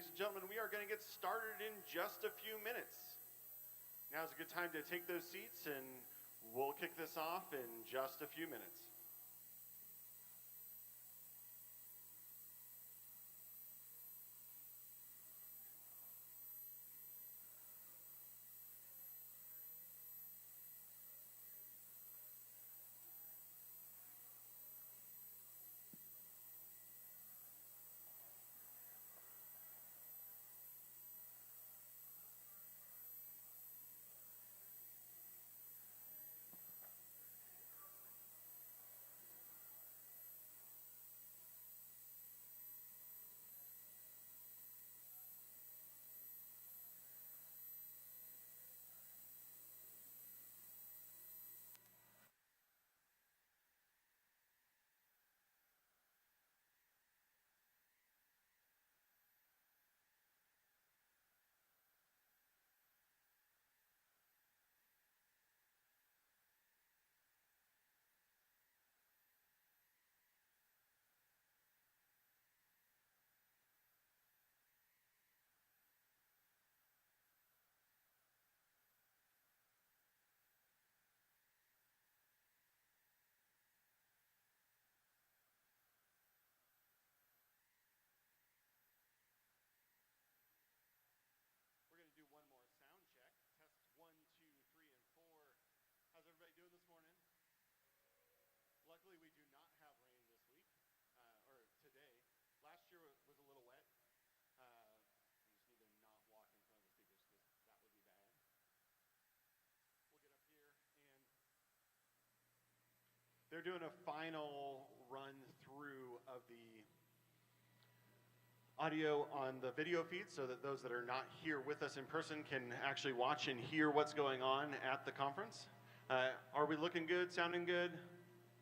ladies and gentlemen, we are going to get started in just a few minutes. Now's a good time to take those seats, and we'll kick this off in just a few minutes. Luckily, we do not have rain this week, or today. Last year was a little wet. I just need to not walk in front of the speakers because that would be bad. We'll get up here, and they're doing a final run through of the audio on the video feed so that those that are not here with us in person can actually watch and hear what's going on at the conference. Are we looking good, sounding good?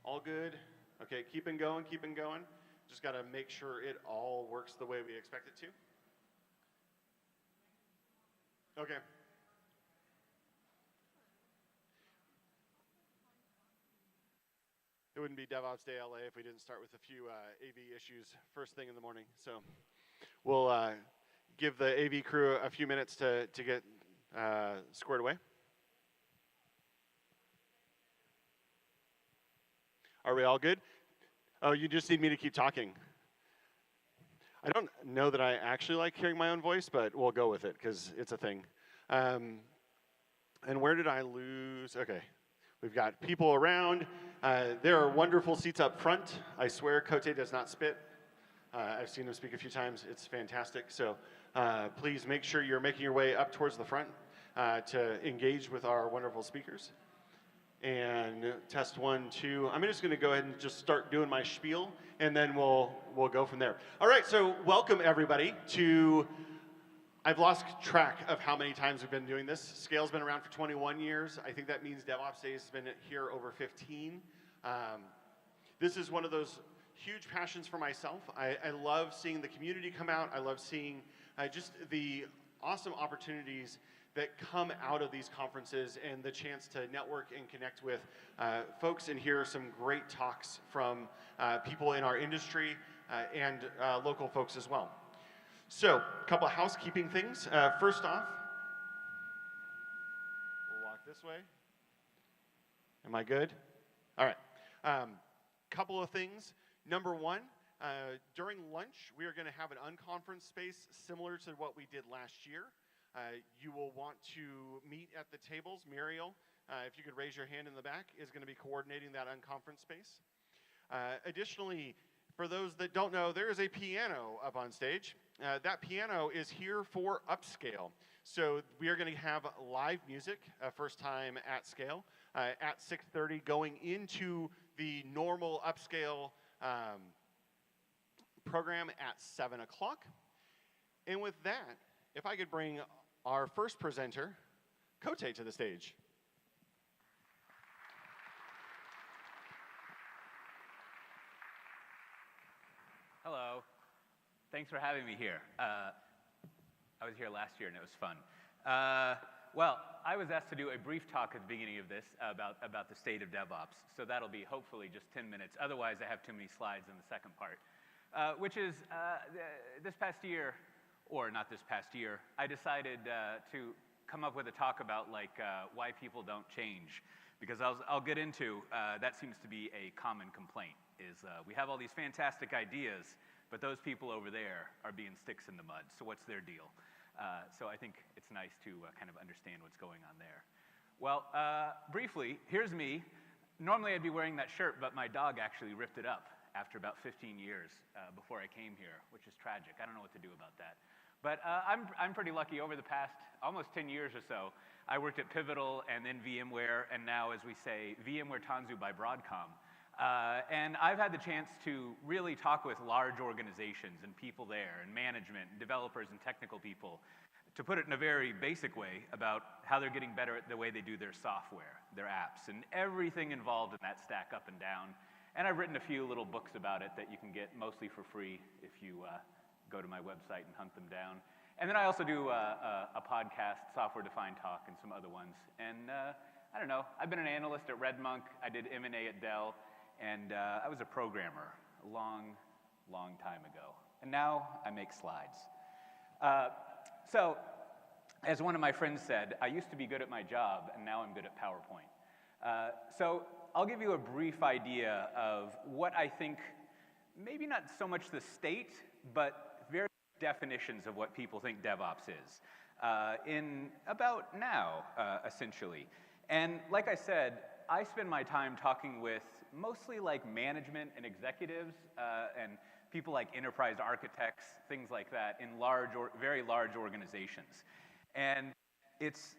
All good? Okay, keeping going, keeping going. Just got to make sure it all works the way we expect it to. Okay. It wouldn't be DevOpsDayLA if we didn't start with a few AV issues first thing in the morning. So we'll give the AV crew a few minutes to get squared away. Are we all good? Oh, you just need me to keep talking. I don't know that I actually like hearing my own voice, but we'll go with it because it's a thing. And where did I lose? Okay, we've got people around. There are wonderful seats up front. I swear Cote does not spit. I've seen him speak a few times. It's fantastic. So please make sure you're making your way up towards the front to engage with our wonderful speakers. And test 1, 2. I'm just going to go ahead and just start doing my spiel, and then we'll go from there. All right, so welcome everybody to, I've lost track of how many times we've been doing this. SCaLE's been around for 21 years. I think that means DevOpsDay has been here over 15. This is one of those huge passions for myself. I love seeing the community come out. I love seeing just the awesome opportunities that come out of these conferences and the chance to network and connect with folks and hear some great talks from people in our industry and local folks as well. So, a couple of housekeeping things. First off, we'll walk this way. Am I good? All right. Couple of things. Number one, during lunch, we are going to have an unconference space similar to what we did last year. You will want to meet at the tables. Muriel, if you could raise your hand in the back, is going to be coordinating that unconference space. Additionally, for those that don't know, there is a piano up on stage. That piano is here for UpSCALE. So we are going to have live music, first time at SCaLE, at 6:30, going into the normal UpSCALE program at 7 o'clock. And with that, if I could bring our first presenter, Cote, to the stage. Hello. Thanks for having me here. I was here last year and it was fun. Well, I was asked to do a brief talk at the beginning of this about the state of DevOps. So that'll be hopefully just 10 minutes. Otherwise, I have too many slides in the second part, which is this past year, or not this past year, I decided to come up with a talk about like why people don't change. Because I'll get into, that seems to be a common complaint, is we have all these fantastic ideas, but those people over there are being sticks in the mud, so what's their deal? So I think it's nice to kind of understand what's going on there. Well, briefly, here's me. Normally I'd be wearing that shirt, but my dog actually ripped it up after about 15 years before I came here, which is tragic. I don't know what to do about that. But I'm pretty lucky. Over the past almost 10 years or so, I worked at Pivotal and then VMware, and now, as we say, VMware Tanzu by Broadcom. And I've had the chance to really talk with large organizations and people there, and management, and developers, and technical people, to put it in a very basic way about how they're getting better at the way they do their software, their apps, and everything involved in that stack up and down. And I've written a few little books about it that you can get mostly for free if you go to my website and hunt them down. And then I also do a podcast, Software Defined Talk, and some other ones. And I don't know, I've been an analyst at RedMonk, I did M&A at Dell, and I was a programmer a long, long time ago. And now I make slides. So, as one of my friends said, I used to be good at my job, and now I'm good at PowerPoint. So I'll give you a brief idea of what I think, maybe not so much the state, but very definitions of what people think DevOps is in about now, essentially. And like I said, I spend my time talking with mostly like management and executives and people like enterprise architects, things like that, in large or very large organizations. And it's,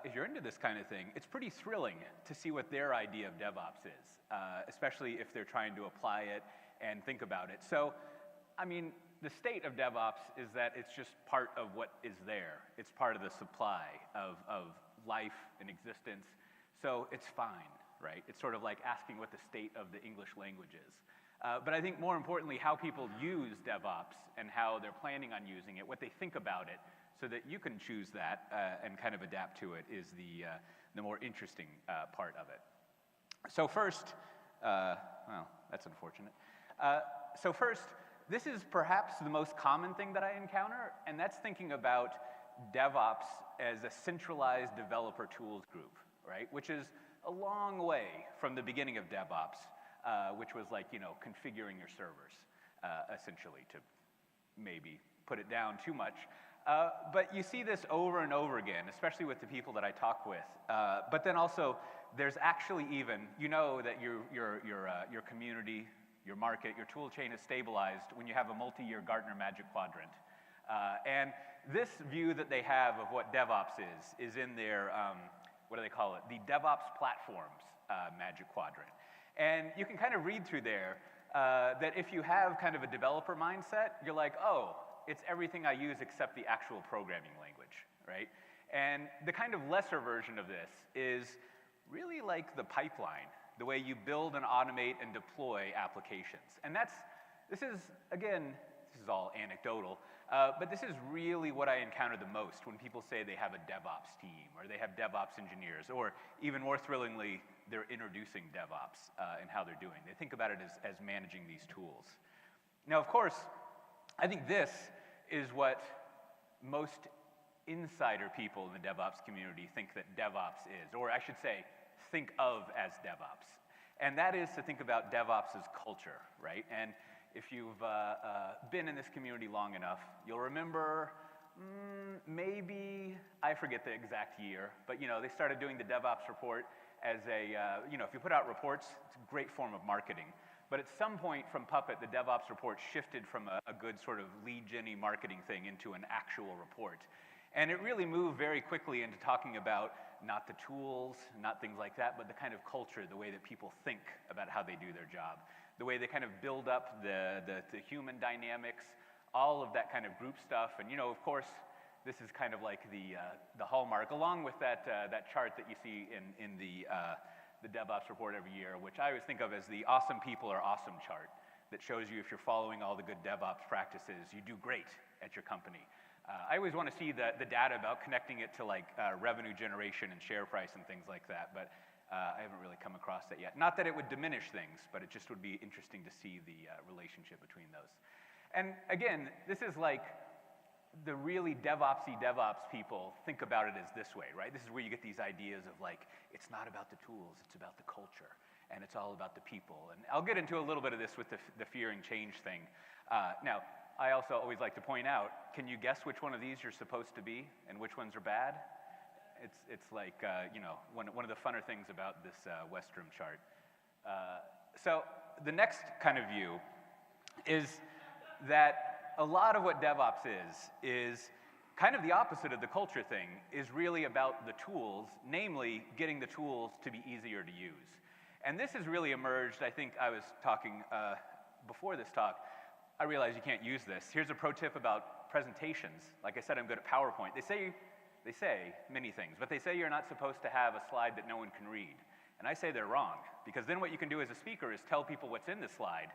if you're into this kind of thing, it's pretty thrilling to see what their idea of DevOps is, especially if they're trying to apply it and think about it. So, I mean, the state of DevOps is that it's just part of what is there. It's part of the supply of life and existence. So it's fine, right? It's sort of like asking what the state of the English language is. But I think more importantly, how people use DevOps and how they're planning on using it, what they think about it, so that you can choose that and kind of adapt to it is the more interesting part of it. So first, well, that's unfortunate. So first, this is perhaps the most common thing that I encounter, and that's thinking about DevOps as a centralized developer tools group, right? Which is a long way from the beginning of DevOps, which was like, you know, configuring your servers, essentially, to maybe put it down too much. But you see this over and over again, especially with the people that I talk with. But then also, there's actually even, you know that your community, your market, your tool chain is stabilized when you have a multi-year Gartner Magic Quadrant. And this view that they have of what DevOps is in their, what do they call it? The DevOps Platforms Magic Quadrant. And you can kind of read through there that if you have kind of a developer mindset, you're like, oh, it's everything I use except the actual programming language, right? And the kind of lesser version of this is really like the pipeline, the way you build and automate and deploy applications. And this is, again, this is all anecdotal, but this is really what I encounter the most when people say they have a DevOps team, or they have DevOps engineers, or even more thrillingly, they're introducing DevOps and how they're doing. They think about it as managing these tools. Now, of course, I think this is what most insider people in the DevOps community think that DevOps is, or I should say, think of as DevOps. And that is to think about DevOps as culture, right? And if you've been in this community long enough, you'll remember maybe, I forget the exact year, but you know, they started doing the DevOps report as a, you know, if you put out reports, it's a great form of marketing. But at some point from Puppet, the DevOps report shifted from a good sort of lead gen-y marketing thing into an actual report. And it really moved very quickly into talking about not the tools, not things like that, but the kind of culture, the way that people think about how they do their job, the way they kind of build up the human dynamics, all of that kind of group stuff. And you know, of course, this is kind of like the hallmark, along with that chart that you see in the DevOps report every year, which I always think of as the awesome people are awesome chart, that shows you if you're following all the good DevOps practices, you do great at your company. I always want to see the data about connecting it to like revenue generation and share price and things like that, but I haven't really come across that yet. Not that it would diminish things, but it just would be interesting to see the relationship between those. And again, this is like the really DevOpsy DevOps people think about it as this way, right? This is where you get these ideas of like, it's not about the tools, it's about the culture, and it's all about the people. And I'll get into a little bit of this with the fearing change thing. Now, I also always like to point out, can you guess which one of these you're supposed to be and which ones are bad? It's like, you know, one of the funner things about this Westrum chart. So the next kind of view is that a lot of what DevOps is kind of the opposite of the culture thing, is really about the tools, namely getting the tools to be easier to use. And this has really emerged. I think I was talking before this talk, I realized you can't use this. Here's a pro tip about presentations. Like I said, I'm good at PowerPoint. They say many things, but they say you're not supposed to have a slide that no one can read. And I say they're wrong, because then what you can do as a speaker is tell people what's in the slide,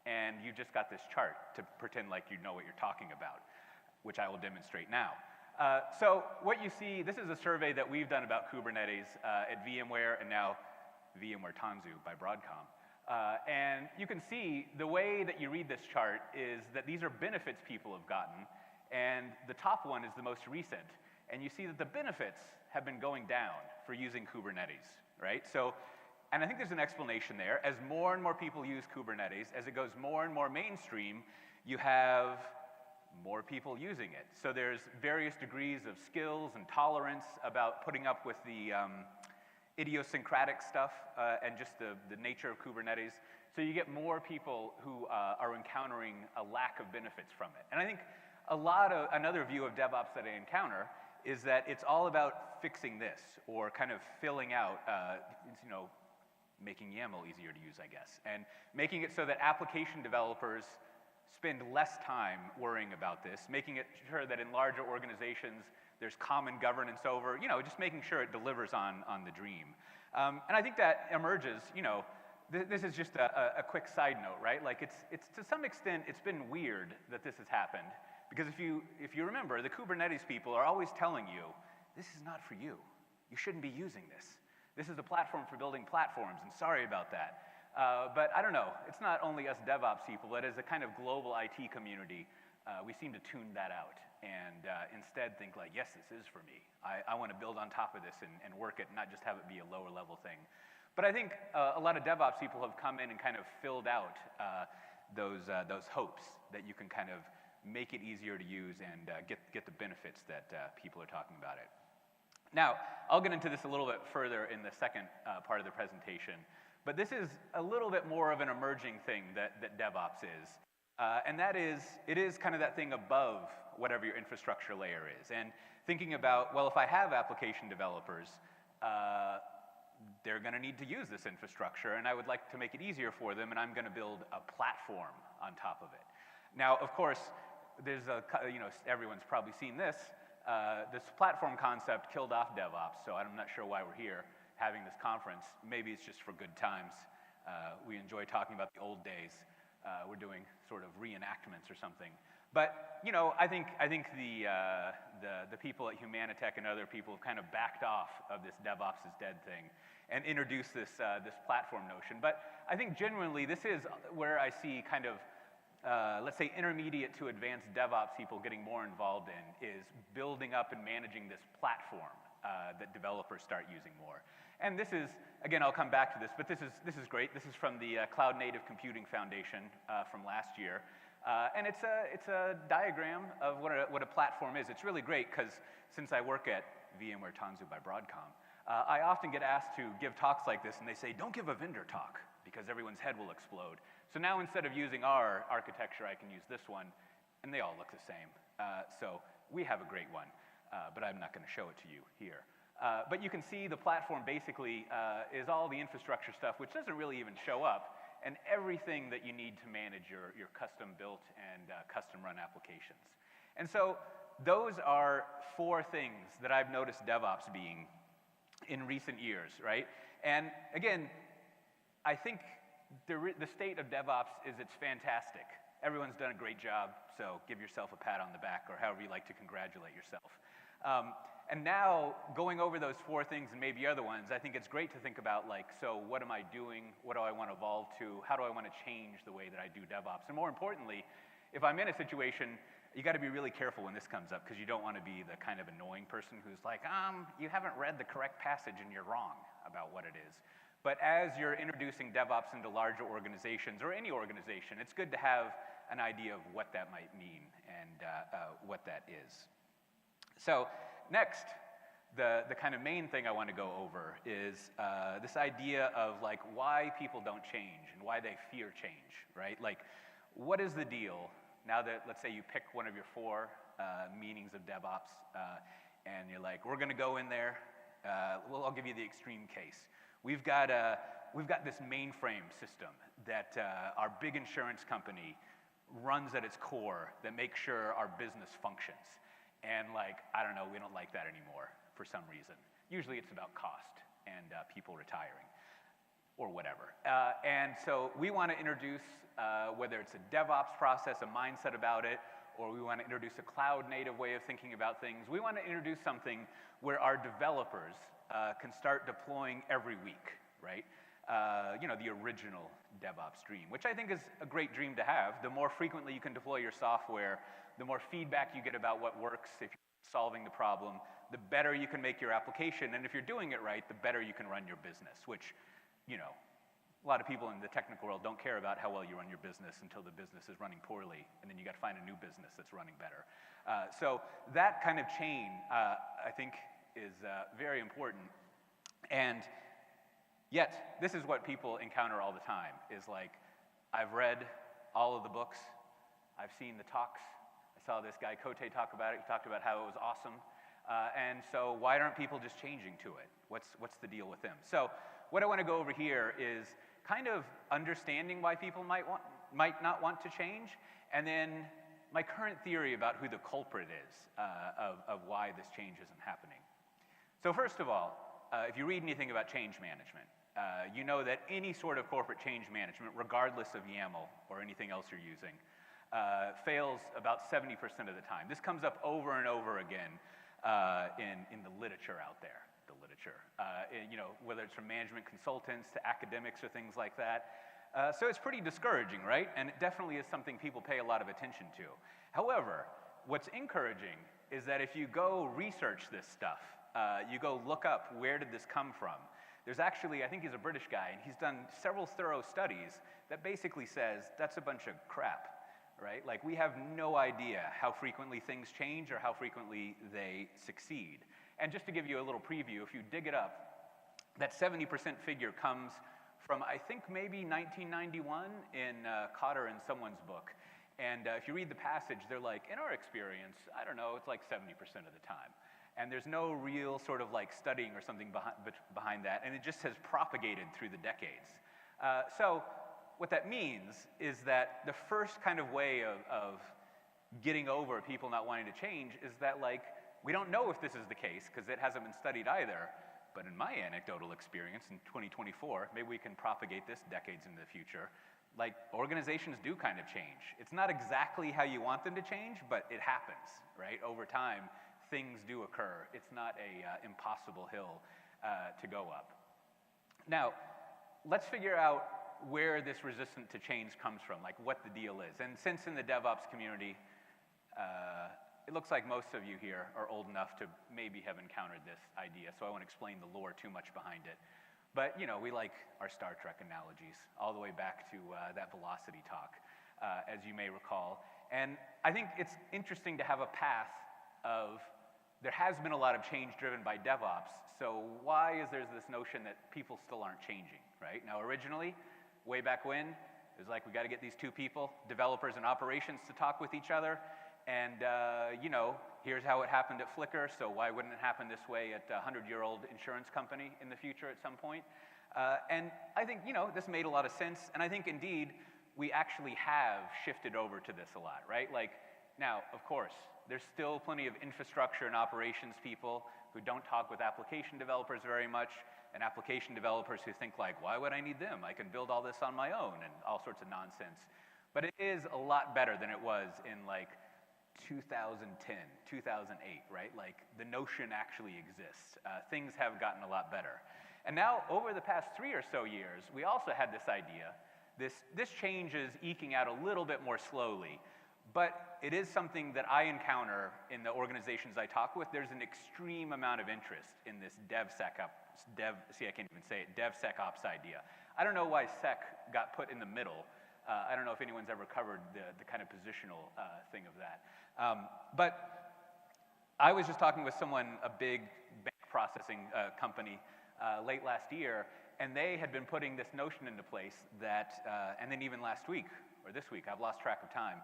and you just got this chart to pretend like you know what you're talking about, which I will demonstrate now. So what you see, this is a survey that we've done about Kubernetes at VMware and now VMware Tanzu by Broadcom. And you can see the way that you read this chart is that these are benefits people have gotten, and the top one is the most recent. And you see that the benefits have been going down for using Kubernetes, right? So, and I think there's an explanation there. As more and more people use Kubernetes, as it goes more and more mainstream, you have more people using it. So there's various degrees of skills and tolerance about putting up with the idiosyncratic stuff and just the nature of Kubernetes. So you get more people who are encountering a lack of benefits from it. And I think another view of DevOps that I encounter is that it's all about fixing this, or kind of filling out, you know, making YAML easier to use, I guess, and making it so that application developers spend less time worrying about this, making it sure that in larger organizations there's common governance over, you know, just making sure it delivers on the dream. And I think that emerges, you know, this is just a quick side note, right? Like it's to some extent, it's been weird that this has happened, because if you remember, the Kubernetes people are always telling you, this is not for you. You shouldn't be using this. This is a platform for building platforms, and sorry about that. But I don't know, it's not only us DevOps people, but as a kind of global IT community, we seem to tune that out and instead think like, yes, this is for me. I want to build on top of this and work it, not just have it be a lower level thing. But I think a lot of DevOps people have come in and kind of filled out those hopes that you can kind of make it easier to use and get the benefits that people are talking about it. Now, I'll get into this a little bit further in the second part of the presentation, but this is a little bit more of an emerging thing that DevOps is. And that is, it is kind of that thing above whatever your infrastructure layer is. And thinking about, well, if I have application developers, they're gonna need to use this infrastructure, and I would like to make it easier for them, and I'm gonna build a platform on top of it. Now, of course, there's you know, everyone's probably seen this. This platform concept killed off DevOps, so I'm not sure why we're here having this conference. Maybe it's just for good times. We enjoy talking about the old days. We're doing sort of reenactments or something. But you know, I think the people at Humanitech and other people have kind of backed off of this DevOps is dead thing and introduced this platform notion. But I think genuinely this is where I see kind of let's say intermediate to advanced DevOps people getting more involved in, is building up and managing this platform that developers start using more. And this is, again, I'll come back to this, but this is great. This is from the Cloud Native Computing Foundation from last year. And it's a diagram of what a platform is. It's really great because since I work at VMware Tanzu by Broadcom, I often get asked to give talks like this, and they say, don't give a vendor talk because everyone's head will explode. So now instead of using our architecture, I can use this one, and they all look the same. So we have a great one, but I'm not going to show it to you here. But you can see the platform basically is all the infrastructure stuff, which doesn't really even show up, and everything that you need to manage your custom-built and custom-run applications. And so those are 4 things that I've noticed DevOps being in recent years, right? And again, I think the state of DevOps is it's fantastic. Everyone's done a great job, so give yourself a pat on the back, or however you like to congratulate yourself. And now, going over those 4 things and maybe other ones, I think it's great to think about, like, so what am I doing? What do I want to evolve to? How do I want to change the way that I do DevOps? And more importantly, if I'm in a situation, you got to be really careful when this comes up because you don't want to be the kind of annoying person who's like, you haven't read the correct passage and you're wrong about what it is. But as you're introducing DevOps into larger organizations or any organization, it's good to have an idea of what that might mean and what that is. So next, the kind of main thing I want to go over is this idea of like why people don't change and why they fear change, right? Like, what is the deal now that, let's say you pick one of your 4 meanings of DevOps and you're like, we're going to go in there, well, I'll give you the extreme case. We've got this mainframe system that our big insurance company runs at its core that makes sure our business functions. And like, I don't know, we don't like that anymore for some reason. Usually it's about cost and people retiring or whatever. And so we want to introduce, whether it's a DevOps process, a mindset about it, or we want to introduce a cloud-native way of thinking about things. We want to introduce something where our developers can start deploying every week, right? You know, the original DevOps dream, which I think is a great dream to have. The more frequently you can deploy your software, the more feedback you get about what works if you're solving the problem, the better you can make your application. And if you're doing it right, the better you can run your business, which, you know, a lot of people in the technical world don't care about how well you run your business until the business is running poorly, and then you got to find a new business that's running better. So that kind of chain, I think, is very important. And yet, this is what people encounter all the time, is like, I've read all of the books, I've seen the talks, I saw this guy Kote talk about it, he talked about how it was awesome, and so why aren't people just changing to it? What's the deal with them? So what I want to go over here is kind of understanding why people might not want to change, and then my current theory about who the culprit is of why this change isn't happening. So first of all, if you read anything about change management, you know that any sort of corporate change management, regardless of YAML or anything else you're using, fails about 70% of the time. This comes up over and over again in the literature out there. You know, whether it's from management consultants to academics or things like that. So it's pretty discouraging, right? And it definitely is something people pay a lot of attention to. However, what's encouraging is that if you go research this stuff, you go look up where did this come from. There's actually, I think he's a British guy, and he's done several thorough studies that basically says that's a bunch of crap, right? Like, we have no idea how frequently things change or how frequently they succeed. And just to give you a little preview, if you dig it up, that 70% figure comes from, I think, maybe 1991 in Cotter and someone's book. And if you read the passage, they're like, in our experience, I don't know, it's like 70% of the time. And there's no real sort of like studying or something behind that, and it just has propagated through the decades. So what that means is that the first kind of way of getting over people not wanting to change is that, like, we don't know if this is the case because it hasn't been studied either, but in my anecdotal experience in 2024, maybe we can propagate this decades into the future, like, organizations do kind of change. It's not exactly how you want them to change, but it happens, right? Over time, things do occur. It's not a impossible hill to go up. Now, let's figure out where this resistance to change comes from, like what the deal is. And since in the DevOps community, it looks like most of you here are old enough to maybe have encountered this idea, so I won't explain the lore too much behind it. But, you know, we like our Star Trek analogies, all the way back to that velocity talk, as you may recall. And I think it's interesting to have a path of, there has been a lot of change driven by DevOps, so why is there this notion that people still aren't changing, right? Now, originally, way back when, it was like, we got to get these two people, developers and operations, to talk with each other. And, you know, here's how it happened at Flickr, so why wouldn't it happen this way at a 100-year-old insurance company in the future at some point? And I think, you know, this made a lot of sense, and I think, indeed, we actually have shifted over to this a lot, right? Like, now, of course, there's still plenty of infrastructure and operations people who don't talk with application developers very much, and application developers who think like, why would I need them? I can build all this on my own, and all sorts of nonsense. But it is a lot better than it was in, like, 2010, 2008, right? Like, the notion actually exists. Things have gotten a lot better. And now, over the past 3 or so years, we also had this idea. This change is eking out a little bit more slowly, But it is something that I encounter in the organizations I talk with. There's an extreme amount of interest in this DevSecOps, I can't even say it, DevSecOps idea. I don't know why sec got put in the middle. I don't know if anyone's ever covered the kind of positional thing of that. But I was just talking with someone, a big bank processing company, late last year, and they had been putting this notion into place that, and then even last week, or this week, I've lost track of time,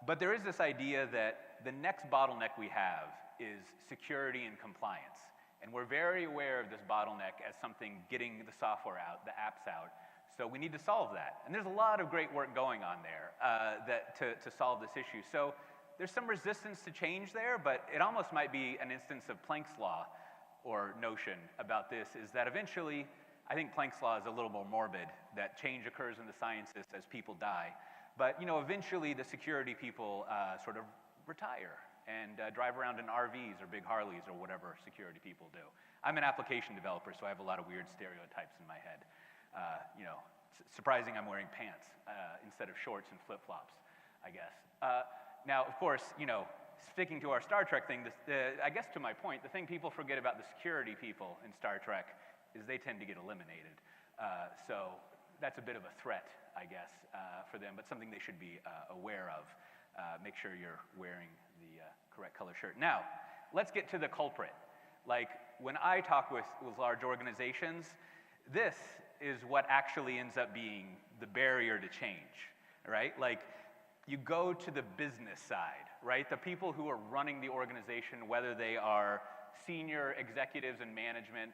but there is this idea that the next bottleneck we have is security and compliance. And we're very aware of this bottleneck as something getting the software out, the apps out. So we need to solve that. And there's a lot of great work going on there to solve this issue. So there's some resistance to change there, but it almost might be an instance of Planck's law or notion about this, is that eventually, I think Planck's law is a little more morbid, that change occurs in the sciences as people die. But eventually the security people sort of retire and drive around in RVs or big Harleys or whatever security people do. I'm an application developer, so I have a lot of weird stereotypes in my head. Surprising I'm wearing pants instead of shorts and flip-flops, I guess. Now, of course, sticking to our Star Trek thing, I guess to my point, the thing people forget about the security people in Star Trek is they tend to get eliminated. So that's a bit of a threat, I guess, for them, but something they should be aware of. Make sure you're wearing the correct color shirt. Now, let's get to the culprit. Like, when I talk with large organizations, this is what actually ends up being the barrier to change, right? Like, you go to the business side, right? The people who are running the organization, whether they are senior executives and management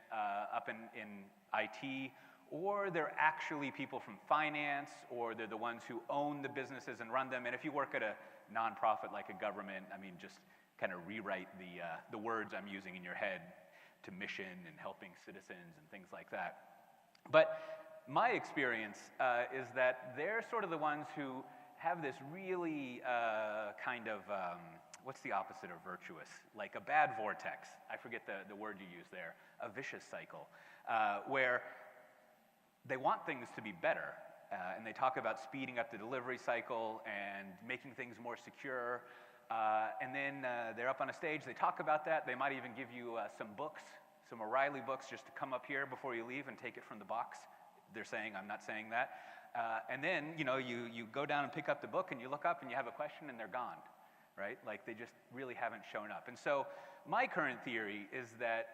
up in IT, or they're actually people from finance, or they're the ones who own the businesses and run them. And if you work at a nonprofit like a government, I mean, just kind of rewrite the words I'm using in your head to mission and helping citizens and things like that. But my experience is that they're sort of the ones who have this really kind of, what's the opposite of virtuous? Like a bad vortex. I forget the word you use there. A vicious cycle, where they want things to be better, and they talk about speeding up the delivery cycle and making things more secure, and then they're up on a stage, they talk about that, they might even give you some books, some O'Reilly books, just to come up here before you leave and take it from the box. They're saying, I'm not saying that. And then, you go down and pick up the book and you look up and you have a question and they're gone, right? Like they just really haven't shown up. And so my current theory is that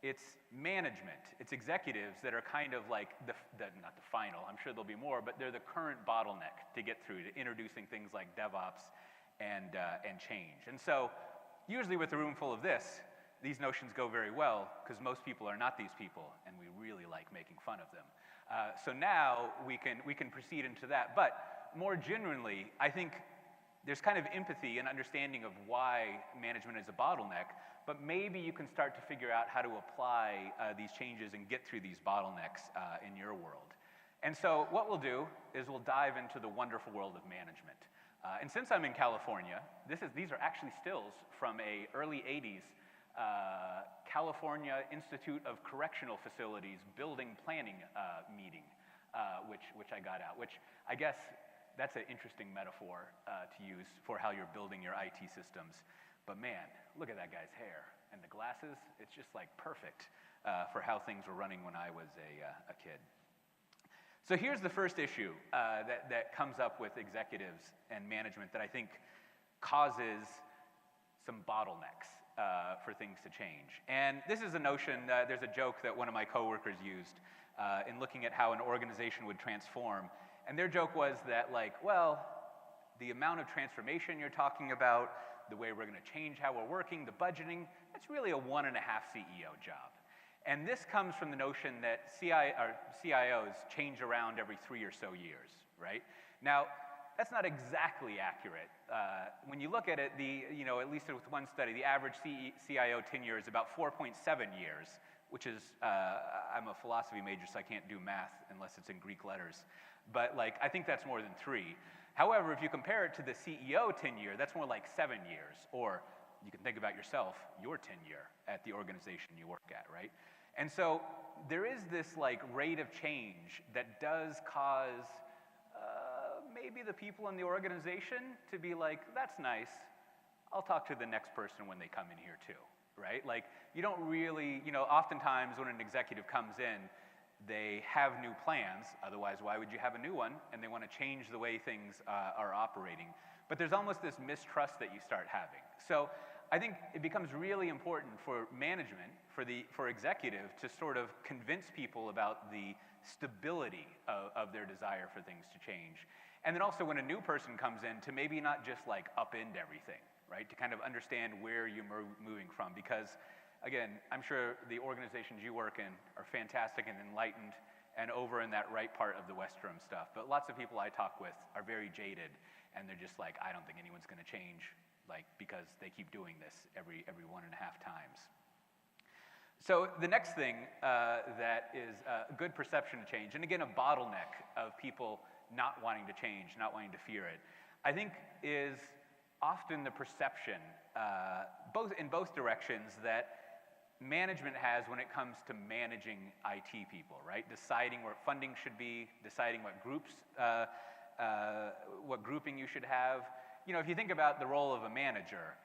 it's management, it's executives that are kind of like, not the final, I'm sure there'll be more, but they're the current bottleneck to get through, to introducing things like DevOps and change. And so usually with a room full of this, these notions go very well because most people are not these people and we really like making fun of them. So now we can proceed into that. But more genuinely, I think there's kind of empathy and understanding of why management is a bottleneck, but maybe you can start to figure out how to apply these changes and get through these bottlenecks in your world. And so what we'll do is we'll dive into the wonderful world of management. And since I'm in California, these are actually stills from a early 80s California Institute of Correctional Facilities building planning meeting, which I got out, which I guess that's an interesting metaphor to use for how you're building your IT systems. But man, look at that guy's hair and the glasses. It's just like perfect for how things were running when I was a kid. So here's the first issue that comes up with executives and management that I think causes some bottlenecks for things to change. And this is a notion, there's a joke that one of my coworkers used in looking at how an organization would transform. And their joke was that, like, well, the amount of transformation you're talking about, the way we're going to change how we're working, the budgeting, it's really a 1.5 CEO job. And this comes from the notion that CIOs change around every 3 or so years, right? Now, that's not exactly accurate. When you look at it, at least with one study, the average CIO tenure is about 4.7 years, which is, I'm a philosophy major, so I can't do math unless it's in Greek letters. But I think that's more than 3. However, if you compare it to the CEO tenure, that's more like 7 years. Or you can think about yourself, your tenure at the organization you work at, right? And so there is this rate of change that does cause maybe the people in the organization to be like, that's nice, I'll talk to the next person when they come in here too, right? Like, you don't really, oftentimes when an executive comes in, they have new plans, otherwise why would you have a new one? And they want to change the way things are operating. But there's almost this mistrust that you start having. So I think it becomes really important for management, for executive, to sort of convince people about the stability of their desire for things to change. And then also when a new person comes in, to maybe not just like upend everything, right? To kind of understand where you're moving from. Because again, I'm sure the organizations you work in are fantastic and enlightened and over in that right part of the Western stuff. But lots of people I talk with are very jaded, and they're just like, I don't think anyone's going to change, like, because they keep doing this every 1.5 times. So the next thing that is a good perception of change, and again, a bottleneck of people not wanting to change, not wanting to fear it, I think is often the perception, in both directions, that management has when it comes to managing IT people, right? Deciding where funding should be, deciding what groups, what grouping you should have. If you think about the role of a manager,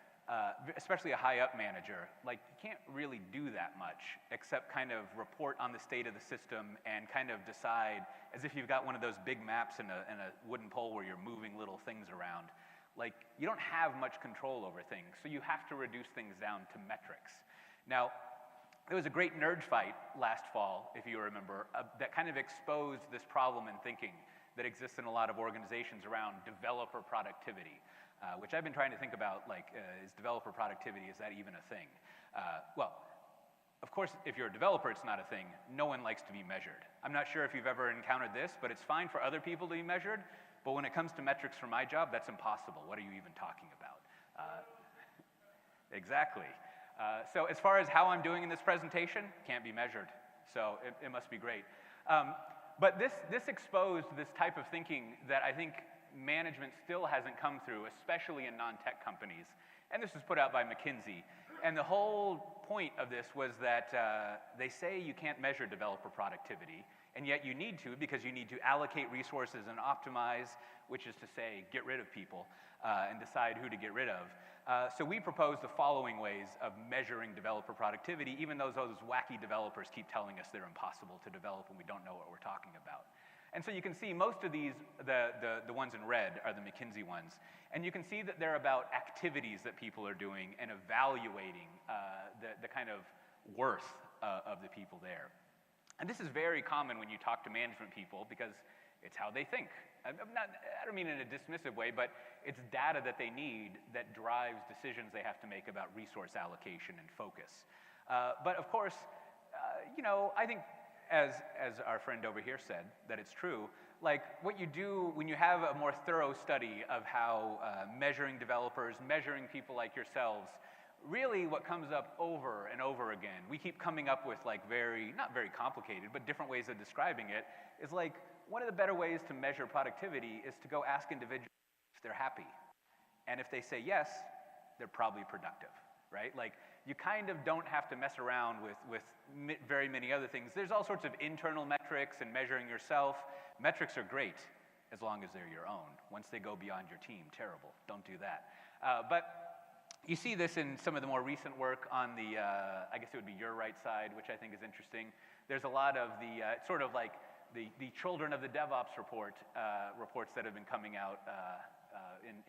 especially a high-up manager, like, you can't really do that much except kind of report on the state of the system and kind of decide, as if you've got one of those big maps and a wooden pole where you're moving little things around. Like, you don't have much control over things, so you have to reduce things down to metrics. Now, there was a great nerd fight last fall, if you remember, that kind of exposed this problem in thinking that exists in a lot of organizations around developer productivity, which I've been trying to think about, like, is developer productivity, is that even a thing? Well, of course, if you're a developer, it's not a thing. No one likes to be measured. I'm not sure if you've ever encountered this, but it's fine for other people to be measured, but when it comes to metrics for my job, that's impossible. What are you even talking about? Exactly. So as far as how I'm doing in this presentation, can't be measured. So it must be great. But this exposed this type of thinking that I think management still hasn't come through, especially in non-tech companies. And this was put out by McKinsey. And the whole point of this was that they say you can't measure developer productivity, and yet you need to, because you need to allocate resources and optimize, which is to say get rid of people and decide who to get rid of. So we propose the following ways of measuring developer productivity, even though those wacky developers keep telling us they're impossible to develop and we don't know what we're talking about. And so you can see most of these, the ones in red are the McKinsey ones. And you can see that they're about activities that people are doing and evaluating the kind of worth of the people there. And this is very common when you talk to management people because it's how they think. I don't mean in a dismissive way, but it's data that they need that drives decisions they have to make about resource allocation and focus. But of course, I think as our friend over here said, that it's true, like what you do when you have a more thorough study of how measuring developers, measuring people like yourselves, really what comes up over and over again, we keep coming up with like not very complicated, but different ways of describing it, is like one of the better ways to measure productivity is to go ask individuals if they're happy. And if they say yes, they're probably productive, right? Like, you kind of don't have to mess around with very many other things. There's all sorts of internal metrics and measuring yourself. Metrics are great as long as they're your own. Once they go beyond your team, terrible. Don't do that. But you see this in some of the more recent work on the, I guess it would be your right side, which I think is interesting. There's a lot of the, sort of like the children of the DevOps reports that have been coming out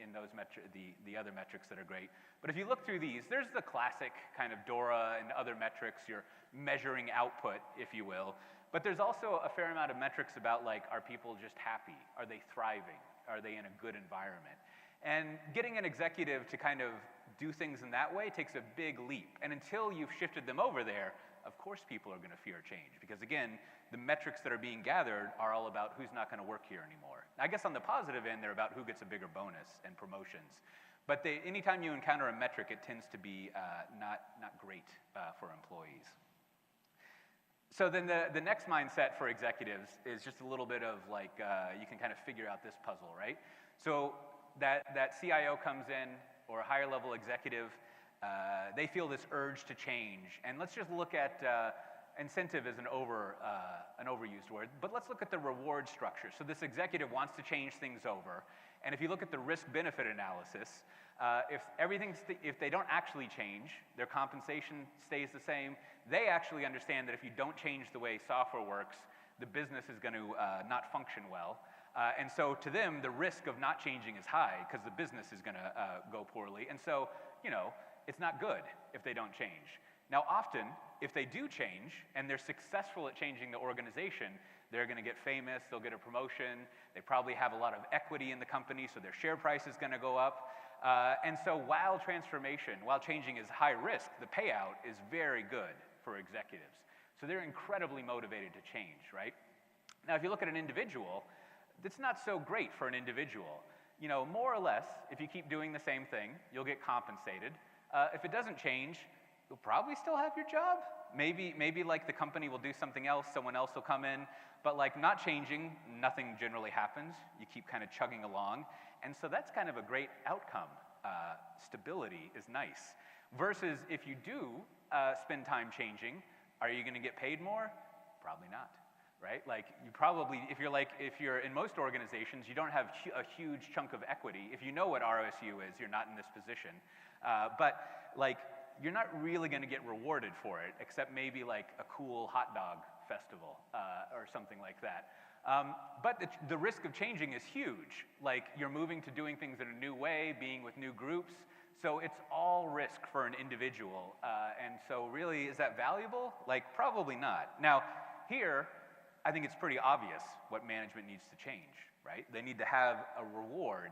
in those the other metrics that are great. But if you look through these, there's the classic kind of DORA and other metrics, you're measuring output, if you will. But there's also a fair amount of metrics about, like, are people just happy? Are they thriving? Are they in a good environment? And getting an executive to kind of do things in that way takes a big leap. And until you've shifted them over there, of course people are going to fear change. Because again, the metrics that are being gathered are all about who's not going to work here anymore. I guess on the positive end, they're about who gets a bigger bonus and promotions. But anytime you encounter a metric, it tends to be not great for employees. So then the next mindset for executives is just a little bit of like, you can kind of figure out this puzzle, right? So that CIO comes in, or a higher level executive, they feel this urge to change. And let's just look at incentive is an overused word, but let's look at the reward structure. So this executive wants to change things over, and if you look at the risk-benefit analysis, if they don't actually change, their compensation stays the same. They actually understand that if you don't change the way software works, the business is going to not function well. And so to them, the risk of not changing is high because the business is going to go poorly. And so, you know, it's not good if they don't change. Now, often, if they do change and they're successful at changing the organization, they're going to get famous, they'll get a promotion, they probably have a lot of equity in the company, so their share price is going to go up. And so while changing is high risk, the payout is very good for executives. So they're incredibly motivated to change, right? Now, if you look at an individual, it's not so great for an individual. You know, more or less, if you keep doing the same thing, you'll get compensated. If it doesn't change, you'll probably still have your job. Maybe like the company will do something else, someone else will come in, but like not changing, nothing generally happens. You keep kind of chugging along. And so that's kind of a great outcome. Stability is nice. Versus if you do spend time changing, are you going to get paid more? Probably not, right? Like you probably, if you're in most organizations, you don't have a huge chunk of equity. If you know what RSU is, you're not in this position. But like, you're not really going to get rewarded for it, except maybe like a cool hot dog festival or something like that. But the risk of changing is huge. Like you're moving to doing things in a new way, being with new groups. So it's all risk for an individual. And so really, is that valuable? Like probably not. Now here, I think it's pretty obvious what management needs to change, right? They need to have a reward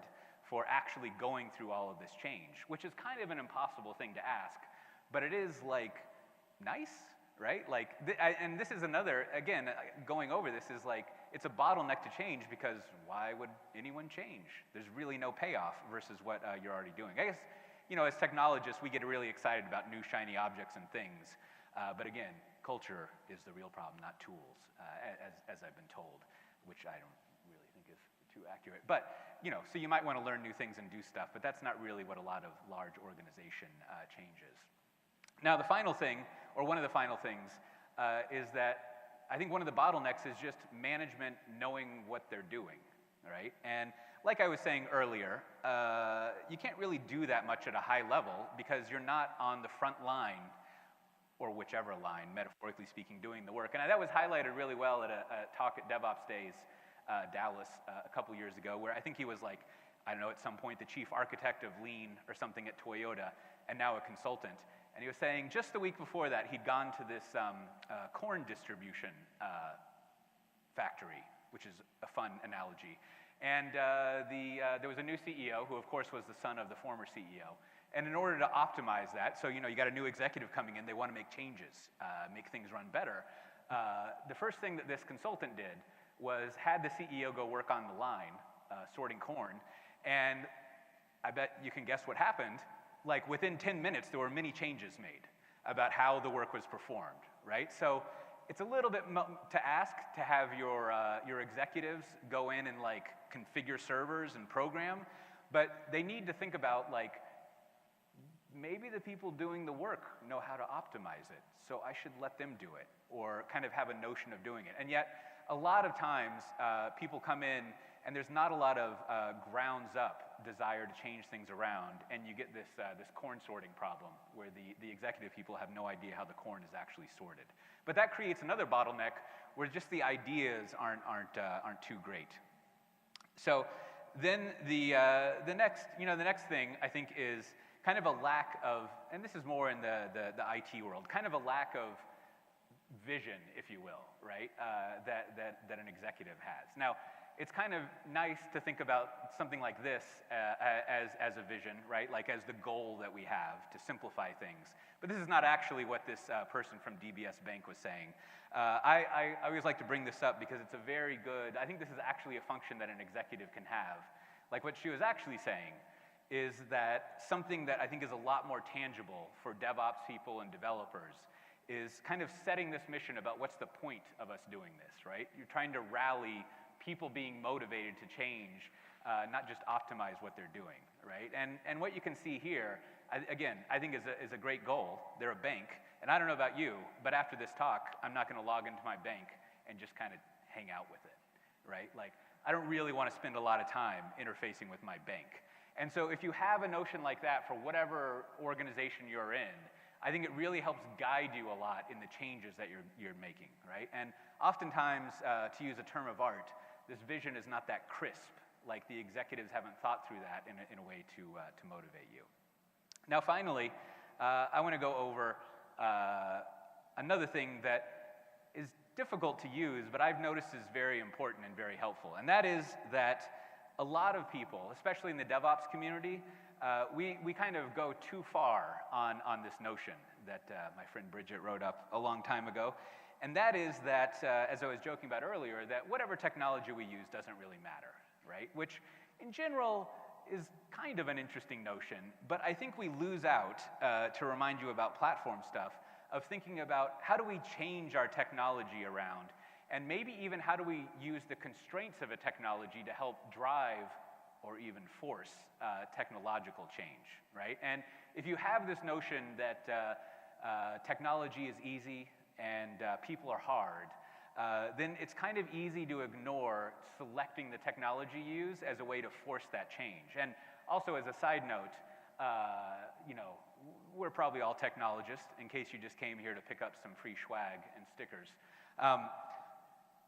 for actually going through all of this change, which is kind of an impossible thing to ask, but it is like nice, right? Like, and this is another, again, going over this is like, it's a bottleneck to change because why would anyone change? There's really no payoff versus what you're already doing. I guess, you know, as technologists, we get really excited about new shiny objects and things, but again, culture is the real problem, not tools, as I've been told, which I don't really think is too accurate. But, you know, so you might want to learn new things and do stuff, but that's not really what a lot of large organization changes. Now, the final thing, or one of the final things, is that I think one of the bottlenecks is just management knowing what they're doing, right? And like I was saying earlier, you can't really do that much at a high level because you're not on the front line, or whichever line, metaphorically speaking, doing the work. And that was highlighted really well at a talk at DevOpsDay's Dallas a couple years ago, where I think he was like, I don't know, at some point the chief architect of Lean or something at Toyota, and now a consultant. And he was saying just the week before that, he'd gone to this corn distribution factory, which is a fun analogy. And there was a new CEO, who of course was the son of the former CEO. And in order to optimize that, so you know, you got a new executive coming in, they want to make changes, make things run better. The first thing that this consultant did was had the CEO go work on the line, sorting corn, and I bet you can guess what happened. Like within 10 minutes, there were many changes made about how the work was performed, right? So it's a little bit to ask to have your executives go in and like configure servers and program, but they need to think about like, maybe the people doing the work know how to optimize it, so I should let them do it, or kind of have a notion of doing it. And yet, a lot of times, people come in and there's not a lot of grounds up desire to change things around, and you get this corn sorting problem where the executive people have no idea how the corn is actually sorted. But that creates another bottleneck where just the ideas aren't too great. So then the next thing I think is kind of a lack of, and this is more in the IT world, kind of a lack of vision, if you will, right, that an executive has. Now, it's kind of nice to think about something like this as a vision, right, like as the goal that we have to simplify things. But this is not actually what this person from DBS Bank was saying. I always like to bring this up because it's a very good, I think this is actually a function that an executive can have. Like what she was actually saying is that something that I think is a lot more tangible for DevOps people and developers is kind of setting this mission about what's the point of us doing this, right? You're trying to rally people being motivated to change, not just optimize what they're doing, right? And what you can see here, again, I think is a great goal. They're a bank, and I don't know about you, but after this talk, I'm not gonna log into my bank and just kind of hang out with it, right? Like, I don't really want to spend a lot of time interfacing with my bank. And so if you have a notion like that for whatever organization you're in, I think it really helps guide you a lot in the changes that you're making, right? And oftentimes, to use a term of art, this vision is not that crisp, like the executives haven't thought through that in a way to motivate you. Now finally, I want to go over another thing that is difficult to use, but I've noticed is very important and very helpful. And that is that a lot of people, especially in the DevOps community, we kind of go too far on this notion that my friend Bridget wrote up a long time ago. And that is that, as I was joking about earlier, that whatever technology we use doesn't really matter, right? Which in general is kind of an interesting notion, but I think we lose out, to remind you about platform stuff, of thinking about how do we change our technology around, and maybe even how do we use the constraints of a technology to help drive or even force technological change, right? And if you have this notion that technology is easy and people are hard, then it's kind of easy to ignore selecting the technology you use as a way to force that change. And also, as a side note, you know, we're probably all technologists, in case you just came here to pick up some free swag and stickers.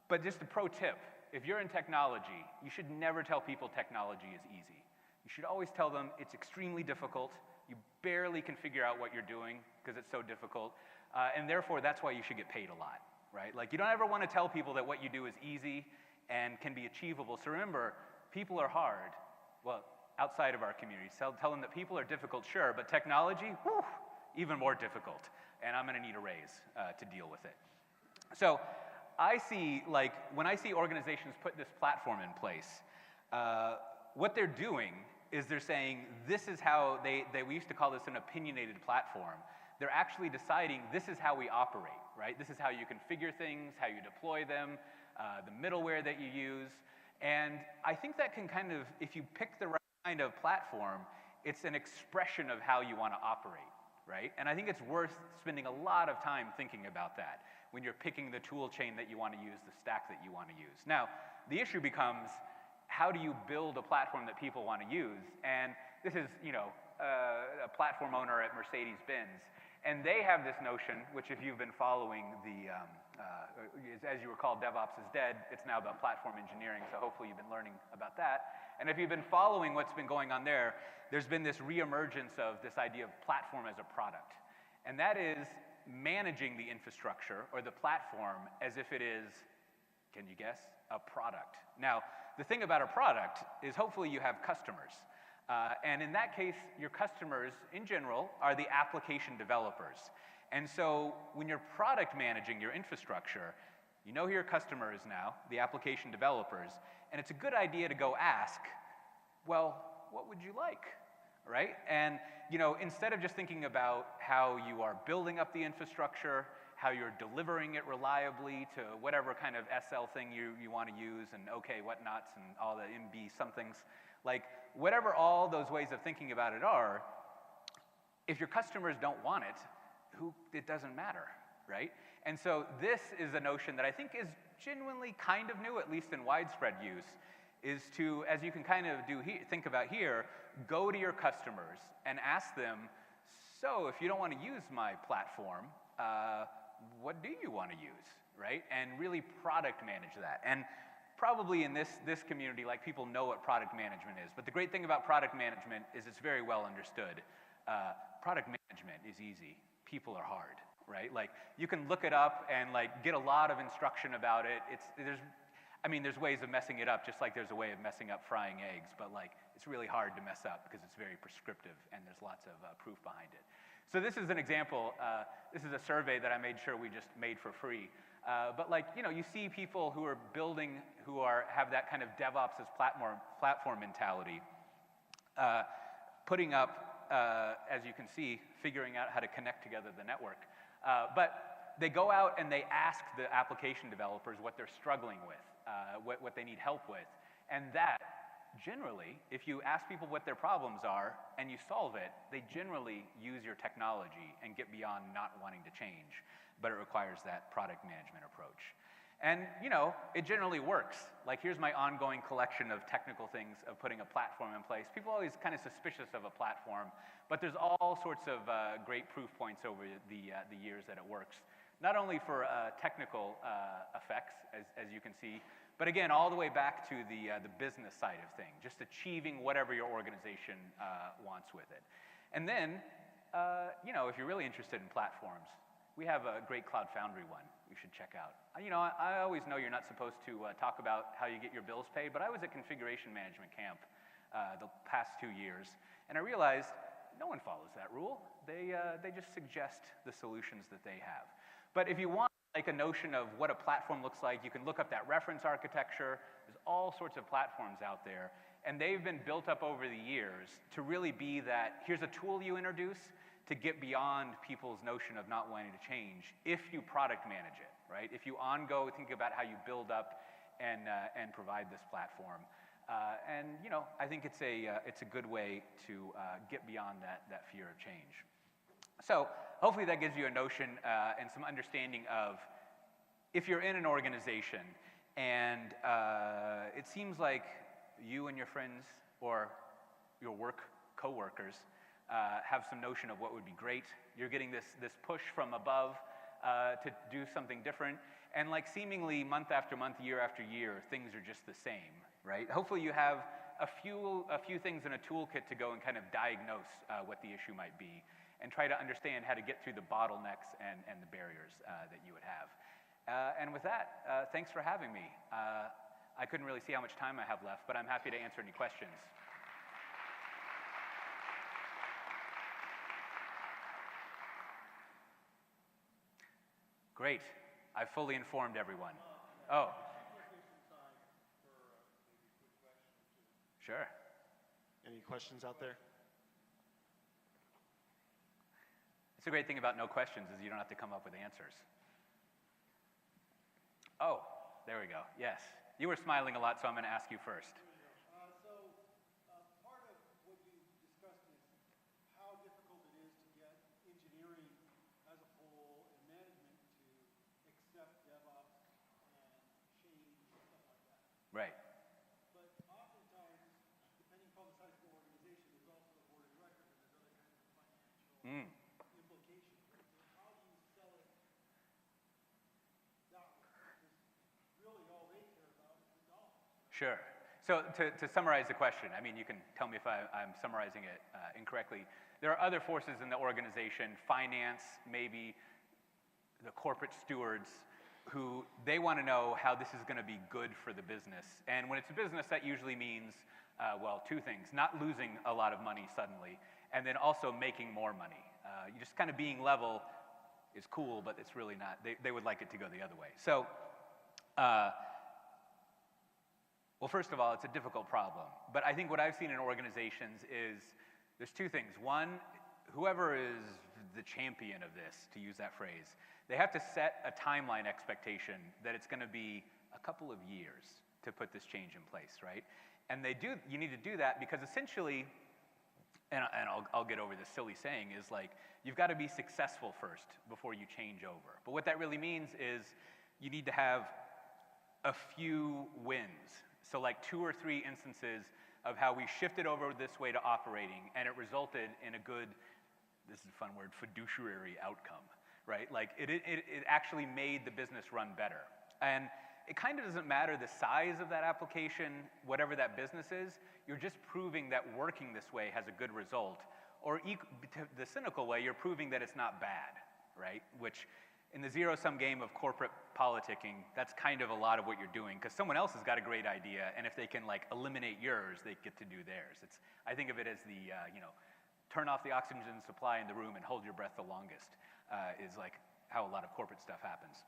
But just a pro tip, if you're in technology, you should never tell people technology is easy. You should always tell them it's extremely difficult, you barely can figure out what you're doing because it's so difficult, and therefore that's why you should get paid a lot, right? Like, you don't ever want to tell people that what you do is easy and can be achievable. So remember, people are hard. Well, outside of our community, tell them that people are difficult, sure, but technology, whew, even more difficult, and I'm gonna need a raise to deal with it. So I see, like, when I see organizations put this platform in place, what they're doing is they're saying, this is how we used to call this an opinionated platform. They're actually deciding this is how we operate, right? This is how you configure things, how you deploy them, the middleware that you use. And I think that can kind of, if you pick the right kind of platform, it's an expression of how you want to operate, right? And I think it's worth spending a lot of time thinking about that when you're picking the tool chain that you want to use, the stack that you want to use. Now, the issue becomes, how do you build a platform that people want to use? And this is, you know, a platform owner at Mercedes-Benz, and they have this notion, which if you've been following the, as you recall, DevOps is dead, it's now about platform engineering, so hopefully you've been learning about that. And if you've been following what's been going on there, there's been this reemergence of this idea of platform as a product. And that is managing the infrastructure or the platform as if it is, can you guess, a product. Now, the thing about a product is hopefully you have customers. And in that case, your customers, in general, are the application developers. And so when you're product managing your infrastructure, you know who your customer is now, the application developers, and it's a good idea to go ask, well, what would you like, right? And, you know, instead of just thinking about how you are building up the infrastructure, how you're delivering it reliably to whatever kind of SL thing you want to use, and okay, whatnots, and all the MB somethings, like, whatever all those ways of thinking about it are, if your customers don't want it, it doesn't matter, right? And so this is a notion that I think is genuinely kind of new, at least in widespread use, is to, as you can kind of think about here, go to your customers and ask them, so if you don't want to use my platform, what do you want to use, right? And really product manage that. And probably in this community, like, people know what product management is, but the great thing about product management is it's very well understood. Product management is easy, people are hard, right? Like, you can look it up and, like, get a lot of instruction about it. There's ways of messing it up, just like there's a way of messing up frying eggs, but, like, it's really hard to mess up because it's very prescriptive and there's lots of proof behind it. So this is an example. This is a survey that I made sure we just made for free. But, like, you know, you see people who are building, have that kind of DevOps as platform mentality, putting up, as you can see, figuring out how to connect together the network. But they go out and they ask the application developers what they're struggling with, what they need help with. And that, generally, if you ask people what their problems are and you solve it, they generally use your technology and get beyond not wanting to change. But it requires that product management approach. And, you know, it generally works. Like, here's my ongoing collection of technical things of putting a platform in place. People are always kind of suspicious of a platform, but there's all sorts of great proof points over the years that it works. Not only for technical effects, as you can see, but again, all the way back to the business side of things, just achieving whatever your organization wants with it. And then, you know, if you're really interested in platforms, we have a great Cloud Foundry one you should check out. You know, I always know you're not supposed to talk about how you get your bills paid, but I was at configuration management camp the past 2 years, and I realized no one follows that rule. They just suggest the solutions that they have. But if you want like a notion of what a platform looks like, you can look up that reference architecture. There's all sorts of platforms out there, and they've been built up over the years to really be that, here's a tool you introduce to get beyond people's notion of not wanting to change if you product manage it, right? If you think about how you build up and provide this platform. And you know, I think it's a good way to get beyond that fear of change. So hopefully that gives you a notion and some understanding of if you're in an organization and it seems like you and your friends or your co-workers have some notion of what would be great. You're getting this push from above to do something different. And like seemingly month after month, year after year, things are just the same, right? Hopefully you have a few things in a toolkit to go and kind of diagnose what the issue might be and try to understand how to get through the bottlenecks and the barriers that you would have. And with that, thanks for having me. I couldn't really see how much time I have left, but I'm happy to answer any questions. Great. I've fully informed everyone. Oh. Sure. Any questions out there? It's a great thing about no questions is you don't have to come up with answers. Oh, there we go. Yes. You were smiling a lot, so I'm going to ask you first. Part of what you discussed is how difficult it is to get engineering as a whole and management to accept DevOps and change and stuff like that. Right. But oftentimes, depending upon the size of the organization, there's also a board of directors and there's other kinds of financial implications. Right? So how do you sell it that way? Because really all they care about is the dollars. Sure. So to summarize the question, I mean, you can tell me if I'm summarizing it incorrectly. There are other forces in the organization, finance, maybe the corporate stewards, who they want to know how this is going to be good for the business. And when it's a business, that usually means, well, two things. Not losing a lot of money suddenly, and then also making more money. You just kind of being level is cool, but it's really not. They would like it to go the other way. So, well, first of all, it's a difficult problem. But I think what I've seen in organizations is there's two things. One, whoever is the champion of this, to use that phrase, they have to set a timeline expectation that it's going to be a couple of years to put this change in place, right? And you need to do that because essentially, and I'll get over this silly saying, is like, you've got to be successful first before you change over. But what that really means is you need to have a few wins. So like 2 or 3 instances of how we shifted over this way to operating and it resulted in a good, this is a fun word, fiduciary outcome, right? Like it actually made the business run better. And it kind of doesn't matter the size of that application, whatever that business is, you're just proving that working this way has a good result. Or the cynical way, you're proving that it's not bad, right? Which in the zero-sum game of corporate politicking, that's kind of a lot of what you're doing because someone else has got a great idea, and if they can like eliminate yours, they get to do theirs. I think of it as the, turn off the oxygen supply in the room and hold your breath the longest is like how a lot of corporate stuff happens.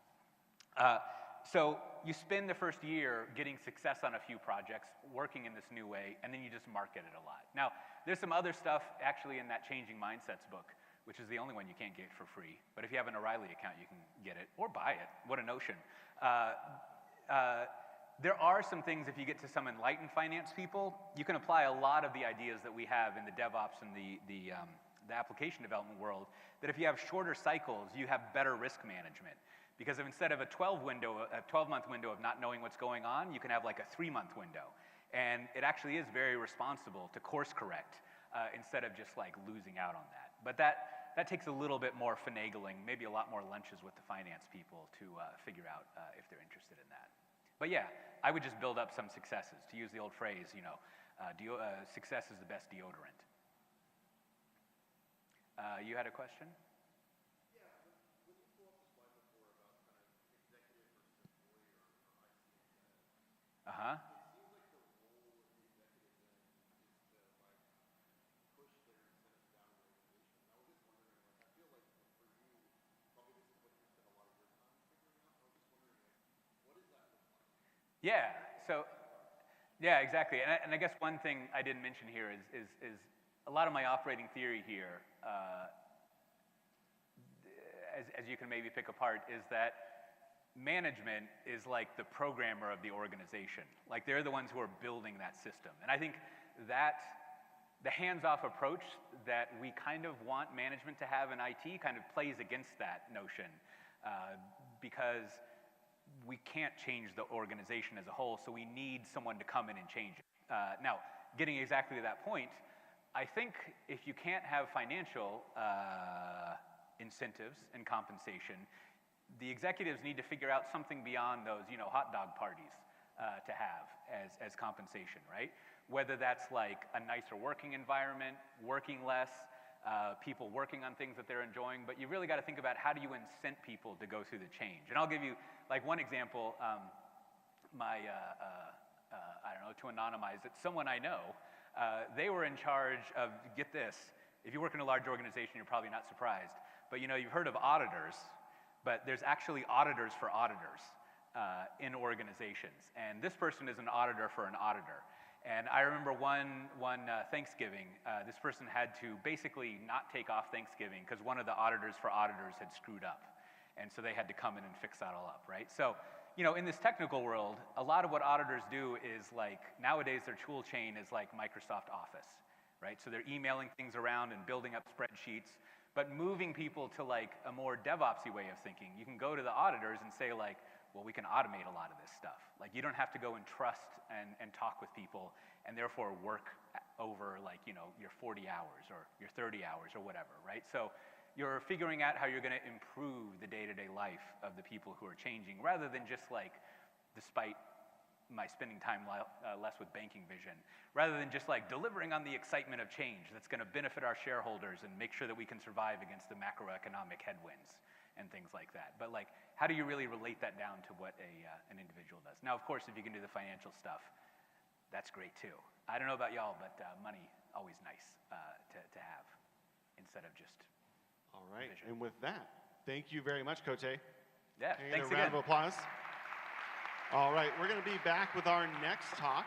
So you spend the first year getting success on a few projects, working in this new way, and then you just market it a lot. Now, there's some other stuff actually in that Changing Mindsets book which is the only one you can't get for free. But if you have an O'Reilly account, you can get it, or buy it. What a notion. There are some things, if you get to some enlightened finance people, you can apply a lot of the ideas that we have in the DevOps and the application development world, that if you have shorter cycles, you have better risk management. Because if instead of a 12-month window of not knowing what's going on, you can have like a 3-month window. And it actually is very responsible to course correct instead of just like losing out on that. But that takes a little bit more finagling, maybe a lot more lunches with the finance people to figure out if they're interested in that. But yeah, I would just build up some successes. To use the old phrase, you know, success is the best deodorant. You had a question? Yeah, when you pull up the slide before about kind of executive versus employee or IC, Uh-huh. it seems like the role of the executive then is to like push their incentives down in the organization. And I was just wondering, like, I feel like for you, probably this is what you spend a lot of your time figuring out. I was just wondering, like, what does that look like? Yeah, so, yeah, exactly. And I guess one thing I didn't mention here is a lot of my operating theory here, as you can maybe pick apart, is that management is like the programmer of the organization. Like they're the ones who are building that system. And I think that the hands-off approach that we kind of want management to have in IT kind of plays against that notion because we can't change the organization as a whole, so we need someone to come in and change it. Now, getting exactly to that point, I think if you can't have financial incentives and compensation, the executives need to figure out something beyond those, you know, hot dog parties to have as compensation, right? Whether that's like a nicer working environment, working less, people working on things that they're enjoying, but you really got to think about how do you incent people to go through the change. And I'll give you like one example. I don't know, to anonymize it, someone I know, they were in charge of, get this, if you work in a large organization, you're probably not surprised, but you know, you've heard of auditors, but there's actually auditors for auditors in organizations. And this person is an auditor for an auditor. And I remember one Thanksgiving, this person had to basically not take off Thanksgiving because one of the auditors for auditors had screwed up. And so they had to come in and fix that all up, right? So, you know, in this technical world, a lot of what auditors do is like, nowadays their tool chain is like Microsoft Office, right? So they're emailing things around and building up spreadsheets, but moving people to like a more DevOpsy way of thinking. You can go to the auditors and say like, well, we can automate a lot of this stuff. Like you don't have to go and trust and talk with people and therefore work over like, you know, your 40 hours or your 30 hours or whatever, right? So you're figuring out how you're gonna improve the day-to-day life of the people who are changing rather than just like, despite my spending time less with banking vision, rather than just like delivering on the excitement of change that's gonna benefit our shareholders and make sure that we can survive against the macroeconomic headwinds and things like that. But like, how do you really relate that down to what an individual does? Now, of course, if you can do the financial stuff, that's great too. I don't know about y'all, but money, always nice to have instead of just All right, vision. and with that, thank you very much, Cote. Yeah, Can I get thanks a round again. of applause? All right, we're going to be back with our next talk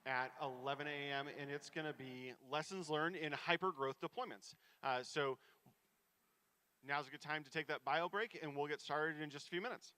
at 11 a.m., and it's going to be lessons learned in hypergrowth deployments. So now's a good time to take that bio break, and we'll get started in just a few minutes.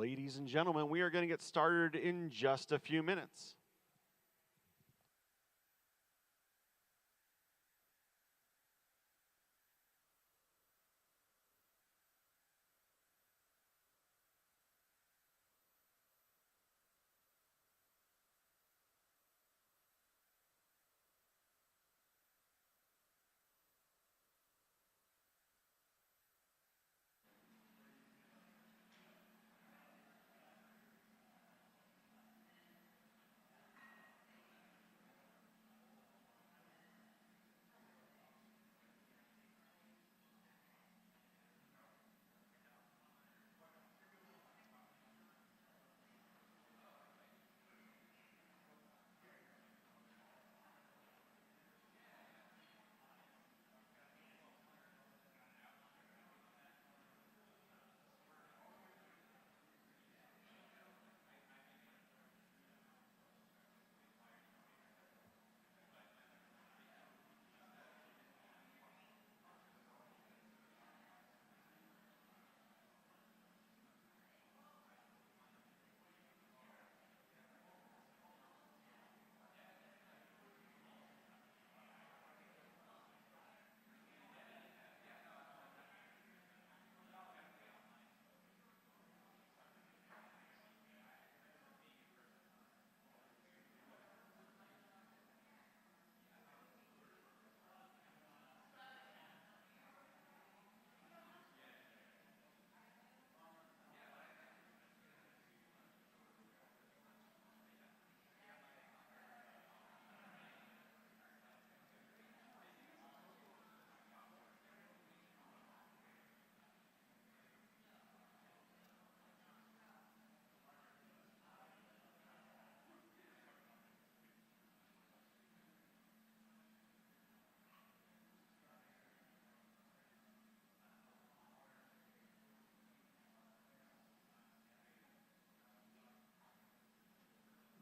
ladies and gentlemen, we are going to get started in just a few minutes.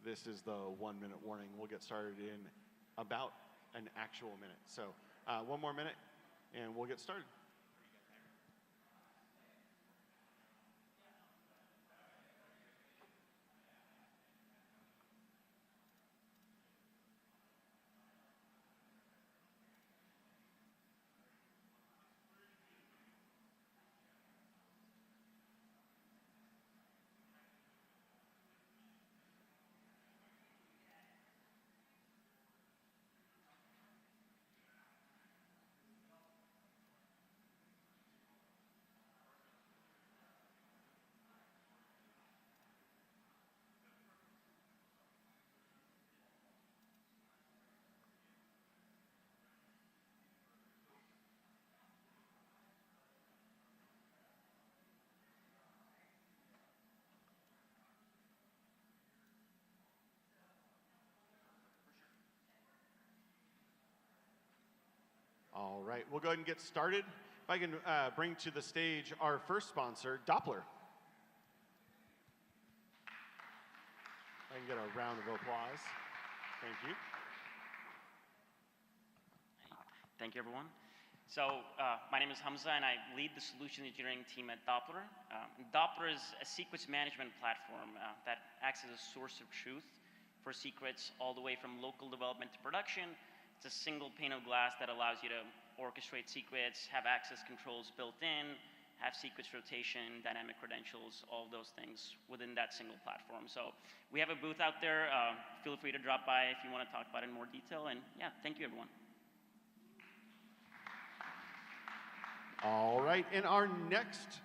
This is the 1 minute warning. We'll get started in about an actual minute. So 1 more minute and we'll get started. All right, we'll go ahead and get started. If I can bring to the stage our first sponsor, Doppler. I can get a round of applause. Thank you. Thank you, everyone. So my name is Hamza, and I lead the solution engineering team at Doppler. Doppler is a secrets management platform that acts as a source of truth for secrets all the way from local development to production. It's a single pane of glass that allows you to orchestrate secrets, have access controls built in, have secrets rotation, dynamic credentials, all of those things within that single platform. So we have a booth out there. Feel free to drop by if you want to talk about it in more detail. And yeah, thank you, everyone. All right, and our next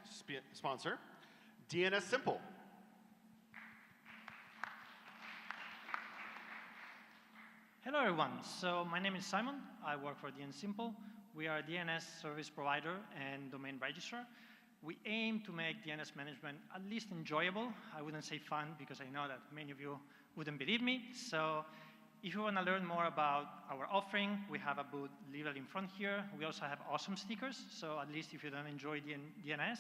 sponsor, DNS Simple. Hello, everyone. So my name is Simon. I work for DNS Simple. We are a DNS service provider and domain registrar. We aim to make DNS management at least enjoyable. I wouldn't say fun because I know that many of you wouldn't believe me. So if you want to learn more about our offering, we have a booth literally in front here. We also have awesome stickers. So at least if you don't enjoy DNS,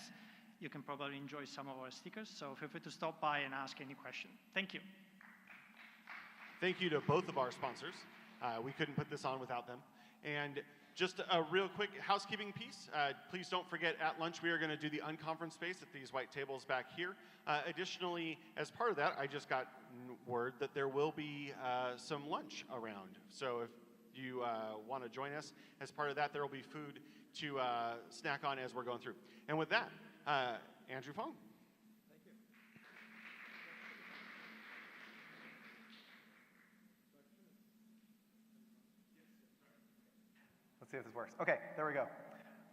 you can probably enjoy some of our stickers. So feel free to stop by and ask any question. Thank you. Thank you to both of our sponsors. We couldn't put this on without them. And Just a real quick housekeeping piece. Please don't forget, at lunch we are going to do the unconference space at these white tables back here. Additionally, as part of that, I just got word that there will be some lunch around. So if you want to join us as part of that, there will be food to snack on as we're going through. And with that, Andrew Fong. Let's see if this works. Okay, there we go.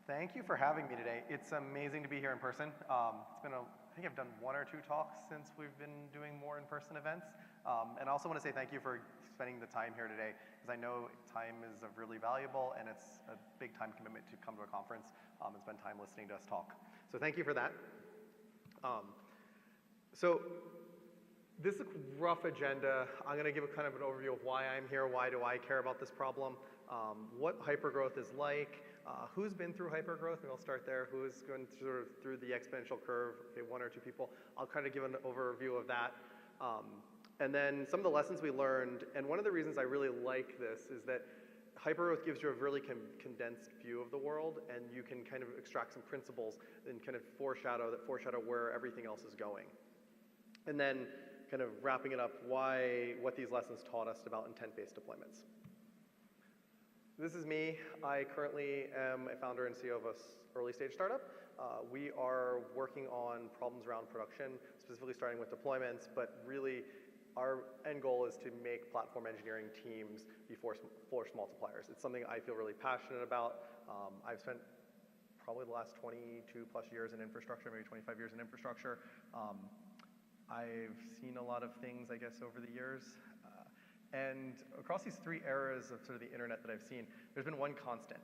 Thank you for having me today. It's amazing to be here in person. It's been I think I've done 1 or 2 talks since we've been doing more in-person events. And I also want to say thank you for spending the time here today, because I know time is really valuable, and it's a big time commitment to come to a conference and spend time listening to us talk. So thank you for that. So this is a rough agenda. I'm going to give a kind of an overview of why I'm here, why do I care about this problem, what hypergrowth is like, who's been through hypergrowth, and I'll start there, who's gone through the exponential curve, okay, 1 or 2 people. I'll kind of give an overview of that. And then some of the lessons we learned, and one of the reasons I really like this is that hypergrowth gives you a really condensed view of the world, and you can kind of extract some principles and kind of foreshadow where everything else is going. And then kind of wrapping it up, what these lessons taught us about intent-based deployments. This is me. I currently am a founder and CEO of an early stage startup. We are working on problems around production, specifically starting with deployments, but really our end goal is to make platform engineering teams be force multipliers. It's something I feel really passionate about. I've spent probably the last 22 plus years in infrastructure, maybe 25 years in infrastructure. I've seen a lot of things, I guess, over the years. And across these 3 eras of sort of the internet that I've seen, there's been one constant.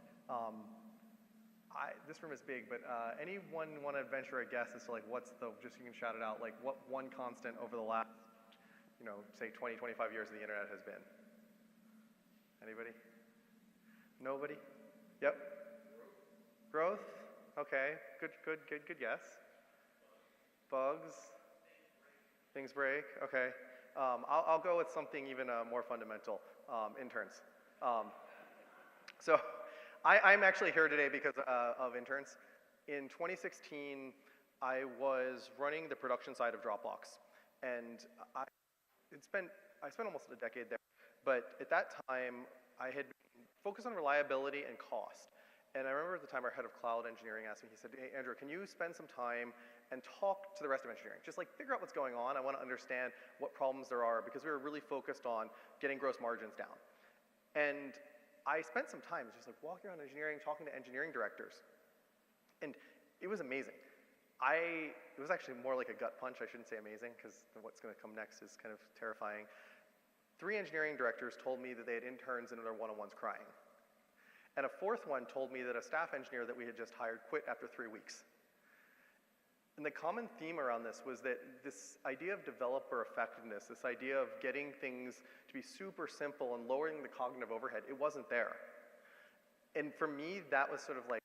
This room is big, but anyone want to venture a guess as to like what's the, just you can shout it out, like what one constant over the last, say 20, 25 years of the internet has been? Anybody? Nobody? Yep. Growth? Okay, good guess. Bugs? Things break, okay. I'll go with something even more fundamental, interns. So I'm actually here today because of interns. In 2016, I was running the production side of Dropbox, and I spent almost a decade there, but at that time, I had been focused on reliability and cost. And I remember at the time our head of cloud engineering asked me, he said, hey, Andrew, can you spend some time and talk to the rest of engineering? Just like figure out what's going on. I want to understand what problems there are, because we were really focused on getting gross margins down. And I spent some time just like walking around engineering, talking to engineering directors. And it was amazing. It was actually more like a gut punch. I shouldn't say amazing, because what's going to come next is kind of terrifying. 3 engineering directors told me that they had interns in their one-on-ones crying. And a 4th one told me that a staff engineer that we had just hired quit after 3 weeks. And the common theme around this was that this idea of developer effectiveness, this idea of getting things to be super simple and lowering the cognitive overhead, it wasn't there. And for me, that was sort of like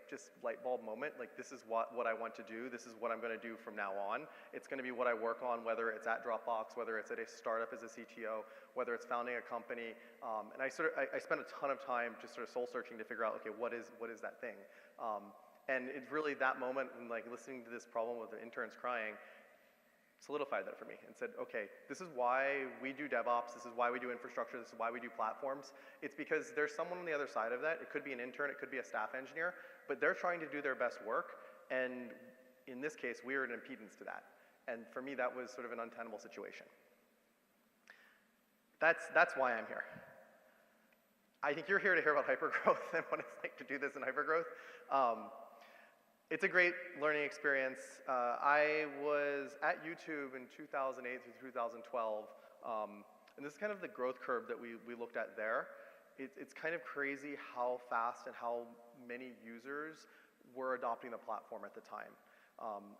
just light bulb moment, like this is what I want to do, this is what I'm gonna do from now on. It's gonna be what I work on, whether it's at Dropbox, whether it's at a startup as a CTO, whether it's founding a company. And I spent a ton of time just sort of soul searching to figure out, okay, what is that thing? And it's really that moment when like listening to this problem with the interns crying solidified that for me and said, okay, this is why we do DevOps, this is why we do infrastructure, this is why we do platforms. It's because there's someone on the other side of that. It could be an intern, it could be a staff engineer, but they're trying to do their best work, and in this case, we're an impedance to that. And for me, that was sort of an untenable situation. That's why I'm here. I think you're here to hear about hypergrowth and what it's like to do this in hypergrowth. It's a great learning experience. I was at YouTube in 2008 through 2012, and this is kind of the growth curve that we looked at there. It's kind of crazy how fast and how many users were adopting the platform at the time.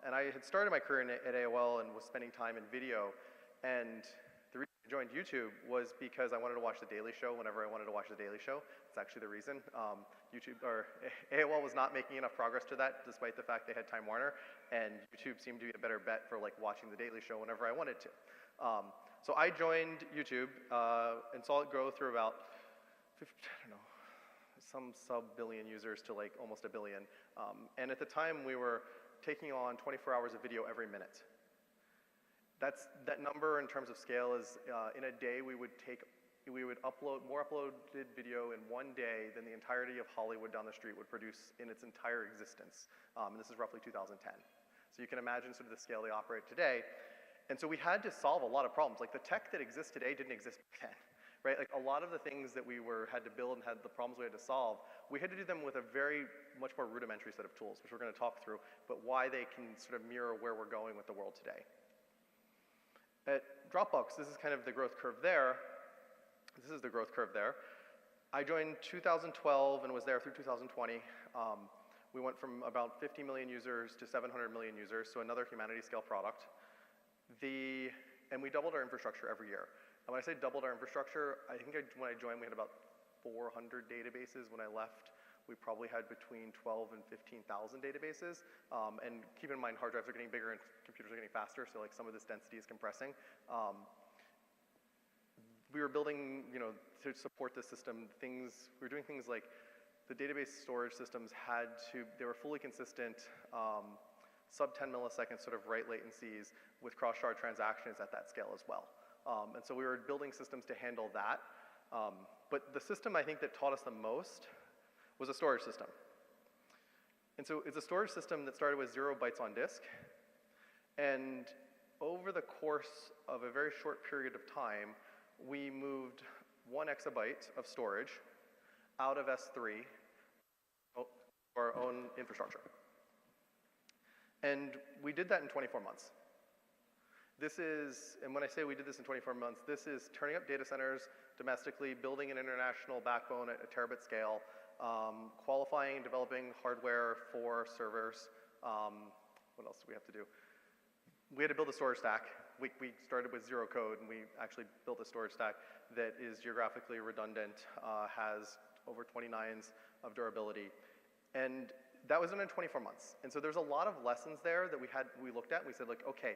And I had started my career at AOL and was spending time in video, and the reason I joined YouTube was because I wanted to watch The Daily Show whenever I wanted to watch The Daily Show. It's actually the reason. AOL was not making enough progress to that, despite the fact they had Time Warner, and YouTube seemed to be a better bet for like watching The Daily Show whenever I wanted to. So I joined YouTube and saw it grow through about some sub-billion users to like almost a billion. And at the time, we were taking on 24 hours of video every minute. That number in terms of scale is, in a day, we would upload more uploaded video in one day than the entirety of Hollywood down the street would produce in its entire existence. And this is roughly 2010. So you can imagine sort of the scale they operate today. And so we had to solve a lot of problems. Like the tech that exists today didn't exist back then, right? Like a lot of the things that we had to build and had the problems we had to solve, we had to do them with a much more rudimentary set of tools, which we're going to talk through, but why they can sort of mirror where we're going with the world today. At Dropbox, this is kind of the growth curve there. This is the growth curve there. I joined 2012 and was there through 2020. We went from about 50 million users to 700 million users, so another humanity scale product. And we doubled our infrastructure every year. And when I say doubled our infrastructure, I think when I joined, we had about 400 databases. When I left, we probably had between 12 and 15,000 databases. And keep in mind, hard drives are getting bigger and computers are getting faster, so like some of this density is compressing. We were building, to support this system, we were doing things like the database storage systems they were fully consistent, sub 10 millisecond sort of write latencies with cross-shard transactions at that scale as well. And so we were building systems to handle that. But the system I think that taught us the most was a storage system. And so it's a storage system that started with 0 bytes on disk. And over the course of a very short period of time, we moved 1 exabyte of storage out of S3 to our own infrastructure. And we did that in 24 months. And when I say we did this in 24 months, this is turning up data centers domestically, building an international backbone at a terabit scale, qualifying and developing hardware for servers. What else do we have to do? We had to build a storage stack. We started with 0 code, and we actually built a storage stack that is geographically redundant, has over 29s of durability. And that was done in 24 months. And so there's a lot of lessons there that we looked at, and we said, like, okay,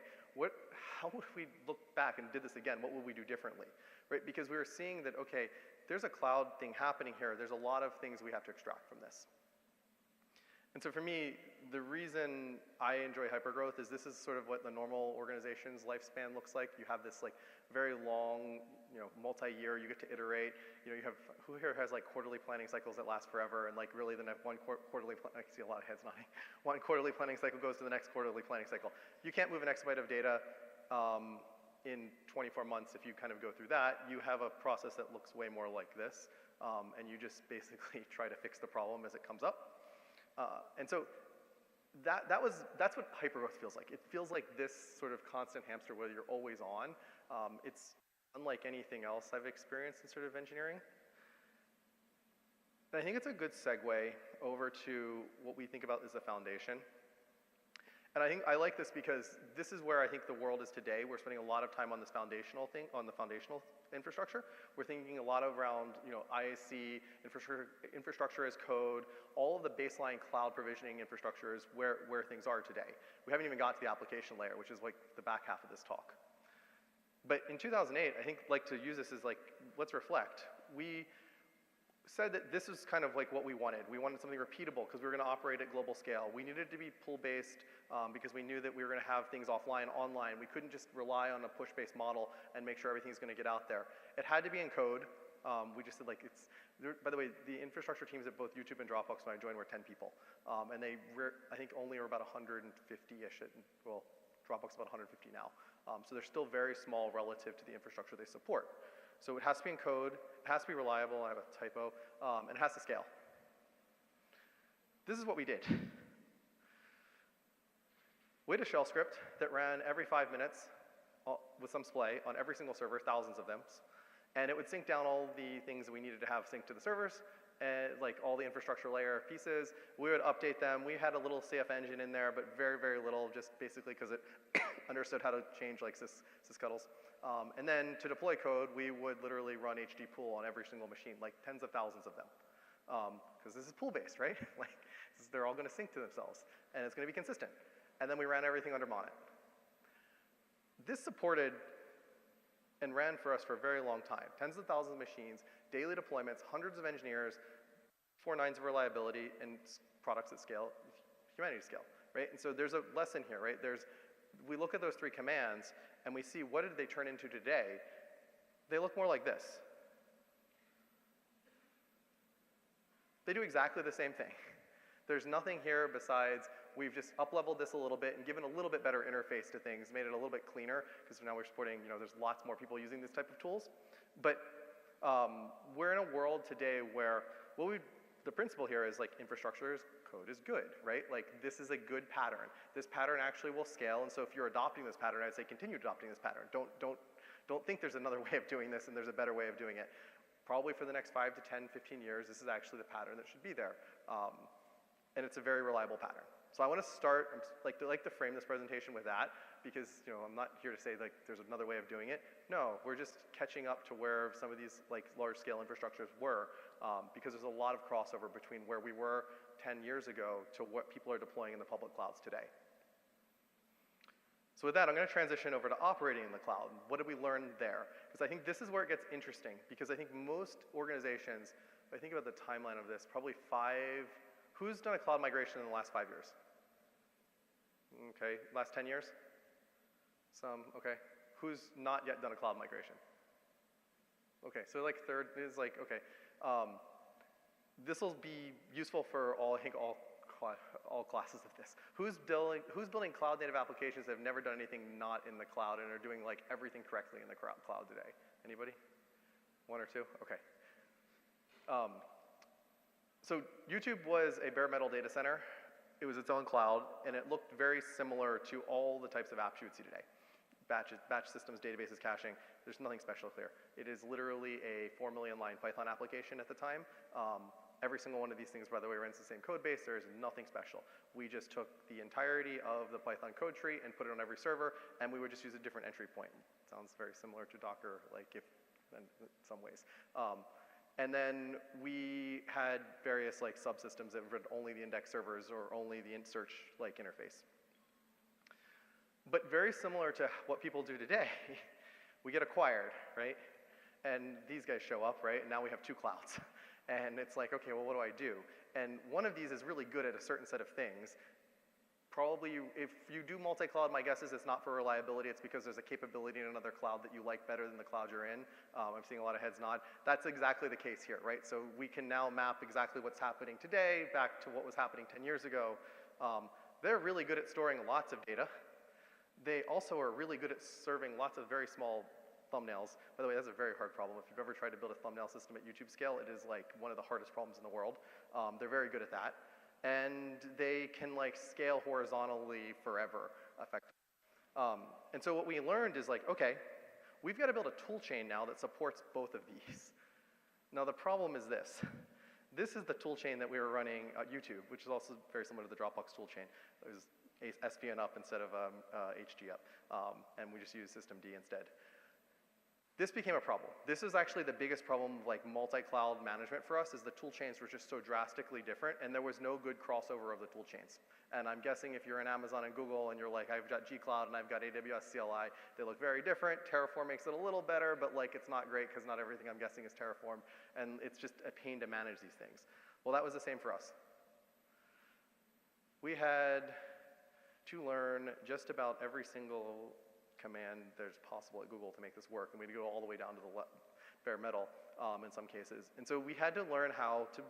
how would we look back and did this again? What would we do differently, right? Because we were seeing that, okay, there's a cloud thing happening here. There's a lot of things we have to extract from this. And so for me, the reason I enjoy Hypergrowth is this is sort of what the normal organization's lifespan looks like. You have this like very long, multi-year, you get to iterate. You have, who here has like quarterly planning cycles that last forever, and like really the next one quarterly, I see a lot of heads nodding. One quarterly planning cycle goes to the next quarterly planning cycle. You can't move an exabyte of data in 24 months if you kind of go through that. You have a process that looks way more like this, and you just basically try to fix the problem as it comes up. And so that's what Hypergrowth feels like. It feels like this sort of constant hamster wheel you're always on. It's unlike anything else I've experienced in sort of engineering. And I think it's a good segue over to what we think about as the foundation. And I like this because this is where I think the world is today. We're spending a lot of time on this foundational thing, on the foundational infrastructure. We're thinking a lot around, IAC, infrastructure as code, all of the baseline cloud provisioning infrastructure is where things are today. We haven't even got to the application layer, which is like the back half of this talk. But in 2008, I think like to use this as like, let's reflect. We said that this is kind of like what we wanted. We wanted something repeatable because we were going to operate at global scale. We needed to be pull-based because we knew that we were going to have things offline, online. We couldn't just rely on a push-based model and make sure everything's going to get out there. It had to be in code. We just said like by the way, the infrastructure teams at both YouTube and Dropbox when I joined were 10 people. And I think only are about 150-ish. Well, Dropbox is about 150 now. So they're still very small relative to the infrastructure they support. So it has to be in code, it has to be reliable, I have a typo, and it has to scale. This is what we did. We had a shell script that ran every 5 minutes with some splay on every single server, thousands of them. And it would sync down all the things that we needed to have synced to the servers, like all the infrastructure layer pieces. We would update them. We had a little CF engine in there, but very, very little, just basically because it understood how to change like syscuttles. And then to deploy code, we would literally run HD pool on every single machine, like tens of thousands of them. Because this is pool-based, right? Like, they're all going to sync to themselves, and it's going to be consistent. And then we ran everything under Monit. This supported and ran for us for a very long time. Tens of thousands of machines, daily deployments, hundreds of engineers, 4 nines of reliability and products at scale, humanity scale, right? And so there's a lesson here, right? We look at those 3 commands and we see what did they turn into today. They look more like this. They do exactly the same thing. There's nothing here besides we've just up-leveled this a little bit and given a little bit better interface to things, made it a little bit cleaner, because now we're supporting, there's lots more people using this type of tools. But we're in a world today where the principle here is like infrastructure code is good, right? Like this is a good pattern. This pattern actually will scale, and so if you're adopting this pattern, I'd say continue adopting this pattern. Don't think there's another way of doing this and there's a better way of doing it. Probably for the next 5 to 10, 15 years, this is actually the pattern that should be there. And it's a very reliable pattern. So I want to start, like to frame this presentation with that, because I'm not here to say like there's another way of doing it. No, we're just catching up to where some of these like large-scale infrastructures were, because there's a lot of crossover between where we were 10 years ago to what people are deploying in the public clouds today. So with that, I'm going to transition over to operating in the cloud. What did we learn there? Because I think this is where it gets interesting, because I think most organizations, if I think about the timeline of this, probably 5, who's done a cloud migration in the last 5 years? Okay, last 10 years? Some, okay. Who's not yet done a cloud migration? Okay, so like third is like, okay. This will be useful for all classes of this. Who's building cloud native applications that have never done anything not in the cloud and are doing like everything correctly in the cloud today? Anybody? 1 or 2? Okay. So YouTube was a bare metal data center. It was its own cloud, and it looked very similar to all the types of apps you would see today. Batch systems, databases, caching. There's nothing special here. It is literally a 4 million line Python application at the time. Every single one of these things, by the way, runs the same code base. There is nothing special. We just took the entirety of the Python code tree and put it on every server, and we would just use a different entry point. Sounds very similar to Docker, like in some ways. And then we had various like subsystems that read only the index servers or only the search like interface. But very similar to what people do today, we get acquired, right? And these guys show up, right? And now we have 2 clouds. And it's like, okay, well, what do I do? And one of these is really good at a certain set of things. Probably, if you do multi-cloud, my guess is it's not for reliability. It's because there's a capability in another cloud that you like better than the cloud you're in. I'm seeing a lot of heads nod. That's exactly the case here, right? So we can now map exactly what's happening today back to what was happening 10 years ago. They're really good at storing lots of data. They also are really good at serving lots of very small thumbnails. By the way, that's a very hard problem. If you've ever tried to build a thumbnail system at UpSCALE, it is like one of the hardest problems in the world. They're very good at that. And they can like scale horizontally forever, effectively. And so what we learned is like, okay, we've got to build a tool chain now that supports both of these. Now the problem is this. This is the tool chain that we were running at YouTube, which is also very similar to the Dropbox tool chain. It was SVN up instead of HG up, and we just used systemd instead. This became a problem. This is actually the biggest problem of like multi-cloud management for us, is the tool chains were just so drastically different, and there was no good crossover of the tool chains. And I'm guessing if you're in Amazon and Google and you're like, I've got G-Cloud and I've got AWS CLI, they look very different. Terraform makes it a little better, but like it's not great because not everything I'm guessing is Terraform, and it's just a pain to manage these things. Well, that was the same for us. We had to learn just about every single command there's possible at Google to make this work, and we had to go all the way down to the bare metal in some cases. And so we had to learn how to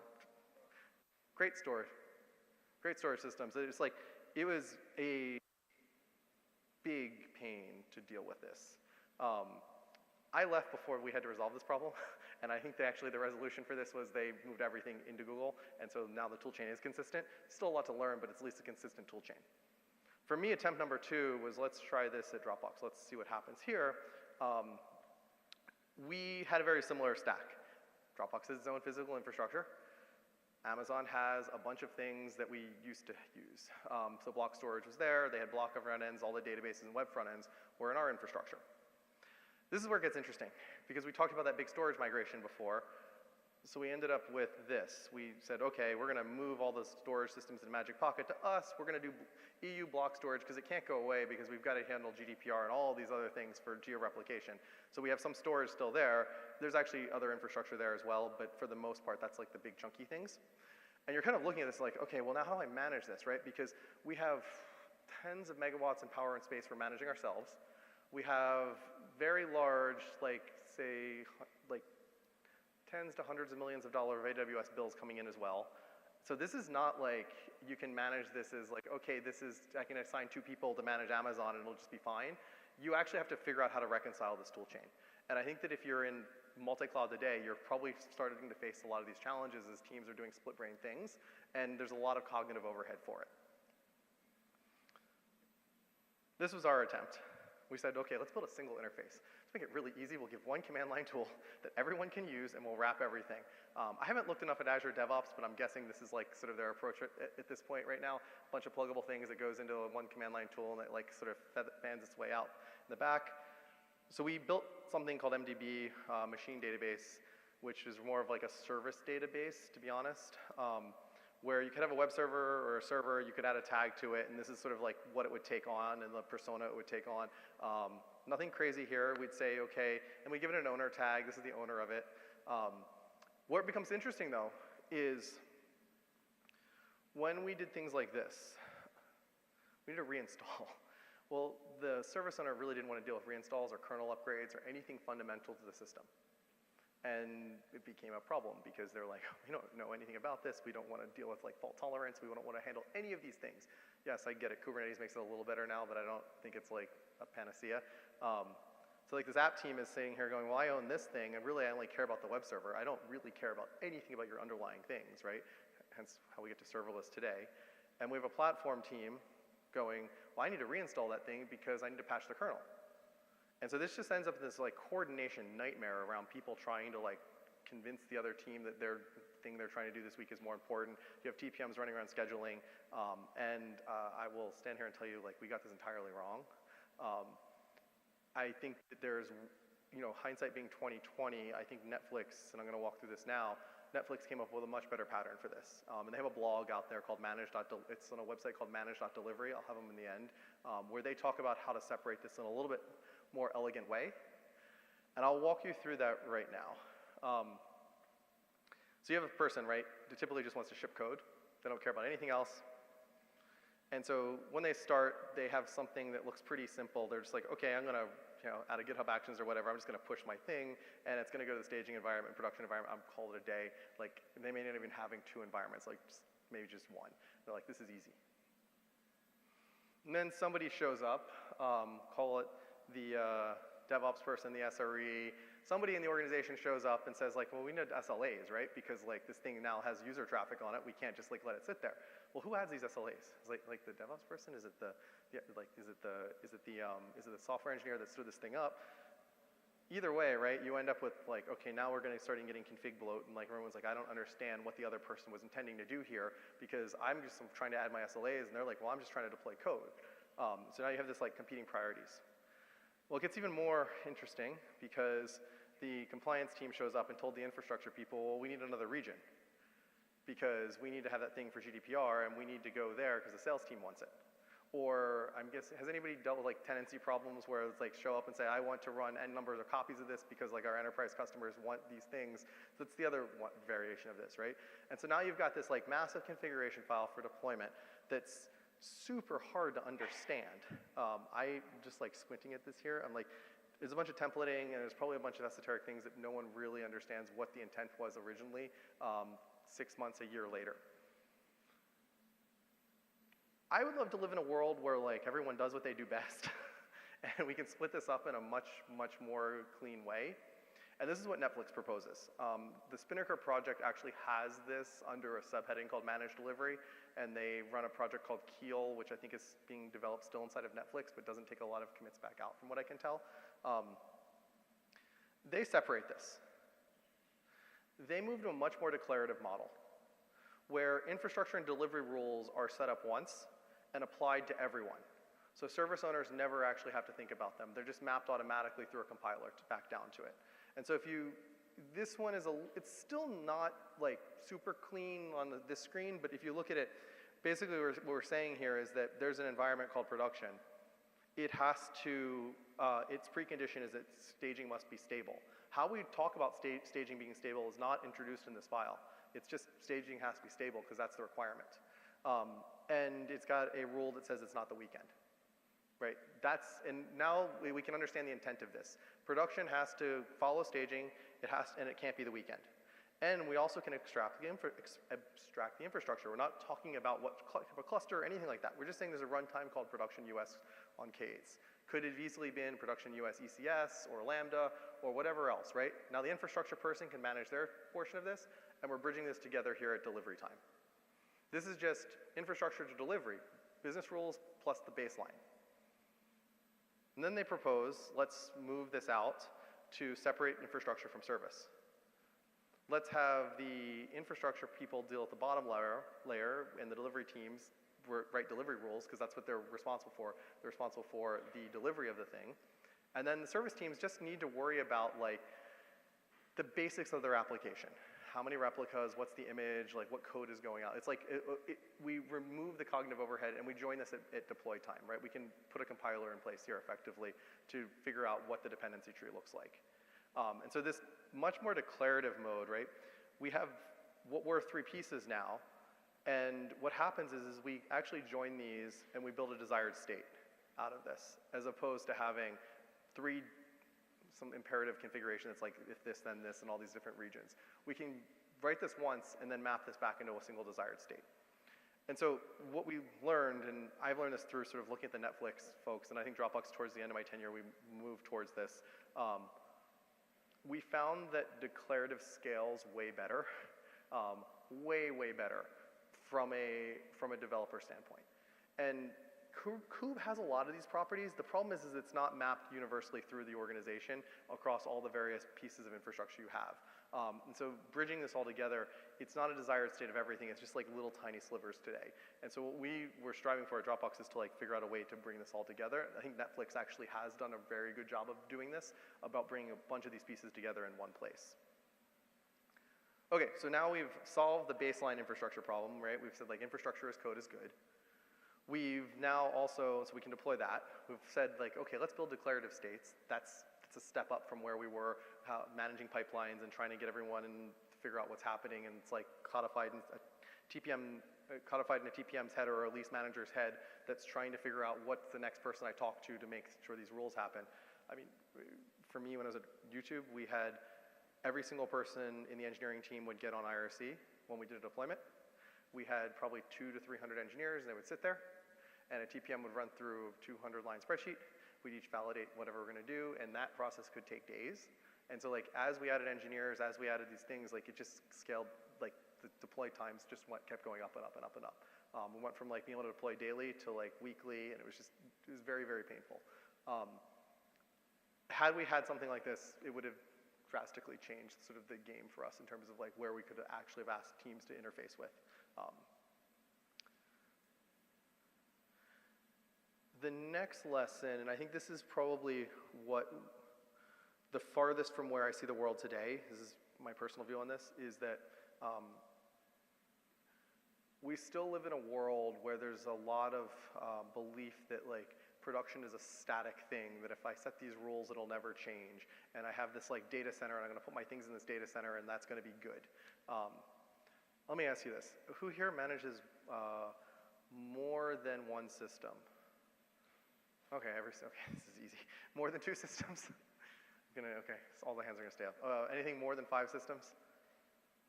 great storage systems. It's like, it was a big pain to deal with this. I left before we had to resolve this problem, and I think that actually the resolution for this was they moved everything into Google, and so now the tool chain is consistent. Still a lot to learn, but it's at least a consistent tool chain. For me, attempt number 2 was, let's try this at Dropbox. Let's see what happens here. We had a very similar stack. Dropbox has its own physical infrastructure. Amazon has a bunch of things that we used to use. So block storage was there. They had block front ends. All the databases and web front ends were in our infrastructure. This is where it gets interesting, because we talked about that big storage migration before. So we ended up with this. We said, okay, we're gonna move all the storage systems in Magic Pocket to us. We're gonna do EU block storage because it can't go away because we've got to handle GDPR and all these other things for geo-replication. So we have some storage still there. There's actually other infrastructure there as well, but for the most part, that's like the big chunky things. And you're kind of looking at this like, okay, well now how do I manage this, right? Because we have tens of megawatts in power and space we're managing ourselves. We have very large, like say, like tens to hundreds of millions of dollars of AWS bills coming in as well. So this is not like you can manage this as like, okay, I can assign 2 people to manage Amazon and it'll just be fine. You actually have to figure out how to reconcile this tool chain. And I think that if you're in multi-cloud today, you're probably starting to face a lot of these challenges as teams are doing split-brain things, and there's a lot of cognitive overhead for it. This was our attempt. We said, okay, let's build a single interface. Let's make it really easy. We'll give one command line tool that everyone can use, and we'll wrap everything. I haven't looked enough at Azure DevOps, but I'm guessing this is like sort of their approach at this point right now. A bunch of pluggable things that goes into one command line tool, and it like sort of fans its way out in the back. So we built something called MDB, machine database, which is more of like a service database, to be honest, where you could have a web server or a server, you could add a tag to it, and this is sort of like what it would take on and the persona it would take on. Nothing crazy here. We'd say, okay, and we give it an owner tag. This is the owner of it. Where it becomes interesting, though, is when we did things like this, we need to reinstall. Well, the service owner really didn't want to deal with reinstalls or kernel upgrades or anything fundamental to the system. And it became a problem because they're like, we don't know anything about this. We don't want to deal with like fault tolerance. We don't want to handle any of these things. Yes, I get it. Kubernetes makes it a little better now, but I don't think it's like a panacea. So like this app team is sitting here going, well, I own this thing, and really I only care about the web server. I don't really care about anything about your underlying things, right? Hence how we get to serverless today. And we have a platform team going, well, I need to reinstall that thing because I need to patch the kernel. And so this just ends up in this like coordination nightmare around people trying to like convince the other team that their thing they're trying to do this week is more important. You have TPMs running around scheduling, and I will stand here and tell you like we got this entirely wrong. I think that there's, you know, hindsight being 2020, I think Netflix, and I'm gonna walk through this now, Netflix came up with a much better pattern for this. And they have a blog out there called it's on a website called manage.delivery, I'll have them in the end, where they talk about how to separate this in a little bit more elegant way. And I'll walk you through that right now. So you have a person, right, that typically just wants to ship code. They don't care about anything else. And so when they start, they have something that looks pretty simple. They're just like, okay, I'm gonna, you know, out of GitHub Actions or whatever, I'm just gonna push my thing, and it's gonna go to the staging environment, production environment, I'm call it a day. Like, they may not even having 2 environments, like maybe just 1. They're like, this is easy. And then somebody shows up, call it the DevOps person, the SRE, somebody in the organization shows up and says like, well, we need SLAs, right? Because like this thing now has user traffic on it. We can't just like let it sit there. Well, who adds these SLAs? Is like the DevOps person? Is it the software engineer that stood this thing up? Either way, right? You end up with like, okay, now we're going to start getting config bloat, and like everyone's like, I don't understand what the other person was intending to do here because I'm just trying to add my SLAs, and they're like, well, I'm just trying to deploy code. So now you have this like competing priorities. Well, it gets even more interesting because the compliance team shows up and told the infrastructure people, well, we need another region because we need to have that thing for GDPR and we need to go there because the sales team wants it. Or I'm guessing, has anybody dealt with like tenancy problems where it's like show up and say, I want to run N numbers of copies of this because like our enterprise customers want these things. So that's the other variation of this, right? And so now you've got this like massive configuration file for deployment that's super hard to understand. I just like squinting at this here. I'm like, there's a bunch of templating and there's probably a bunch of esoteric things that no one really understands what the intent was originally 6 months, a year later. I would love to live in a world where like everyone does what they do best and we can split this up in a much, much more clean way. And this is what Netflix proposes. The Spinnaker project actually has this under a subheading called Managed Delivery, and they run a project called SCaLE, which I think is being developed still inside of Netflix, but doesn't take a lot of commits back out from what I can tell. They separate this. They move to a much more declarative model, where infrastructure and delivery rules are set up once and applied to everyone. So service owners never actually have to think about them. They're just mapped automatically through a compiler to back down to it. And so if you this one is it's still not like super clean on this screen, but if you look at it, basically what we're saying here is that there's an environment called production. It has to, its precondition is that staging must be stable. How we talk about staging being stable is not introduced in this file. It's just staging has to be stable because that's the requirement. And it's got a rule that says it's not the weekend, right? And now we can understand the intent of this. Production has to follow staging, and it can't be the weekend. And we also can abstract the infrastructure. We're not talking about what a cluster or anything like that. We're just saying there's a runtime called production US on Ks. Could it have easily been production US ECS or Lambda or whatever else, right? Now the infrastructure person can manage their portion of this, and we're bridging this together here at delivery time. This is just infrastructure to delivery, business rules plus the baseline. And then they propose, let's move this out to separate infrastructure from service. Let's have the infrastructure people deal at the bottom layer and the delivery teams write delivery rules because that's what they're responsible for. They're responsible for the delivery of the thing. And then the service teams just need to worry about like the basics of their application. How many replicas, what's the image, like what code is going out. It's like we remove the cognitive overhead and we join this at deploy time, right? We can put a compiler in place here effectively to figure out what the dependency tree looks like. And so this much more declarative mode, right? We have what were 3 pieces now, and what happens is we actually join these and we build a desired state out of this, as opposed to having some imperative configuration that's like if this, then this, and all these different regions. We can write this once and then map this back into a single desired state. And so what we learned, and I've learned this through sort of looking at the Netflix folks, and I think Dropbox towards the end of my tenure, we moved towards this. We found that declarative scales way better, way better from a developer standpoint. And Kube has a lot of these properties. The problem is it's not mapped universally through the organization across all the various pieces of infrastructure you have. And so bridging this all together, it's not a desired state of everything. It's just like little tiny slivers today. And so what we were striving for at Dropbox is to like figure out a way to bring this all together. I think Netflix actually has done a very good job of doing this, about bringing a bunch of these pieces together in one place. Okay, so now we've solved the baseline infrastructure problem, right? We've said like infrastructure as code is good. We've now also, so we can deploy that. We've said like, okay, let's build declarative states. That's a step up from where we were managing pipelines and trying to get everyone and figure out what's happening. And it's like codified in a TPM's head or a release manager's head that's trying to figure out what's the next person I talk to make sure these rules happen. I mean, for me, when I was at YouTube, we had every single person in the engineering team would get on IRC when we did a deployment. We had probably 200 to 300 engineers, and they would sit there, and a TPM would run through a 200-line spreadsheet. We'd each validate whatever we're going to do, and that process could take days. And so, like, as we added engineers, as we added these things, like, it just scaled, like, the deploy times just kept going up and up and up and up. We went from, like, being able to deploy daily to, like, weekly, and it was very, very painful. Had we had something like this, it would have drastically changed sort of the game for us in terms of, like, where we could actually have asked teams to interface with. The next lesson, and I think this is probably what the farthest from where I see the world today, this is my personal view on this, is that we still live in a world where there's a lot of belief that like production is a static thing, that if I set these rules, it'll never change. And I have this like data center, and I'm gonna put my things in this data center, and that's gonna be good. Let me ask you this. Who here manages more than one system? Okay, this is easy. More than 2 systems? Okay, so all the hands are gonna stay up. Anything more than 5 systems?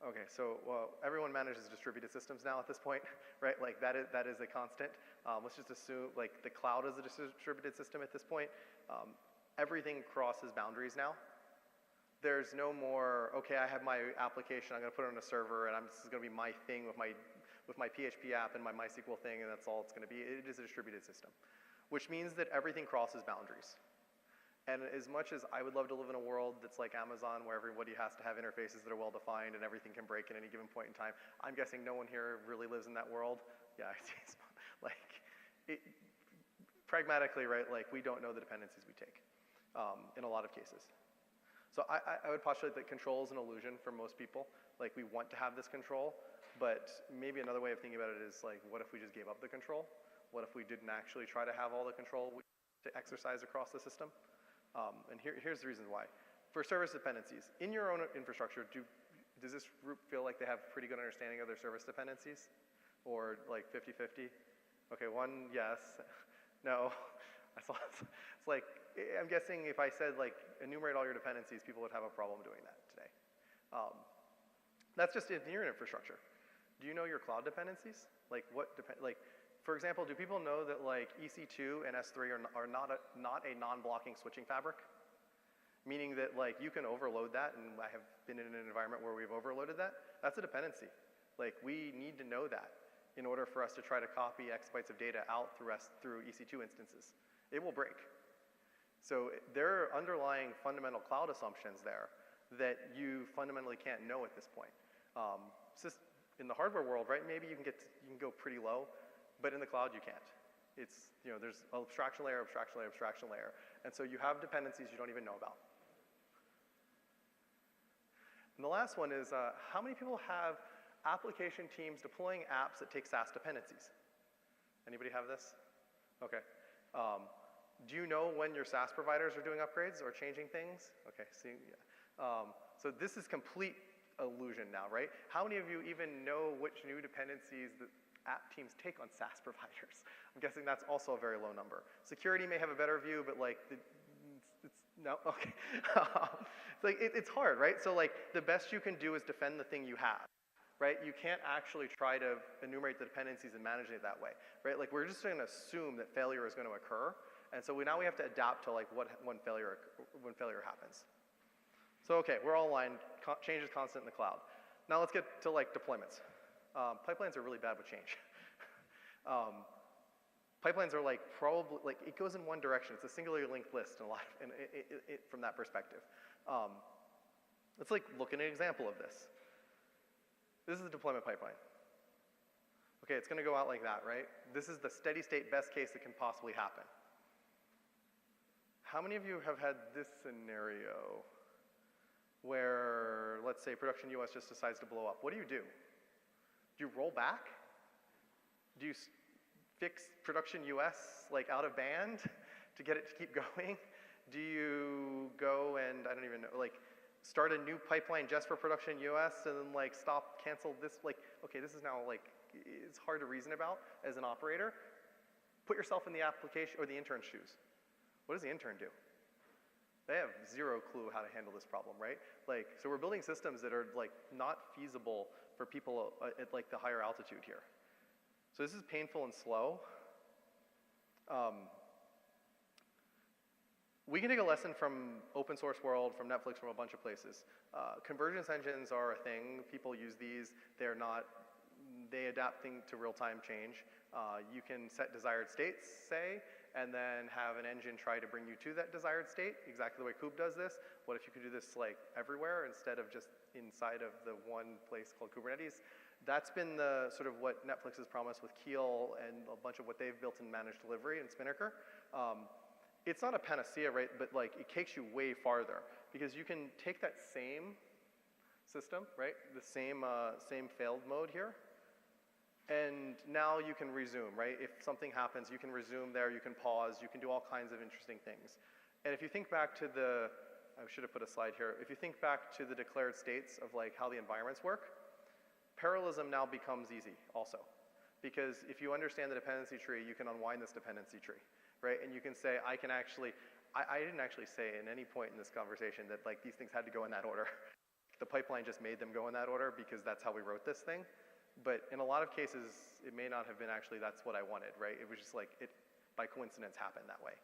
Okay, so everyone manages distributed systems now at this point, right? Like that is a constant. Let's just assume like the cloud is a distributed system at this point. Everything crosses boundaries now. There's no more, okay, I have my application, I'm gonna put it on a server, and this is gonna be my thing with my PHP app and my MySQL thing, and that's all it's gonna be. It is a distributed system, which means that everything crosses boundaries. And as much as I would love to live in a world that's like Amazon, where everybody has to have interfaces that are well-defined and everything can break at any given point in time, I'm guessing no one here really lives in that world. Yeah, it's like, pragmatically, right, like we don't know the dependencies we take in a lot of cases. So I would postulate that control is an illusion for most people. Like, we want to have this control, but maybe another way of thinking about it is like, what if we just gave up the control? What if we didn't actually try to have all the control to exercise across the system? And here's the reason why. For service dependencies, in your own infrastructure, does this group feel like they have pretty good understanding of their service dependencies? Or like 50-50? Okay, one, yes. No. It's like, I'm guessing if I said like, enumerate all your dependencies, people would have a problem doing that today. That's just in your infrastructure. Do you know your cloud dependencies? Like for example, do people know that like EC2 and S3 are not a non-blocking switching fabric? Meaning that like you can overload that, and I have been in an environment where we've overloaded that. That's a dependency. Like, we need to know that in order for us to try to copy exabytes of data out through EC2 instances. It will break. So there are underlying fundamental cloud assumptions there that you fundamentally can't know at this point. In the hardware world, right, maybe you can go pretty low, but in the cloud you can't. It's, there's abstraction layer, abstraction layer, abstraction layer. And so you have dependencies you don't even know about. And the last one is, how many people have application teams deploying apps that take SaaS dependencies? Anybody have this? Okay. Do you know when your SaaS providers are doing upgrades or changing things? Okay, see, yeah. So this is complete illusion now, right? How many of you even know which new dependencies the app teams take on SaaS providers? I'm guessing that's also a very low number. Security may have a better view, but like, no, okay. It's hard, right? So like, the best you can do is defend the thing you have, right? You can't actually try to enumerate the dependencies and manage it that way, right? Like, we're just gonna assume that failure is gonna occur, and so now we have to adapt to like when failure happens. So okay, we're all aligned, change is constant in the cloud. Now let's get to like deployments. Pipelines are really bad with change. Pipelines are like probably, like it goes in one direction. It's a singularly linked list in a lot of, from that perspective. Let's like look at an example of this. This is a deployment pipeline. Okay, it's gonna go out like that, right? This is the steady state best case that can possibly happen. How many of you have had this scenario where, let's say, production US just decides to blow up? What do? Do you roll back? Do you fix production US like out of band to get it to keep going? Do you go and, I don't even know, like start a new pipeline just for production US and then like stop, cancel this? Like, okay, this is now like, it's hard to reason about as an operator. Put yourself in the application or the intern's shoes. What does the intern do? They have zero clue how to handle this problem, right? Like, so we're building systems that are like not feasible for people at like the higher altitude here. So this is painful and slow. We can take a lesson from open source world, from Netflix, from a bunch of places. Convergence engines are a thing. People use these. They're not, they adapt to real-time change. You can set desired states, say, and then have an engine try to bring you to that desired state, exactly the way Kube does this. What if you could do this like everywhere instead of just inside of the one place called Kubernetes? That's been the sort of what Netflix has promised with SCaLE and a bunch of what they've built in managed delivery and Spinnaker. It's not a panacea, right? But like it takes you way farther because you can take that same system, right? The same failed mode here. And now you can resume, right? If something happens, you can resume there, you can pause, you can do all kinds of interesting things. And if you think back to I should have put a slide here. If you think back to the declared states of like how the environments work, parallelism now becomes easy also. Because if you understand the dependency tree, you can unwind this dependency tree, right? And you can say, I didn't actually say at any point in this conversation that like these things had to go in that order. The pipeline just made them go in that order because that's how we wrote this thing. But in a lot of cases, it may not have been actually that's what I wanted, right? It was just like it, by coincidence, happened that way.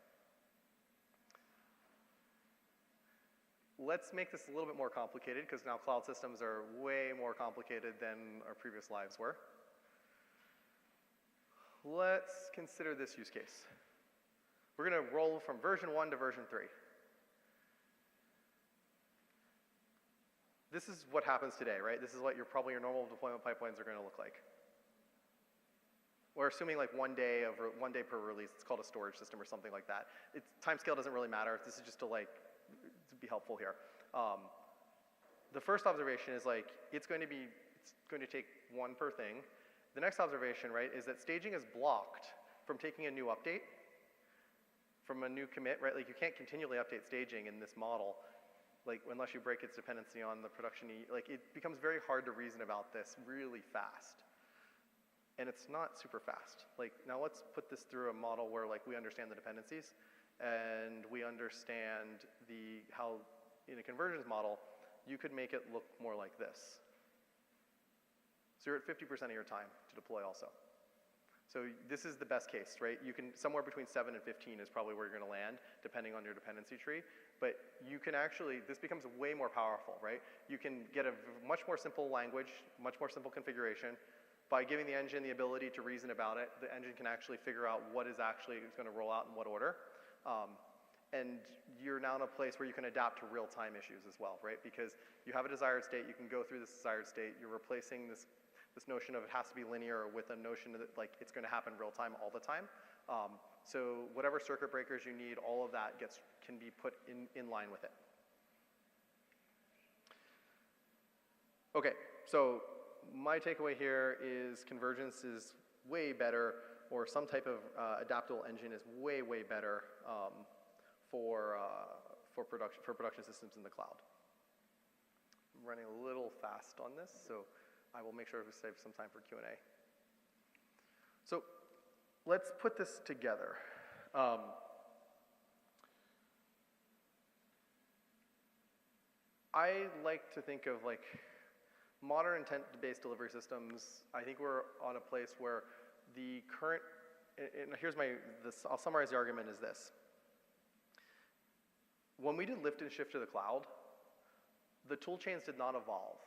Let's make this a little bit more complicated because now cloud systems are way more complicated than our previous lives were. Let's consider this use case. We're gonna roll from version 1 to version 3. This is what happens today, right? This is what probably your normal deployment pipelines are gonna look like. We're assuming like one day per release. It's called a storage system or something like that. Timescale doesn't really matter. This is just to be helpful here. The first observation is like, it's going to take one per thing. The next observation, right, is that staging is blocked from taking a new update, from a new commit, right? Like you can't continually update staging in this model, like unless you break its dependency on the production. Like it becomes very hard to reason about this really fast. And it's not super fast. Like now let's put this through a model where like we understand the dependencies and we understand how in a conversions model, you could make it look more like this. So you're at 50% of your time to deploy also. So this is the best case, right? You can, somewhere between 7 and 15 is probably where you're gonna land, depending on your dependency tree. But you can actually, this becomes way more powerful, right? You can get a much more simple language, much more simple configuration. By giving the engine the ability to reason about it, the engine can actually figure out what is actually gonna roll out in what order. And you're now in a place where you can adapt to real-time issues as well, right? Because you have a desired state, you can go through this desired state, you're replacing this notion of it has to be linear with a notion that like it's gonna happen real-time all the time. So whatever circuit breakers you need, all of that can be put in line with it. Okay, so my takeaway here is convergence is way better, or some type of adaptable engine is way, way better for production systems in the cloud. I'm running a little fast on this, so I will make sure we save some time for Q&A. So let's put this together. I like to think of like modern intent-based delivery systems. I think we're on a place where the current, and here's I'll summarize the argument as this. When we did lift and shift to the cloud, the tool chains did not evolve.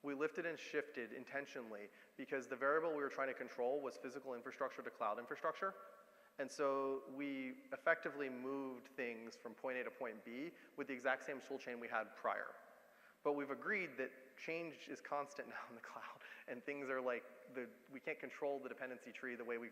We lifted and shifted intentionally because the variable we were trying to control was physical infrastructure to cloud infrastructure. And so we effectively moved things from point A to point B with the exact same tool chain we had prior. But we've agreed that change is constant now in the cloud, and things are like, we can't control the dependency tree the way we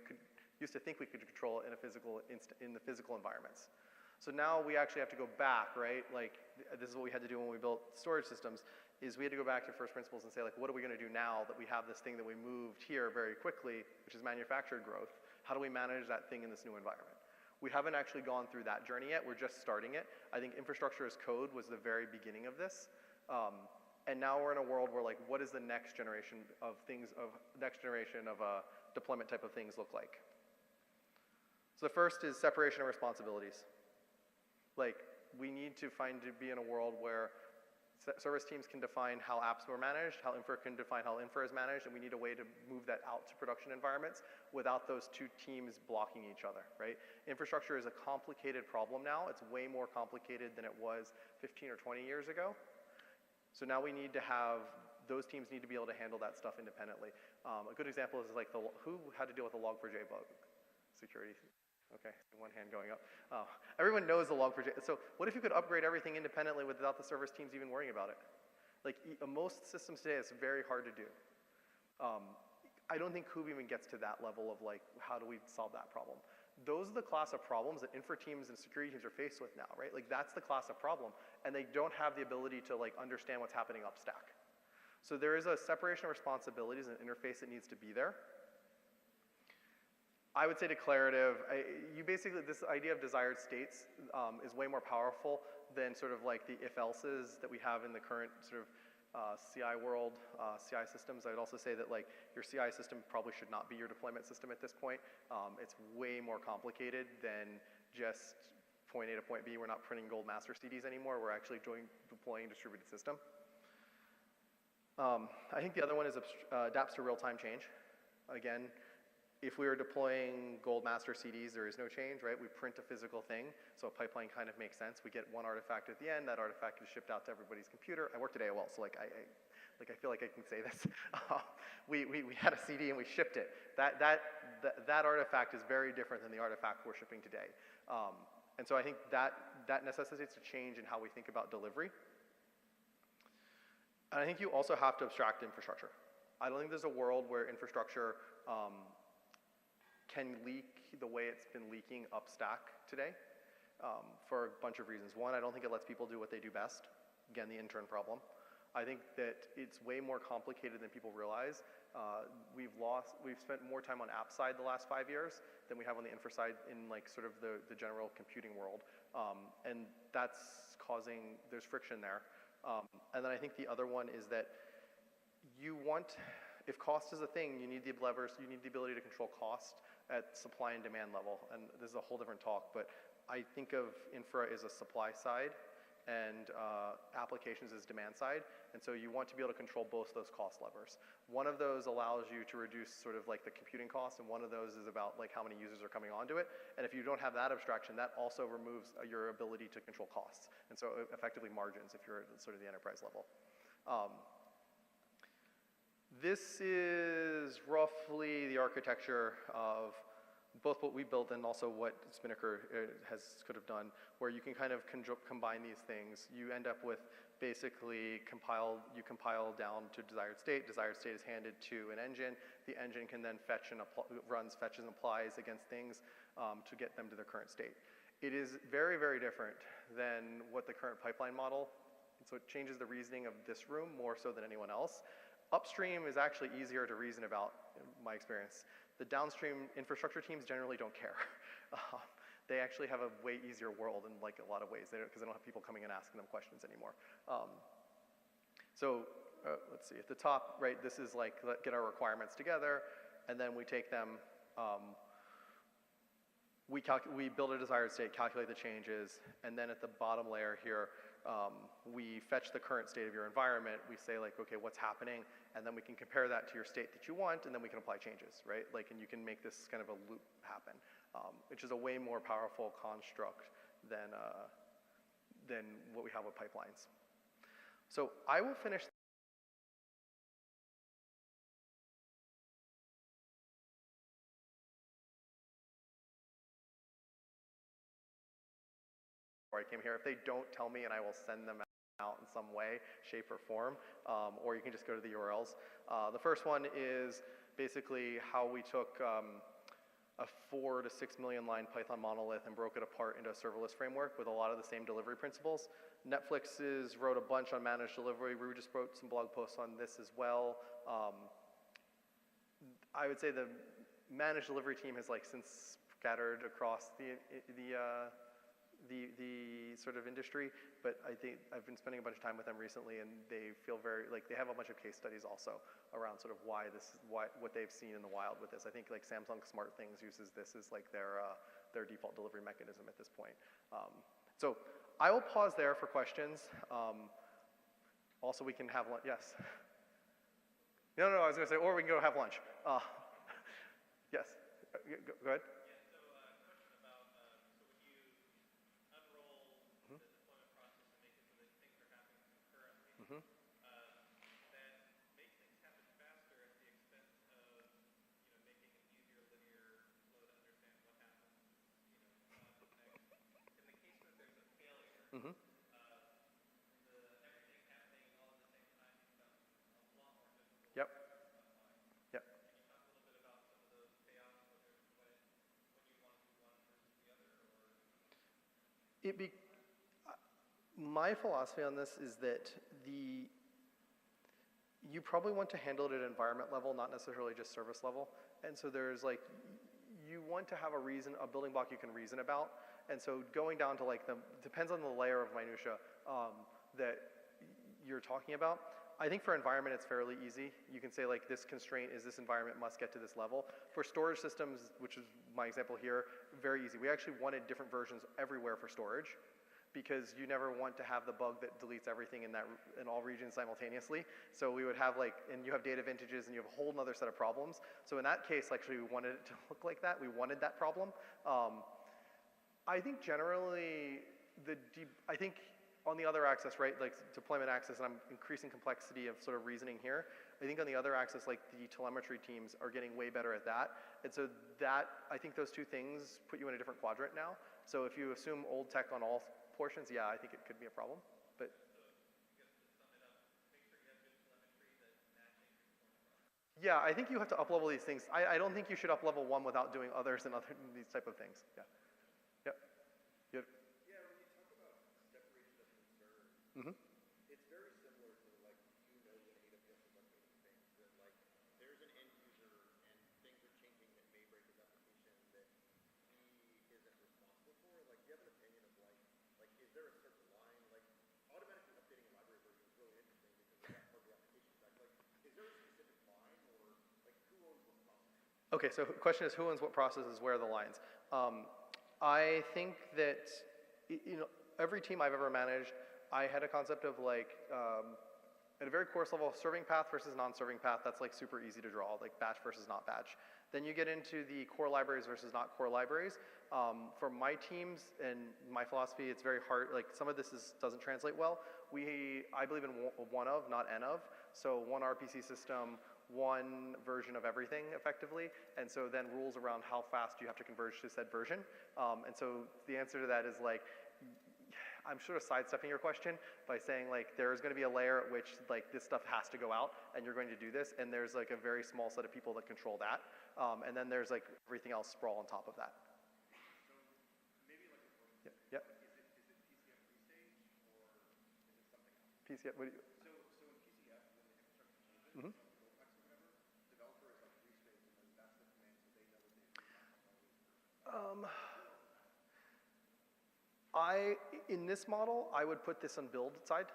used to think we could control it in the physical environments. So now we actually have to go back, right? Like, this is what we had to do when we built storage systems, is we had to go back to first principles and say, like, what are we gonna do now that we have this thing that we moved here very quickly, which is manufactured growth? How do we manage that thing in this new environment? We haven't actually gone through that journey yet, we're just starting it. I think infrastructure as code was the very beginning of this. And now we're in a world where like, what is the next generation of deployment type of things look like? So the first is separation of responsibilities. Like, we need to be in a world where service teams can define how apps were managed, how infra can define how infra is managed, and we need a way to move that out to production environments without those two teams blocking each other, right? Infrastructure is a complicated problem now. It's way more complicated than it was 15 or 20 years ago. So now we need to have, those teams need to be able to handle that stuff independently. A good example is like who had to deal with the log4j bug? Security. Okay, one hand going up. Everyone knows the log4j. So what if you could upgrade everything independently without the service teams even worrying about it? Like most systems today, it's very hard to do. I don't think Kube even gets to that level of like, how do we solve that problem? Those are the class of problems that infra teams and security teams are faced with now, right? Like that's the class of problem, and they don't have the ability to like understand what's happening up stack. So there is a separation of responsibilities and interface that needs to be there. I would say declarative, this idea of desired states is way more powerful than sort of like the if-else's that we have in the current sort of CI world, CI systems. I would also say that like your CI system probably should not be your deployment system at this point. It's way more complicated than just point A to point B. We're not printing gold master CDs anymore. We're actually deploying a distributed system. I think the other one is adapts to real-time change. Again, if we were deploying gold master CDs, there is no change, right? We print a physical thing, so a pipeline kind of makes sense. We get one artifact at the end, that artifact is shipped out to everybody's computer. I worked at AOL, so like I feel like I can say this. We had a CD and we shipped it. That artifact is very different than the artifact we're shipping today. And so I think that necessitates a change in how we think about delivery. And I think you also have to abstract infrastructure. I don't think there's a world where infrastructure can leak the way it's been leaking up stack today for a bunch of reasons. One, I don't think it lets people do what they do best. again, the intern problem. I think that it's way more complicated than people realize. We've spent more time on app side the last 5 years than we have on the infra side in like sort of the general computing world. And that's causing, there's friction there. And then I think the other one is that if cost is a thing, you need the levers, you need the ability to control cost at supply and demand level. And this is a whole different talk, but I think of infra as a supply side and applications as demand side. And so you want to be able to control both those cost levers. One of those allows you to reduce sort of like the computing cost, and one of those is about like how many users are coming onto it. And if you don't have that abstraction, that also removes your ability to control costs. And so effectively margins if you're at sort of the enterprise level. This is roughly the architecture of both what we built and also what Spinnaker could have done, where you can kind of combine these things. You end up with basically you compile down to desired state. Desired state is handed to an engine. The engine can then fetches and applies against things to get them to their current state. It is very, very different than what the current pipeline model, and so it changes the reasoning of this room more so than anyone else. Upstream is actually easier to reason about, in my experience. The downstream infrastructure teams generally don't care. They actually have a way easier world in like a lot of ways, because they don't have people coming and asking them questions anymore. Let's see, at the top, right, this is like, get our requirements together, and then we take them, we build a desired state, calculate the changes, and then at the bottom layer here, we fetch the current state of your environment. We say like, okay, what's happening? And then we can compare that to your state that you want, and then we can apply changes, right? Like, and you can make this kind of a loop happen, which is a way more powerful construct than what we have with pipelines. So I will finish. I came here. If they don't tell me, and I will send them out in some way, shape, or form, or you can just go to the URLs. The first one is basically how we took a 4 to 6 million line Python monolith and broke it apart into a serverless framework with a lot of the same delivery principles. Netflix wrote a bunch on managed delivery. We just wrote some blog posts on this as well. I would say the managed delivery team has like since scattered across the sort of industry, but I think I've been spending a bunch of time with them recently, and they feel very, like, they have a bunch of case studies also around sort of what they've seen in the wild with this. I think like Samsung Smart Things uses this as like their default delivery mechanism at this point. So I will pause there for questions. Also, we can have lunch. Yes. No, I was going to say, or we can go have lunch. Yes. Go ahead. Mm-hmm. Yep. Yep. My philosophy on this is that you probably want to handle it at environment level, not necessarily just service level. And so there's like, you want to have a building block you can reason about. And so going down to like depends on the layer of minutia that you're talking about. I think for environment, it's fairly easy. You can say like this constraint is this environment must get to this level. For storage systems, which is my example here, very easy. We actually wanted different versions everywhere for storage, because you never want to have the bug that deletes everything in all regions simultaneously. So we would have like, and you have data vintages and you have a whole other set of problems. So in that case, actually we wanted it to look like that. We wanted that problem. I think generally, I think on the other axis, right, like deployment axis, and I'm increasing complexity of sort of reasoning here. I think on the other axis, like the telemetry teams are getting way better at that. And so I think those two things put you in a different quadrant now. So if you assume old tech on all portions, yeah, I think it could be a problem. But yeah, I think you have to up-level these things. I don't think you should up-level one without doing others and these type of things. Yeah. Yep. Yeah, when you talk about separation of concerns, Mm-hmm. Okay, so the question is who owns what processes, where are the lines? I think that, every team I've ever managed, I had a concept of like, at a very coarse level, serving path versus non-serving path, that's like super easy to draw, like batch versus not batch. Then you get into the core libraries versus not core libraries. For my teams and my philosophy, it's very hard, like some of this doesn't translate well. I believe in one of, not N of. So one RPC system, one version of everything effectively, and so then rules around how fast you have to converge to said version. And so the answer to that is like, I'm sort of sidestepping your question by saying like there's going to be a layer at which like this stuff has to go out and you're going to do this, and there's like a very small set of people that control that, and then there's like everything else sprawl on top of that. Yep. PCF, what do you? So in PCF, when they construct the changes, rollbacks or whatever, developer is like respace, and then that's the command, so they know what they do. In this model, I would put this on the build side.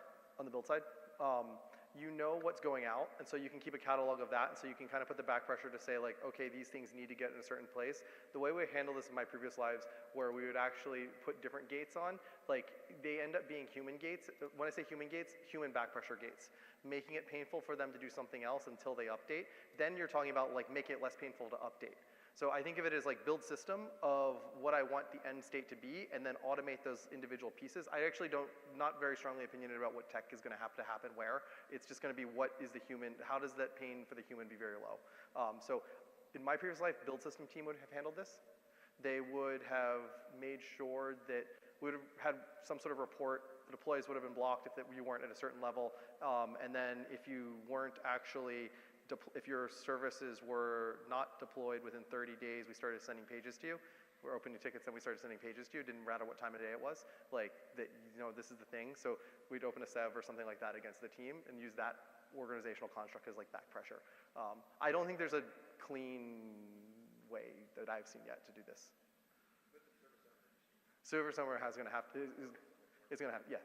You know what's going out, and so you can keep a catalog of that, and so you can kind of put the back pressure to say like, okay, these things need to get in a certain place. The way we handle this in my previous lives, where we would actually put different gates on, like they end up being human gates. When I say human gates, human back pressure gates, making it painful for them to do something else until they update. Then you're talking about like making it less painful to update. So I think of it as like build system of what I want the end state to be, and then automate those individual pieces. I actually not very strongly opinionated about what tech is going to have to happen where. It's just going to be what is the human, how does that pain for the human be very low? So in my previous life, build system team would have handled this. They would have made sure that we would have had some sort of report. The deploys would have been blocked if you weren't at a certain level. And then if you weren't actually, if your services were not deployed within 30 days, we started sending pages to you. We're opening tickets and we started sending pages to you. It didn't matter what time of day it was. Like, that, this is the thing. So we'd open a SEV or something like that against the team and use that organizational construct as like back pressure. I don't think there's a clean way that I've seen yet to do this. Service owner is going to have to, is going to have, yeah.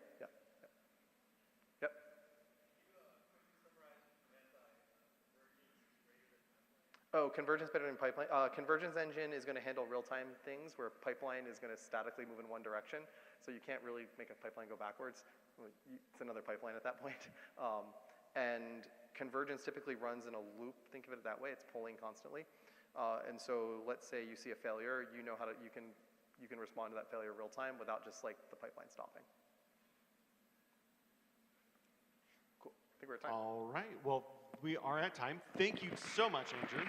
Oh, convergence better than pipeline. Convergence engine is going to handle real-time things where pipeline is going to statically move in one direction. So you can't really make a pipeline go backwards. It's another pipeline at that point. And convergence typically runs in a loop. Think of it that way. It's pulling constantly. And so let's say you see a failure. You know how to, you can respond to that failure real time without just like the pipeline stopping. Cool. I think we're at time. All right. Well, we are at time. Thank you so much, Andrew.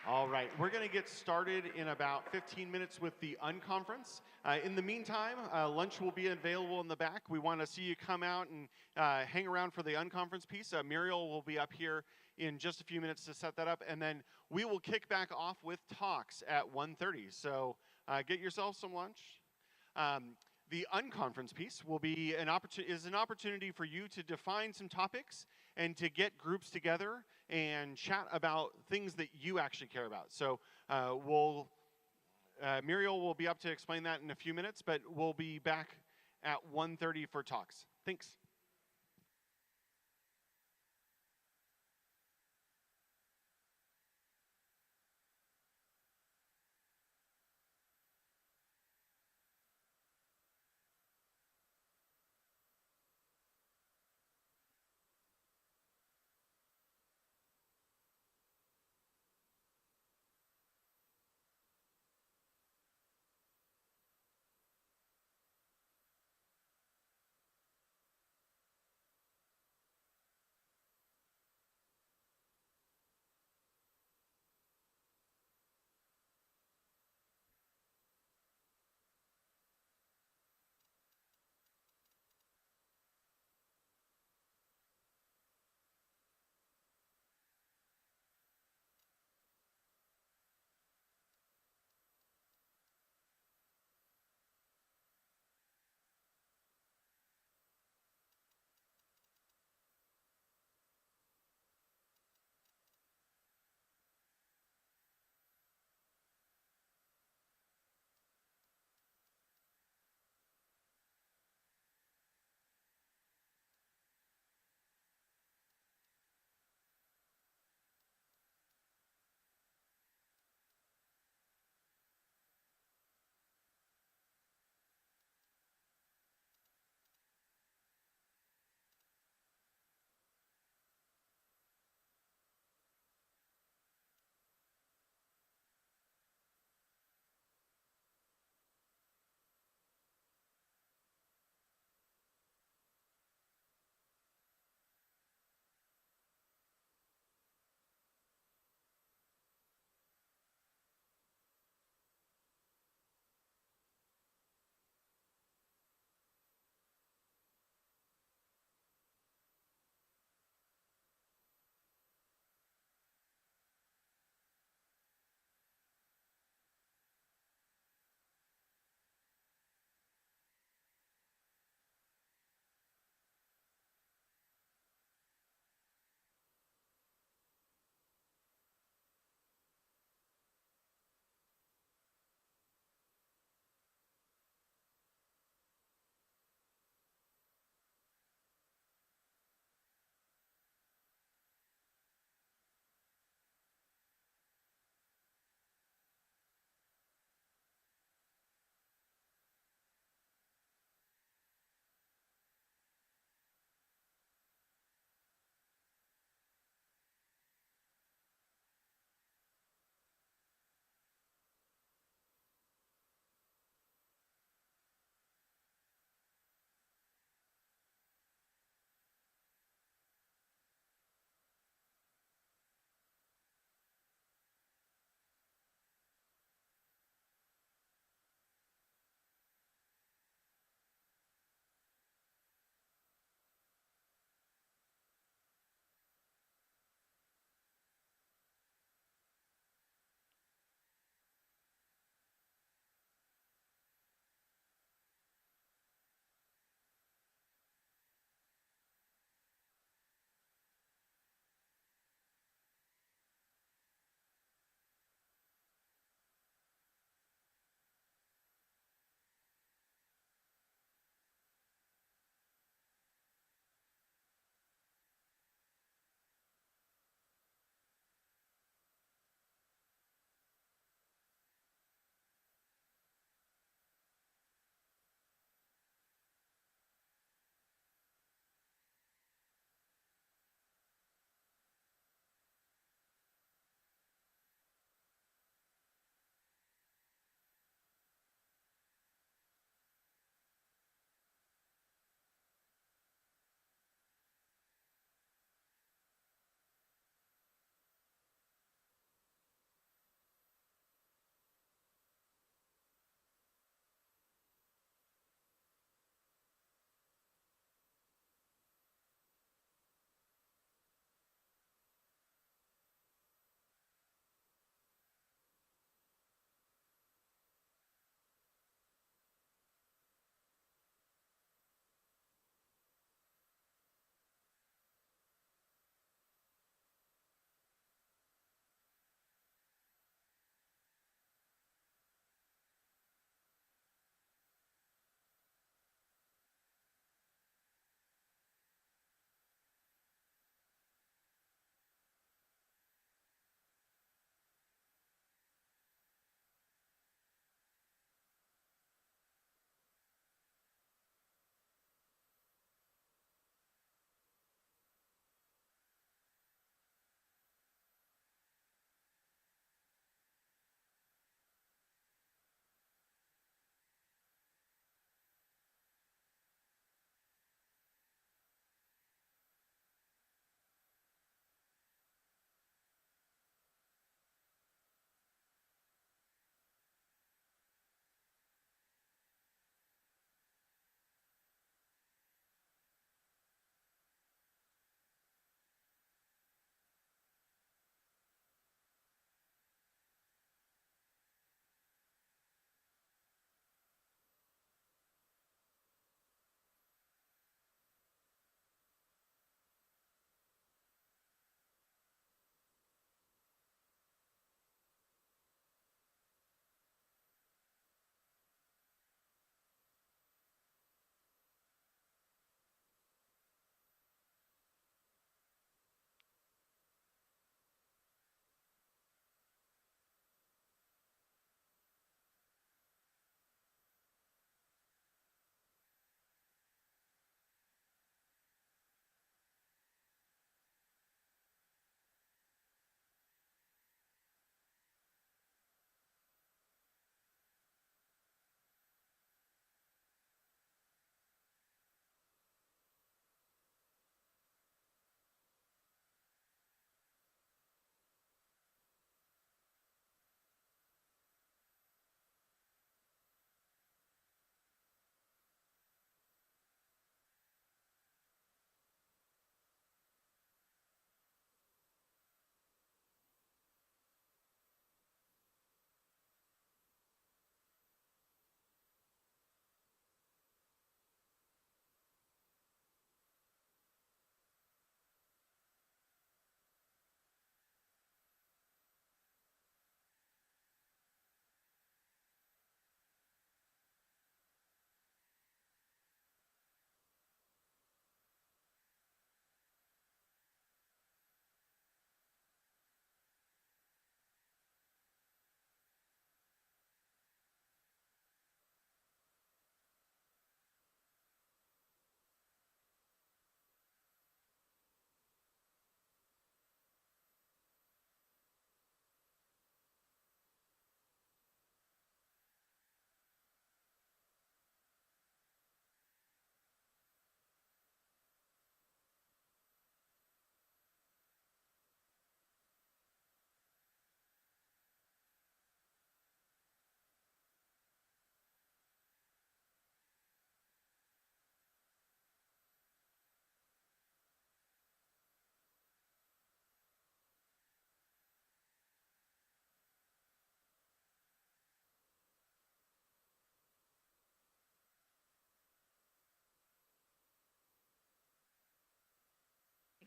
All right, we're going to get started in about 15 minutes with the unconference. In the meantime, lunch will be available in the back. We want to see you come out and hang around for the unconference piece. Muriel will be up here in just a few minutes to set that up, and then we will kick back off with talks at 1:30. So get yourself some lunch. The unconference piece will be an opportunity for you to define some topics and to get groups together and chat about things that you actually care about. So Muriel will be up to explain that in a few minutes, but we'll be back at 1:30 for talks. Thanks.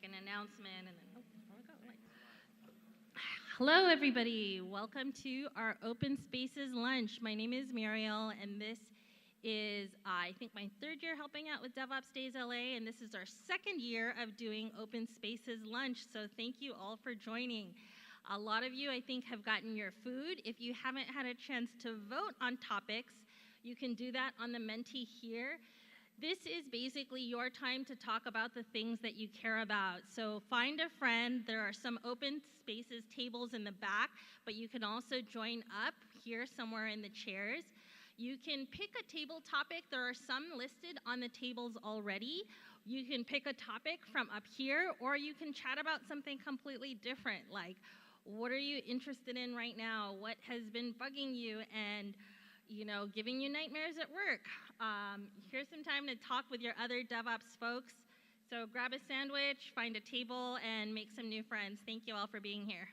an announcement, and then, oh, there we go. Hello, everybody. Welcome to our Open Spaces lunch. My name is Muriel, and this is, I think, my third year helping out with DevOpsDayLA, and this is our second year of doing Open Spaces lunch, so thank you all for joining. A lot of you, I think, have gotten your food. If you haven't had a chance to vote on topics, you can do that on the Menti here. This is basically your time to talk about the things that you care about. So find a friend. There are some open spaces tables in the back, but you can also join up here somewhere in the chairs. You can pick a table topic. There are some listed on the tables already. You can pick a topic from up here, or you can chat about something completely different, like what are you interested in right now? What has been bugging you and giving you nightmares at work? Here's some time to talk with your other DevOps folks. So grab a sandwich, find a table, and make some new friends. Thank you all for being here.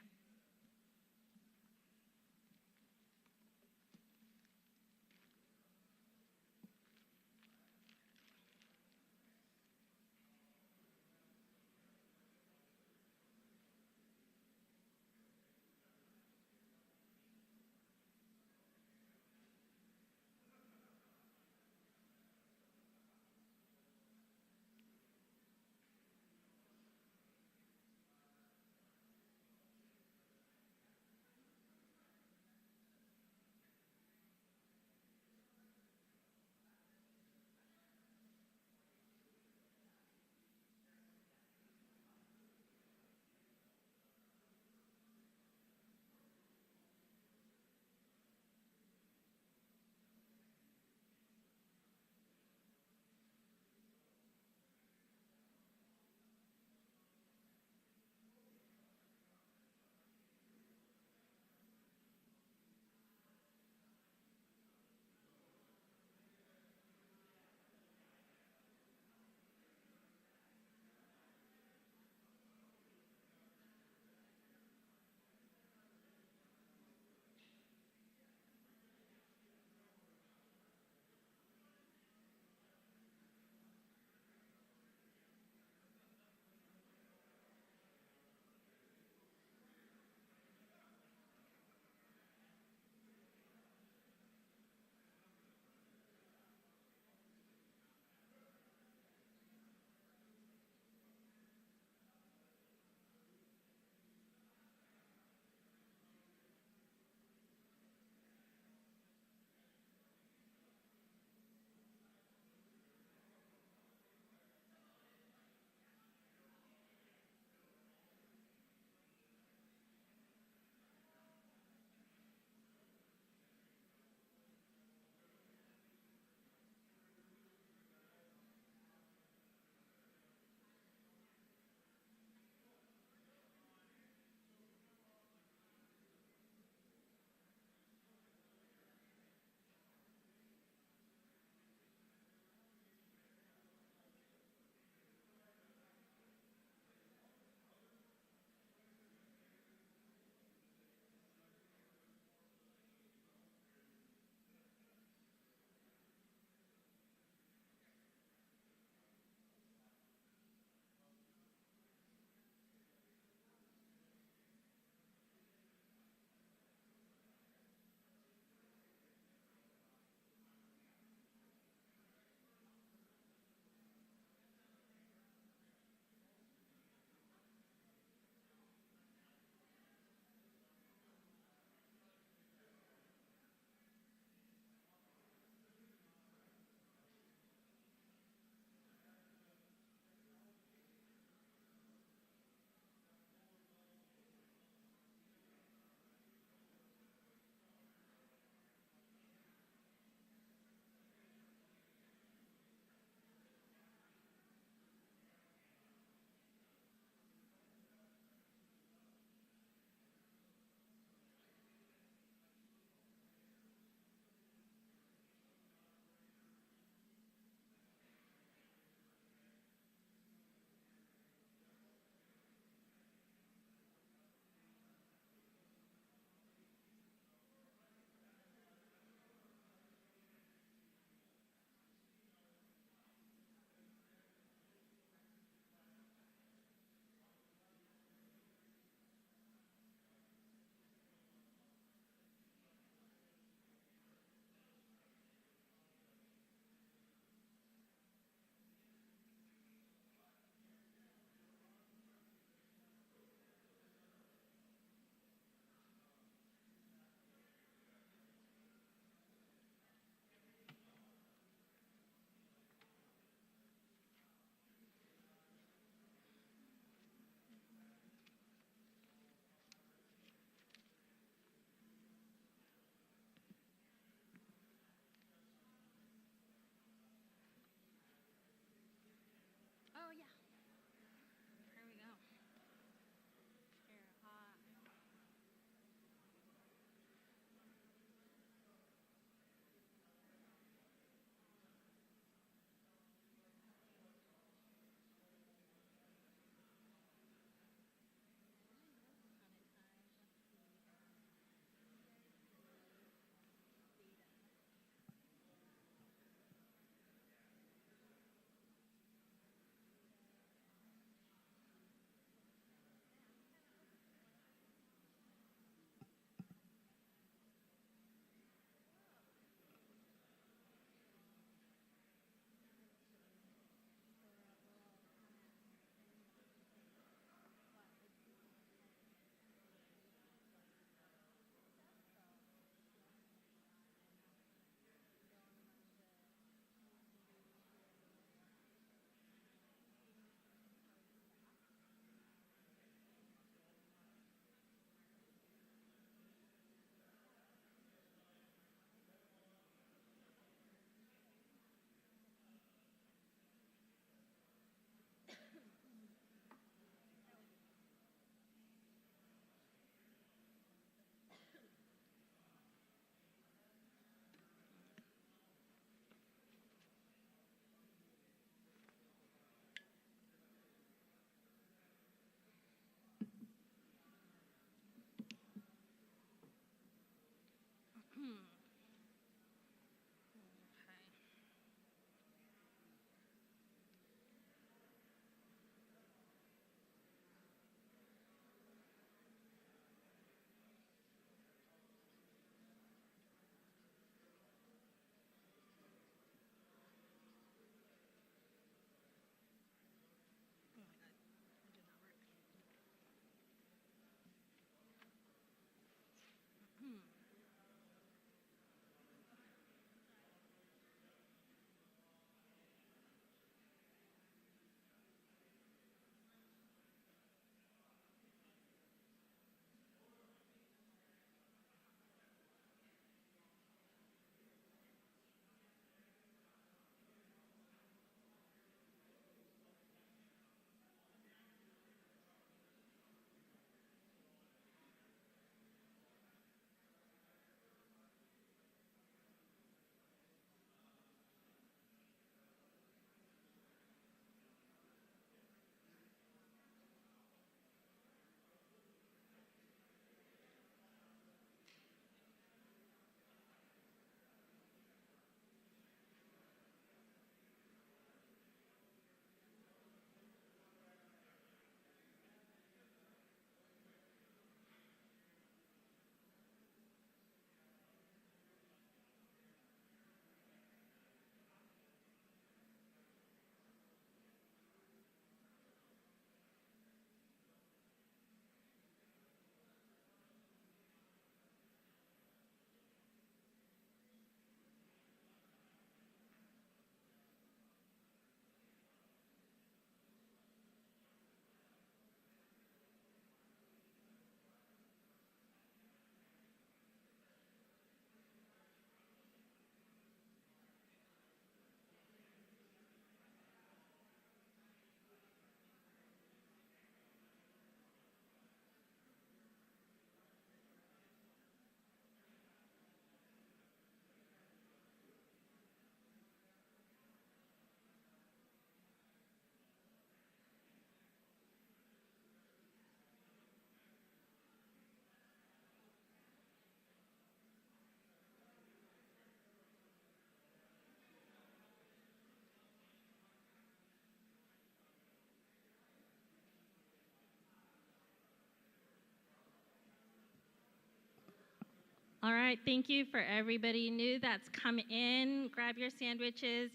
All right, thank you for everybody new that's come in. Grab your sandwiches.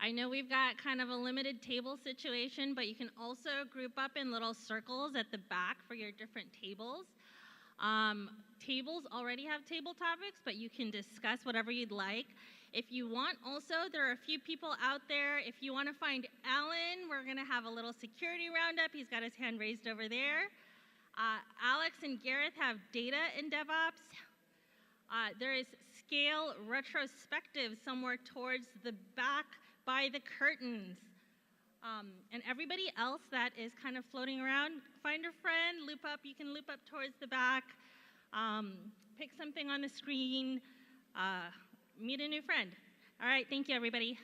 I know we've got kind of a limited table situation, but you can also group up in little circles at the back for your different tables. Tables already have table topics, but you can discuss whatever you'd like. If you want also, there are a few people out there. If you want to find Alan, we're going to have a little security roundup. He's got his hand raised over there. Alex and Gareth have data in DevOps. There is SCaLE retrospective somewhere towards the back by the curtains. And everybody else that is kind of floating around, find a friend, loop up. You can loop up towards the back, pick something on the screen, meet a new friend. All right, thank you, everybody.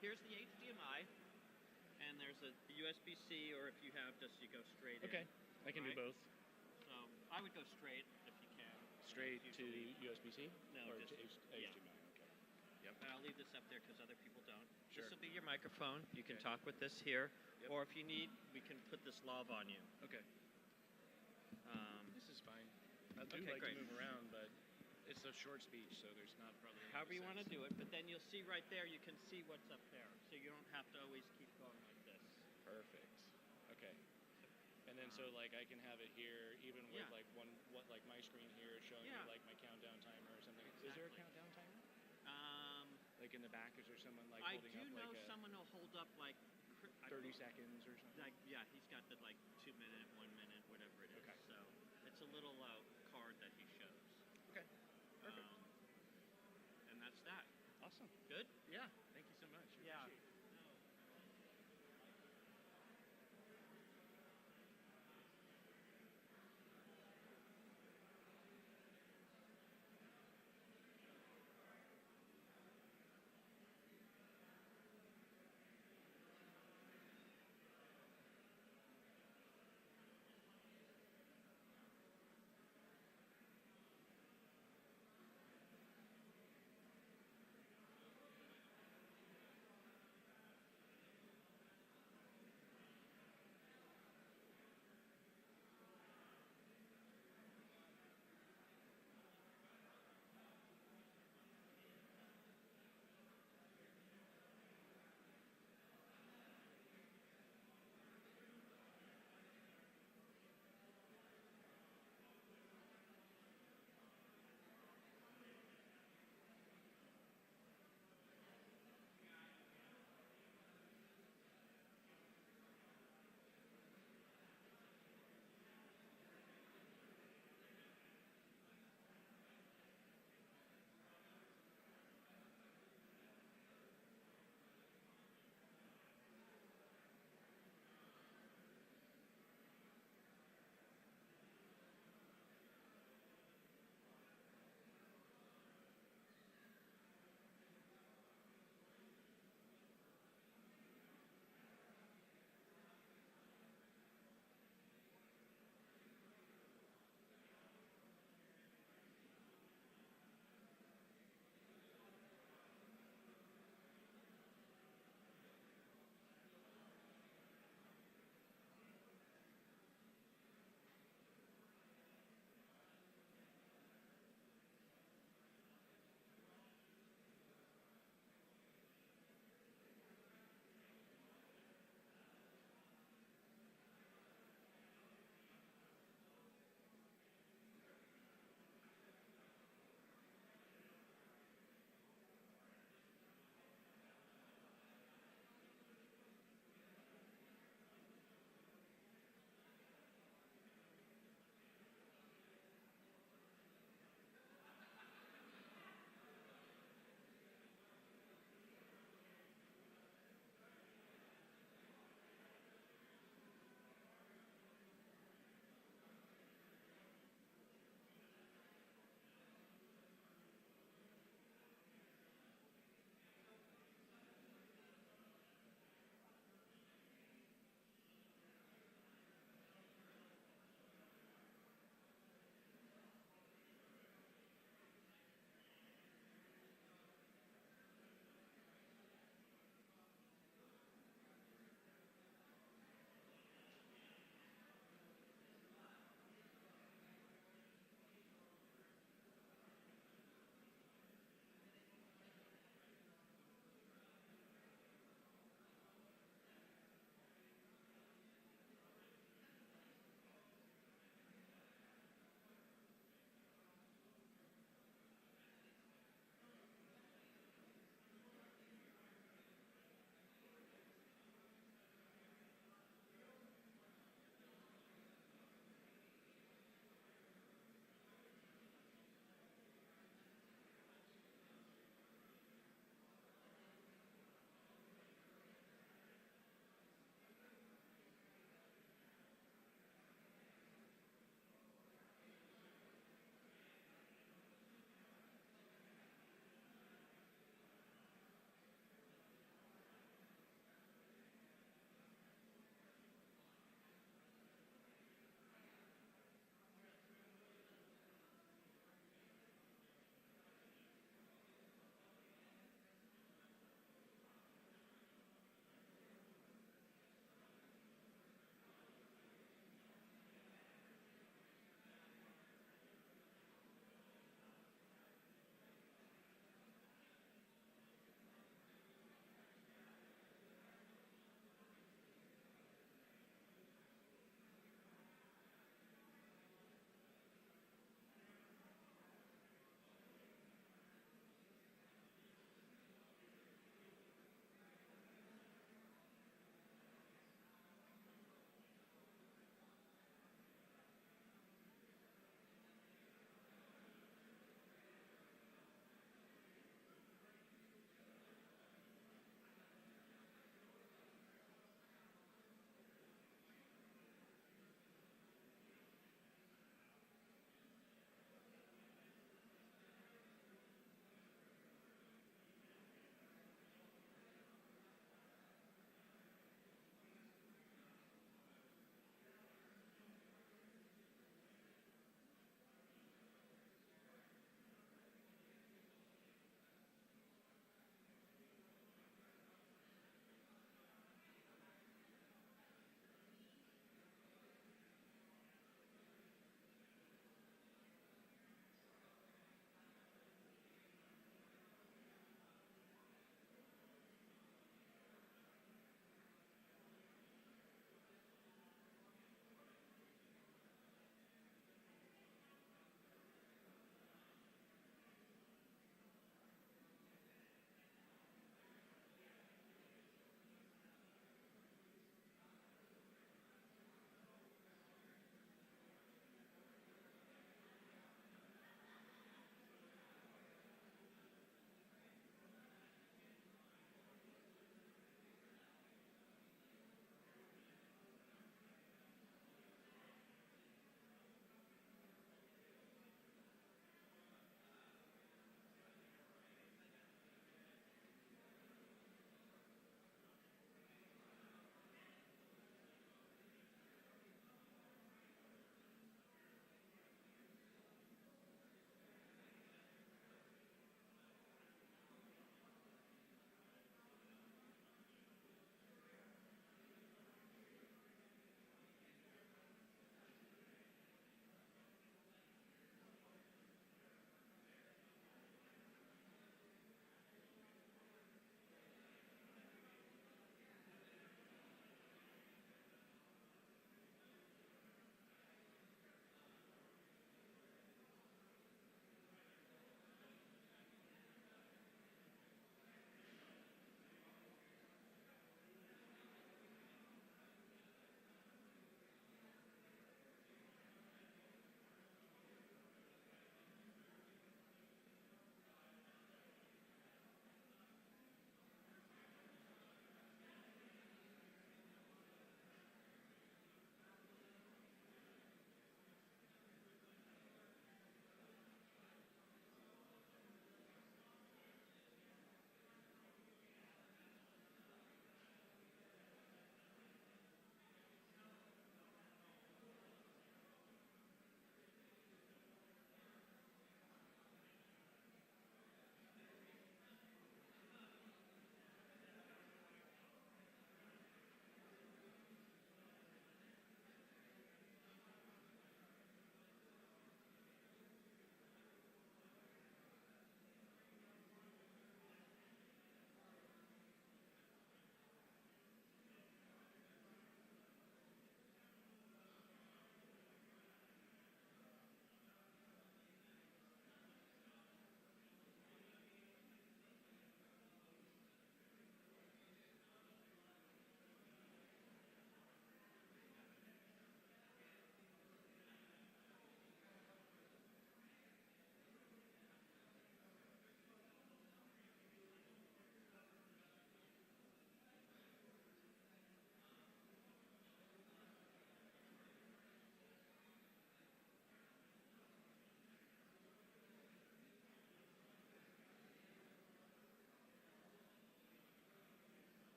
here's the HDMI, and there's a USB-C, or if you have just, you go straight in. Okay, I can do Right. both. So I would go straight if you can. Straight That's to usually- USB-C? No, or just- to yeah. HDMI? Okay. Yep. And I'll leave this up there because other people don't. Sure. This will be your microphone. You can Okay. talk with this here, Yep. or if you need, we can put this lav on you. Okay. This is fine. I do Okay, like great. to move around, but it's a short speech, so there's not probably any However you want to sense. do it, but then you'll see right there, you can see what's up there. So you don't have to always keep going like this. Perfect. Okay. And then so like I can have it here, even with Yeah. like like my screen here is showing Yeah. me like my countdown timer or something. Is there a Exactly. countdown timer? Um, Like in the back, is there someone like I holding do up know like a someone will hold up like 30 seconds or something? Like, yeah, he's got the like 2 minute, 1 minute, whatever it is. Okay. So it's a little card that he shows. Okay. Perfect. And that's that. Awesome. Good? Yeah. Thank you so much. Yeah. Appreciate it.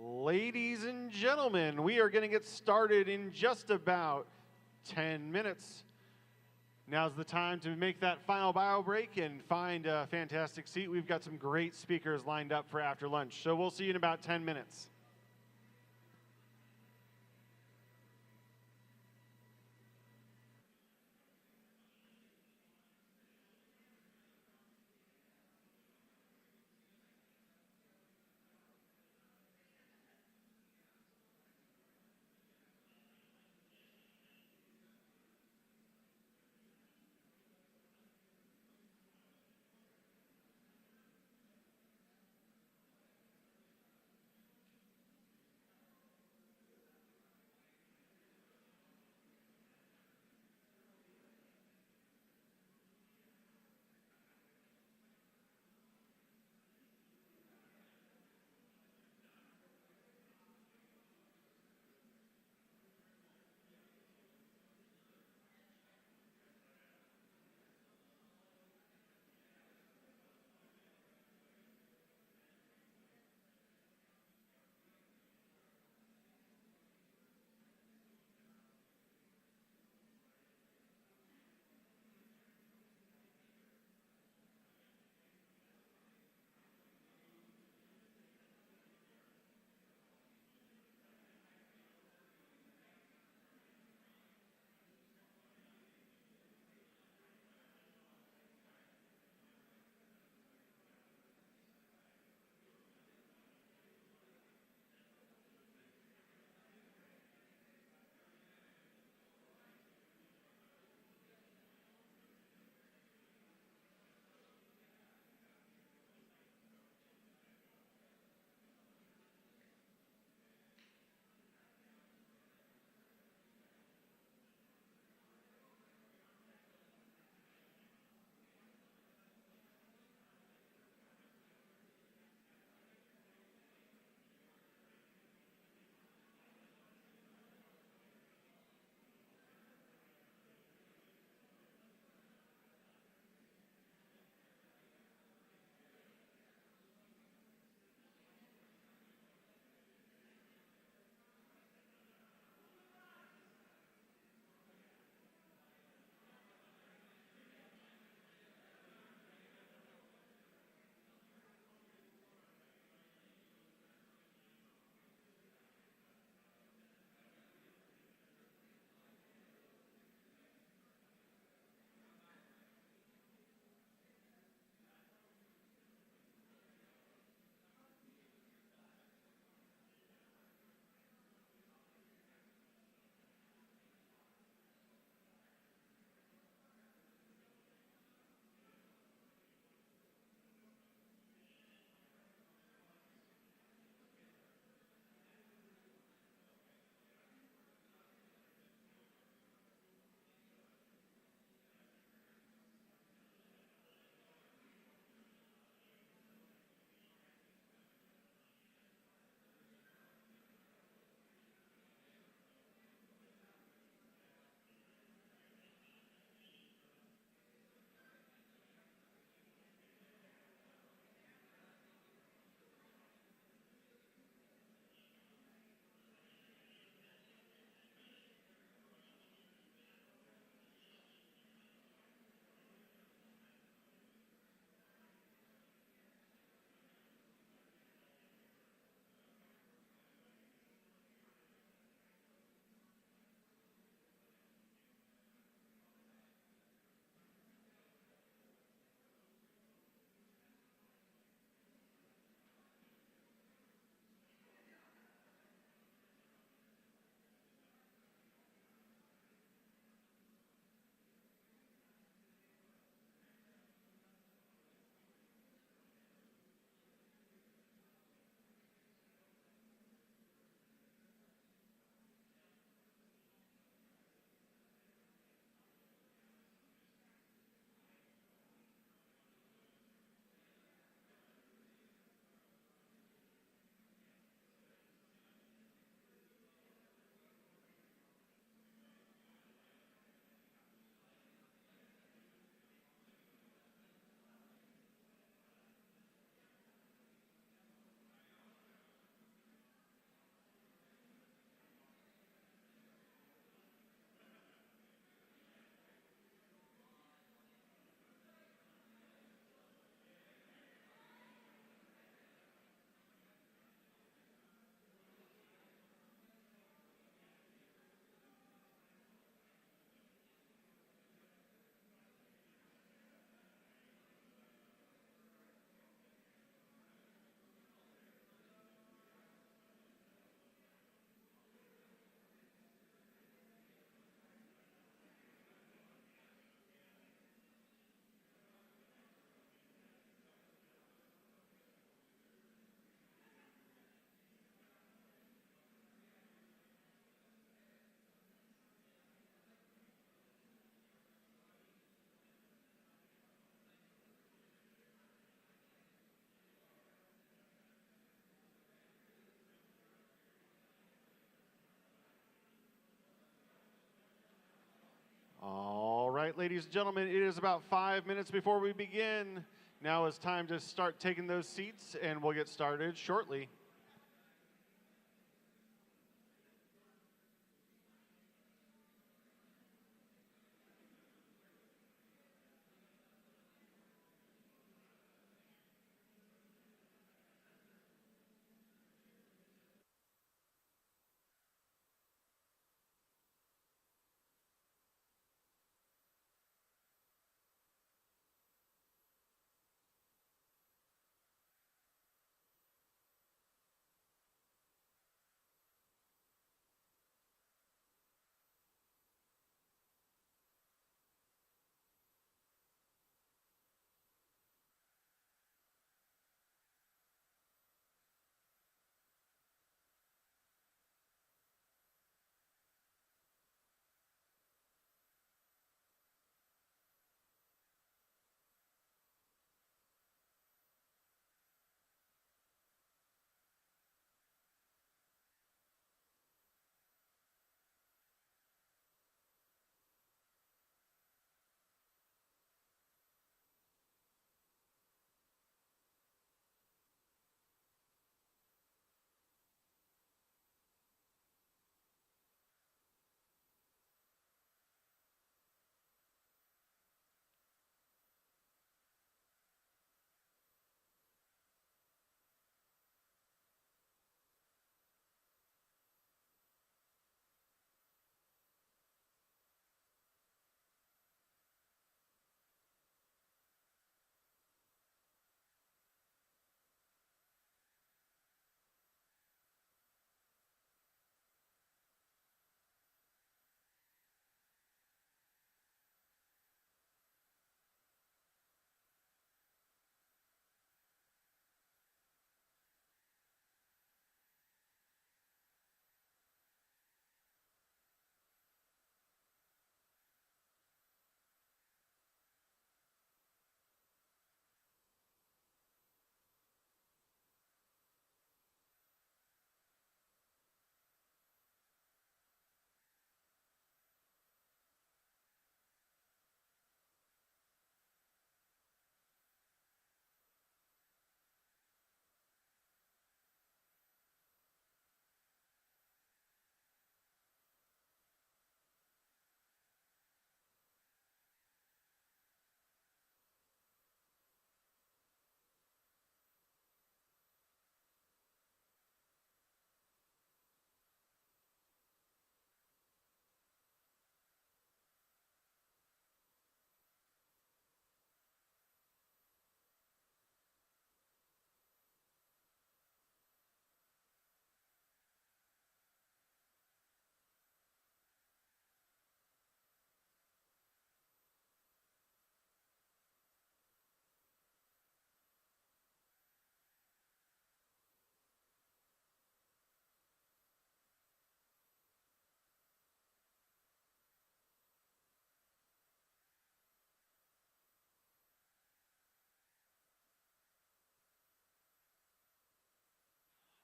Ladies and gentlemen, we are going to get started in just about 10 minutes. Now's the time to make that final bio break and find a fantastic seat. We've got some great speakers lined up for after lunch, so we'll see you in about 10 minutes. ladies and gentlemen, it is about 5 minutes before we begin. Now it's time to start taking those seats, and we'll get started shortly.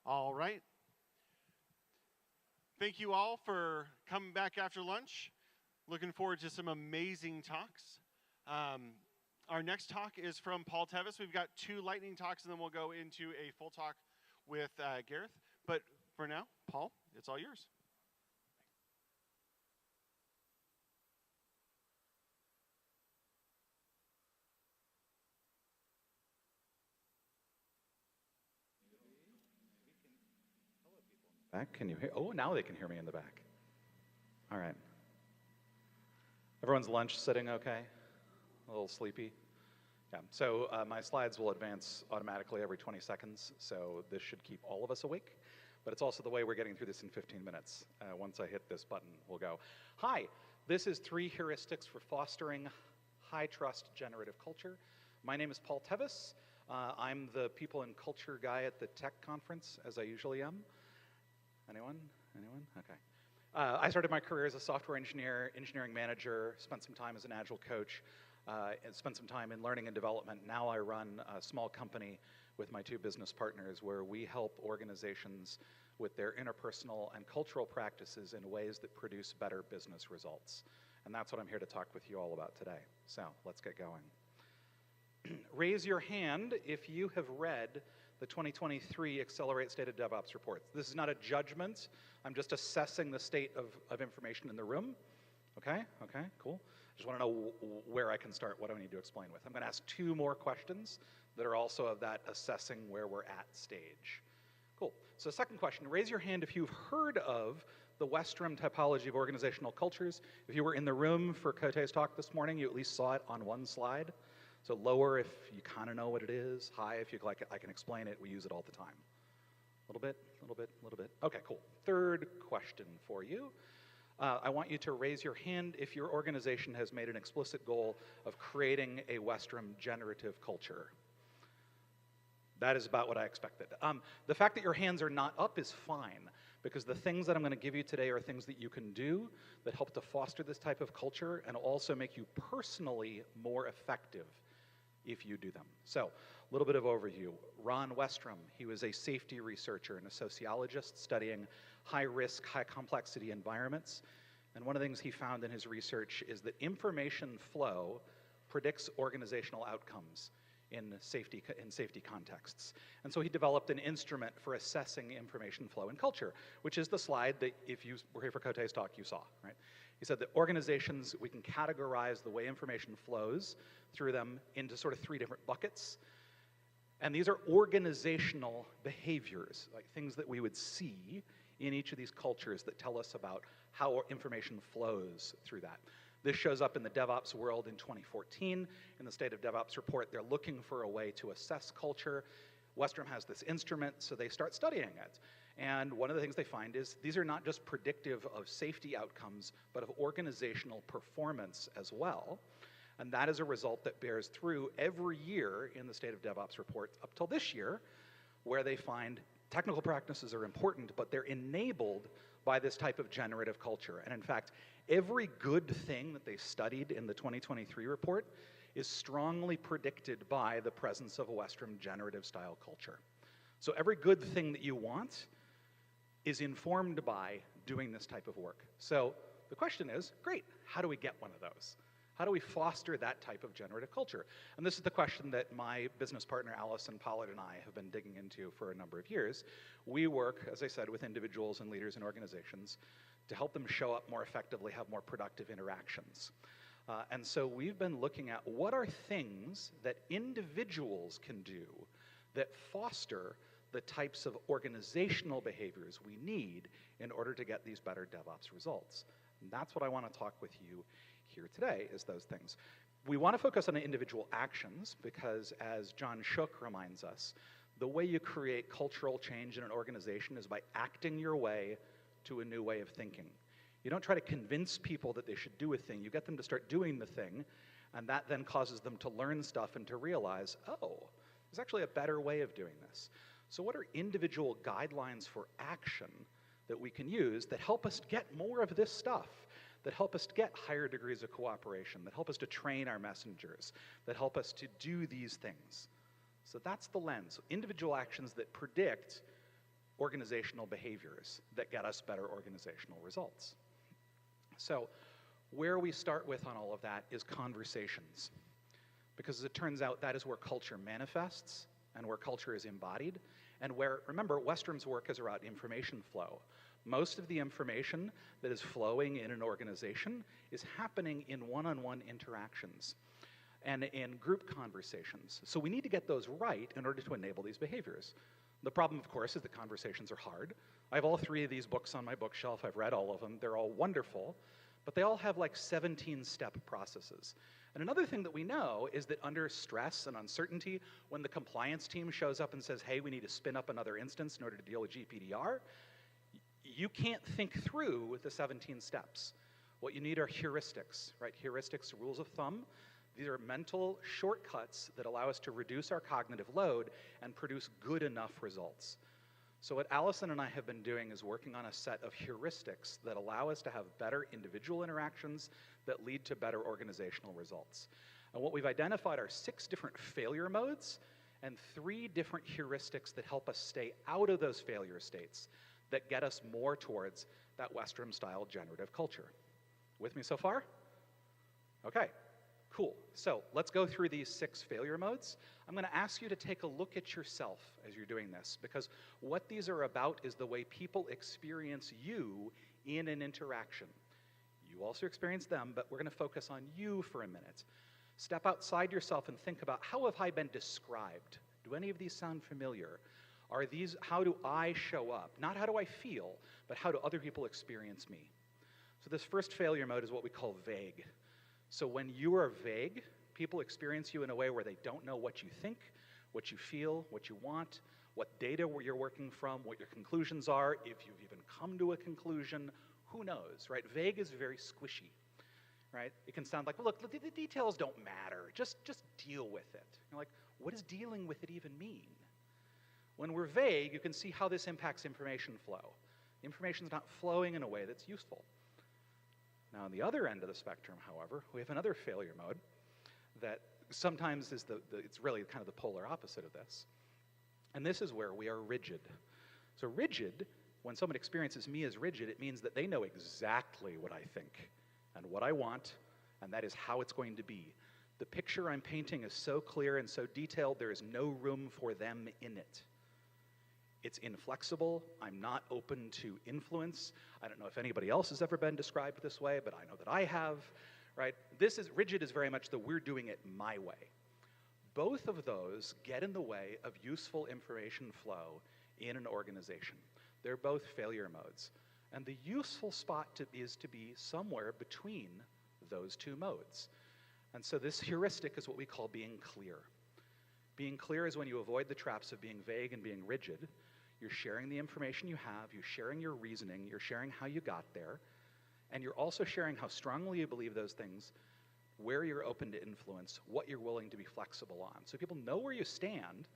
All right. Thank you all for coming back after lunch. Looking forward to some amazing talks. Our next talk is from Paul Tevis. We've got 2 lightning talks, and then we'll go into a full talk with Gareth. But for now, Paul, it's all yours. Back, can you hear? Oh, now they can hear me in the back. All right. Everyone's lunch sitting okay? A little sleepy? Yeah, so my slides will advance automatically every 20 seconds, so this should keep all of us awake. But it's also the way we're getting through this in 15 minutes. Once I hit this button, we'll go. Hi, this is 3 heuristics for fostering high-trust generative culture. My name is Paul Tevis. I'm the people and culture guy at the tech conference, as I usually am. Anyone? Anyone? Okay. I started my career as a software engineer, engineering manager, spent some time as an agile coach, and spent some time in learning and development. Now I run a small company with my 2 business partners where we help organizations with their interpersonal and cultural practices in ways that produce better business results. And that's what I'm here to talk with you all about today. So let's get going. Raise your hand if you have read the 2023 Accelerate State of DevOps reports. This is not a judgment. I'm just assessing the state of information in the room. Okay, cool. Just want to know where I can start, what do I need to explain with. I'm going to ask 2 more questions that are also of that assessing where we're at stage. Cool. So second question, raise your hand if you've heard of the Westrum typology of organizational cultures. If you were in the room for Cote's talk this morning, you at least saw it on one slide. So lower if you kind of know what it is. High if you like, I can explain it. We use it all the time. A little bit. Okay, cool. Third question for you. I want you to raise your hand if your organization has made an explicit goal of creating a Westrum generative culture. That is about what I expected. The fact that your hands are not up is fine, because the things that I'm going to give you today are things that you can do that help to foster this type of culture and also make you personally more effective if you do them. So, a little bit of overview. Ron Westrum, he was a safety researcher and a sociologist studying high-risk, high-complexity environments. And one of the things he found in his research is that information flow predicts organizational outcomes in safety contexts. And so he developed an instrument for assessing information flow in culture, which is the slide that if you were here for Cote's talk, you saw, right? He said that organizations, we can categorize the way information flows through them into sort of 3 different buckets. And these are organizational behaviors, like things that we would see in each of these cultures that tell us about how information flows through that. This shows up in the DevOps world in 2014. In the State of DevOps report, they're looking for a way to assess culture. Westrum has this instrument, so they start studying it. And one of the things they find is these are not just predictive of safety outcomes, but of organizational performance as well. And that is a result that bears through every year in the State of DevOps report up till this year, where they find technical practices are important, but they're enabled by this type of generative culture. And in fact, every good thing that they studied in the 2023 report is strongly predicted by the presence of a Westrum generative style culture. So every good thing that you want is informed by doing this type of work. So the question is, great, how do we get one of those? How do we foster that type of generative culture? And this is the question that my business partner, Allison Pollard, and I have been digging into for a number of years. We work, as I said, with individuals and leaders and organizations to help them show up more effectively, have more productive interactions. And so we've been looking at what are things that individuals can do that foster the types of organizational behaviors we need in order to get these better DevOps results. And that's what I want to talk with you here today, is those things. We want to focus on individual actions because, as John Shook reminds us, the way you create cultural change in an organization is by acting your way to a new way of thinking. You don't try to convince people that they should do a thing. You get them to start doing the thing, and that then causes them to learn stuff and to realize, oh, there's actually a better way of doing this. So what are individual guidelines for action that we can use that help us get more of this stuff, that help us to get higher degrees of cooperation, that help us to train our messengers, that help us to do these things? So that's the lens. Individual actions that predict organizational behaviors that get us better organizational results. So where we start with on all of that is conversations. Because as it turns out, that is where culture manifests and where culture is embodied, and where, remember, Westrum's work is around information flow. Most of the information that is flowing in an organization is happening in one-on-one interactions and in group conversations. So we need to get those right in order to enable these behaviors. The problem, of course, is that conversations are hard. I have all 3 of these books on my bookshelf. I've read all of them. They're all wonderful, but they all have like 17-step processes. And another thing that we know is that under stress and uncertainty, when the compliance team shows up and says, hey, we need to spin up another instance in order to deal with GPDR, you can't think through the 17 steps. What you need are heuristics, right? Heuristics, rules of thumb. These are mental shortcuts that allow us to reduce our cognitive load and produce good enough results. So what Allison and I have been doing is working on a set of heuristics that allow us to have better individual interactions that lead to better organizational results. And what we've identified are 6 different failure modes and 3 different heuristics that help us stay out of those failure states that get us more towards that Westrum-style generative culture. With me so far? Okay, cool. So let's go through these 6 failure modes. I'm going to ask you to take a look at yourself as you're doing this, because what these are about is the way people experience you in an interaction. You also experience them, but we're going to focus on you for a minute. Step outside yourself and think about, how have I been described? Do any of these sound familiar? Are these, how do I show up? Not how do I feel, but how do other people experience me? So this first failure mode is what we call vague. So when you are vague, people experience you in a way where they don't know what you think, what you feel, what you want, what data you're working from, what your conclusions are, if you've even come to a conclusion, who knows, right? Vague is very squishy, right? It can sound like, well, look, the details don't matter, just deal with it. You're like, what does dealing with it even mean? When we're vague, you can see how this impacts information flow. The information's not flowing in a way that's useful. Now, on the other end of the spectrum, however, we have another failure mode that sometimes is it's really kind of the polar opposite of this. And this is where we are rigid. So rigid, when someone experiences me as rigid, it means that they know exactly what I think and what I want, and that is how it's going to be. The picture I'm painting is so clear and so detailed, there is no room for them in it. It's inflexible. I'm not open to influence. I don't know if anybody else has ever been described this way, but I know that I have, right? Rigid is very much the we're doing it my way. Both of those get in the way of useful information flow in an organization. They're both failure modes. And the useful spot is to be somewhere between those 2 modes. And so this heuristic is what we call being clear. Being clear is when you avoid the traps of being vague and being rigid. You're sharing the information you have, you're sharing your reasoning, you're sharing how you got there, and you're also sharing how strongly you believe those things, where you're open to influence, what you're willing to be flexible on. So people know where you stand,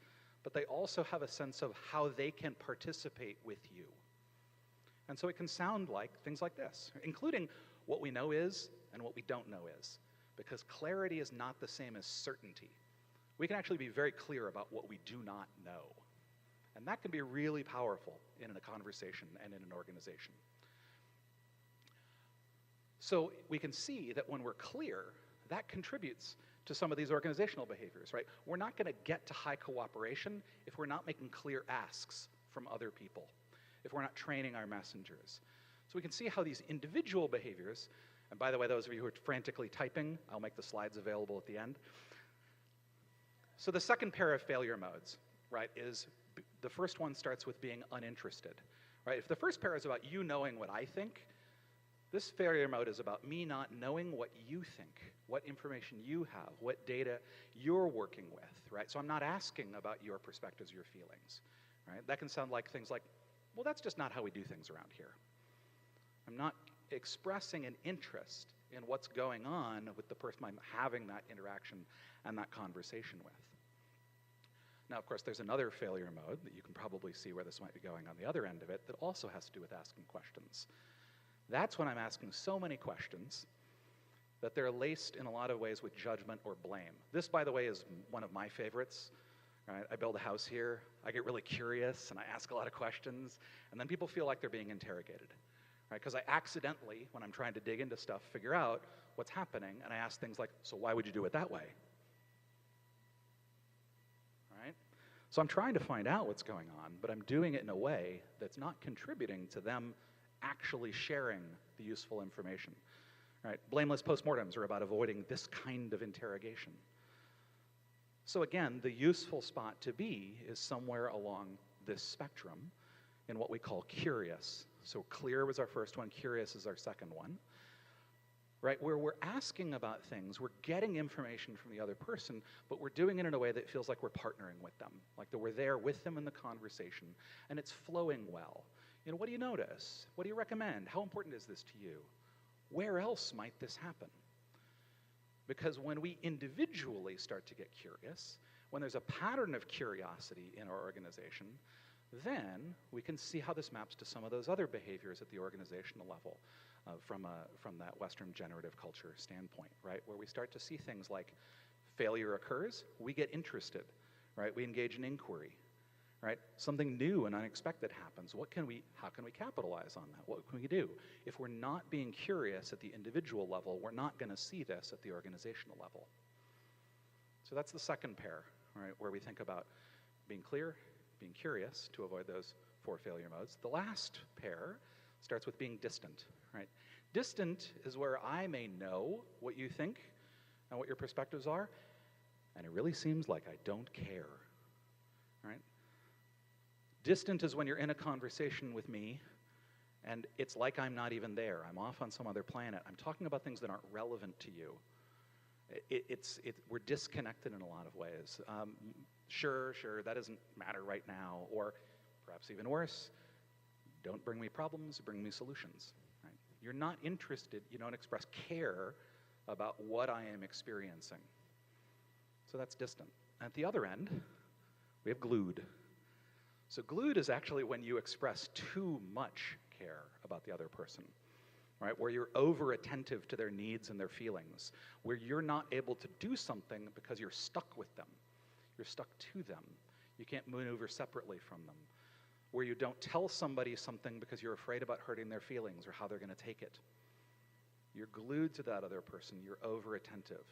but they also have a sense of how they can participate with you. And so it can sound like things like this, including what we know is and what we don't know is, because clarity is not the same as certainty. We can actually be very clear about what we do not know. And that can be really powerful in a conversation and in an organization. So we can see that when we're clear, that contributes to some of these organizational behaviors, right? We're not going to get to high cooperation if we're not making clear asks from other people, if we're not training our messengers. So we can see how these individual behaviors, and by the way, those of you who are frantically typing, I'll make the slides available at the end. So the second pair of failure modes, right, is the first one starts with being uninterested, right? If the first pair is about you knowing what I think, this failure mode is about me not knowing what you think, what information you have, what data you're working with, right? So I'm not asking about your perspectives, your feelings, right? That can sound like things like, well, that's just not how we do things around here. I'm not expressing an interest in what's going on with the person I'm having that interaction and that conversation with. Now, of course, there's another failure mode that you can probably see where this might be going on the other end of it that also has to do with asking questions. That's when I'm asking so many questions that they're laced in a lot of ways with judgment or blame. This, by the way, is one of my favorites. Right? I build a house here, I get really curious, and I ask a lot of questions, and then people feel like they're being interrogated. Right? Because I accidentally, when I'm trying to dig into stuff, figure out what's happening, and I ask things like, so why would you do it that way? Right? So I'm trying to find out what's going on, but I'm doing it in a way that's not contributing to them actually sharing the useful information. Right? Blameless postmortems are about avoiding this kind of interrogation. So again, the useful spot to be is somewhere along this spectrum in what we call curious. So clear was our first one, curious is our second one. Right, where we're asking about things, we're getting information from the other person, but we're doing it in a way that feels like we're partnering with them, like that we're there with them in the conversation, and it's flowing well. You know, what do you notice? What do you recommend? How important is this to you? Where else might this happen? Because when we individually start to get curious, when there's a pattern of curiosity in our organization, then we can see how this maps to some of those other behaviors at the organizational level from that Western generative culture standpoint, right? Where we start to see things like failure occurs, we get interested, right? We engage in inquiry, right? Something new and unexpected happens. How can we capitalize on that? What can we do? If we're not being curious at the individual level, we're not going to see this at the organizational level. So that's the second pair, right, where we think about being clear, being curious to avoid those 4 failure modes. The last pair starts with being distant, right? Distant is where I may know what you think and what your perspectives are, and it really seems like I don't care, right? Distant is when you're in a conversation with me, and it's like I'm not even there. I'm off on some other planet. I'm talking about things that aren't relevant to you. We're disconnected in a lot of ways. Sure, that doesn't matter right now, or perhaps even worse, don't bring me problems, bring me solutions. Right? You're not interested, you don't express care about what I am experiencing. So that's distant. At the other end, we have glued. So glued is actually when you express too much care about the other person, right? Where you're over attentive to their needs and their feelings, where you're not able to do something because you're stuck with them. You're stuck to them. You can't maneuver separately from them. Where you don't tell somebody something because you're afraid about hurting their feelings or how they're going to take it. You're glued to that other person. You're over attentive.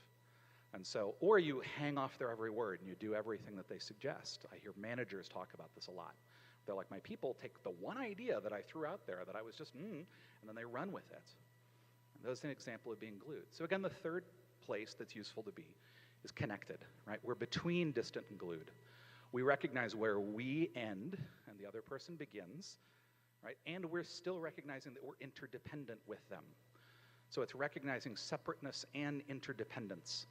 And so, or you hang off their every word and you do everything that they suggest. I hear managers talk about this a lot. They're like, my people take the one idea that I threw out there that I was just, and then they run with it. And that's an example of being glued. So again, the third place that's useful to be is connected, right? We're between distant and glued. We recognize where we end and the other person begins, right? And we're still recognizing that we're interdependent with them. So it's recognizing separateness and interdependence.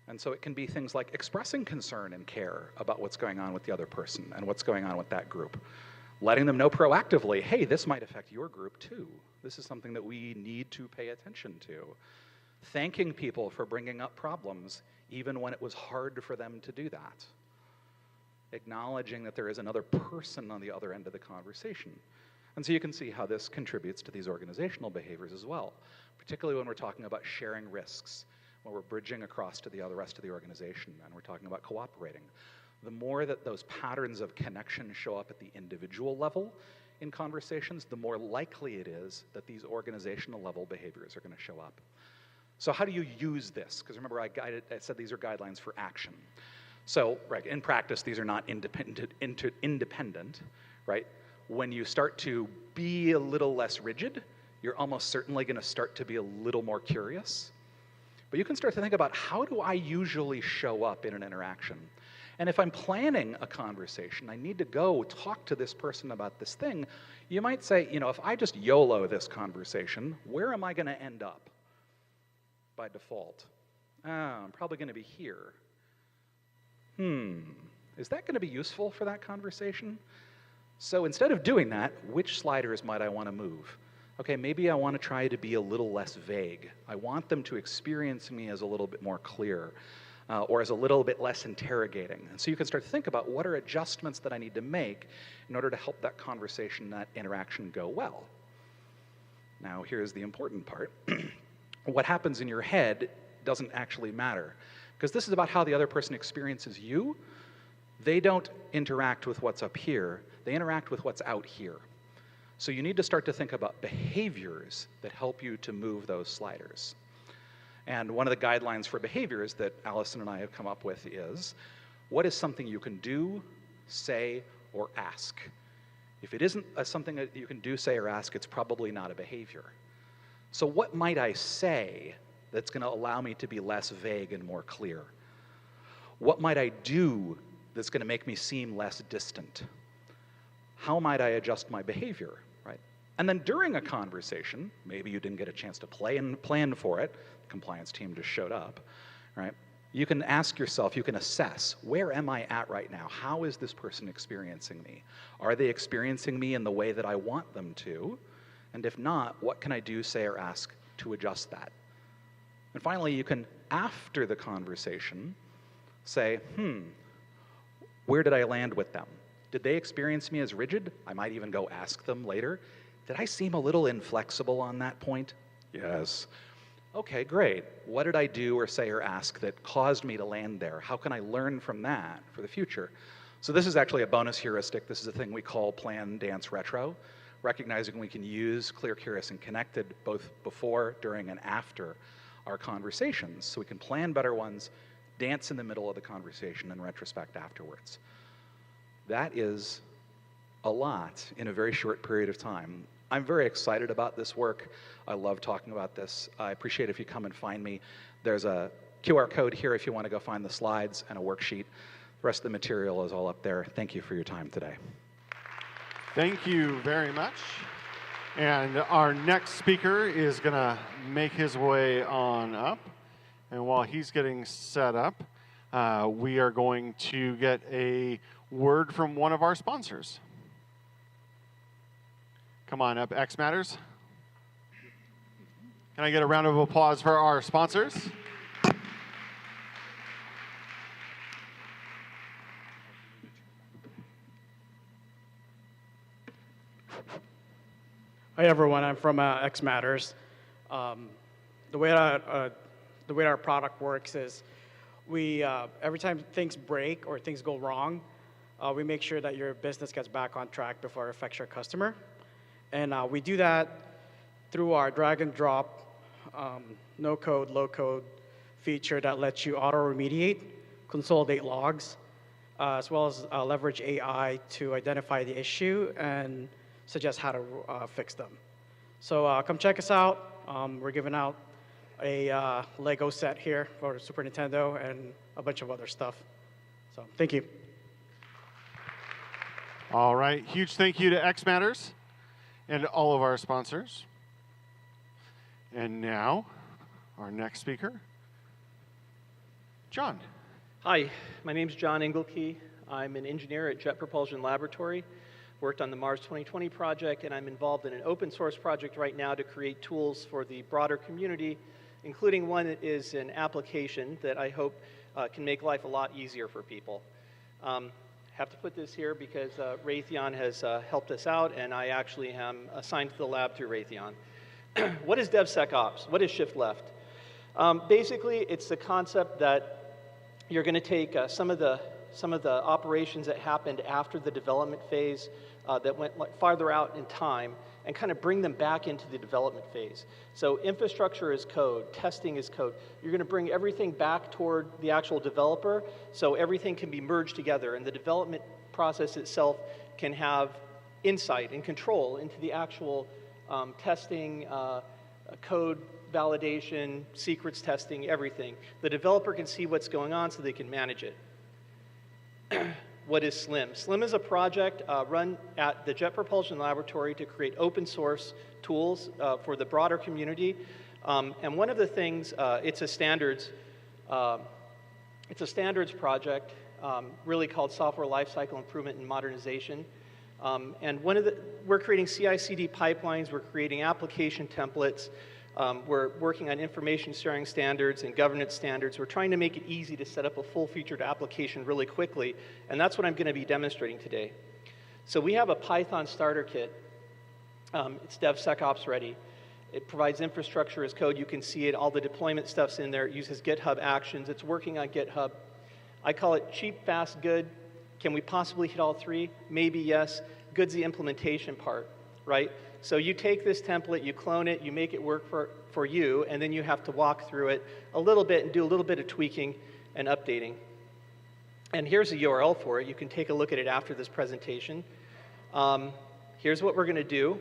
And so it can be things like expressing concern and care about what's going on with the other person and what's going on with that group. Letting them know proactively, hey, this might affect your group too. This is something that we need to pay attention to. Thanking people for bringing up problems, even when it was hard for them to do that. Acknowledging that there is another person on the other end of the conversation. And so you can see how this contributes to these organizational behaviors as well, particularly when we're talking about sharing risks, when we're bridging across to the rest of the organization, and we're talking about cooperating. The more that those patterns of connection show up at the individual level in conversations, the more likely it is that these organizational level behaviors are going to show up. So how do you use this? Because remember, I said these are guidelines for action. So, right, in practice, these are not independent, right? When you start to be a little less rigid, you're almost certainly going to start to be a little more curious. But you can start to think about, how do I usually show up in an interaction? And if I'm planning a conversation, I need to go talk to this person about this thing, you might say, if I just YOLO this conversation, where am I going to end up by default? I'm probably going to be here. Is that going to be useful for that conversation? So instead of doing that, which sliders might I want to move? Okay, maybe I want to try to be a little less vague. I want them to experience me as a little bit more clear, or as a little bit less interrogating. And so you can start to think about, what are adjustments that I need to make in order to help that conversation, that interaction go well? Now, here's the important part. What happens in your head doesn't actually matter, because this is about how the other person experiences you. They don't interact with what's up here. They interact with what's out here. So you need to start to think about behaviors that help you to move those sliders. And one of the guidelines for behaviors that Allison and I have come up with is, what is something you can do, say, or ask? If it isn't something that you can do, say, or ask, it's probably not a behavior. So what might I say that's going to allow me to be less vague and more clear? What might I do that's going to make me seem less distant? How might I adjust my behavior, right? And then during a conversation, maybe you didn't get a chance to plan for it, the compliance team just showed up, right? You can ask yourself, you can assess, where am I at right now? How is this person experiencing me? Are they experiencing me in the way that I want them to? And if not, what can I do, say, or ask to adjust that? And finally, you can, after the conversation, say, where did I land with them? Did they experience me as rigid? I might even go ask them later. Did I seem a little inflexible on that point? Yes. Okay, great. What did I do or say or ask that caused me to land there? How can I learn from that for the future? So this is actually a bonus heuristic. This is a thing we call plan, dance, retro, recognizing we can use clear, curious, and connected both before, during, and after our conversations. So we can plan better ones, dance in the middle of the conversation, and retrospect afterwards. That is a lot in a very short period of time. I'm very excited about this work. I love talking about this. I appreciate if you come and find me. There's a QR code here if you want to go find the slides and a worksheet. The rest of the material is all up there. Thank you for your time today. Thank you very much. And our next speaker is going to make his way on up. And while he's getting set up, we are going to get a word from one of our sponsors. Come on up, X Matters. Can I get a round of applause for our sponsors? Hi everyone, I'm from X Matters. The way our product works is we every time things break or things go wrong, we make sure that your business gets back on track before it affects your customer. And we do that through our drag and drop no code, low code feature that lets you auto remediate, consolidate logs, as well as leverage AI to identify the issue and suggest how to fix them. So come check us out. We're giving out a Lego set here for Super Nintendo and a bunch of other stuff. So thank you. All right, huge thank you to X Matters and all of our sponsors. And now, our next speaker, John. Hi, my name is John Engelke. I'm an engineer at Jet Propulsion Laboratory. Worked on the Mars 2020 project, and I'm involved in an open source project right now to create tools for the broader community, including one that is an application that I hope can make life a lot easier for people. Have to put this here because Raytheon has helped us out, and I actually am assigned to the lab through Raytheon. What is DevSecOps? What is shift left? Basically, it's the concept that you're going to take some of the operations that happened after the development phase that went farther out in time and kind of bring them back into the development phase. So infrastructure is code, testing is code. You're going to bring everything back toward the actual developer so everything can be merged together and the development process itself can have insight and control into the actual testing, code validation, secrets testing, everything. The developer can see what's going on so they can manage it. What is SLIM? SLIM is a project run at the Jet Propulsion Laboratory to create open source tools for the broader community. And one of the things, it's a standards project really called Software Lifecycle Improvement and Modernization. And we're creating CI/CD pipelines, we're creating application templates, we're working on information sharing standards and governance standards. We're trying to make it easy to set up a full-featured application really quickly, and that's what I'm going to be demonstrating today. So we have a Python starter kit. It's DevSecOps ready. It provides infrastructure as code. You can see it. All the deployment stuff's in there. It uses GitHub Actions. It's working on GitHub. I call it cheap, fast, good. Can we possibly hit all three? Maybe yes. Good's the implementation part, right? So you take this template, you clone it, you make it work for you, and then you have to walk through it a little bit and do a little bit of tweaking and updating. And here's a URL for it. You can take a look at it after this presentation. Here's what we're going to do.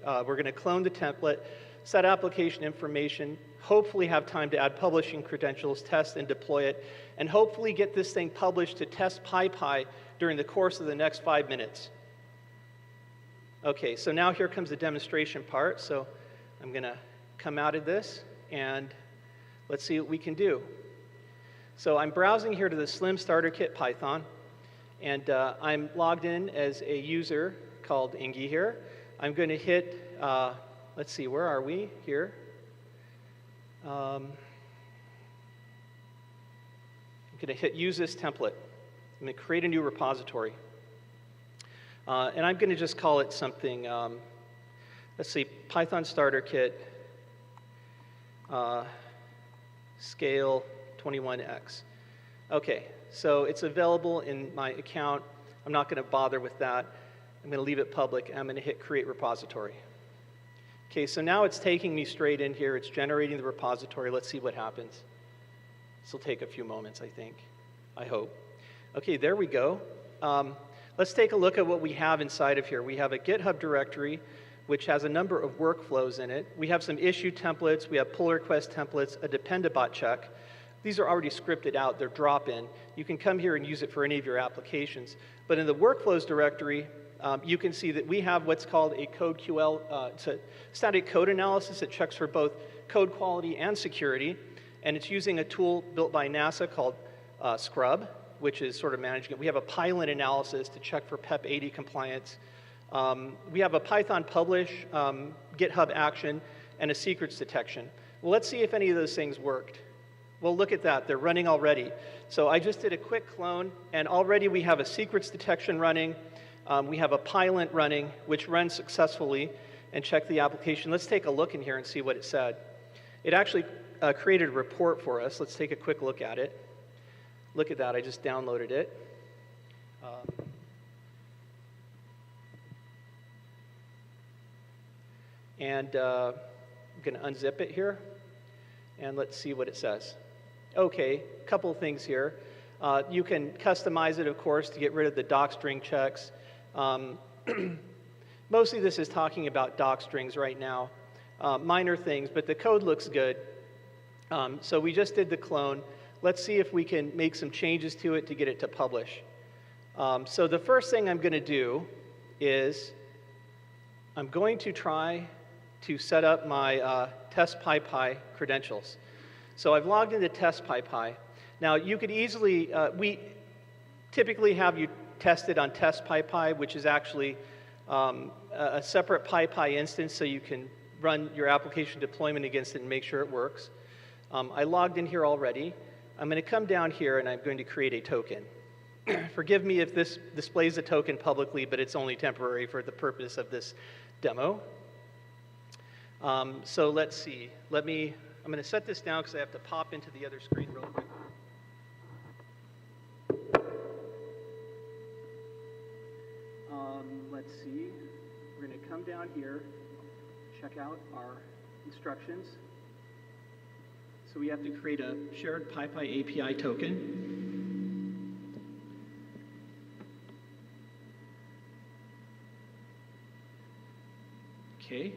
We're going to clone the template, set application information, hopefully have time to add publishing credentials, test and deploy it, and hopefully get this thing published to test PyPy during the course of the next 5 minutes. Okay, so now here comes the demonstration part. So I'm going to come out of this, and let's see what we can do. So I'm browsing here to the Slim Starter Kit Python, and I'm logged in as a user called Ingi here. I'm going to hit, let's see, where are we here? I'm going to hit Use This Template. I'm going to create a new repository. And I'm going to just call it something, let's see, Python Starter Kit, SCaLE 21X. Okay, so it's available in my account. I'm not going to bother with that. I'm going to leave it public, and I'm going to hit Create Repository. Okay, so now it's taking me straight in here. It's generating the repository. Let's see what happens. This will take a few moments, I think. I hope. Okay, there we go. Let's take a look at what we have inside of here. We have a GitHub directory, which has a number of workflows in it. We have some issue templates. We have pull request templates, a Dependabot check. These are already scripted out. They're drop-in. You can come here and use it for any of your applications. But in the workflows directory, you can see that we have what's called a code QL. It's a static code analysis. It checks for both code quality and security. And it's using a tool built by NASA called Scrub, which is sort of managing it. We have a Pylon analysis to check for PEP 80 compliance. We have a Python publish, GitHub action, and a secrets detection. Well, let's see if any of those things worked. Well, look at that. They're running already. So I just did a quick clone, and already we have a secrets detection running. We have a Pylon running, which runs successfully, and check the application. Let's take a look in here and see what it said. It actually created a report for us. Let's take a quick look at it. Look at that. I just downloaded it. And I'm going to unzip it here, and let's see what it says. Okay, a couple of things here. You can customize it, of course, to get rid of the docstring checks. Mostly this is talking about docstrings right now. Minor things, but the code looks good. So we just did the clone. Let's see if we can make some changes to it to get it to publish. So the first thing I'm going to do is I'm going to try to set up my test PyPy credentials. So I've logged into test PyPy. Now you could easily, we typically have you tested on test PyPy, which is actually a separate PyPy instance, so you can run your application deployment against it and make sure it works. I logged in here already. I'm going to come down here and I'm going to create a token. Forgive me if this displays a token publicly, but it's only temporary for the purpose of this demo. So let's see. I'm going to set this down because I have to pop into the other screen real quick. Let's see. We're going to come down here, check out our instructions. So we have to create a shared PyPy API token. Okay.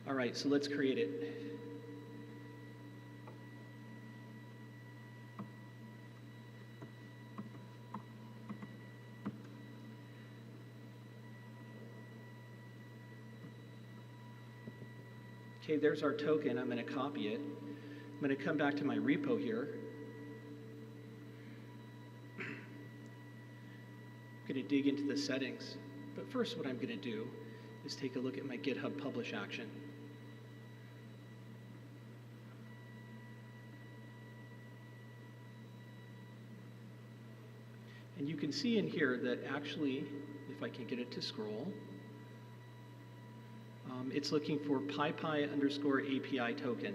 All right, so let's create it. Okay, there's our token. I'm going to copy it. I'm going to come back to my repo here. I'm going to dig into the settings. But first, what I'm going to do is take a look at my GitHub publish action. And you can see in here that actually, if I can get it to scroll, it's looking for PyPy_API token.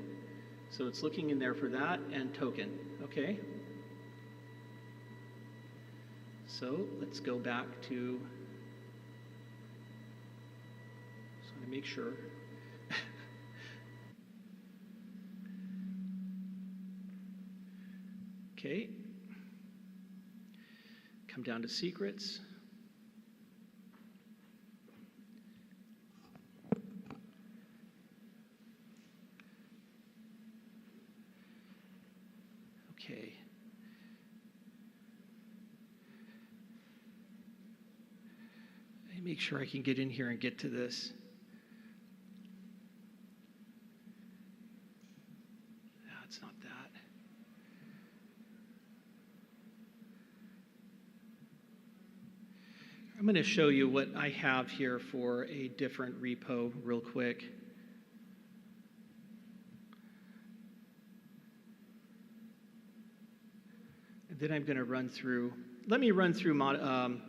So it's looking in there for that and token, okay? So let's go back to, just want to make sure. Okay. Come down to secrets. Okay. Let me make sure I can get in here and get to this. No, it's not that. I'm going to show you what I have here for a different repo real quick. Then I'm going to run through, let me run through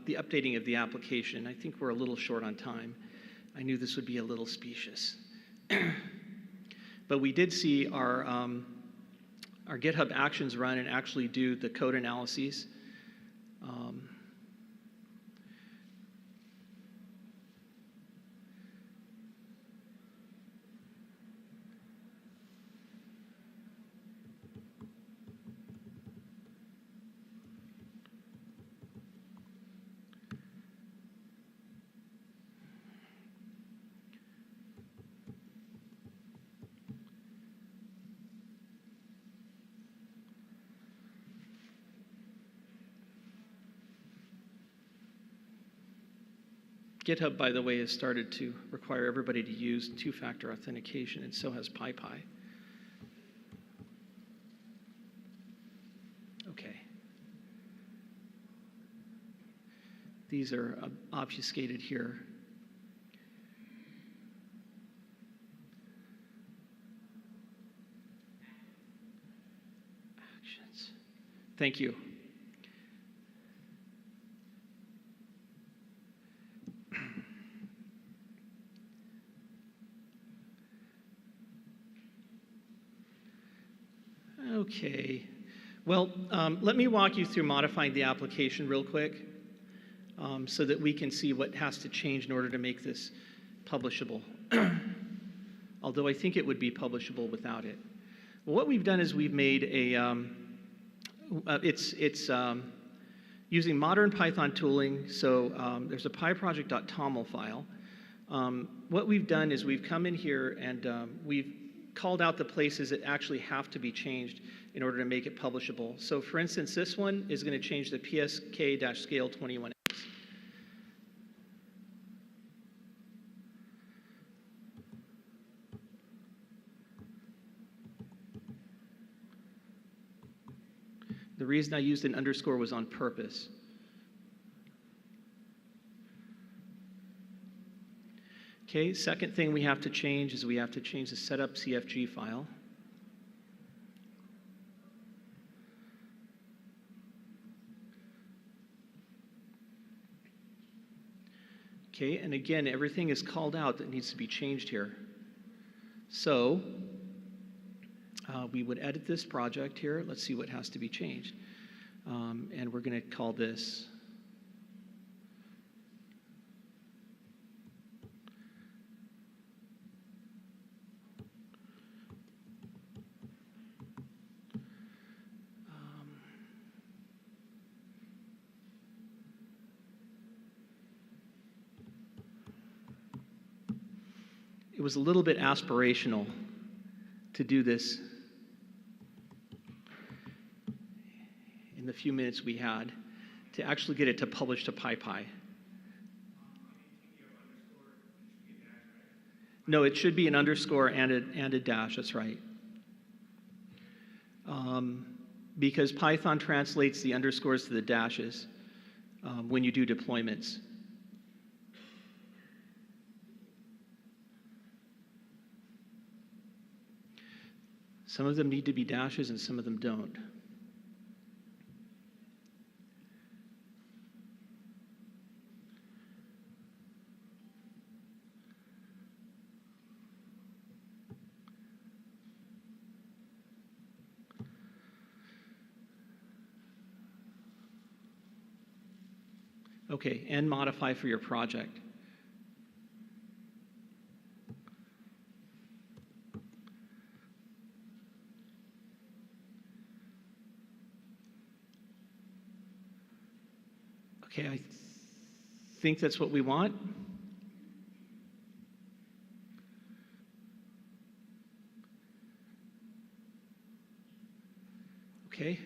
the updating of the application. I think we're a little short on time. I knew this would be a little specious. But we did see our our GitHub Actions run and actually do the code analyses. GitHub, by the way, has started to require everybody to use two-factor authentication, and so has PyPy. Okay. These are obfuscated here. Actions. Thank you. Okay. Well, let me walk you through modifying the application real quick so that we can see what has to change in order to make this publishable. Although I think it would be publishable without it. Well, what we've done is we've made a, using modern Python tooling, so there's a pyproject.toml file. What we've done is we've come in here and we've called out the places that actually have to be changed in order to make it publishable. So for instance, this one is going to change the PSK-SCALE 21X. The reason I used an underscore was on purpose. Okay, second thing we have to change is we have to change the setup CFG file. Okay, and again, everything is called out that needs to be changed here. So, we would edit this project here. Let's see what has to be changed. And we're going to call this it was a little bit aspirational to do this in the few minutes we had to actually get it to publish to PyPy. No, it should be an underscore and a dash, that's right. Because Python translates the underscores to the dashes when you do deployments. Some of them need to be dashes and some of them don't. Okay, and modify for your project. Okay, I think that's what we want. Okay.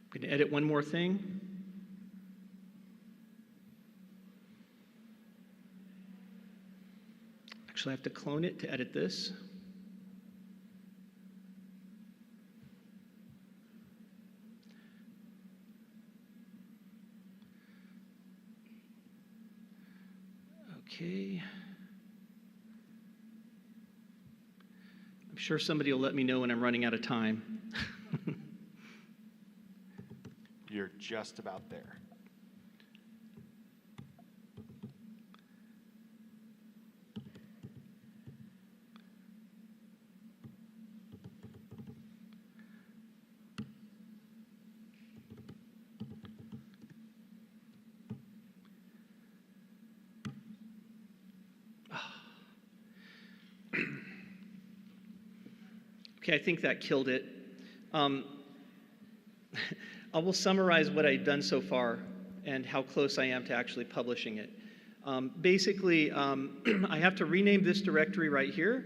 I'm going to edit one more thing. Actually, I have to clone it to edit this. Okay. I'm sure somebody will let me know when I'm running out of time. You're just about there. Okay, I think that killed it. I will summarize what I've done so far and how close I am to actually publishing it. Basically, I have to rename this directory right here,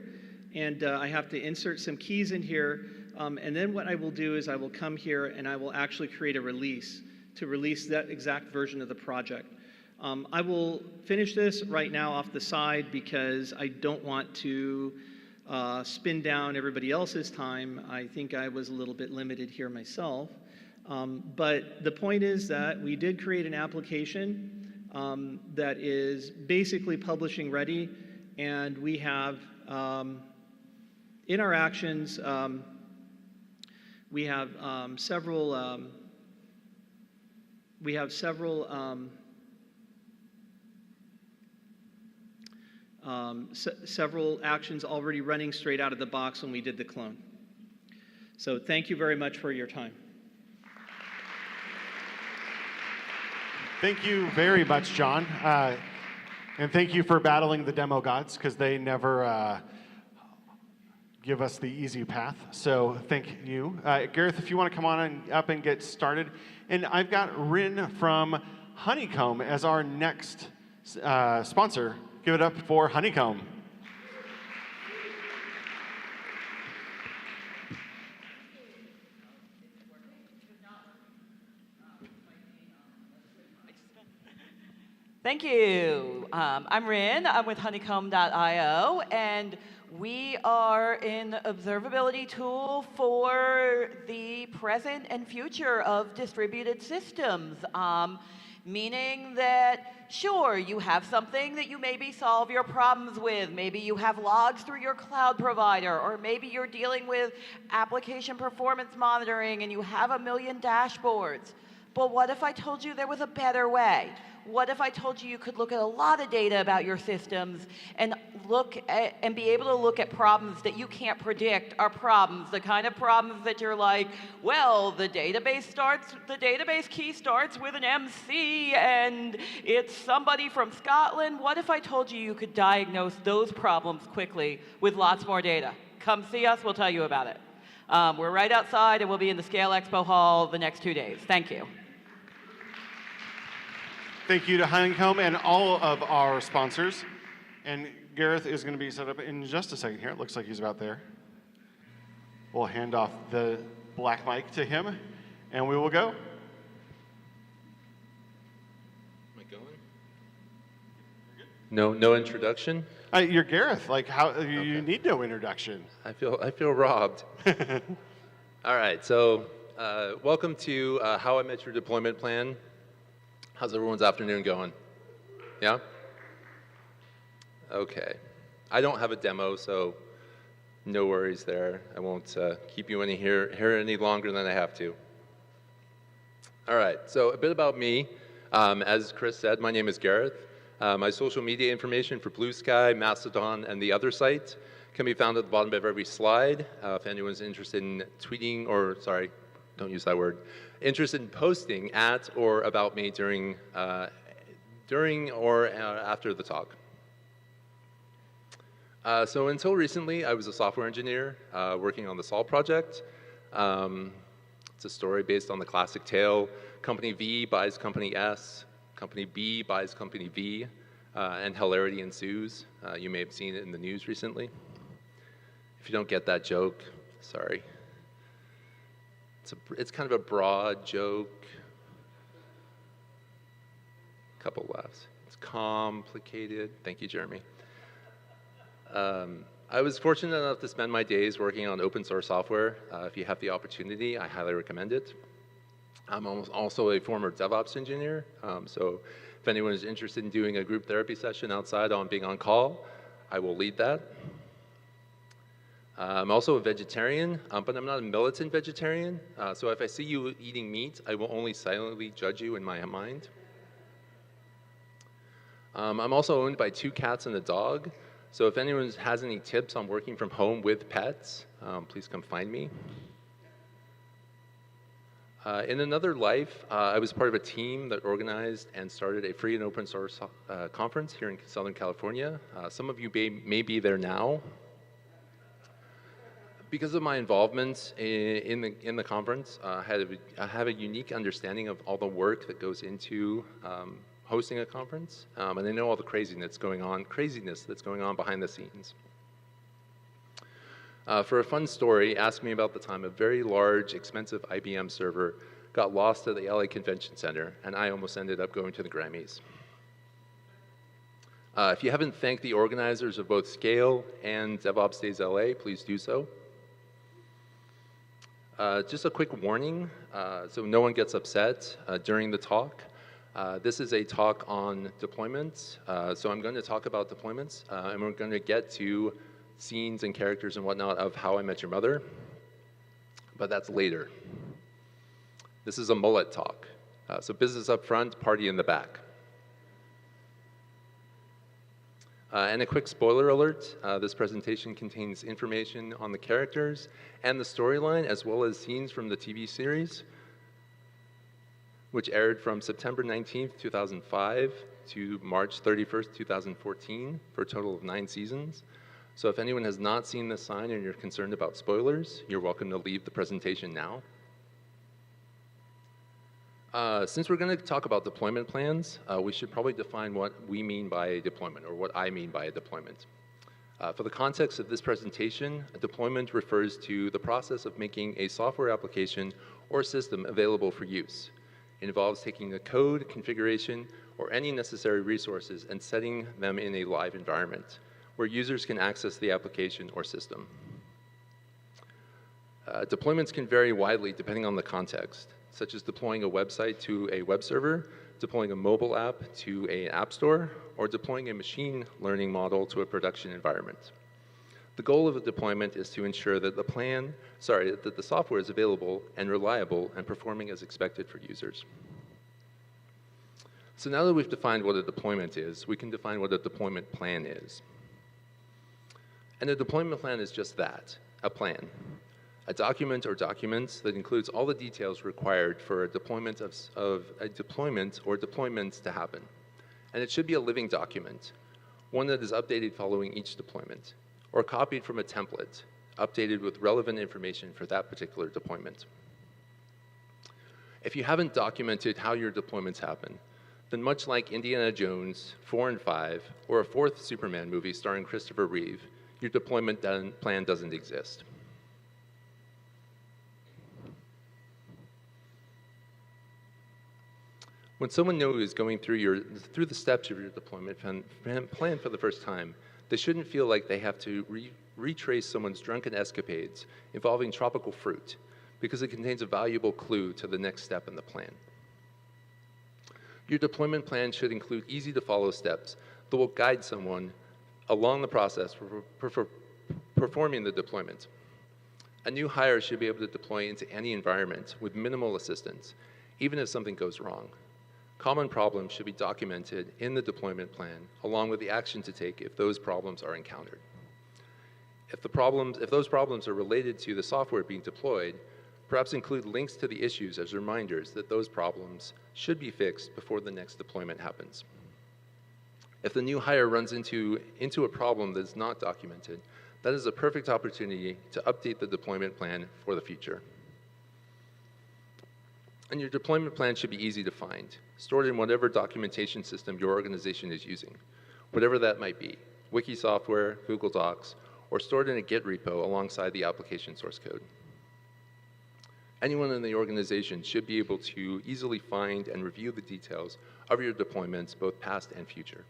and I have to insert some keys in here, and then what I will do is I will come here and I will actually create a release to release that exact version of the project. I will finish this right now off the side because I don't want to spin down everybody else's time. I think I was a little bit limited here myself. But the point is that we did create an application that is basically publishing ready, and we have in our actions, we have several several actions already running straight out of the box when we did the clone. So thank you very much for your time. Thank you very much, John. And thank you for battling the demo gods, because they never give us the easy path. So thank you. Gareth, if you want to come on up and get started. And I've got Rin from Honeycomb as our next sponsor. Give it up for Honeycomb. Thank you. I'm Rin. I'm with honeycomb.io, and we are an observability tool for the present and future of distributed systems. Meaning that, sure, you have something that you maybe solve your problems with. Maybe you have logs through your cloud provider, or maybe you're dealing with application performance monitoring and you have a million dashboards. But what if I told you there was a better way? What if I told you you could look at a lot of data about your systems and be able to look at problems that you can't predict are problems, the kind of problems that you're like, well, the database key starts with an MC and it's somebody from Scotland. What if I told you you could diagnose those problems quickly with lots more data? Come see us, we'll tell you about it. We're right outside and we'll be in the SCaLE Expo Hall the next 2 days. Thank you. Thank you to Honeycomb and all of our sponsors. And Gareth is going to be set up in just a second here. It looks like he's about there. We'll hand off the black mic to him, and we will go. Am I going? No introduction? You're Gareth. Like, how you need no introduction. I feel robbed. All right. So welcome to How I Met Your Deployment Plan. How's everyone's afternoon going? Yeah? Okay. I don't have a demo, so no worries there. I won't keep you here any longer than I have to. All right, so a bit about me. As Chris said, my name is Gareth. My social media information for Blue Sky, Mastodon, and the other sites can be found at the bottom of every slide. If anyone's interested in tweeting, or sorry, don't use that word, interested in posting at or about me during or after the talk. So until recently, I was a software engineer working on the SoCal project. It's a story based on the classic tale. Company V buys Company S, Company B buys Company V, and hilarity ensues. You may have seen it in the news recently. If you don't get that joke, sorry. It's kind of a broad joke. Couple laughs. It's complicated. Thank you, Jeremy. I was fortunate enough to spend my days working on open source software. If you have the opportunity, I highly recommend it. I'm also a former DevOps engineer, so if anyone is interested in doing a group therapy session outside on being on call, I will lead that. I'm also a vegetarian, but I'm not a militant vegetarian. So if I see you eating meat, I will only silently judge you in my mind. I'm also owned by 2 cats and a dog. So if anyone has any tips on working from home with pets, please come find me. In another life, I was part of a team that organized and started a free and open source conference here in Southern California. Some of you may be there now. Because of my involvement in the conference, I have a unique understanding of all the work that goes into hosting a conference, and I know all the craziness that's going on behind the scenes. For a fun story, ask me about the time a very large, expensive IBM server got lost at the LA Convention Center, and I almost ended up going to the Grammys. If you haven't thanked the organizers of both SCaLE and DevOpsDayLA, please do so. Just a quick warning, so no one gets upset during the talk. This is a talk on deployments, so I'm going to talk about deployments, and we're going to get to scenes and characters and whatnot of How I Met Your Mother, but that's later. This is a mullet talk, so business up front, party in the back. And a quick spoiler alert, this presentation contains information on the characters and the storyline, as well as scenes from the TV series, which aired from September 19th, 2005 to March 31st, 2014, for a total of 9 seasons. So if anyone has not seen this sign and you're concerned about spoilers, you're welcome to leave the presentation now. Since we're going to talk about deployment plans, we should probably define what we mean by a deployment, or what I mean by a deployment. For the context of this presentation, a deployment refers to the process of making a software application or system available for use. It involves taking a code, configuration, or any necessary resources and setting them in a live environment where users can access the application or system. Deployments can vary widely depending on the context, such as deploying a website to a web server, deploying a mobile app to an app store, or deploying a machine learning model to a production environment. The goal of a deployment is to ensure that the software is available and reliable and performing as expected for users. So now that we've defined what a deployment is, we can define what a deployment plan is. And a deployment plan is just that, a plan. A document or documents that includes all the details required for a deployment or deployments to happen. And it should be a living document, one that is updated following each deployment, or copied from a template, updated with relevant information for that particular deployment. If you haven't documented how your deployments happen, then much like Indiana Jones 4 and 5, or a 4th Superman movie starring Christopher Reeve, your deployment plan doesn't exist. When someone new is going through the steps of your deployment plan for the first time, they shouldn't feel like they have to retrace someone's drunken escapades involving tropical fruit, because it contains a valuable clue to the next step in the plan. Your deployment plan should include easy-to-follow steps that will guide someone along the process for performing the deployment. A new hire should be able to deploy into any environment with minimal assistance, even if something goes wrong. Common problems should be documented in the deployment plan, along with the action to take if those problems are encountered. If those problems are related to the software being deployed, perhaps include links to the issues as reminders that those problems should be fixed before the next deployment happens. If the new hire runs into a problem that is not documented, that is a perfect opportunity to update the deployment plan for the future. And your deployment plan should be easy to find, stored in whatever documentation system your organization is using, whatever that might be, Wiki software, Google Docs, or stored in a Git repo alongside the application source code. Anyone in the organization should be able to easily find and review the details of your deployments, both past and future.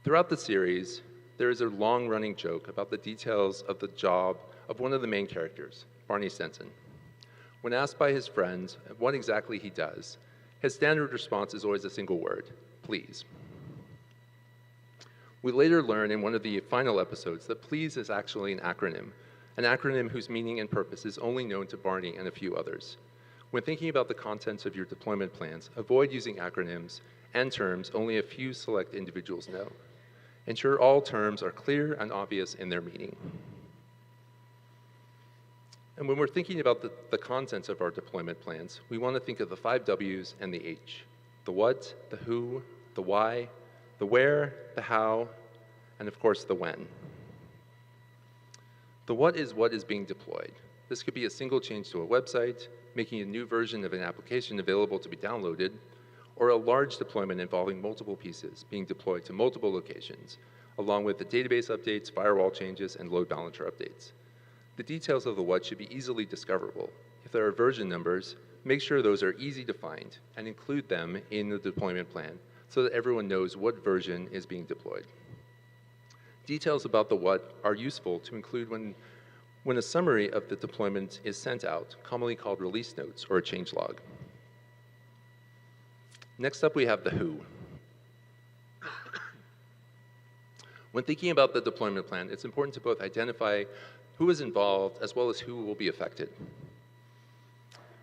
Throughout the series, there is a long-running joke about the details of the job of one of the main characters, Barney Stinson. When asked by his friends what exactly he does, his standard response is always a single word: please. We later learn in one of the final episodes that please is actually an acronym whose meaning and purpose is only known to Barney and a few others. When thinking about the contents of your deployment plans, avoid using acronyms and terms only a few select individuals know. Ensure all terms are clear and obvious in their meaning. And when we're thinking about the contents of our deployment plans, we want to think of the 5 W's and the H: the what, the who, the why, the where, the how, and of course the when. The what is being deployed. This could be a single change to a website, making a new version of an application available to be downloaded, or a large deployment involving multiple pieces being deployed to multiple locations, along with the database updates, firewall changes, and load balancer updates. The details of the what should be easily discoverable. If there are version numbers, make sure those are easy to find and include them in the deployment plan so that everyone knows what version is being deployed. Details about the what are useful to include when a summary of the deployment is sent out, commonly called release notes or a change log. Next up, we have the who. When thinking about the deployment plan, it's important to both identify who is involved as well as who will be affected.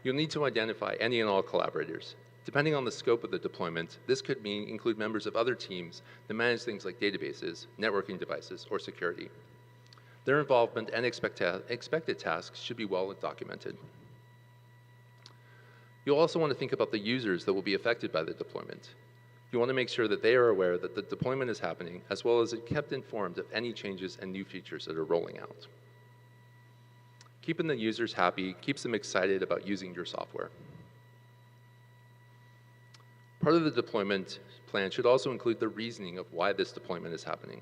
You'll need to identify any and all collaborators. Depending on the scope of the deployment, this could include members of other teams that manage things like databases, networking devices, or security. Their involvement and expected tasks should be well documented. You'll also want to think about the users that will be affected by the deployment. You want to make sure that they are aware that the deployment is happening, as well as kept informed of any changes and new features that are rolling out. Keeping the users happy keeps them excited about using your software. Part of the deployment plan should also include the reasoning of why this deployment is happening,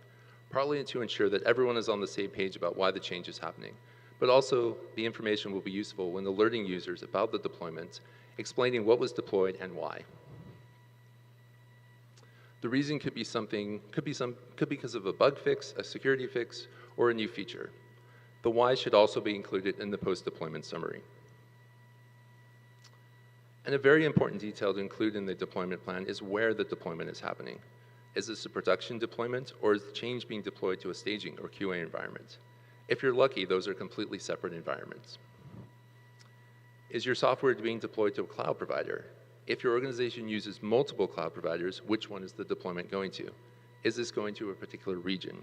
partly to ensure that everyone is on the same page about why the change is happening, but also the information will be useful when alerting users about the deployment, explaining what was deployed and why. The reason could be because of a bug fix, a security fix, or a new feature. The why should also be included in the post-deployment summary. And a very important detail to include in the deployment plan is where the deployment is happening. Is this a production deployment, or is the change being deployed to a staging or QA environment? If you're lucky, those are completely separate environments. Is your software being deployed to a cloud provider? If your organization uses multiple cloud providers, which one is the deployment going to? Is this going to a particular region?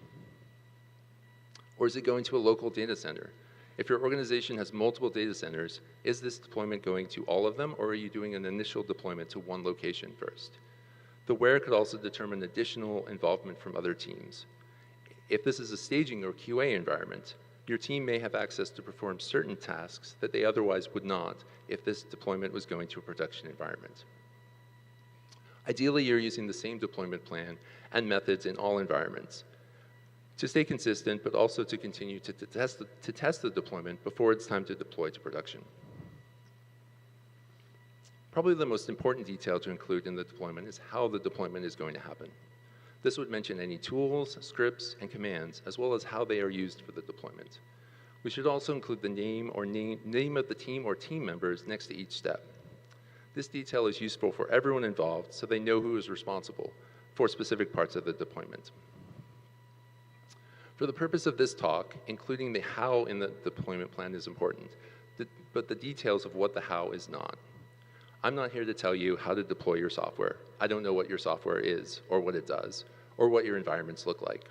Or is it going to a local data center? If your organization has multiple data centers, is this deployment going to all of them, or are you doing an initial deployment to one location first? The where could also determine additional involvement from other teams. If this is a staging or QA environment, your team may have access to perform certain tasks that they otherwise would not if this deployment was going to a production environment. Ideally, you're using the same deployment plan and methods in all environments to stay consistent, but also to continue to test the deployment before it's time to deploy to production. Probably the most important detail to include in the deployment is how the deployment is going to happen. This would mention any tools, scripts, and commands, as well as how they are used for the deployment. We should also include the name of the team or team members next to each step. This detail is useful for everyone involved so they know who is responsible for specific parts of the deployment. For the purpose of this talk, including the how in the deployment plan is important, but the details of what the how is not. I'm not here to tell you how to deploy your software. I don't know what your software is, or what it does, or what your environments look like.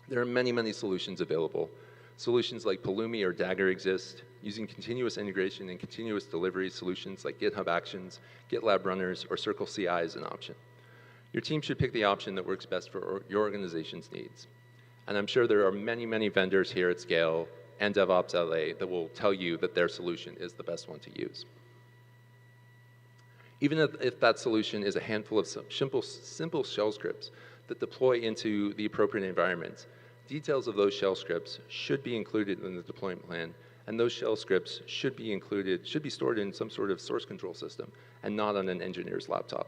There are many, many solutions available. Solutions like Pulumi or Dagger exist. Using continuous integration and continuous delivery solutions like GitHub Actions, GitLab Runners, or Circle CI is an option. Your team should pick the option that works best for your organization's needs. And I'm sure there are many, many vendors here at SCaLE and DevOpsDayLA that will tell you that their solution is the best one to use. Even if that solution is a handful of simple shell scripts that deploy into the appropriate environment, details of those shell scripts should be included in the deployment plan, and those shell scripts should be stored in some sort of source control system and not on an engineer's laptop.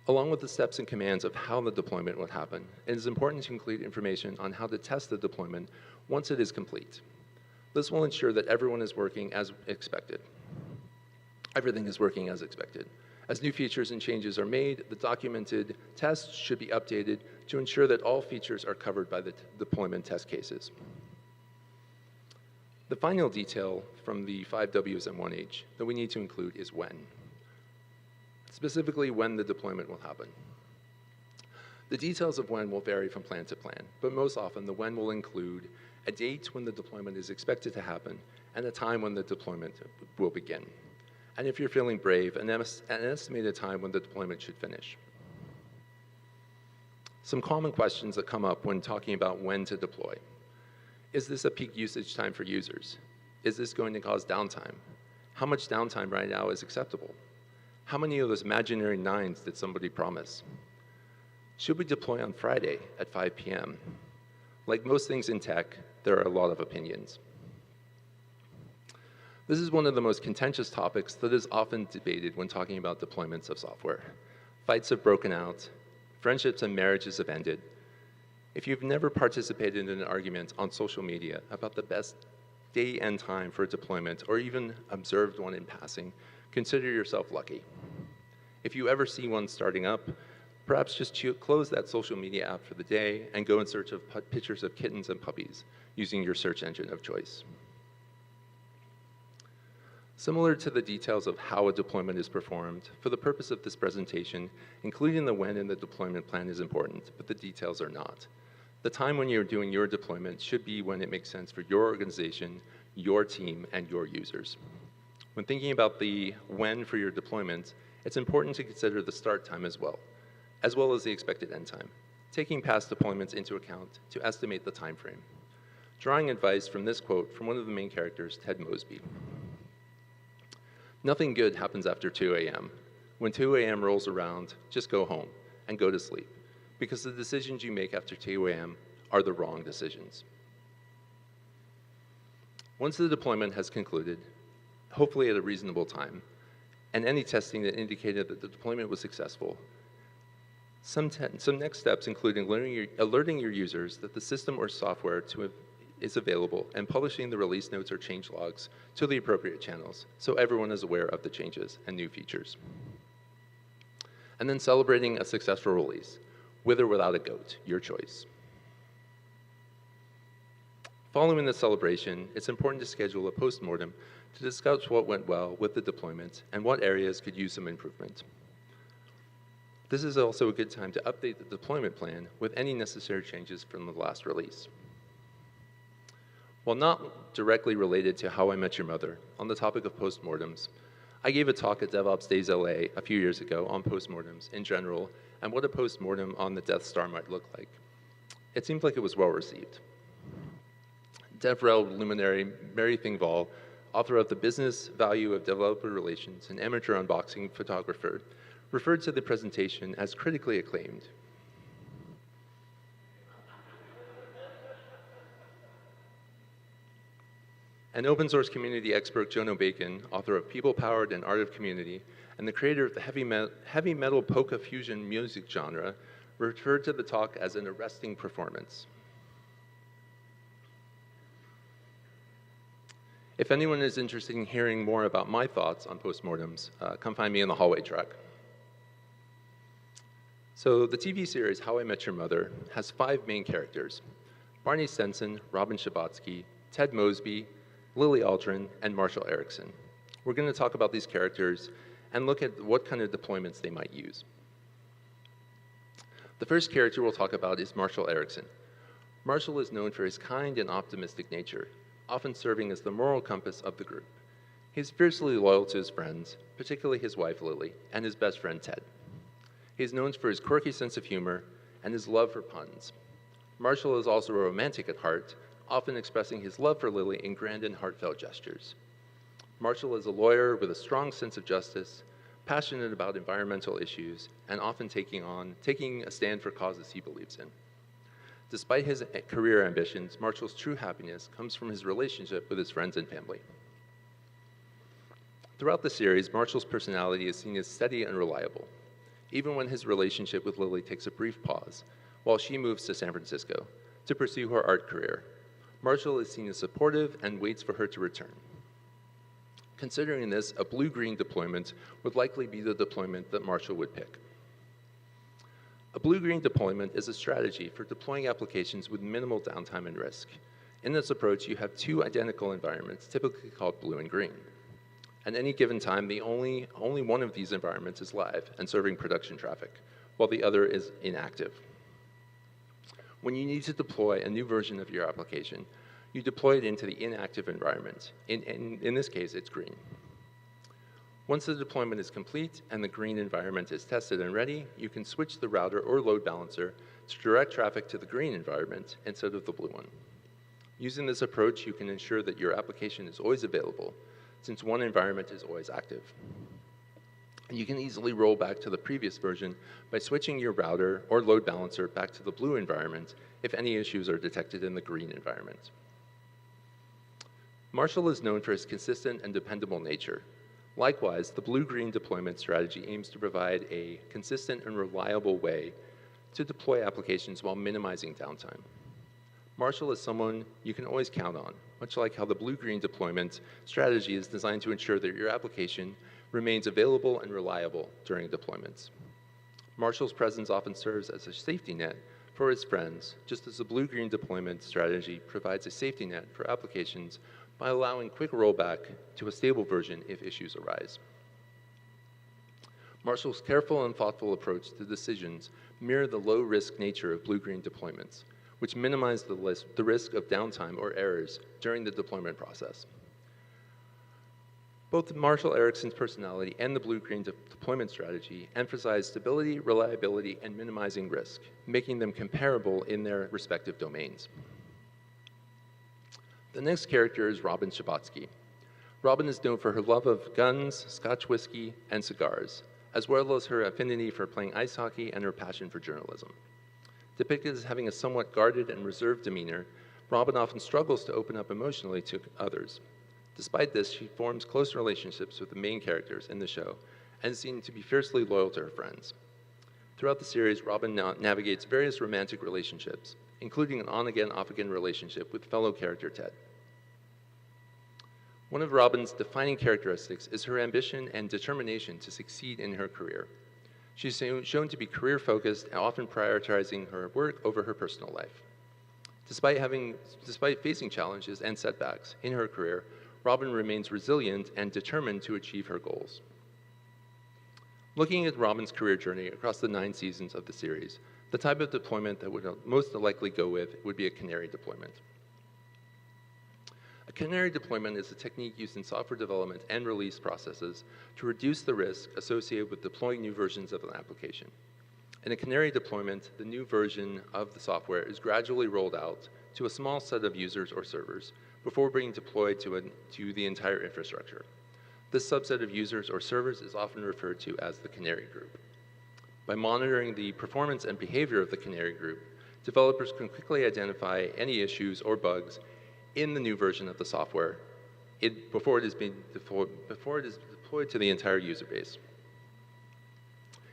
Along with the steps and commands of how the deployment would happen, it is important to include information on how to test the deployment once it is complete. This will ensure that everyone is working as expected. Everything is working as expected. As new features and changes are made, the documented tests should be updated to ensure that all features are covered by the deployment test cases. The final detail from the 5 Ws and 1 H that we need to include is when. Specifically, when the deployment will happen. The details of when will vary from plan to plan, but most often the when will include a date when the deployment is expected to happen and a time when the deployment will begin. And if you're feeling brave, an estimated time when the deployment should finish. Some common questions that come up when talking about when to deploy. Is this a peak usage time for users? Is this going to cause downtime? How much downtime right now is acceptable? How many of those imaginary 9s did somebody promise? Should we deploy on Friday at 5 p.m.? Like most things in tech, there are a lot of opinions. This is one of the most contentious topics that is often debated when talking about deployments of software. Fights have broken out, friendships and marriages have ended. If you've never participated in an argument on social media about the best day and time for a deployment, or even observed one in passing, consider yourself lucky. If you ever see one starting up, perhaps just close that social media app for the day and go in search of pictures of kittens and puppies using your search engine of choice. Similar to the details of how a deployment is performed, for the purpose of this presentation, including the when in the deployment plan is important, but the details are not. The time when you're doing your deployment should be when it makes sense for your organization, your team, and your users. When thinking about the when for your deployment, it's important to consider the start time as well as the expected end time, taking past deployments into account to estimate the time frame. Drawing advice from this quote from one of the main characters, Ted Mosby. Nothing good happens after 2 a.m. When 2 a.m. rolls around, just go home and go to sleep, because the decisions you make after 2 a.m. are the wrong decisions. Once the deployment has concluded, hopefully at a reasonable time, and any testing that indicated that the deployment was successful, some next steps include alerting your users that the system or software is available and publishing the release notes or change logs to the appropriate channels so everyone is aware of the changes and new features. And then celebrating a successful release, with or without a goat, your choice. Following the celebration, it's important to schedule a postmortem to discuss what went well with the deployment and what areas could use some improvement. This is also a good time to update the deployment plan with any necessary changes from the last release. While not directly related to How I Met Your Mother, on the topic of postmortems, I gave a talk at DevOpsDayLA a few years ago on postmortems in general and what a postmortem on the Death Star might look like. It seemed like it was well received. DevRel luminary Mary Thingvall, author of The Business Value of Developer Relations and amateur unboxing photographer, referred to the presentation as critically acclaimed. And open source community expert Jono Bacon, author of People Powered and Art of Community, and the creator of the heavy metal polka fusion music genre, referred to the talk as an arresting performance. If anyone is interested in hearing more about my thoughts on postmortems, come find me in the hallway track. So the TV series How I Met Your Mother has 5 main characters: Barney Stinson, Robin Schabotsky, Ted Mosby, Lily Aldrin, and Marshall Erickson. We're going to talk about these characters and look at what kind of deployments they might use. The first character we'll talk about is Marshall Erickson. Marshall is known for his kind and optimistic nature, often serving as the moral compass of the group. He's fiercely loyal to his friends, particularly his wife Lily, and his best friend Ted. He's known for his quirky sense of humor and his love for puns. Marshall is also a romantic at heart, often expressing his love for Lily in grand and heartfelt gestures. Marshall is a lawyer with a strong sense of justice, passionate about environmental issues, and often taking a stand for causes he believes in. Despite his career ambitions, Marshall's true happiness comes from his relationship with his friends and family. Throughout the series, Marshall's personality is seen as steady and reliable, even when his relationship with Lily takes a brief pause while she moves to San Francisco to pursue her art career. Marshall is seen as supportive and waits for her to return. Considering this, a blue-green deployment would likely be the deployment that Marshall would pick. A blue-green deployment is a strategy for deploying applications with minimal downtime and risk. In this approach, you have 2 identical environments, typically called blue and green. At any given time, only one of these environments is live and serving production traffic, while the other is inactive. When you need to deploy a new version of your application, you deploy it into the inactive environment. In this case, it's green. Once the deployment is complete and the green environment is tested and ready, you can switch the router or load balancer to direct traffic to the green environment instead of the blue one. Using this approach, you can ensure that your application is always available, since one environment is always active. And you can easily roll back to the previous version by switching your router or load balancer back to the blue environment if any issues are detected in the green environment. Marshall is known for its consistent and dependable nature. Likewise, the blue-green deployment strategy aims to provide a consistent and reliable way to deploy applications while minimizing downtime. Marshall is someone you can always count on, much like how the blue-green deployment strategy is designed to ensure that your application remains available and reliable during deployments. Marshall's presence often serves as a safety net for its friends, just as the blue-green deployment strategy provides a safety net for applications by allowing quick rollback to a stable version if issues arise. Marshall's careful and thoughtful approach to decisions mirror the low-risk nature of blue-green deployments, which minimize the risk of downtime or errors during the deployment process. Both Marshall Ericsson's personality and the blue-green deployment strategy emphasize stability, reliability, and minimizing risk, making them comparable in their respective domains. The next character is Robin Schabotsky. Robin is known for her love of guns, Scotch whiskey, and cigars, as well as her affinity for playing ice hockey and her passion for journalism. Depicted as having a somewhat guarded and reserved demeanor, Robin often struggles to open up emotionally to others. Despite this, she forms close relationships with the main characters in the show and is seen to be fiercely loyal to her friends. Throughout the series, Robin navigates various romantic relationships, including an on-again, off-again relationship with fellow character Ted. One of Robin's defining characteristics is her ambition and determination to succeed in her career. She's shown to be career-focused and often prioritizing her work over her personal life. Despite facing challenges and setbacks in her career, Robin remains resilient and determined to achieve her goals. Looking at Robin's career journey across the 9 seasons of the series, the type of deployment that would most likely go with would be a canary deployment. A canary deployment is a technique used in software development and release processes to reduce the risk associated with deploying new versions of an application. In a canary deployment, the new version of the software is gradually rolled out to a small set of users or servers before being deployed to the entire infrastructure. This subset of users or servers is often referred to as the canary group. By monitoring the performance and behavior of the canary group, developers can quickly identify any issues or bugs in the new version of the software before it is deployed to the entire user base.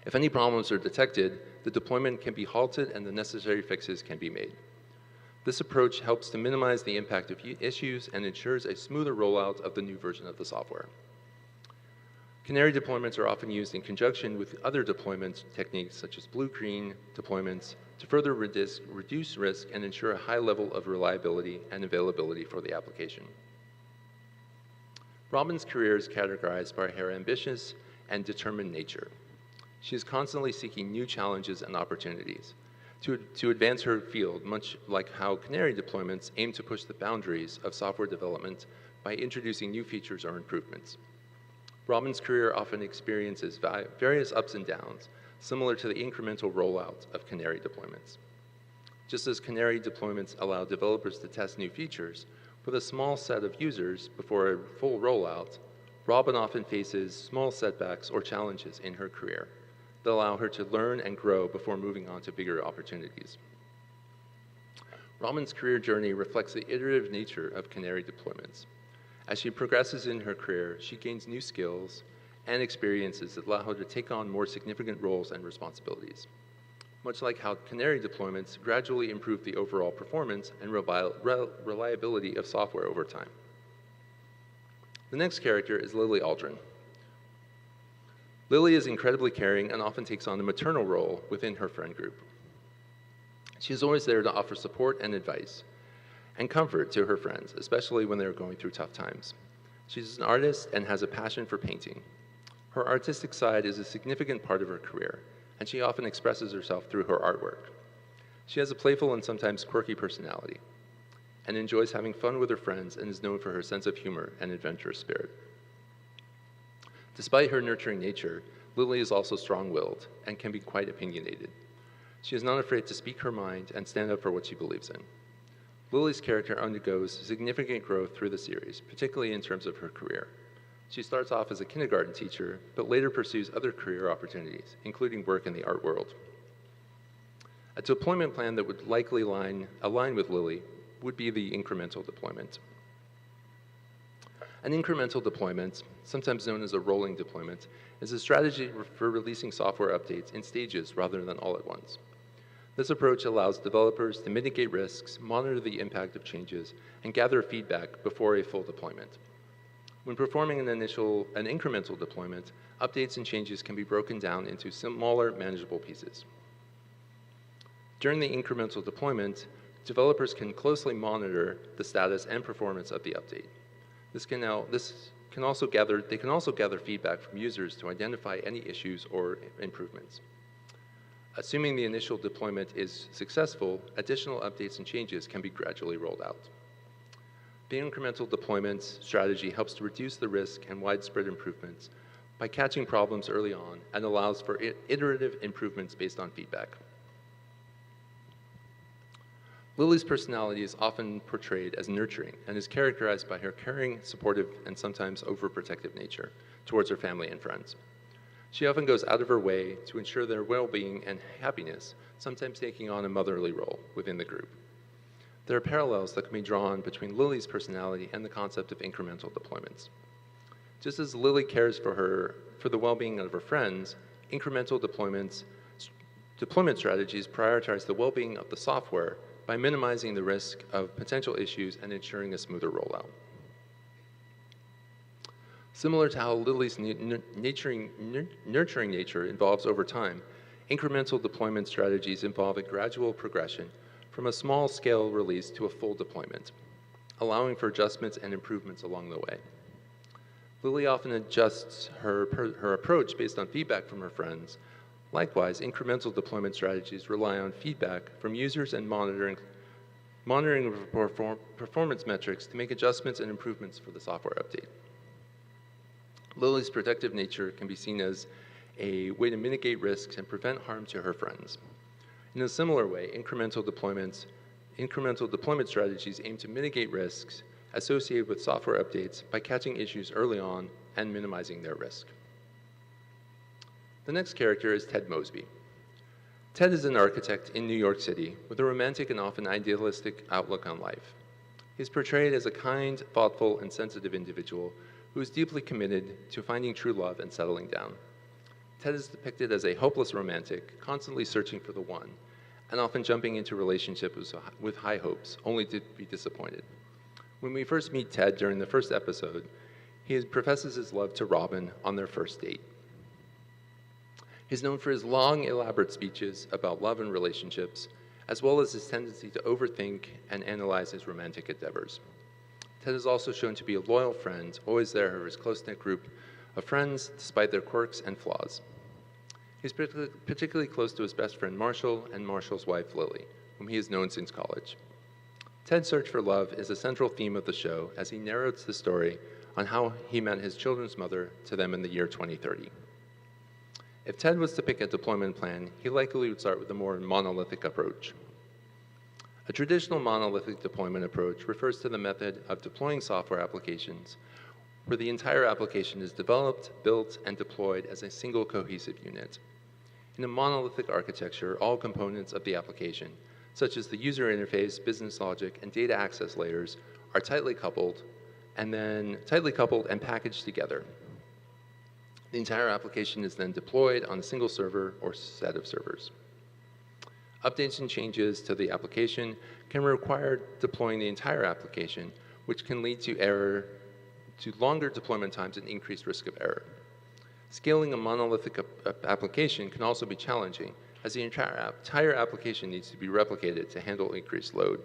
If any problems are detected, the deployment can be halted and the necessary fixes can be made. This approach helps to minimize the impact of issues and ensures a smoother rollout of the new version of the software. Canary deployments are often used in conjunction with other deployment techniques such as blue-green deployments to further reduce risk and ensure a high level of reliability and availability for the application. Robin's career is categorized by her ambitious and determined nature. She is constantly seeking new challenges and opportunities to advance her field, much like how canary deployments aim to push the boundaries of software development by introducing new features or improvements. Robin's career often experiences various ups and downs, similar to the incremental rollout of canary deployments. Just as canary deployments allow developers to test new features with a small set of users before a full rollout, Robin often faces small setbacks or challenges in her career that allow her to learn and grow before moving on to bigger opportunities. Robin's career journey reflects the iterative nature of canary deployments. As she progresses in her career, she gains new skills and experiences that allow her to take on more significant roles and responsibilities, much like how canary deployments gradually improve the overall performance and reliability of software over time. The next character is Lily Aldrin. Lily is incredibly caring and often takes on a maternal role within her friend group. She is always there to offer support and advice and comfort to her friends, especially when they're going through tough times. She's an artist and has a passion for painting. Her artistic side is a significant part of her career, and she often expresses herself through her artwork. She has a playful and sometimes quirky personality, and enjoys having fun with her friends and is known for her sense of humor and adventurous spirit. Despite her nurturing nature, Lily is also strong-willed and can be quite opinionated. She is not afraid to speak her mind and stand up for what she believes in. Lily's character undergoes significant growth through the series, particularly in terms of her career. She starts off as a kindergarten teacher, but later pursues other career opportunities, including work in the art world. A deployment plan that would likely align with Lily would be the incremental deployment. An incremental deployment, sometimes known as a rolling deployment, is a strategy for releasing software updates in stages rather than all at once. This approach allows developers to mitigate risks, monitor the impact of changes, and gather feedback before a full deployment. When performing an incremental deployment, updates and changes can be broken down into smaller, manageable pieces. During the incremental deployment, developers can closely monitor the status and performance of the update. They can also gather feedback from users to identify any issues or improvements. Assuming the initial deployment is successful, additional updates and changes can be gradually rolled out. The incremental deployment strategy helps to reduce the risk and widespread improvements by catching problems early on and allows for iterative improvements based on feedback. Lily's personality is often portrayed as nurturing and is characterized by her caring, supportive, and sometimes overprotective nature towards her family and friends. She often goes out of her way to ensure their well-being and happiness, sometimes taking on a motherly role within the group. There are parallels that can be drawn between Lily's personality and the concept of incremental deployments. Just as Lily cares for the well-being of her friends, incremental deployment strategies prioritize the well-being of the software by minimizing the risk of potential issues and ensuring a smoother rollout. Similar to how Lily's nurturing nature evolves over time, incremental deployment strategies involve a gradual progression from a small-scale release to a full deployment, allowing for adjustments and improvements along the way. Lily often adjusts her approach based on feedback from her friends. Likewise, incremental deployment strategies rely on feedback from users and monitoring performance metrics to make adjustments and improvements for the software update. Lily's protective nature can be seen as a way to mitigate risks and prevent harm to her friends. In a similar way, incremental deployment strategies aim to mitigate risks associated with software updates by catching issues early on and minimizing their risk. The next character is Ted Mosby. Ted is an architect in New York City with a romantic and often idealistic outlook on life. He's portrayed as a kind, thoughtful, and sensitive individual who is deeply committed to finding true love and settling down. Ted is depicted as a hopeless romantic, constantly searching for the one, and often jumping into relationships with high hopes, only to be disappointed. When we first meet Ted during the first episode, he professes his love to Robin on their first date. He's known for his long, elaborate speeches about love and relationships, as well as his tendency to overthink and analyze his romantic endeavors. Ted is also shown to be a loyal friend, always there for his close-knit group of friends, despite their quirks and flaws. He's particularly close to his best friend Marshall and Marshall's wife Lily, whom he has known since college. Ted's search for love is a central theme of the show as he narrates the story on how he met his children's mother to them in the year 2030. If Ted was to pick a deployment plan, he likely would start with a more monolithic approach. A traditional monolithic deployment approach refers to the method of deploying software applications where the entire application is developed, built, and deployed as a single cohesive unit. In a monolithic architecture, all components of the application, such as the user interface, business logic, and data access layers, are tightly coupled and packaged together. The entire application is then deployed on a single server or set of servers. Updates and changes to the application can require deploying the entire application, which can lead to longer deployment times and increased risk of error. Scaling a monolithic application can also be challenging, as the entire application needs to be replicated to handle increased load.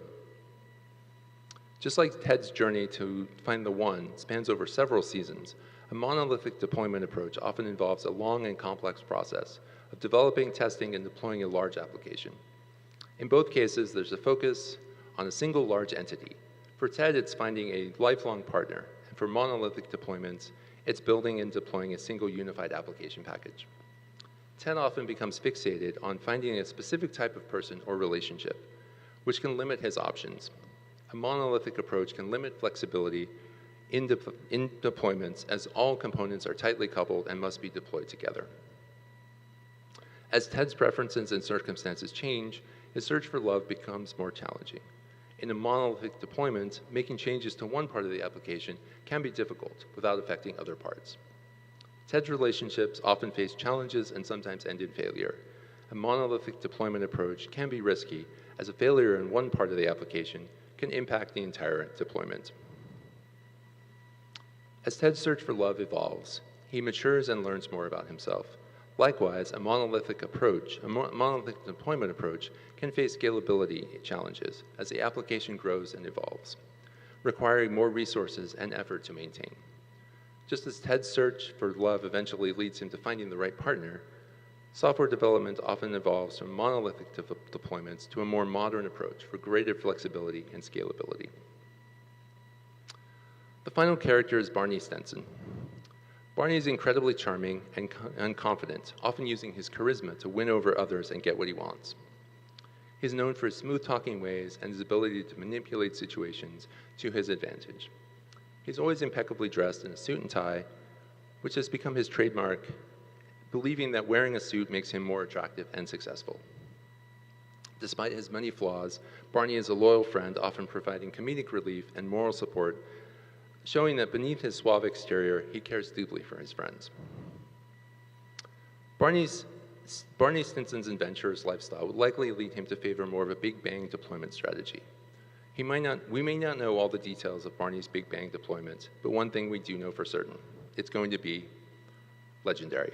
Just like Ted's journey to find the one spans over several seasons, a monolithic deployment approach often involves a long and complex process of developing, testing, and deploying a large application. In both cases, there's a focus on a single large entity. For Ted, it's finding a lifelong partner, and for monolithic deployments, it's building and deploying a single unified application package. Ted often becomes fixated on finding a specific type of person or relationship, which can limit his options. A monolithic approach can limit flexibility in deployments, as all components are tightly coupled and must be deployed together. As Ted's preferences and circumstances change, his search for love becomes more challenging. In a monolithic deployment, making changes to one part of the application can be difficult without affecting other parts. Ted's relationships often face challenges and sometimes end in failure. A monolithic deployment approach can be risky, as a failure in one part of the application can impact the entire deployment. As Ted's search for love evolves, he matures and learns more about himself. Likewise, a monolithic deployment approach can face scalability challenges as the application grows and evolves, requiring more resources and effort to maintain. Just as Ted's search for love eventually leads him to finding the right partner, software development often evolves from monolithic deployments to a more modern approach for greater flexibility and scalability. The final character is Barney Stinson. Barney is incredibly charming and confident, often using his charisma to win over others and get what he wants. He's known for his smooth-talking ways and his ability to manipulate situations to his advantage. He's always impeccably dressed in a suit and tie, which has become his trademark, believing that wearing a suit makes him more attractive and successful. Despite his many flaws, Barney is a loyal friend, often providing comedic relief and moral support, showing that beneath his suave exterior, he cares deeply for his friends. Barney Stinson's adventurous lifestyle would likely lead him to favor more of a big bang deployment strategy. We may not know all the details of Barney's big bang deployment, but one thing we do know for certain: it's going to be legendary.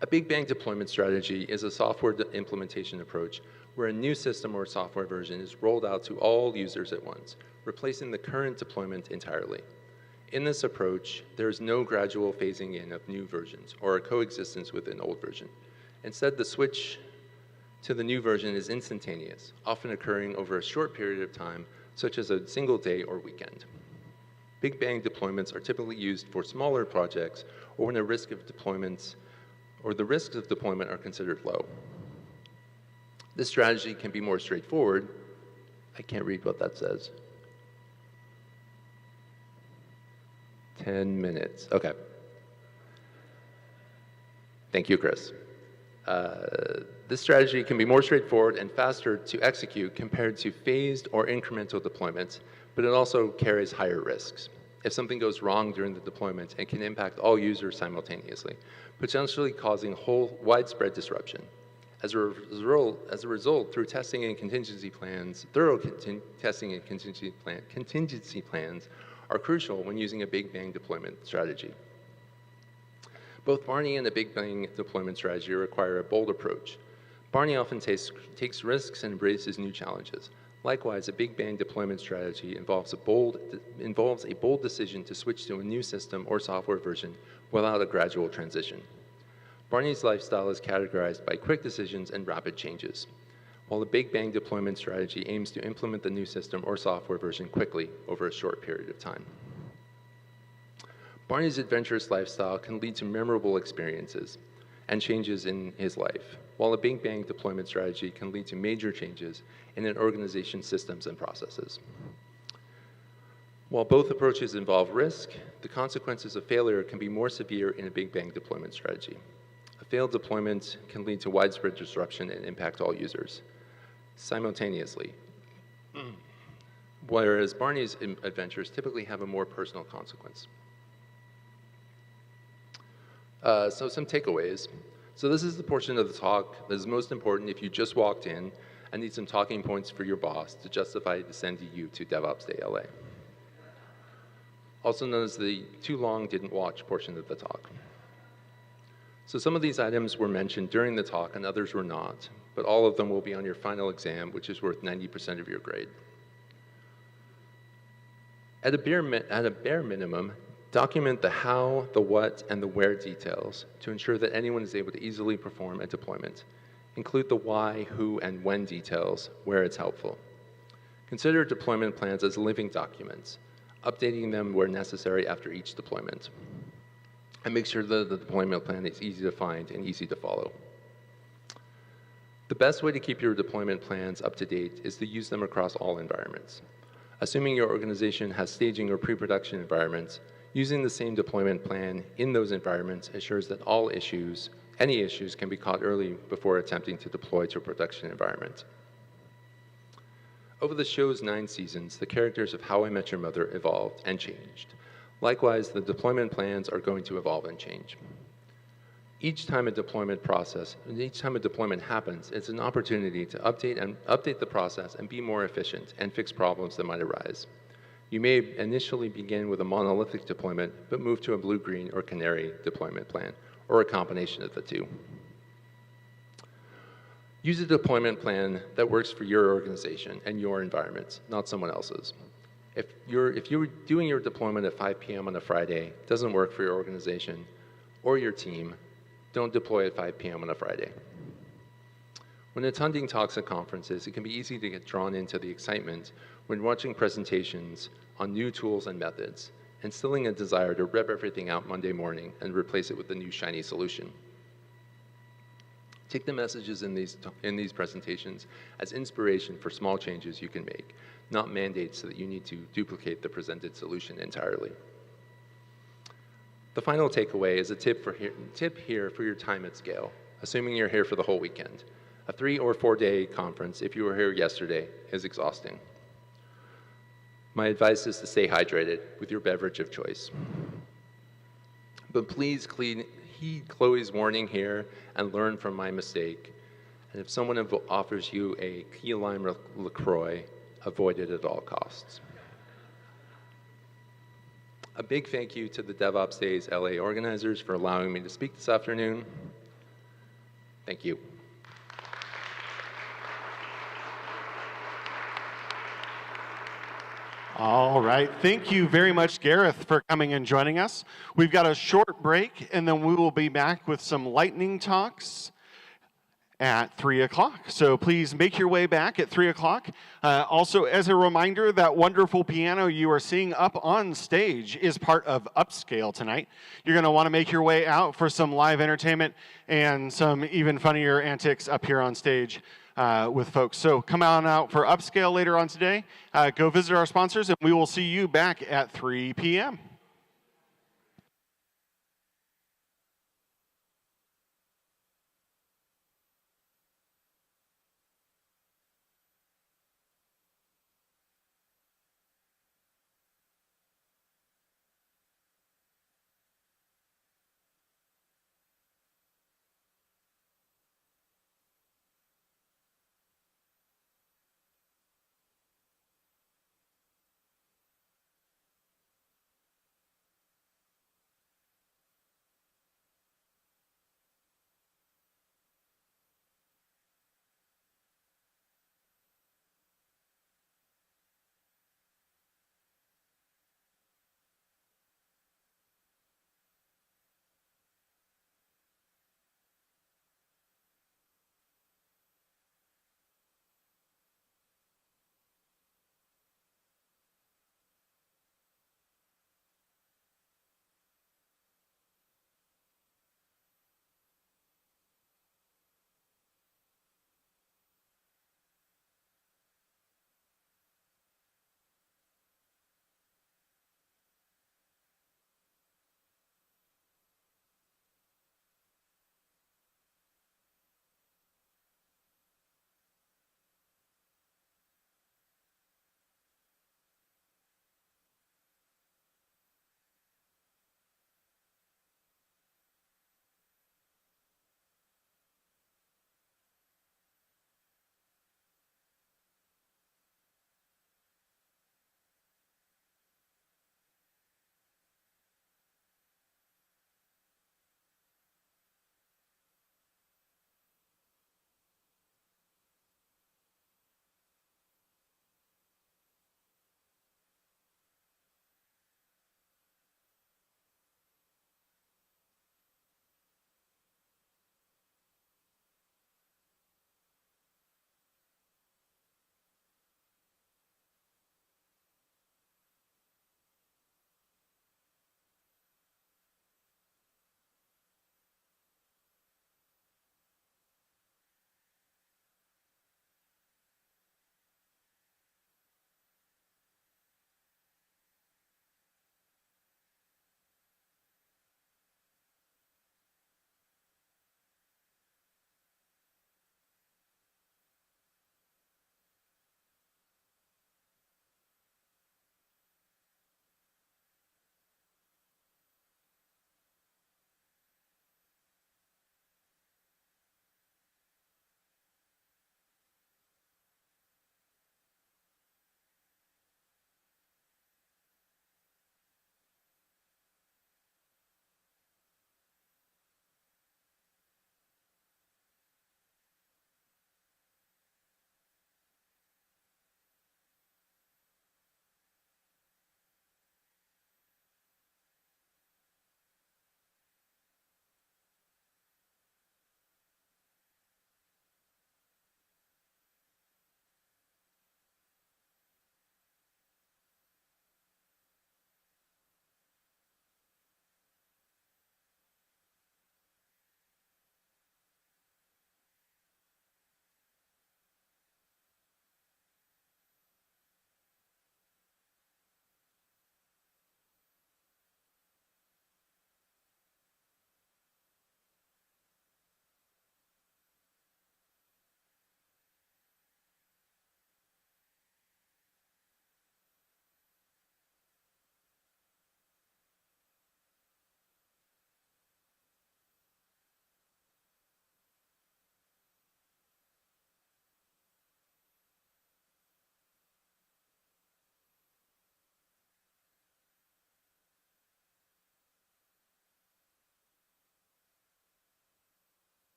A big bang deployment strategy is a software implementation approach where a new system or software version is rolled out to all users at once, replacing the current deployment entirely. In this approach, there is no gradual phasing in of new versions or a coexistence with an old version. Instead, the switch to the new version is instantaneous, often occurring over a short period of time, such as a single day or weekend. Big bang deployments are typically used for smaller projects or when the risks of deployment are considered low. This strategy can be more straightforward. I can't read what that says. 10 minutes, okay. Thank you, Chris. This strategy can be more straightforward and faster to execute compared to phased or incremental deployments, but it also carries higher risks. If something goes wrong during the deployment, it can impact all users simultaneously, potentially causing widespread disruption. As a result, through testing and contingency plans, thorough testing and contingency plans are crucial when using a big bang deployment strategy. Both Barney and the big bang deployment strategy require a bold approach. Barney often takes risks and embraces new challenges. Likewise, a big bang deployment strategy involves a bold decision to switch to a new system or software version without a gradual transition. Barney's lifestyle is categorized by quick decisions and rapid changes, while the big bang deployment strategy aims to implement the new system or software version quickly over a short period of time. Barney's adventurous lifestyle can lead to memorable experiences and changes in his life, while a big bang deployment strategy can lead to major changes in an organization's systems and processes. While both approaches involve risk, the consequences of failure can be more severe in a big bang deployment strategy. A failed deployment can lead to widespread disruption and impact all users simultaneously, whereas Barney's adventures typically have a more personal consequence. So some takeaways. So this is the portion of the talk that is most important if you just walked in and need some talking points for your boss to justify sending you to DevOpsDayLA. Also known as the too long didn't watch portion of the talk. So some of these items were mentioned during the talk and others were not, but all of them will be on your final exam, which is worth 90% of your grade. At a bare minimum, document the how, the what, and the where details to ensure that anyone is able to easily perform a deployment. Include the why, who, and when details where it's helpful. Consider deployment plans as living documents, updating them where necessary after each deployment. and make sure that the deployment plan is easy to find and easy to follow. The best way to keep your deployment plans up to date is to use them across all environments. Assuming your organization has staging or pre-production environments, using the same deployment plan in those environments assures that any issues can be caught early before attempting to deploy to a production environment. Over the show's 9 seasons, the characters of How I Met Your Mother evolved and changed. Likewise, the deployment plans are going to evolve and change. Each time a deployment happens, it's an opportunity to update the process and be more efficient and fix problems that might arise. You may initially begin with a monolithic deployment, but move to a blue-green or canary deployment plan, or a combination of the two. Use a deployment plan that works for your organization and your environment, not someone else's. If you're doing your deployment at 5 p.m. on a Friday, doesn't work for your organization or your team, don't deploy at 5 p.m. on a Friday. When attending talks at conferences, it can be easy to get drawn into the excitement when watching presentations on new tools and methods, instilling a desire to rip everything out Monday morning and replace it with a new shiny solution. Take the messages in these presentations as inspiration for small changes you can make, not mandates that you need to duplicate the presented solution entirely. The final takeaway is a tip here for your time at SCaLE, assuming you're here for the whole weekend. A 3 or 4 day conference, if you were here yesterday, is exhausting. My advice is to stay hydrated with your beverage of choice. But please heed Chloe's warning here and learn from my mistake. And if someone offers you a key lime LaCroix, avoid it at all costs. A big thank you to the DevOpsDay's LA organizers for allowing me to speak this afternoon. Thank you. All right. Thank you very much, Gareth, for coming and joining us. We've got a short break, and then we will be back with some lightning talks at 3 o'clock. So please make your way back at 3 o'clock. Also, as a reminder, that wonderful piano you are seeing up on stage is part of UpSCALE tonight. You're going to want to make your way out for some live entertainment and some even funnier antics up here on stage with folks. So come on out for UpSCALE later on today. Go visit our sponsors, and we will see you back at 3 p.m.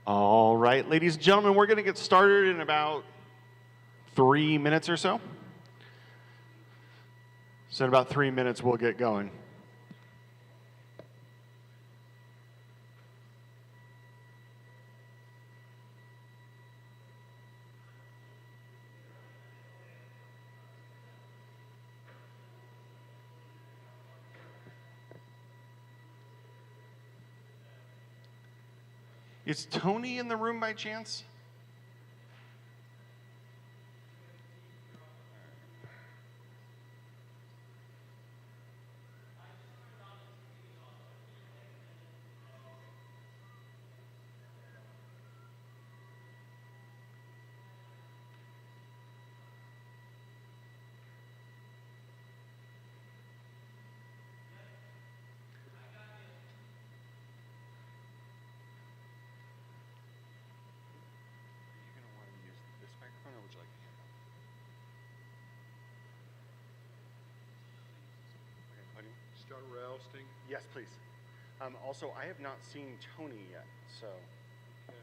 All right, ladies and gentlemen, we're going to get started in about 3 minutes or so. So in about 3 minutes, we'll get going. Is Tony in the room by chance? Start rousting. Yes, please. Also, I have not seen Tony yet, so. Okay.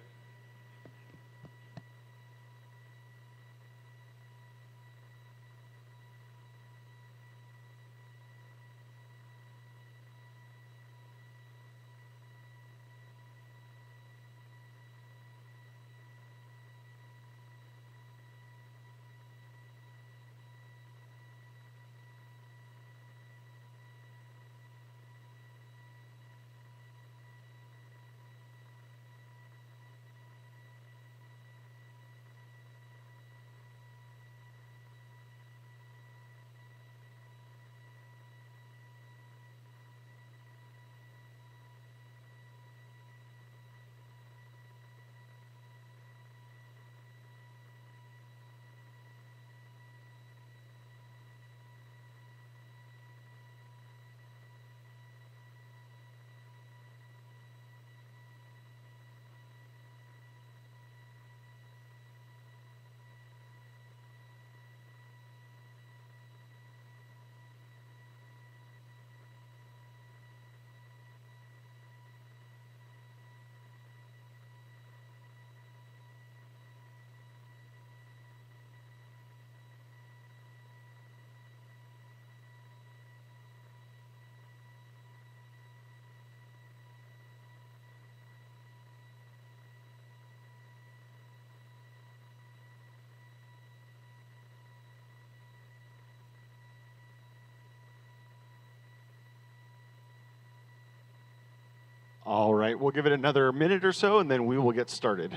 All right, we'll give it another minute or so, and then we will get started.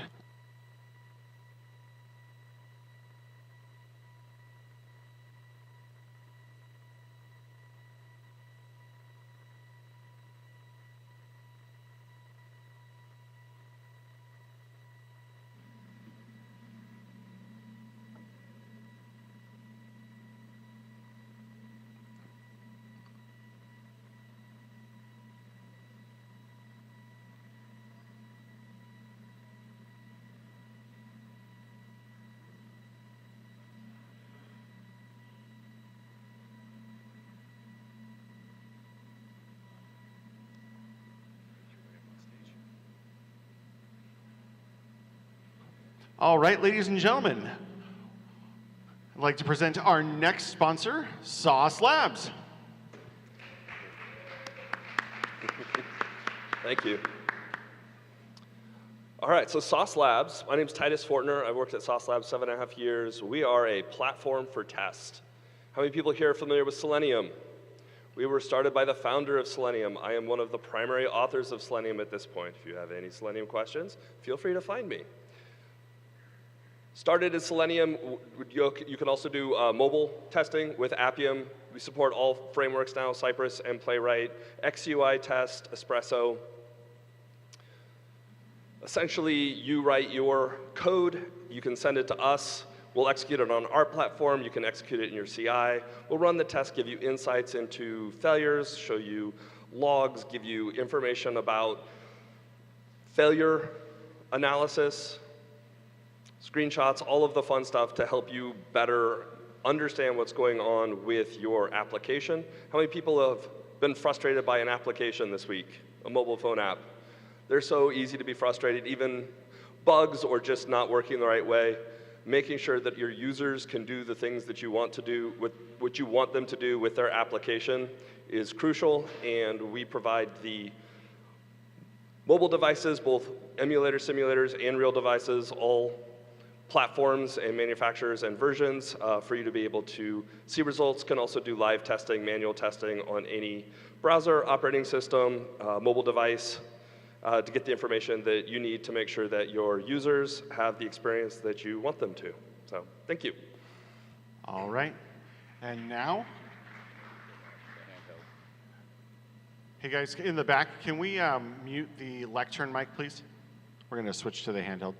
All right, ladies and gentlemen, I'd like to present our next sponsor, Sauce Labs. Thank you. All right, so Sauce Labs, my name's Titus Fortner. I've worked at Sauce Labs 7.5 years. We are a platform for test. How many people here are familiar with Selenium? We were started by the founder of Selenium. I am one of the primary authors of Selenium at this point. If you have any Selenium questions, feel free to find me. Started in Selenium, you can also do mobile testing with Appium. We support all frameworks now, Cypress and Playwright, XUI test, Espresso. Essentially, you write your code, you can send it to us, we'll execute it on our platform, you can execute it in your CI. We'll run the test, give you insights into failures, show you logs, give you information about failure analysis, screenshots, all of the fun stuff to help you better understand what's going on with your application. How many people have been frustrated by an application this week, a mobile phone app? They're so easy to be frustrated. Even bugs or just not working the right way. Making sure that your users can do the things that you want to do with what you want them to do with their application is crucial, and we provide the mobile devices, both emulators, simulators, and real devices, all platforms and manufacturers and versions for you to be able to see results. Can also do live testing, manual testing on any browser, operating system, mobile device, to get the information that you need to make sure that your users have the experience that you want them to. So, thank you. All right. And now, hey guys, in the back, can we mute the lectern mic, please? We're going to switch to the handheld.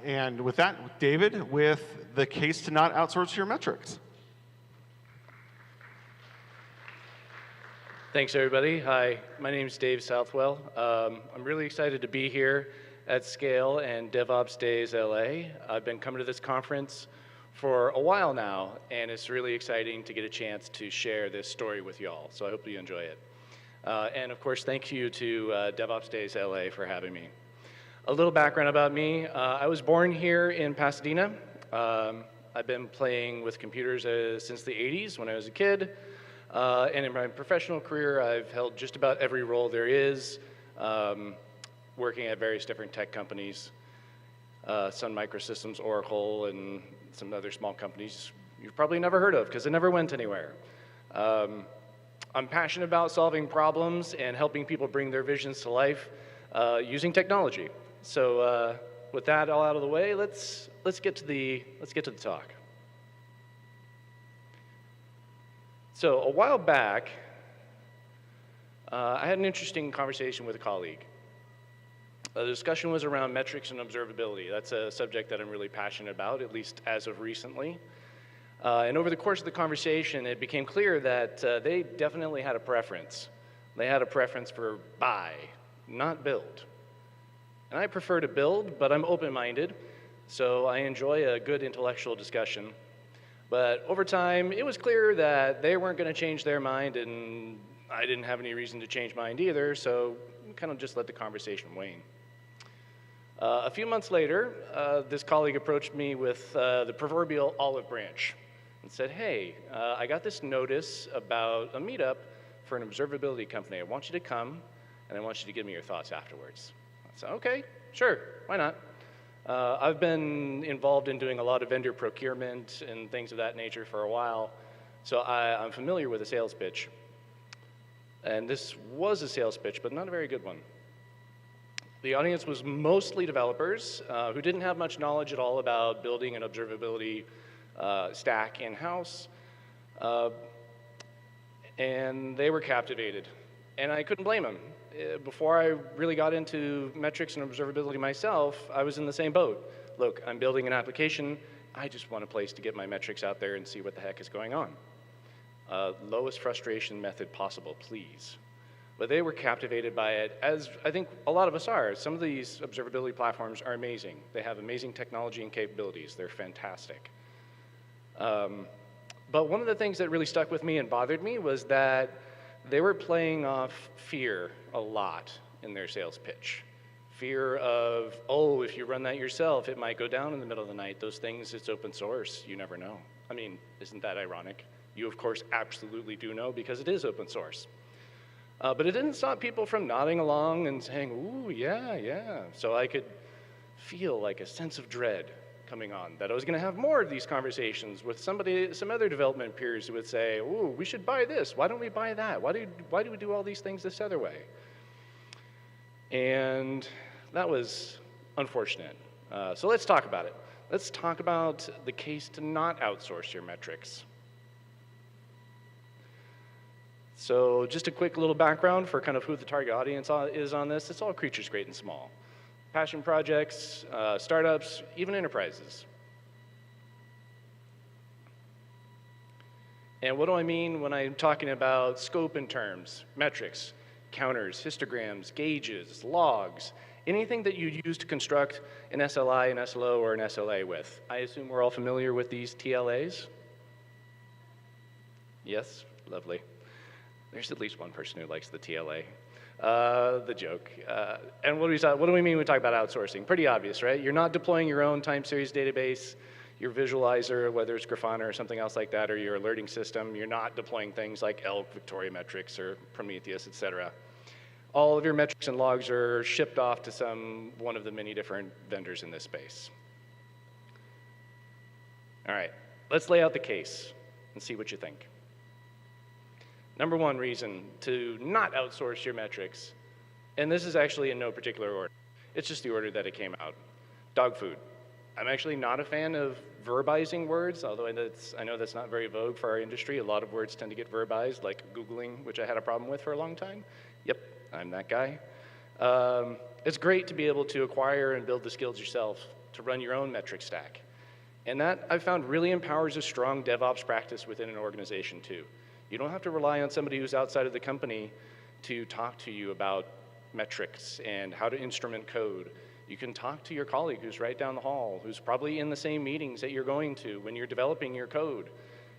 And with that, David, with the case to not outsource your metrics. Thanks, everybody. Hi, my name is Dave Southwell. I'm really excited to be here at SCaLE and DevOpsDayLA. I've been coming to this conference for a while now, and it's really exciting to get a chance to share this story with y'all, so I hope you enjoy it. And of course, thank you to DevOpsDayLA for having me. A little background about me. I was born here in Pasadena. I've been playing with computers since the 80s when I was a kid. And in my professional career, I've held just about every role there is, working at various different tech companies, Sun Microsystems, Oracle, and some other small companies you've probably never heard of because it never went anywhere. I'm passionate about solving problems and helping people bring their visions to life using technology. So with that all out of the way, let's get to the talk. So a while back, I had an interesting conversation with a colleague. The discussion was around metrics and observability. That's a subject that I'm really passionate about, at least as of recently. And over the course of the conversation, it became clear that they definitely had a preference. They had a preference for buy, not build. And I prefer to build, but I'm open-minded, so I enjoy a good intellectual discussion. But over time, it was clear that they weren't going to change their mind, and I didn't have any reason to change mine either, so we kind of just let the conversation wane. A few months later, this colleague approached me with the proverbial olive branch and said, hey, I got this notice about a meetup for an observability company. I want you to come, and I want you to give me your thoughts afterwards. I said, okay, sure, why not? I've been involved in doing a lot of vendor procurement and things of that nature for a while, so I'm familiar with a sales pitch. And this was a sales pitch, but not a very good one. The audience was mostly developers who didn't have much knowledge at all about building an observability stack in-house, and they were captivated. And I couldn't blame them. Before I really got into metrics and observability myself, I was in the same boat. Look, I'm building an application. I just want a place to get my metrics out there and see what the heck is going on. Lowest frustration method possible, please. But they were captivated by it, as I think a lot of us are. Some of these observability platforms are amazing. They have amazing technology and capabilities. They're fantastic. But one of the things that really stuck with me and bothered me was that they were playing off fear a lot in their sales pitch. Fear of, oh, if you run that yourself, it might go down in the middle of the night. Those things, it's open source. You never know. I mean, isn't that ironic? You, of course, absolutely do know because it is open source. But it didn't stop people from nodding along and saying, ooh, yeah, yeah. So I could feel like a sense of dread coming on, that I was going to have more of these conversations with some other development peers who would say, ooh, we should buy this. Why don't we buy that? Why do we do all these things this other way? And that was unfortunate. So let's talk about it. Let's talk about the case to not outsource your metrics. So just a quick little background for kind of who the target audience is on this. It's all creatures great and small. Passion projects, startups, even enterprises. And what do I mean when I'm talking about scope and terms, metrics, counters, histograms, gauges, logs, anything that you'd use to construct an SLI, an SLO, or an SLA with? I assume we're all familiar with these TLAs? Yes? Lovely. There's at least one person who likes the TLA. The joke. And what do we mean when we talk about outsourcing? Pretty obvious, right? You're not deploying your own time series database, your visualizer, whether it's Grafana or something else like that, or your alerting system. You're not deploying things like Elk, Victoria Metrics, or Prometheus, et cetera. All of your metrics and logs are shipped off to one of the many different vendors in this space. All right, let's lay out the case and see what you think. Number one reason to not outsource your metrics, and this is actually in no particular order. It's just the order that it came out. Dog food. I'm actually not a fan of verbizing words, although I know that's not very vogue for our industry. A lot of words tend to get verbized, like Googling, which I had a problem with for a long time. Yep, I'm that guy. It's great to be able to acquire and build the skills yourself to run your own metric stack. And that, I've found, really empowers a strong DevOps practice within an organization, too. You don't have to rely on somebody who's outside of the company to talk to you about metrics and how to instrument code. You can talk to your colleague who's right down the hall, who's probably in the same meetings that you're going to when you're developing your code,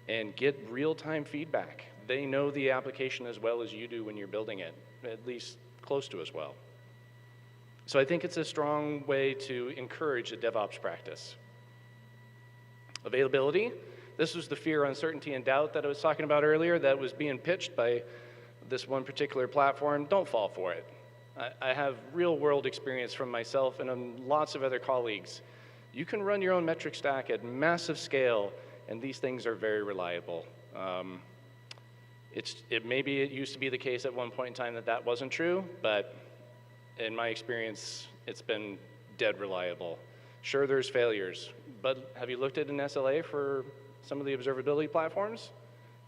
and get real-time feedback. They know the application as well as you do when you're building it, at least close to as well. So I think it's a strong way to encourage a DevOps practice. Availability. This was the fear, uncertainty, and doubt that I was talking about earlier that was being pitched by this one particular platform. Don't fall for it. I have real-world experience from myself and lots of other colleagues. You can run your own metric stack at massive scale, and these things are very reliable. Maybe it used to be the case at one point in time that that wasn't true, but in my experience, it's been dead reliable. Sure, there's failures, but have you looked at an SLA for some of the observability platforms?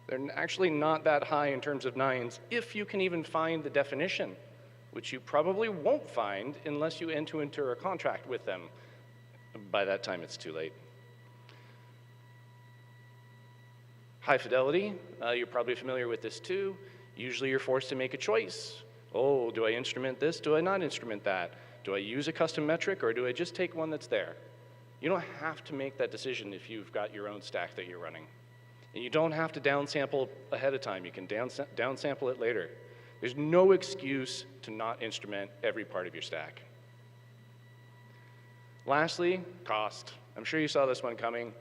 They're actually not that high in terms of nines, if you can even find the definition, which you probably won't find unless you enter a contract with them. By that time, it's too late. High fidelity, you're probably familiar with this too. Usually you're forced to make a choice. Oh, do I instrument this? Do I not instrument that? Do I use a custom metric, or do I just take one that's there? You don't have to make that decision if you've got your own stack that you're running. And you don't have to downsample ahead of time. You can downsample it later. There's no excuse to not instrument every part of your stack. Lastly, cost. I'm sure you saw this one coming.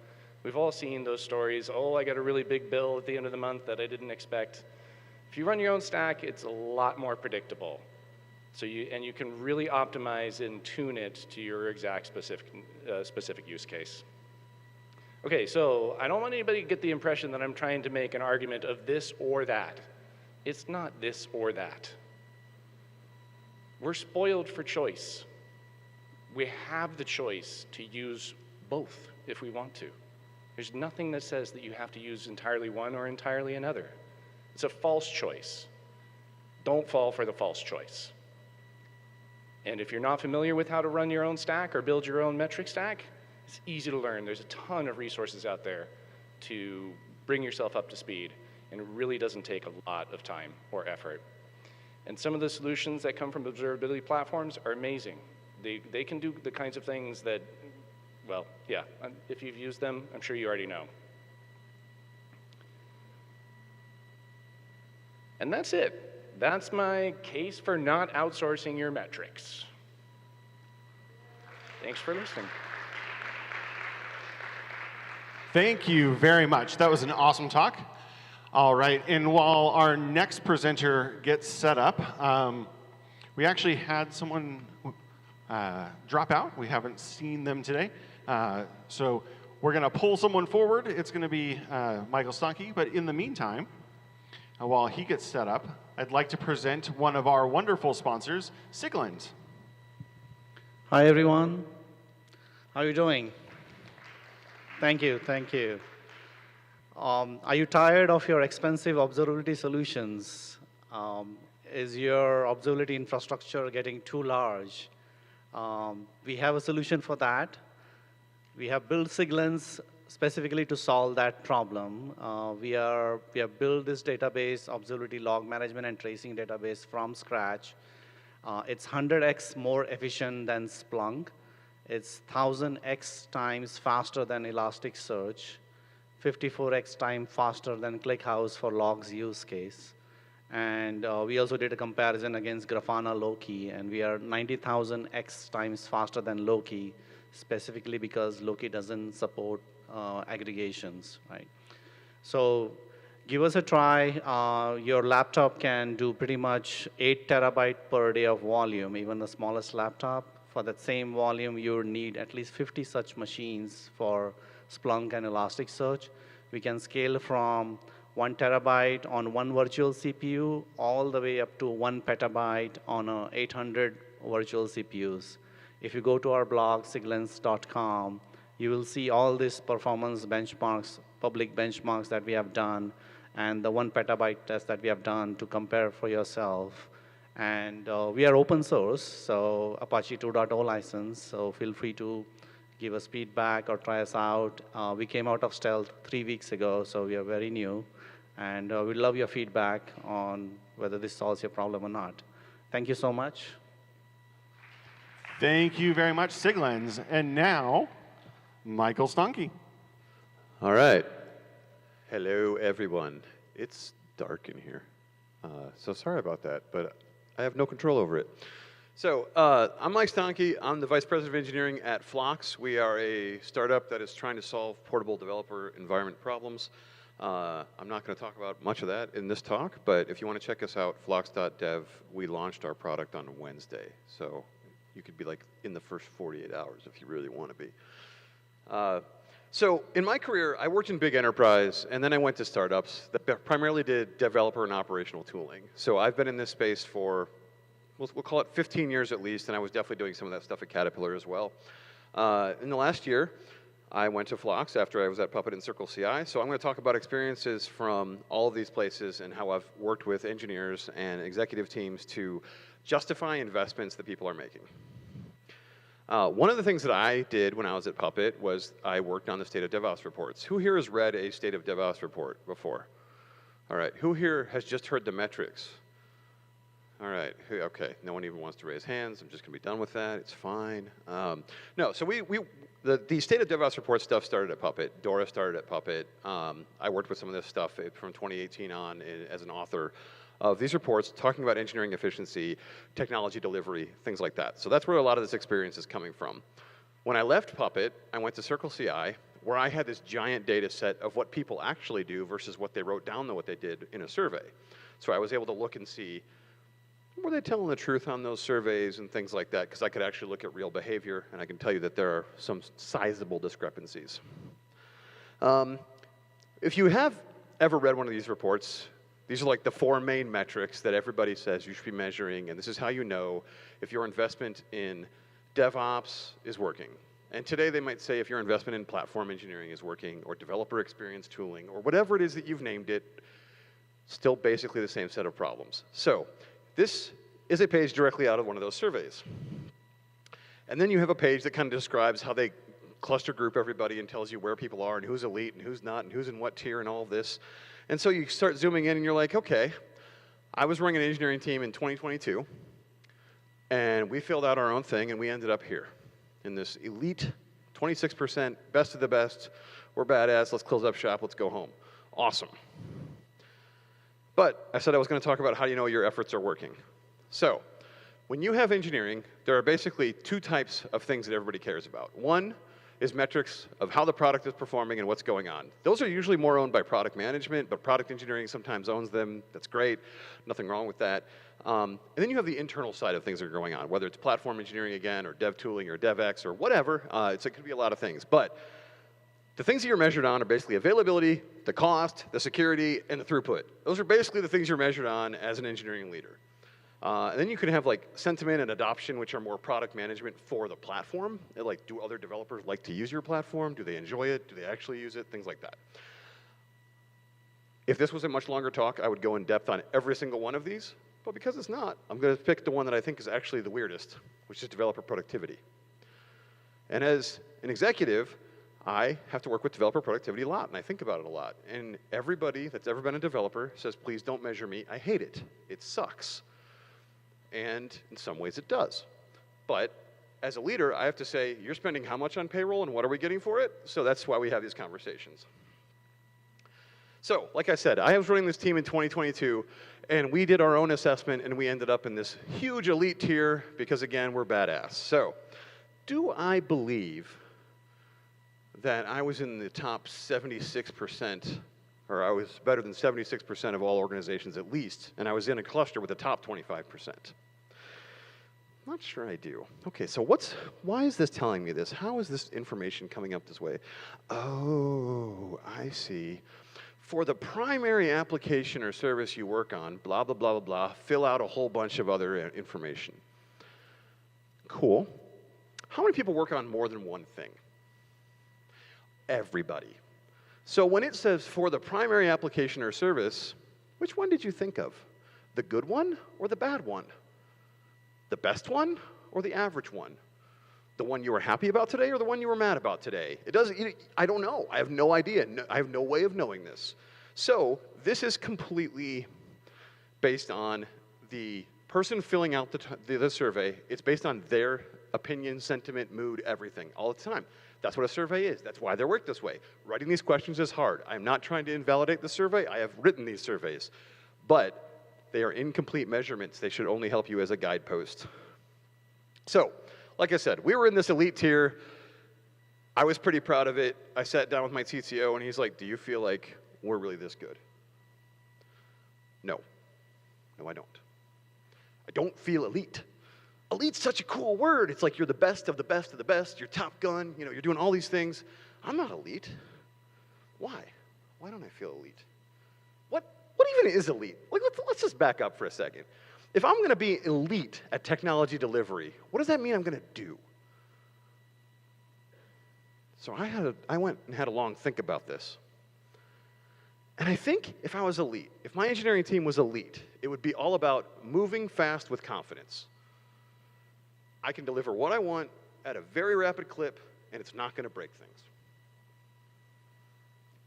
We've all seen those stories. Oh, I got a really big bill at the end of the month that I didn't expect. If you run your own stack, it's a lot more predictable. And you can really optimize and tune it to your exact specific use case. Okay, so I don't want anybody to get the impression that I'm trying to make an argument of this or that. It's not this or that. We're spoiled for choice. We have the choice to use both if we want to. There's nothing that says that you have to use entirely one or entirely another. It's a false choice. Don't fall for the false choice. And if you're not familiar with how to run your own stack or build your own metric stack, it's easy to learn. There's a ton of resources out there to bring yourself up to speed, and it really doesn't take a lot of time or effort. And some of the solutions that come from observability platforms are amazing. They can do the kinds of things that, well, yeah, if you've used them, I'm sure you already know. And that's it. That's my case for not outsourcing your metrics. Thanks for listening. Thank you very much. That was an awesome talk. All right, and while our next presenter gets set up, we actually had someone drop out. We haven't seen them today. So we're going to pull someone forward. It's going to be Michael Stonkey. But in the meantime, while he gets set up, I'd like to present one of our wonderful sponsors, Sigland. Hi, everyone. How are you doing? Thank you, thank you. Are you tired of your expensive observability solutions? Is your observability infrastructure getting too large? We have a solution for that. We have built Sigland specifically to solve that problem. We have built this database, observability log management and tracing database from scratch. It's 100x more efficient than Splunk. It's 1000x times faster than Elasticsearch, 54x time faster than ClickHouse for logs use case. And we also did a comparison against Grafana Loki, and we are 90,000 X times faster than Loki, specifically because Loki doesn't support aggregations, right? So give us a try. Your laptop can do pretty much 8 terabyte per day of volume, even the smallest laptop. For that same volume, you would need at least 50 such machines for Splunk and Elasticsearch. We can scale from 1 terabyte on one virtual CPU all the way up to 1 petabyte on 800 virtual CPUs. If you go to our blog, siglens.com, you will see all these performance benchmarks, public benchmarks that we have done, and the 1 petabyte test that we have done to compare for yourself. And we are open source, so Apache 2.0 license, so feel free to give us feedback or try us out. We came out of stealth 3 weeks ago, so we are very new. And we'd love your feedback on whether this solves your problem or not. Thank you so much. Thank you very much, Siglens. And now, Michael Stonke. All right. Hello, everyone. It's dark in here. So sorry about that, but I have no control over it. So I'm Mike Stonke. I'm the Vice President of Engineering at Phlox. We are a startup that is trying to solve portable developer environment problems. I'm not going to talk about much of that in this talk, but if you want to check us out, phlox.dev, we launched our product on Wednesday. So you could be like in the first 48 hours if you really want to be. So in my career, I worked in big enterprise, and then I went to startups that primarily did developer and operational tooling. So I've been in this space for, we'll call it 15 years at least, and I was definitely doing some of that stuff at Caterpillar as well. In the last year, I went to Phlox after I was at Puppet and CircleCI. So I'm going to talk about experiences from all of these places and how I've worked with engineers and executive teams to justify investments that people are making. One of the things that I did when I was at Puppet was I worked on the State of DevOps reports. Who here has read a State of DevOps report before? All right. Who here has just heard the metrics? All right. Okay. No one even wants to raise hands. I'm just going to be done with that. It's fine. No. So the State of DevOps report stuff started at Puppet. Dora started at Puppet. I worked with some of this stuff from 2018 on as an author of these reports talking about engineering efficiency, technology delivery, things like that. So that's where a lot of this experience is coming from. When I left Puppet, I went to CircleCI, where I had this giant data set of what people actually do versus what they wrote down, what they did in a survey. So I was able to look and see, were they telling the truth on those surveys and things like that? Because I could actually look at real behavior, and I can tell you that there are some sizable discrepancies. If you have ever read one of these reports, these are like the 4 main metrics that everybody says you should be measuring, and this is how you know if your investment in DevOps is working. And today they might say if your investment in platform engineering is working, or developer experience tooling, or whatever it is that you've named it, still basically the same set of problems. So this is a page directly out of one of those surveys. And then you have a page that kind of describes how they cluster group everybody and tells you where people are and who's elite and who's not and who's in what tier and all of this. And so you start zooming in and you're like, okay, I was running an engineering team in 2022, and we filled out our own thing, and we ended up here in this elite 26%, best of the best. We're badass. Let's close up shop. Let's go home. Awesome. But I said I was going to talk about how you know your efforts are working. So when you have engineering, there are basically 2 types of things that everybody cares about. One is metrics of how the product is performing and what's going on. Those are usually more owned by product management, but product engineering sometimes owns them. That's great. Nothing wrong with that. And then you have the internal side of things that are going on, whether it's platform engineering again, or dev tooling, or DevEx, or whatever. It could be a lot of things. But the things that you're measured on are basically availability, the cost, the security, and the throughput. Those are basically the things you're measured on as an engineering leader. And then you can have like sentiment and adoption, which are more product management for the platform. Like, do other developers like to use your platform? Do they enjoy it? Do they actually use it? Things like that. If this was a much longer talk, I would go in depth on every single one of these. But because it's not, I'm going to pick the one that I think is actually the weirdest, which is developer productivity. And as an executive, I have to work with developer productivity a lot, and I think about it a lot. And everybody that's ever been a developer says, please don't measure me. I hate it. It sucks. And in some ways it does. But as a leader, I have to say, you're spending how much on payroll and what are we getting for it? So that's why we have these conversations. So, like I said, I was running this team in 2022, and we did our own assessment, and we ended up in this huge elite tier because, again, we're badass. So, do I believe that I was in the top 76%, or I was better than 76% of all organizations at least, and I was in a cluster with the top 25%? Not sure I do. Okay, so why is this telling me this? How is this information coming up this way? Oh, I see. For the primary application or service you work on, blah, blah, blah, blah, blah, fill out a whole bunch of other information. Cool. How many people work on more than one thing? Everybody. So when it says for the primary application or service, which one did you think of? The good one or the bad one? The best one or the average one? The one you were happy about today or the one you were mad about today? I don't know. I have no idea. I have no way of knowing this. So this is completely based on the person filling out the survey. It's based on their opinion, sentiment, mood, everything, all the time. That's what a survey is. That's why they're worked this way. Writing these questions is hard. I'm not trying to invalidate the survey. I have written these surveys. But they are incomplete measurements. They should only help you as a guidepost. So, like I said, we were in this elite tier. I was pretty proud of it. I sat down with my CTO, and he's like, do you feel like we're really this good? No. No, I don't. I don't feel elite. Elite's such a cool word. It's like you're the best of the best of the best. You're Top Gun. You know, you're doing all these things. I'm not elite. Why? Why don't I feel elite? What even is elite? Like, let's just back up for a second. If I'm going to be elite at technology delivery, what does that mean I'm going to do? So I went and had a long think about this. And I think if I was elite, if my engineering team was elite, it would be all about moving fast with confidence. I can deliver what I want at a very rapid clip, and it's not going to break things.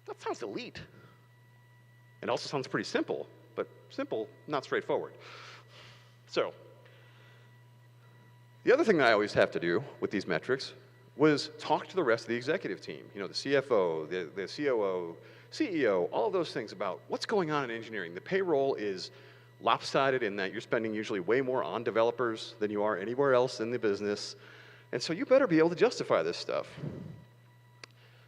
That sounds elite. It also sounds pretty simple, but simple, not straightforward. So, the other thing that I always have to do with these metrics was talk to the rest of the executive team. You know, the CFO, the COO, CEO, all of those things about what's going on in engineering. The payroll is lopsided in that you're spending usually way more on developers than you are anywhere else in the business. And so you better be able to justify this stuff.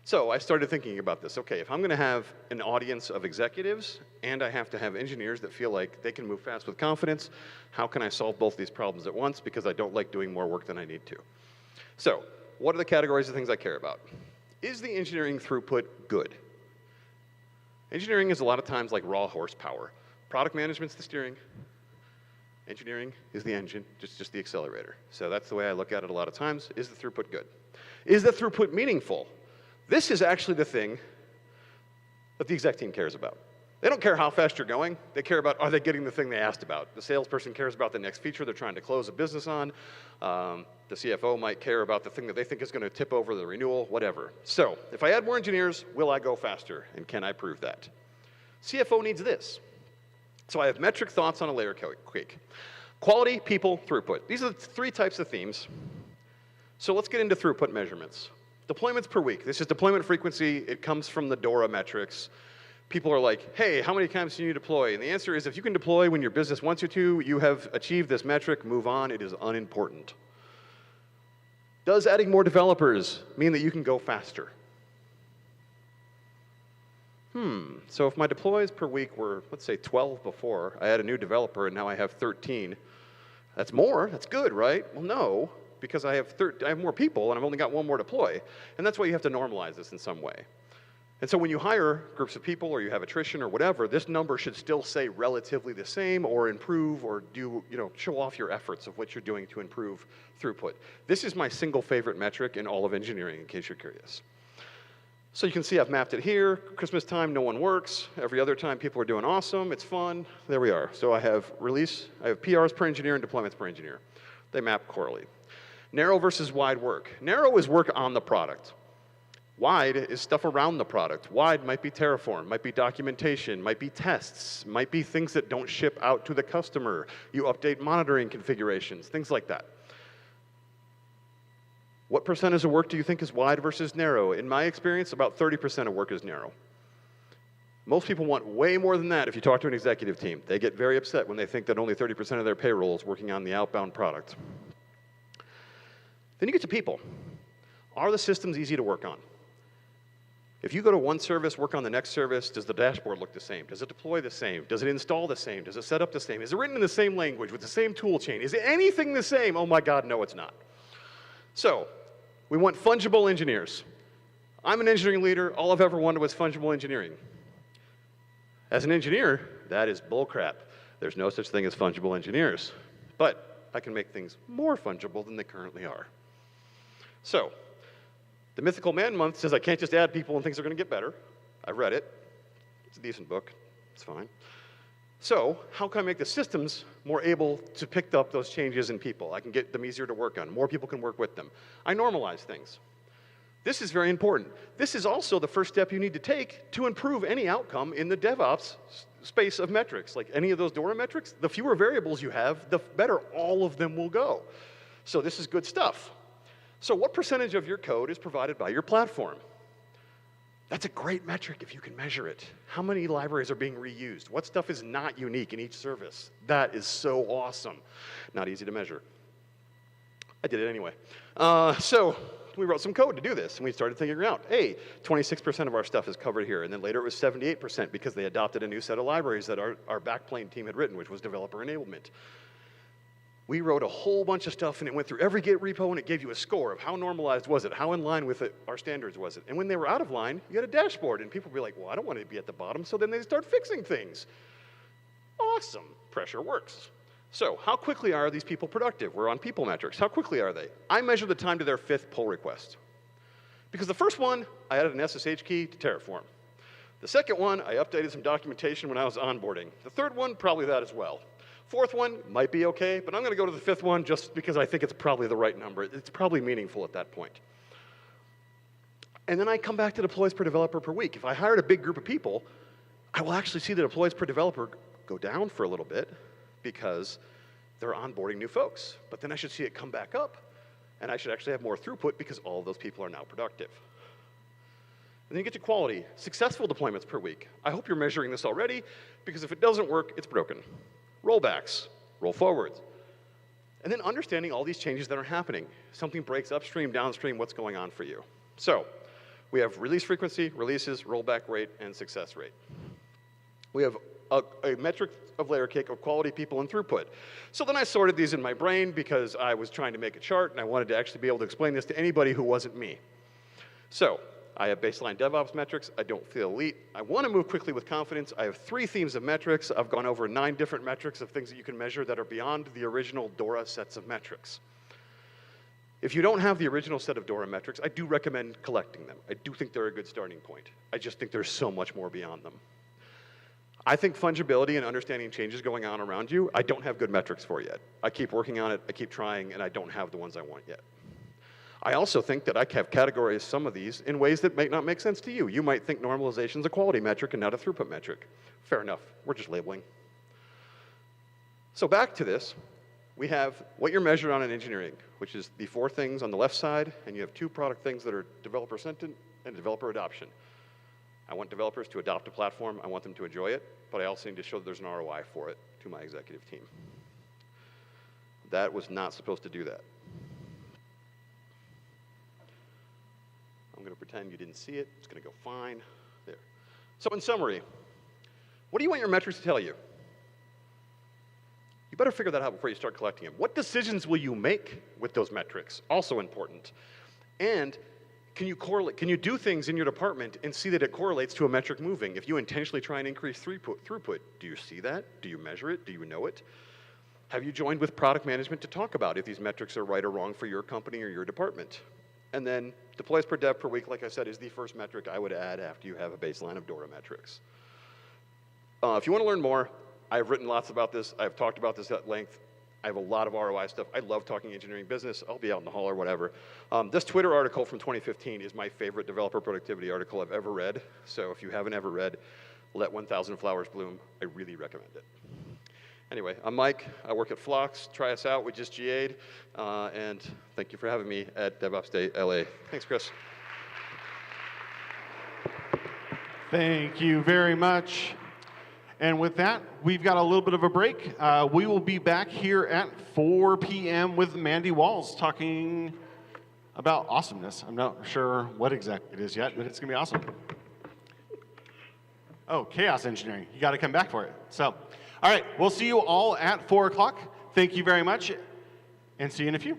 So I started thinking about this. Okay, if I'm going to have an audience of executives and I have to have engineers that feel like they can move fast with confidence, how can I solve both these problems at once? Because I don't like doing more work than I need to. So what are the categories of things I care about? Is the engineering throughput good? Engineering is a lot of times like raw horsepower. Product management's the steering. Engineering is the engine, just the accelerator. So that's the way I look at it a lot of times. Is the throughput good? Is the throughput meaningful? This is actually the thing that the exec team cares about. They don't care how fast you're going. They care about, are they getting the thing they asked about? The salesperson cares about the next feature they're trying to close a business on. The CFO might care about the thing that they think is going to tip over the renewal, whatever. So if I add more engineers, will I go faster? And can I prove that? CFO needs this. So I have metric thoughts on a layer cake. Quality, people, throughput. These are the three types of themes. So let's get into throughput measurements. Deployments per week. This is deployment frequency. It comes from the DORA metrics. People are like, hey, how many times can you deploy? And the answer is, if you can deploy when your business wants you to, you have achieved this metric, move on, it is unimportant. Does adding more developers mean that you can go faster? So if my deploys per week were, let's say 12 before, I add a new developer and now I have 13, that's more, that's good, right? Well, no. Because I have more people and I've only got one more deploy. And that's why you have to normalize this in some way. And so when you hire groups of people or you have attrition or whatever, this number should still say relatively the same or improve or show off your efforts of what you're doing to improve throughput. This is my single favorite metric in all of engineering, in case you're curious. So you can see I've mapped it here. Christmas time, no one works. Every other time, people are doing awesome. It's fun. There we are. So I have PRs per engineer and deployments per engineer. They map quarterly. Narrow versus wide work. Narrow is work on the product. Wide is stuff around the product. Wide might be Terraform, might be documentation, might be tests, might be things that don't ship out to the customer. You update monitoring configurations, things like that. What percentage of work do you think is wide versus narrow? In my experience, about 30% of work is narrow. Most people want way more than that if you talk to an executive team. They get very upset when they think that only 30% of their payroll is working on the outbound product. Then you get to people. Are the systems easy to work on? If you go to one service, work on the next service, does the dashboard look the same? Does it deploy the same? Does it install the same? Does it set up the same? Is it written in the same language with the same tool chain? Is anything the same? Oh my God, no, it's not. So, we want fungible engineers. I'm an engineering leader. All I've ever wanted was fungible engineering. As an engineer, that is bullcrap. There's no such thing as fungible engineers. But I can make things more fungible than they currently are. So, the Mythical Man Month says I can't just add people and things are going to get better. I read it. It's a decent book. It's fine. So, how can I make the systems more able to pick up those changes in people? I can get them easier to work on. More people can work with them. I normalize things. This is very important. This is also the first step you need to take to improve any outcome in the DevOps space of metrics. Like any of those DORA metrics, the fewer variables you have, the better all of them will go. So this is good stuff. So what percentage of your code is provided by your platform? That's a great metric if you can measure it. How many libraries are being reused? What stuff is not unique in each service? That is so awesome. Not easy to measure. I did it anyway. So we wrote some code to do this, and we started figuring out, hey, 26% of our stuff is covered here, and then later it was 78% because they adopted a new set of libraries that our backplane team had written, which was developer enablement. We wrote a whole bunch of stuff, and it went through every Git repo, and it gave you a score of how normalized was it, how in line with our standards was it. And when they were out of line, you had a dashboard, and people would be like, well, I don't want to be at the bottom, so then they start fixing things. Awesome. Pressure works. So how quickly are these people productive? We're on people metrics. How quickly are they? I measure the time to their 5th pull request. Because the first one, I added an SSH key to Terraform. The second one, I updated some documentation when I was onboarding. The third one, probably that as well. Fourth one might be okay, but I'm going to go to the 5th one just because I think it's probably the right number. It's probably meaningful at that point. And then I come back to deploys per developer per week. If I hired a big group of people, I will actually see the deploys per developer go down for a little bit because they're onboarding new folks. But then I should see it come back up, and I should actually have more throughput because all of those people are now productive. And then you get to quality, successful deployments per week. I hope you're measuring this already, because if it doesn't work, it's broken. Rollbacks, roll forwards. And then understanding all these changes that are happening. Something breaks upstream, downstream, what's going on for you? So we have release frequency, releases, rollback rate, and success rate. We have a metric of layer cake of quality, people, and throughput. So then I sorted these in my brain because I was trying to make a chart, and I wanted to actually be able to explain this to anybody who wasn't me. So I have baseline DevOps metrics. I don't feel elite. I want to move quickly with confidence. I have 3 themes of metrics. I've gone over 9 different metrics of things that you can measure that are beyond the original DORA sets of metrics. If you don't have the original set of DORA metrics, I do recommend collecting them. I do think they're a good starting point. I just think there's so much more beyond them. I think fungibility and understanding changes going on around you, I don't have good metrics for yet. I keep working on it, I keep trying, and I don't have the ones I want yet. I also think that I have categorized some of these in ways that might not make sense to you. You might think normalization is a quality metric and not a throughput metric. Fair enough, we're just labeling. So back to this, we have what you're measured on in engineering, which is the 4 things on the left side, and you have 2 product things that are developer sentiment and developer adoption. I want developers to adopt a platform, I want them to enjoy it, but I also need to show that there's an ROI for it to my executive team. That was not supposed to do that. I'm going to pretend you didn't see it. It's going to go fine. There. So in summary, what do you want your metrics to tell you? You better figure that out before you start collecting them. What decisions will you make with those metrics? Also important. And can you correlate? Can you do things in your department and see that it correlates to a metric moving? If you intentionally try and increase throughput, do you see that? Do you measure it? Do you know it? Have you joined with product management to talk about if these metrics are right or wrong for your company or your department? And then deploys per dev per week, like I said, is the first metric I would add after you have a baseline of DORA metrics. If you want to learn more, I've written lots about this. I've talked about this at length. I have a lot of ROI stuff. I love talking engineering business. I'll be out in the hall or whatever. This Twitter article from 2015 is my favorite developer productivity article I've ever read. So if you haven't ever read Let 1,000 Flowers Bloom, I really recommend it. Anyway, I'm Mike. I work at Phlox. Try us out. We just GA'd. And thank you for having me at DevOpsDayLA. Thanks, Chris. Thank you very much. And with that, we've got a little bit of a break. We will be back here at 4 p.m. with Mandy Walls talking about awesomeness. I'm not sure what exactly it is yet, but it's going to be awesome. Oh, chaos engineering. You got to come back for it. So, all right, we'll see you all at 4 o'clock. Thank you very much, and see you in a few.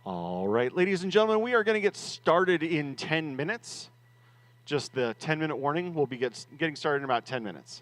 All right, ladies and gentlemen, we are going to get started in 10 minutes. Just the 10-minute warning. We'll be getting started in about 10 minutes.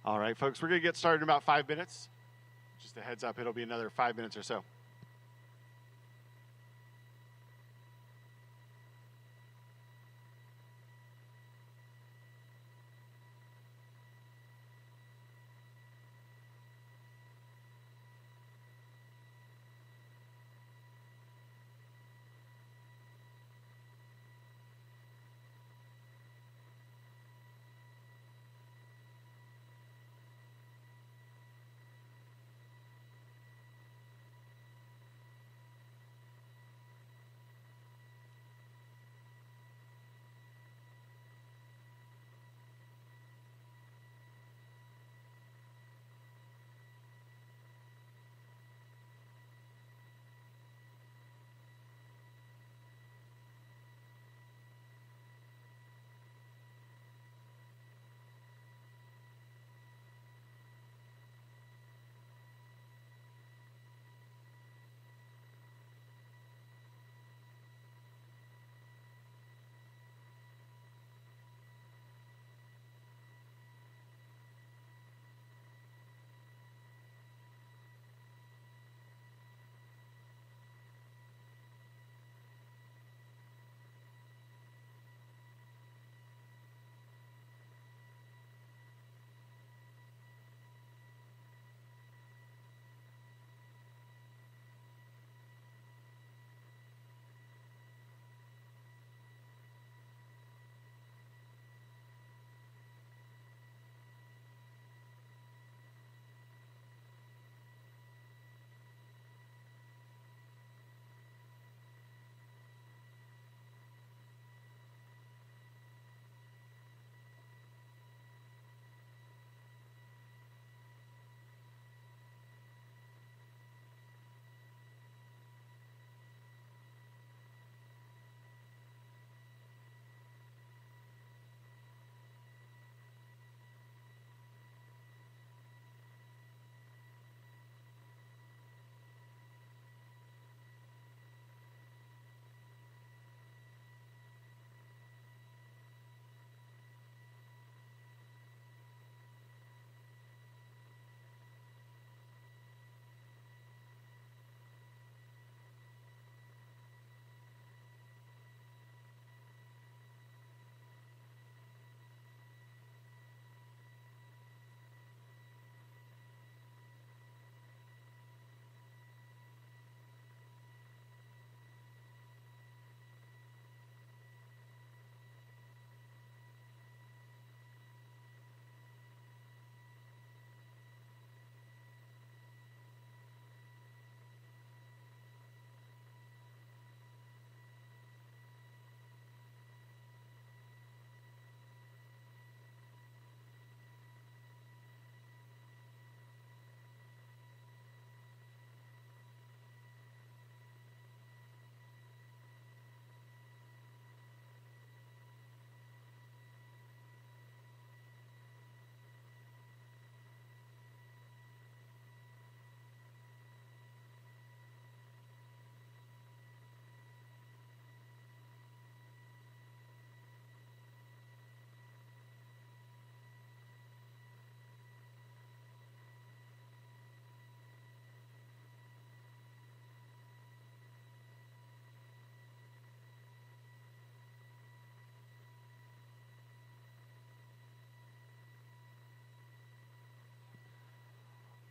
All right, folks, we're going to get started in about 5 minutes. Just a heads up, it'll be another 5 minutes or so.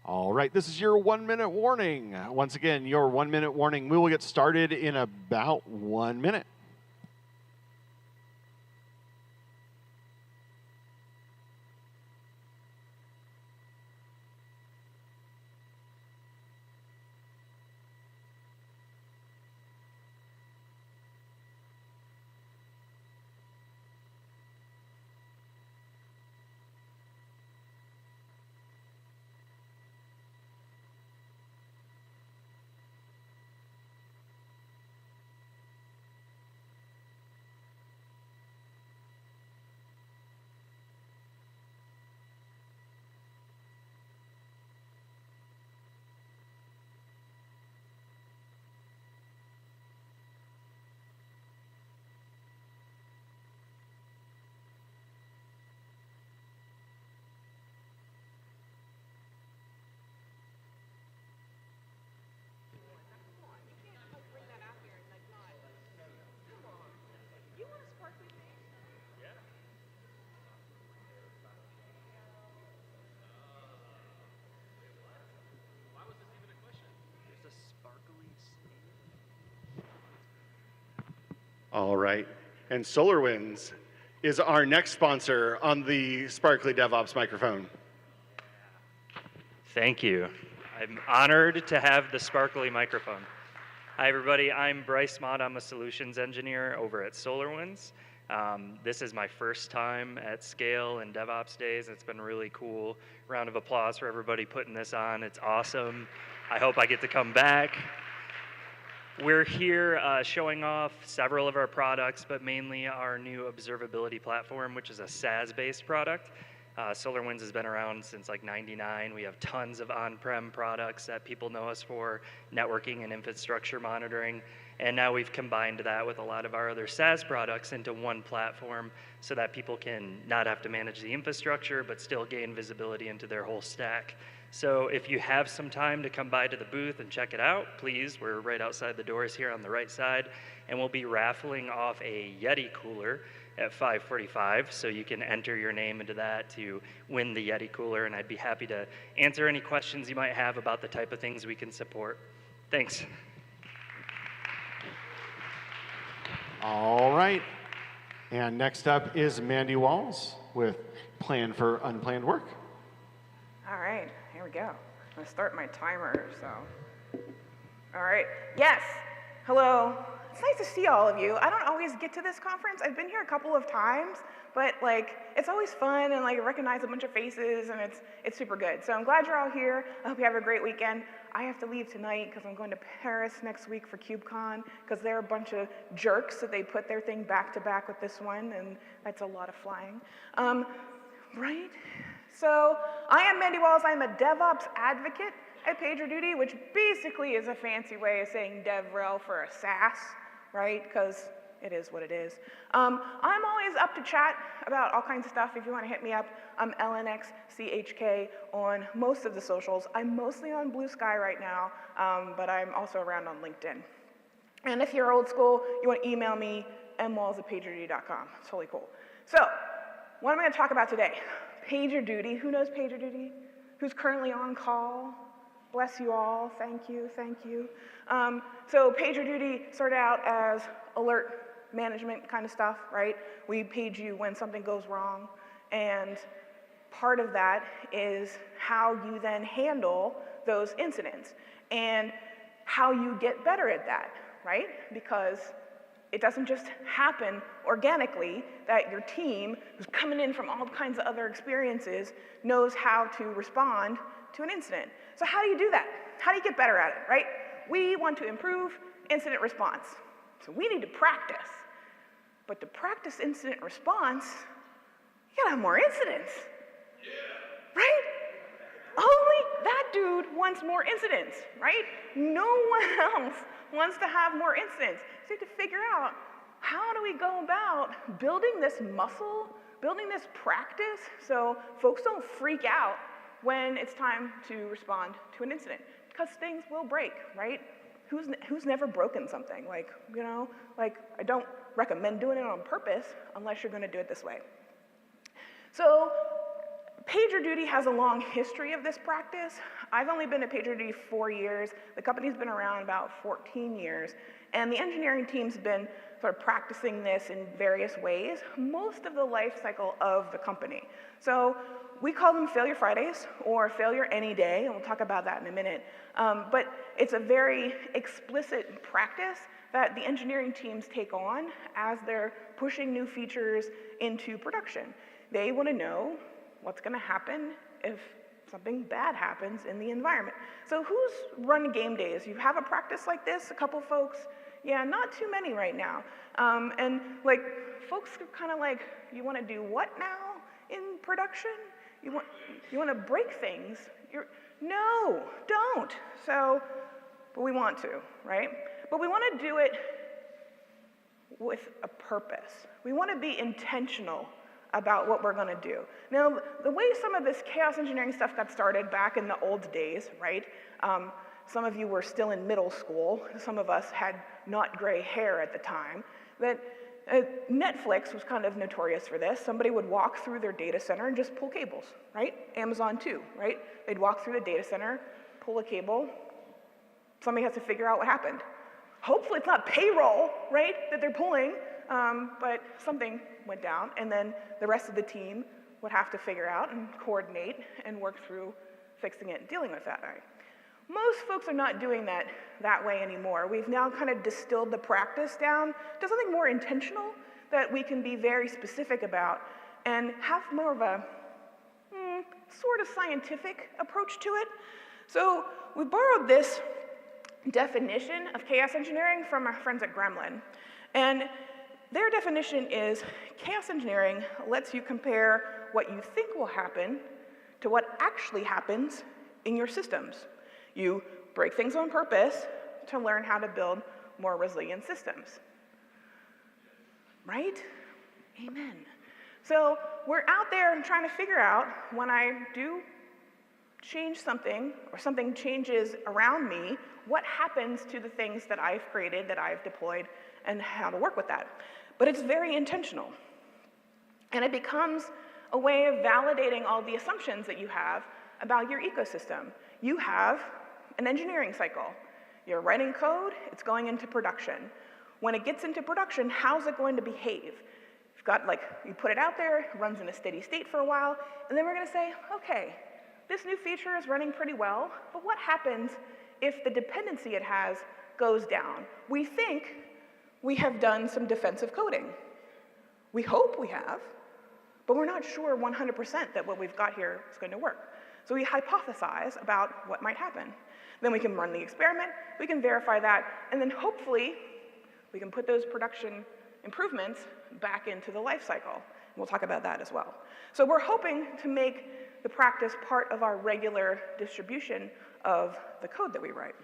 All right, this is your 1-minute warning. Once again, your 1-minute warning. We will get started in about 1 minute. All right, and SolarWinds is our next sponsor on the Sparkly DevOps microphone. Thank you. I'm honored to have the Sparkly microphone. Hi everybody, I'm Bryce Mott. I'm a solutions engineer over at SolarWinds. This is my first time at SCaLE and DevOps Days. It's been really cool. Round of applause for everybody putting this on. It's awesome. I hope I get to come back. We're here showing off several of our products, but mainly our new observability platform, which is a SaaS-based product. SolarWinds has been around since like '99. We have tons of on-prem products that people know us for, networking and infrastructure monitoring. And now we've combined that with a lot of our other SaaS products into one platform so that people can not have to manage the infrastructure, but still gain visibility into their whole stack. So if you have some time to come by to the booth and check it out, please. We're right outside the doors here on the right side, and we'll be raffling off a Yeti cooler at 5:45, so you can enter your name into that to win the Yeti cooler, and I'd be happy to answer any questions you might have about the type of things we can support. Thanks. All right, and next up is Mandy Walls with Plan for Unplanned Work. All right, here we go. I'm gonna start my timer, so. All right, yes, hello. It's nice to see all of you. I don't always get to this conference. I've been here a couple of times, but like, it's always fun and like I recognize a bunch of faces and it's super good. So I'm glad you're all here. I hope you have a great weekend. I have to leave tonight because I'm going to Paris next week for KubeCon because they're a bunch of jerks that they put their thing back to back with this one, and that's a lot of flying. Right? So I am Mandy Walls. I'm a DevOps advocate at PagerDuty, which basically is a fancy way of saying DevRel for a SaaS, right? Because it is what it is. I'm always up to chat about all kinds of stuff. If you want to hit me up, I'm LNXCHK on most of the socials. I'm mostly on Blue Sky right now, but I'm also around on LinkedIn. And if you're old school, you want to email me, mwalls@pagerduty.com. It's totally cool. So what am I going to talk about today? PagerDuty. Who knows PagerDuty? Who's currently on call? Bless you all. Thank you. Thank you. So PagerDuty started out as alert management kind of stuff, right? We page you when something goes wrong. And part of that is how you then handle those incidents and how you get better at that, right? Because it doesn't just happen organically that your team, who's coming in from all kinds of other experiences, knows how to respond to an incident. So how do you do that? How do you get better at it, right? We want to improve incident response. So we need to practice. But to practice incident response, you gotta have more incidents. Yeah. Right? Only that dude wants more incidents, right? No one else wants to have more incidents. So you have to figure out, how do we go about building this muscle, building this practice so folks don't freak out when it's time to respond to an incident? Because things will break, right? Who's never broken something? Like, you know, like I don't recommend doing it on purpose unless you're gonna do it this way. So PagerDuty has a long history of this practice. I've only been at PagerDuty 4 years. The company's been around about 14 years. And the engineering team's been sort of practicing this in various ways, most of the life cycle of the company. So we call them Failure Fridays or Failure Any Day, and we'll talk about that in a minute. But it's a very explicit practice that the engineering teams take on as they're pushing new features into production. They want to know what's going to happen if something bad happens in the environment. So who's run game days? You have a practice like this? A couple folks? Yeah, not too many right now. And like, folks are kind of like, you want to do what now in production? You want to break things? No, don't. So, but we want to, right? But we want to do it with a purpose. We want to be intentional about what we're going to do. Now, the way some of this chaos engineering stuff got started back in the old days, right? Some of you were still in middle school. Some of us had not gray hair at the time. That Netflix was kind of notorious for this. Somebody would walk through their data center and just pull cables, right? Amazon too, right? They'd walk through the data center, pull a cable. Somebody has to figure out what happened. Hopefully it's not payroll, right, that they're pulling, but something went down, and then the rest of the team would have to figure out and coordinate and work through fixing it and dealing with that. Right? Most folks are not doing that way anymore. We've now kind of distilled the practice down to something more intentional that we can be very specific about and have more of a sort of scientific approach to it. So we borrowed this definition of chaos engineering from our friends at Gremlin. And their definition is chaos engineering lets you compare what you think will happen to what actually happens in your systems. You break things on purpose to learn how to build more resilient systems. Right? Amen. So we're out there trying to figure out when I do change something or something changes around me, what happens to the things that I've created, that I've deployed, and how to work with that. But it's very intentional. And it becomes a way of validating all the assumptions that you have about your ecosystem. You have an engineering cycle. You're writing code, it's going into production. When it gets into production, how's it going to behave? You've got, like, you put it out there, it runs in a steady state for a while, and then we're going to say, okay, this new feature is running pretty well, but what happens if the dependency it has goes down? We think we have done some defensive coding. We hope we have, but we're not sure 100% that what we've got here is going to work. So we hypothesize about what might happen. Then we can run the experiment, we can verify that, and then hopefully we can put those production improvements back into the life cycle. And we'll talk about that as well. So we're hoping to make the practice part of our regular distribution of the code that we write.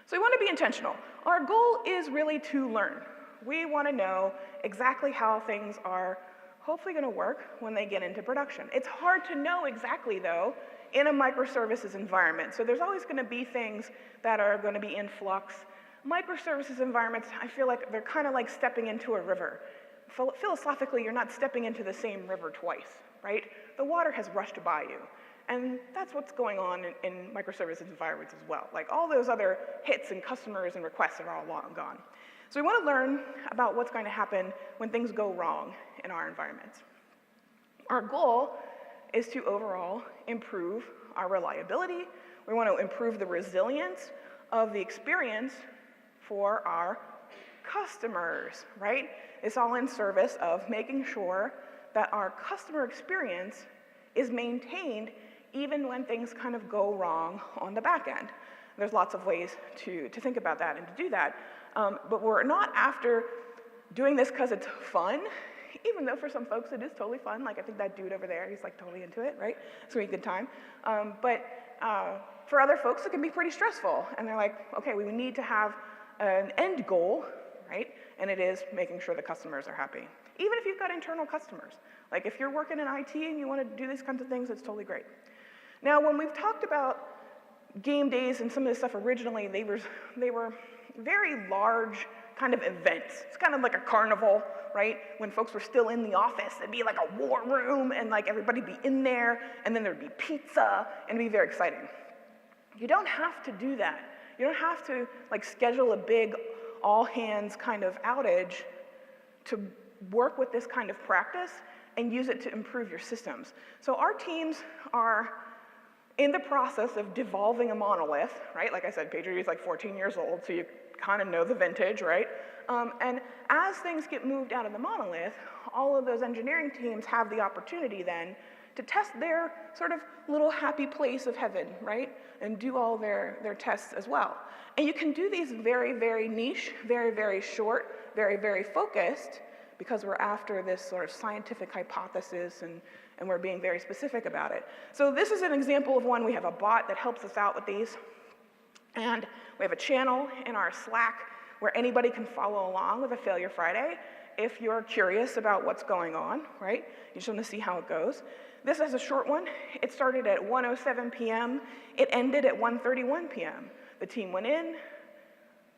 So we want to be intentional. Our goal is really to learn. We want to know exactly how things are hopefully going to work when they get into production. It's hard to know exactly, though, in a microservices environment. So there's always going to be things that are going to be in flux. Microservices environments, I feel like they're kind of like stepping into a river. Philosophically, you're not stepping into the same river twice, right? The water has rushed by you. And that's what's going on in microservices environments as well. Like all those other hits and customers and requests are all long gone. So we want to learn about what's going to happen when things go wrong in our environments. Our goal is to overall improve our reliability. We want to improve the resilience of the experience for our customers, right? It's all in service of making sure that our customer experience is maintained even when things kind of go wrong on the back end. There's lots of ways to think about that and to do that. But we're not after doing this because it's fun, even though for some folks it is totally fun. Like I think that dude over there, he's like totally into it, right? It's gonna be a good time. But for other folks, it can be pretty stressful. And they're like, okay, we need to have an end goal, right? And it is making sure the customers are happy. Even if you've got internal customers. Like if you're working in IT and you want to do these kinds of things, it's totally great. Now, when we've talked about game days and some of this stuff originally, they were very large kind of events. It's kind of like a carnival, right? When folks were still in the office, it'd be like a war room, and like everybody'd be in there, and then there'd be pizza, and it'd be very exciting. You don't have to do that. You don't have to like schedule a big all-hands kind of outage to work with this kind of practice and use it to improve your systems. So our teams are in the process of devolving a monolith, right? Like I said, PagerDuty is like 14 years old, so you kind of know the vintage, right? And as things get moved out of the monolith, all of those engineering teams have the opportunity then to test their sort of little happy place of heaven, right? And do all their tests as well. And you can do these very, very niche, very, very short, very, very focused, because we're after this sort of scientific hypothesis and we're being very specific about it. So this is an example of one. We have a bot that helps us out with these. And we have a channel in our Slack where anybody can follow along with a Failure Friday if you're curious about what's going on, right? You just want to see how it goes. This is a short one. It started at 1:07 p.m. It ended at 1:31 p.m. The team went in,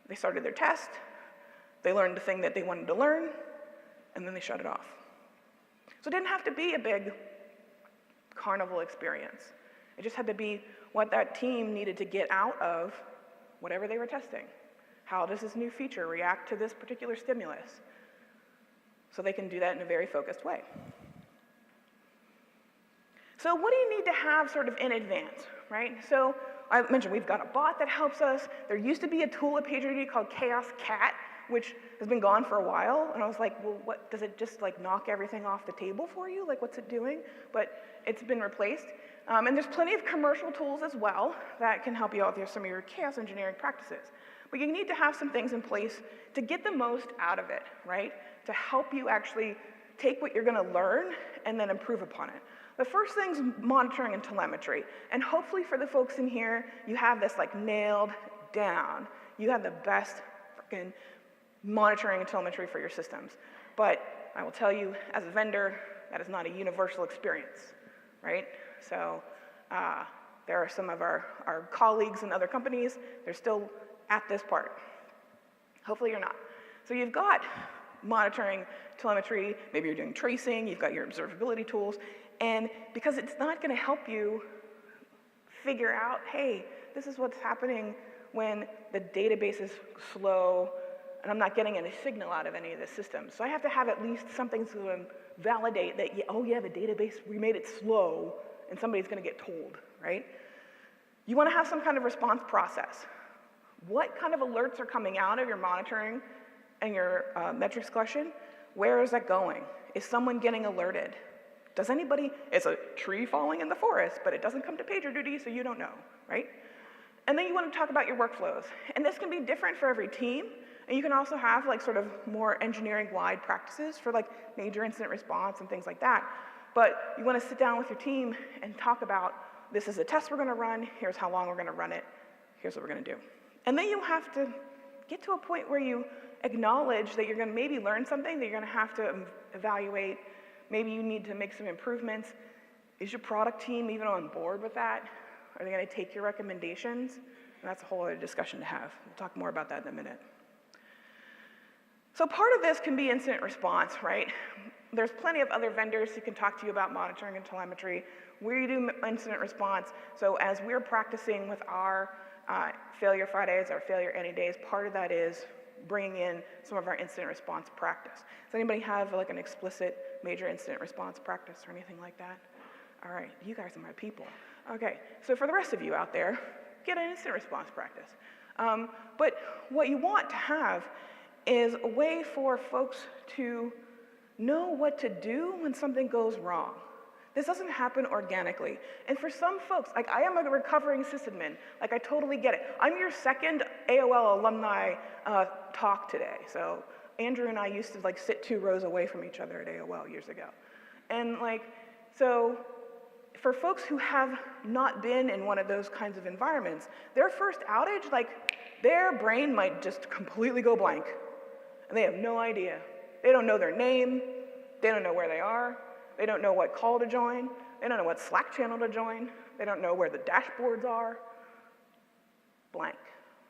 they started their test, they learned the thing that they wanted to learn, and then they shut it off. So it didn't have to be a big carnival experience. It just had to be what that team needed to get out of whatever they were testing. How does this new feature react to this particular stimulus? So they can do that in a very focused way. So what do you need to have sort of in advance, right? So I mentioned we've got a bot that helps us. There used to be a tool at PagerDuty called Chaos Cat, which has been gone for a while. And I was like, well, what, does it just like knock everything off the table for you? Like, what's it doing? But it's been replaced. And there's plenty of commercial tools as well that can help you out with some of your chaos engineering practices. But you need to have some things in place to get the most out of it, right? To help you actually take what you're gonna learn and then improve upon it. The first thing's monitoring and telemetry. And hopefully for the folks in here, you have this like nailed down. You have the best freaking monitoring and telemetry for your systems. But I will tell you, as a vendor, that is not a universal experience, right? So there are some of our colleagues in other companies, they're still at this part. Hopefully you're not. So you've got monitoring, telemetry, maybe you're doing tracing, you've got your observability tools, and because it's not gonna help you figure out, hey, this is what's happening when the database is slow and I'm not getting any signal out of any of the systems. So I have to have at least something to validate that, oh yeah, the database, we made it slow, and somebody's gonna get told, right? You wanna have some kind of response process. What kind of alerts are coming out of your monitoring and your metrics collection? Where is that going? Is someone getting alerted? Does anybody, it's a tree falling in the forest, but it doesn't come to PagerDuty, so you don't know, right? And then you want to talk about your workflows. And this can be different for every team. And you can also have like sort of more engineering-wide practices for like major incident response and things like that. But you want to sit down with your team and talk about, this is a test we're going to run, here's how long we're going to run it, here's what we're going to do. And then you have to get to a point where you acknowledge that you're going to maybe learn something that you're going to have to evaluate. Maybe you need to make some improvements. Is your product team even on board with that? Are they going to take your recommendations? And that's a whole other discussion to have. We'll talk more about that in a minute. So part of this can be incident response, right? There's plenty of other vendors who can talk to you about monitoring and telemetry. We do incident response. So as we're practicing with our Failure Fridays, our Failure Any Days, part of that is bringing in some of our incident response practice. Does anybody have like an explicit major incident response practice or anything like that? All right, you guys are my people. Okay, so for the rest of you out there, get an incident response practice. But what you want to have is a way for folks to know what to do when something goes wrong. This doesn't happen organically. And for some folks, like I am a recovering sysadmin, like I totally get it. I'm your second AOL alumni talk today. So Andrew and I used to like sit 2 rows away from each other at AOL years ago. And like, so for folks who have not been in one of those kinds of environments, their first outage, like their brain might just completely go blank. And they have no idea. They don't know their name. They don't know where they are. They don't know what call to join. They don't know what Slack channel to join. They don't know where the dashboards are. Blank,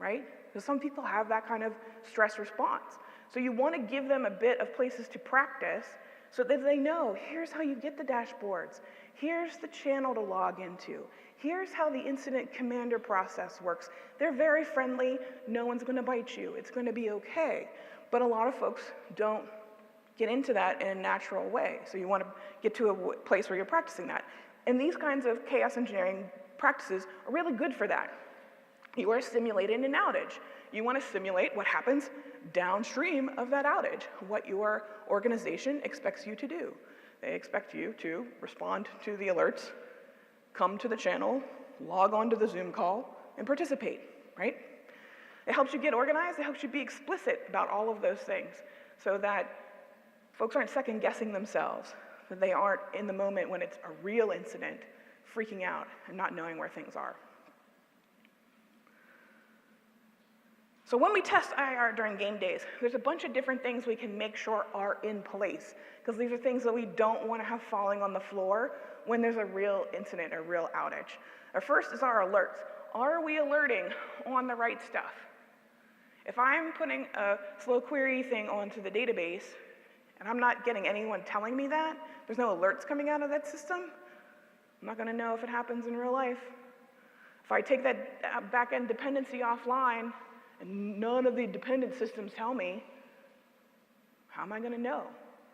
right? Because some people have that kind of stress response. So you want to give them a bit of places to practice so that they know, here's how you get the dashboards. Here's the channel to log into. Here's how the incident commander process works. They're very friendly. No one's going to bite you. It's going to be okay. But a lot of folks don't get into that in a natural way. So you want to get to a place where you're practicing that. And these kinds of chaos engineering practices are really good for that. You are simulating an outage. You want to simulate what happens downstream of that outage, what your organization expects you to do. They expect you to respond to the alerts, come to the channel, log on to the Zoom call, and participate, right? It helps you get organized. It helps you be explicit about all of those things so that folks aren't second guessing themselves, that they aren't in the moment when it's a real incident, freaking out and not knowing where things are. So when we test IR during game days, there's a bunch of different things we can make sure are in place, because these are things that we don't want to have falling on the floor when there's a real incident, a real outage. Our first is our alerts. Are we alerting on the right stuff? If I'm putting a slow query thing onto the database, and I'm not getting anyone telling me that, there's no alerts coming out of that system, I'm not going to know if it happens in real life. If I take that back-end dependency offline, and none of the dependent systems tell me, how am I going to know,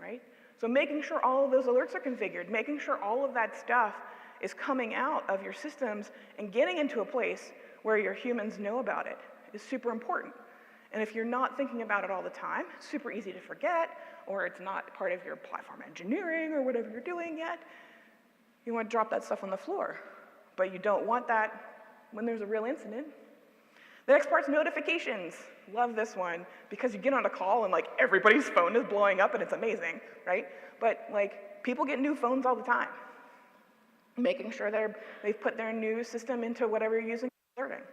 right? So making sure all of those alerts are configured, making sure all of that stuff is coming out of your systems and getting into a place where your humans know about it is super important. And if you're not thinking about it all the time, it's super easy to forget, or it's not part of your platform engineering or whatever you're doing yet. You want to drop that stuff on the floor, but you don't want that when there's a real incident. The next part's notifications. Love this one, because you get on a call and like everybody's phone is blowing up and it's amazing, right? But like people get new phones all the time. Making sure they've put their new system into whatever you're using for alerting.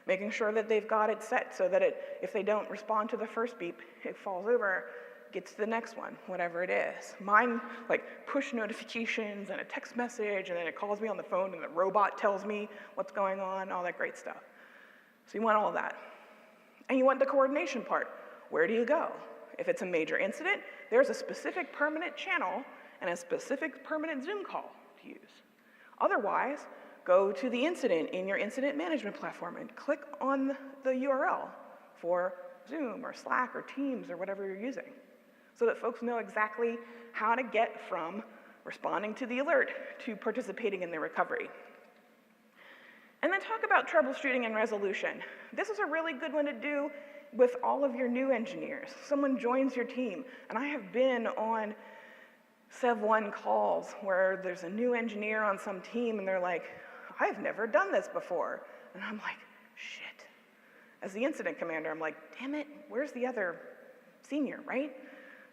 Making sure that they've got it set so that if they don't respond to the first beep, it falls over, gets to the next one, whatever it is. Mine, like push notifications and a text message, and then it calls me on the phone and the robot tells me what's going on, all that great stuff. So you want all of that. And you want the coordination part. Where do you go? If it's a major incident, there's a specific permanent channel and a specific permanent Zoom call to use. Otherwise, go to the incident in your incident management platform and click on the URL for Zoom or Slack or Teams or whatever you're using, so that folks know exactly how to get from responding to the alert to participating in the recovery. And then talk about troubleshooting and resolution. This is a really good one to do with all of your new engineers. Someone joins your team, and I have been on Sev 1 calls where there's a new engineer on some team and they're like, I've never done this before. And I'm like, shit. As the incident commander, I'm like, damn it, where's the other senior, right?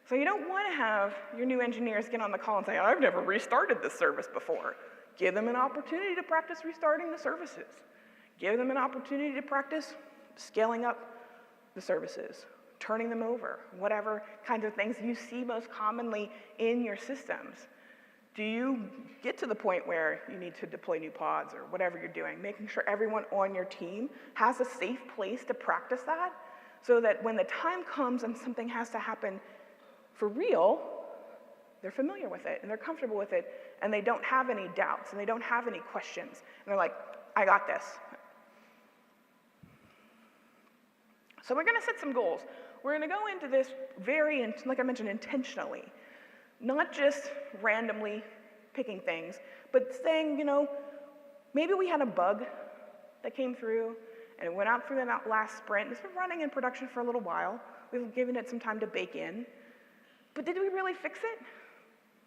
So you don't want to have your new engineers get on the call and say, I've never restarted this service before. Give them an opportunity to practice restarting the services. Give them an opportunity to practice scaling up the services, turning them over, whatever kinds of things you see most commonly in your systems. Do you get to the point where you need to deploy new pods or whatever you're doing, making sure everyone on your team has a safe place to practice that, so that when the time comes and something has to happen for real, they're familiar with it and they're comfortable with it, and they don't have any doubts and they don't have any questions. And they're like, I got this. So we're going to set some goals. We're going to go into this very, like I mentioned, intentionally. Not just randomly picking things, but saying, you know, maybe we had a bug that came through and it went out through that last sprint. It's been running in production for a little while. We've given it some time to bake in. But did we really fix it?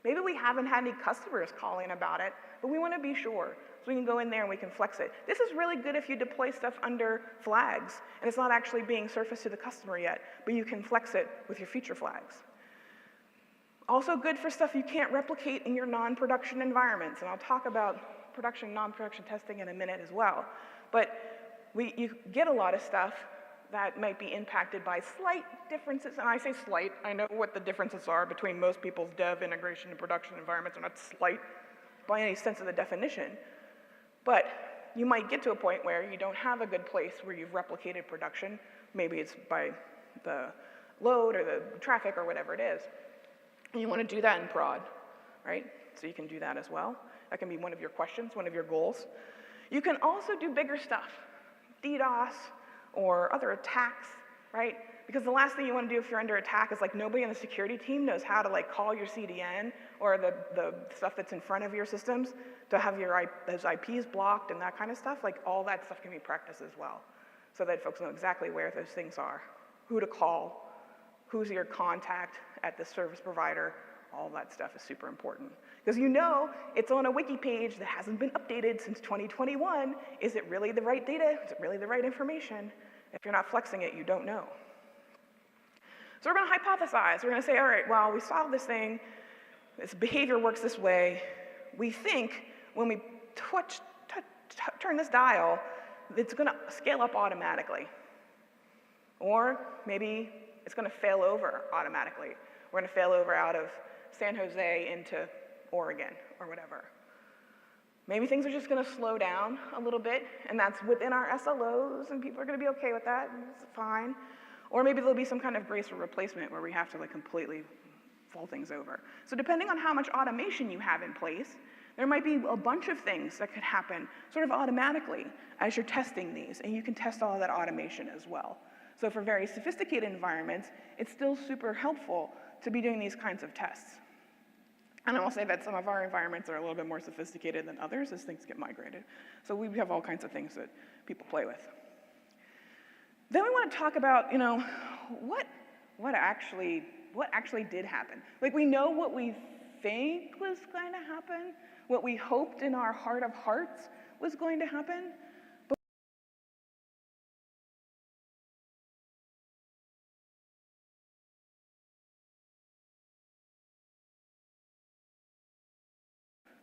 Maybe we haven't had any customers calling about it, but we want to be sure. So we can go in there and we can flex it. This is really good if you deploy stuff under flags and it's not actually being surfaced to the customer yet, but you can flex it with your feature flags. Also good for stuff you can't replicate in your non-production environments, and I'll talk about production, non-production testing in a minute as well. But you get a lot of stuff that might be impacted by slight differences, and I say slight, I know what the differences are between most people's dev, integration, and production environments. They're not slight by any sense of the definition. But you might get to a point where you don't have a good place where you've replicated production. Maybe it's by the load or the traffic or whatever it is. And you want to do that in prod, right? So you can do that as well. That can be one of your questions, one of your goals. You can also do bigger stuff, DDoS or other attacks, right? Because the last thing you want to do if you're under attack is like nobody on the security team knows how to like call your CDN or the stuff that's in front of your systems to have those IPs blocked and that kind of stuff. Like all that stuff can be practiced as well, so that folks know exactly where those things are, who to call, who's your contact at the service provider. All that stuff is super important. Because you know it's on a wiki page that hasn't been updated since 2021. Is it really the right data? Is it really the right information? If you're not flexing it, you don't know. So we're going to hypothesize. We're going to say, all right, well, we solved this thing. This behavior works this way. We think when we turn this dial, it's going to scale up automatically. Or maybe it's going to fail over automatically. We're going to fail over out of San Jose into Oregon or whatever. Maybe things are just going to slow down a little bit, and that's within our SLOs, and people are going to be okay with that, and it's fine. Or maybe there'll be some kind of graceful replacement where we have to like completely fall things over. So depending on how much automation you have in place, there might be a bunch of things that could happen sort of automatically as you're testing these, and you can test all of that automation as well. So for very sophisticated environments, it's still super helpful to be doing these kinds of tests. And I will say that some of our environments are a little bit more sophisticated than others as things get migrated. So we have all kinds of things that people play with. Then we want to talk about, you know, what actually did happen. Like we know what we think was going to happen, what we hoped in our heart of hearts was going to happen. But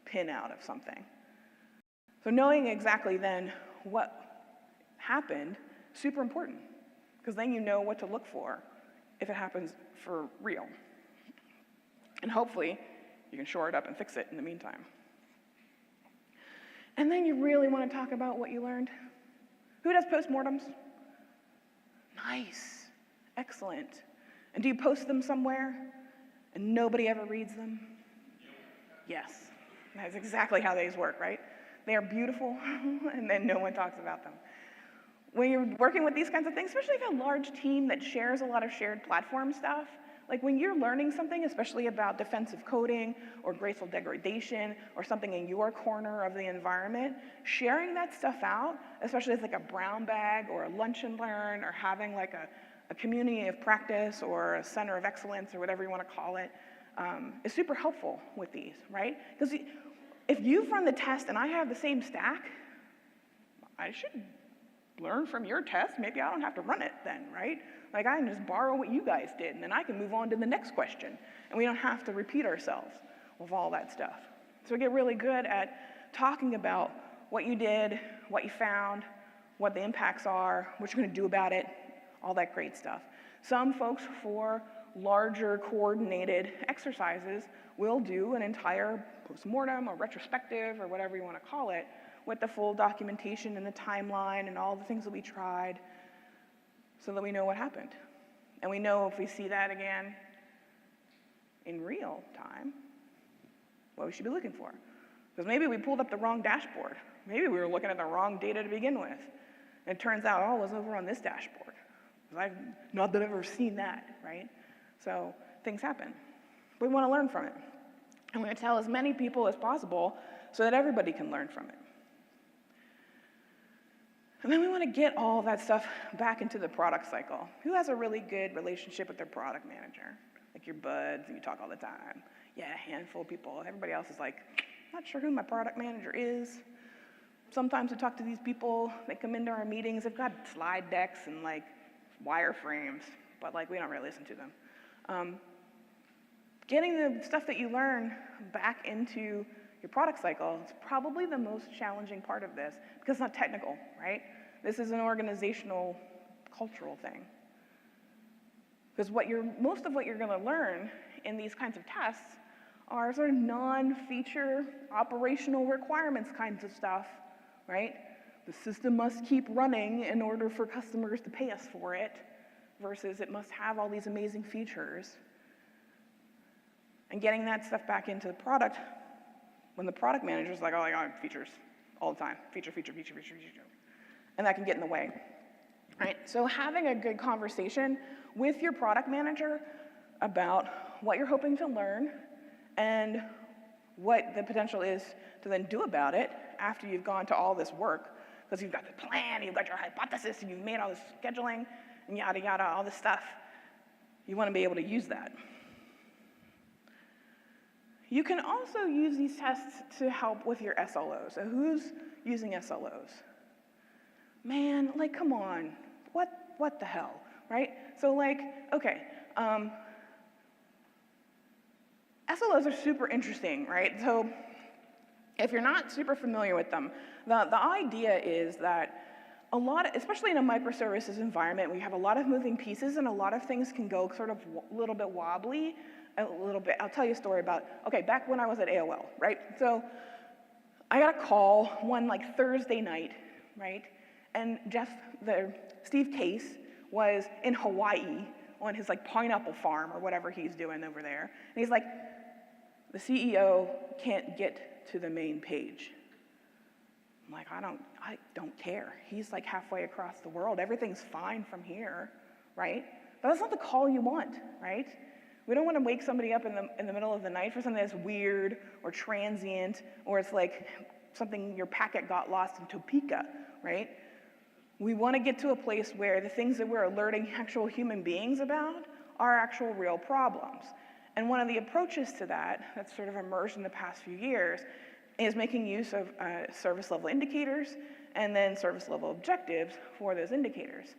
pin out of something. So knowing exactly then what happened, super important, because then you know what to look for if it happens for real. And hopefully, you can shore it up and fix it in the meantime. And then you really want to talk about what you learned. Who does postmortems? Nice, excellent. And do you post them somewhere and nobody ever reads them? Yes, that's exactly how these work, right? They are beautiful and then no one talks about them. When you're working with these kinds of things, especially if you have a large team that shares a lot of shared platform stuff, like when you're learning something, especially about defensive coding or graceful degradation or something in your corner of the environment, sharing that stuff out, especially as like a brown bag or a lunch and learn or having like a community of practice or a center of excellence or whatever you want to call it, is super helpful with these, right? Because if you've run the test and I have the same stack, I should learn from your test. Maybe I don't have to run it then, right? Like I can just borrow what you guys did and then I can move on to the next question. And we don't have to repeat ourselves with all that stuff. So get really good at talking about what you did, what you found, what the impacts are, what you're going to do about it, all that great stuff. Some folks for larger coordinated exercises will do an entire postmortem or retrospective or whatever you want to call it with the full documentation and the timeline and all the things that we tried so that we know what happened. And we know if we see that again in real time, what we should be looking for. Because maybe we pulled up the wrong dashboard. Maybe we were looking at the wrong data to begin with. And it turns out, oh, it was over on this dashboard. Because I've not ever seen that, right? So things happen. We want to learn from it. And we're going to tell as many people as possible so that everybody can learn from it. And then we want to get all that stuff back into the product cycle. Who has a really good relationship with their product manager? Like your buds, and you talk all the time. Yeah, a handful of people. Everybody else is like, not sure who my product manager is. Sometimes we talk to these people, they come into our meetings, they've got slide decks and like wireframes, but like we don't really listen to them. Getting the stuff that you learn back into your product cycle is probably the most challenging part of this because it's not technical, right? This is an organizational, cultural thing. Because most of what you're going to learn in these kinds of tests are sort of non-feature operational requirements kinds of stuff, right? the system must keep running in order for customers to pay us for it, versus it must have all these amazing features. And getting that stuff back into the product when the product manager's like, oh, I got features all the time, feature. And that can get in the way. Right? So having a good conversation with your product manager about what you're hoping to learn and what the potential is to then do about it after you've gone to all this work, because you've got the plan, you've got your hypothesis, and you've made all this scheduling, and yada, yada, all this stuff. You want to be able to use that. You can also use these tests to help with your SLOs. So who's using SLOs? Man, like, come on. What the hell, right? So like, okay, SLOs are super interesting, right? So if you're not super familiar with them, the idea is that a lot, especially in a microservices environment, we have a lot of moving pieces and a lot of things can go sort of a little bit wobbly, a little bit. I'll tell you a story about, okay, back when I was at AOL, right? So I got a call one like Thursday night, right? And Steve Case was in Hawaii on his like pineapple farm or whatever he's doing over there. And he's like, the CEO can't get to the main page. I'm like, I don't care. He's like halfway across the world. Everything's fine from here, right? But that's not the call you want, right? We don't want to wake somebody up in the middle of the night for something that's weird or transient, or it's like something, your packet got lost in Topeka, right? We want to get to a place where the things that we're alerting actual human beings about are actual real problems. And one of the approaches to that that's sort of emerged in the past few years is making use of service level indicators and then service level objectives for those indicators.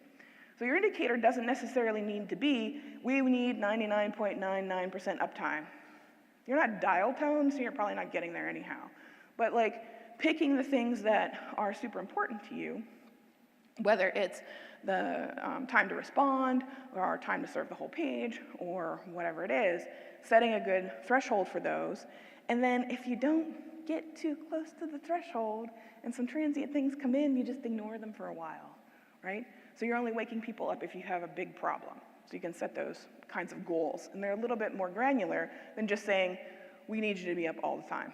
So your indicator doesn't necessarily need to be, we need 99.99% uptime. You're not dial tone, so you're probably not getting there anyhow. But like picking the things that are super important to you, whether it's the time to respond or time to serve the whole page or whatever it is, setting a good threshold for those. And then if you don't get too close to the threshold and some transient things come in, you just ignore them for a while, right? So you're only waking people up if you have a big problem. So you can set those kinds of goals. And they're a little bit more granular than just saying, we need you to be up all the time.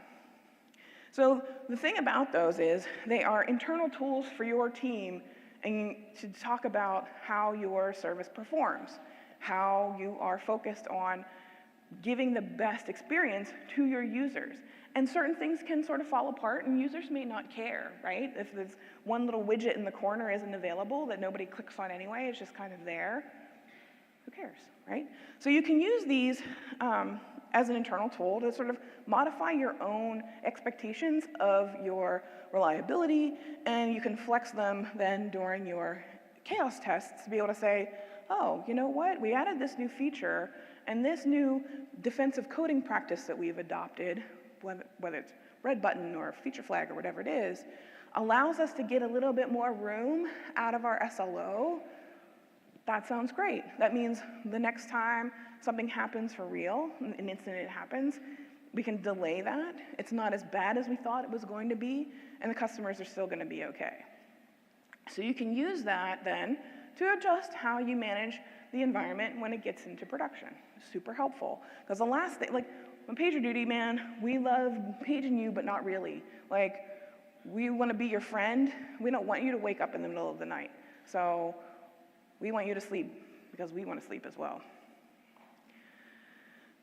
So the thing about those is they are internal tools for your team and to talk about how your service performs, how you are focused on giving the best experience to your users. And certain things can sort of fall apart and users may not care, right? If there's one little widget in the corner isn't available that nobody clicks on anyway, it's just kind of there, who cares, right? So you can use these as an internal tool to sort of modify your own expectations of your reliability, and you can flex them then during your chaos tests to be able to say, oh, you know what, we added this new feature, and this new defensive coding practice that we've adopted, whether it's red button or feature flag or whatever it is, allows us to get a little bit more room out of our SLO. That sounds great. That means the next time something happens for real, an incident happens, we can delay that. It's not as bad as we thought it was going to be, and the customers are still going to be okay. So you can use that then to adjust how you manage the environment when it gets into production. Super helpful. Because the last thing, like, on PagerDuty, man, we love paging you, but not really. Like, we want to be your friend. We don't want you to wake up in the middle of the night. So we want you to sleep because we want to sleep as well.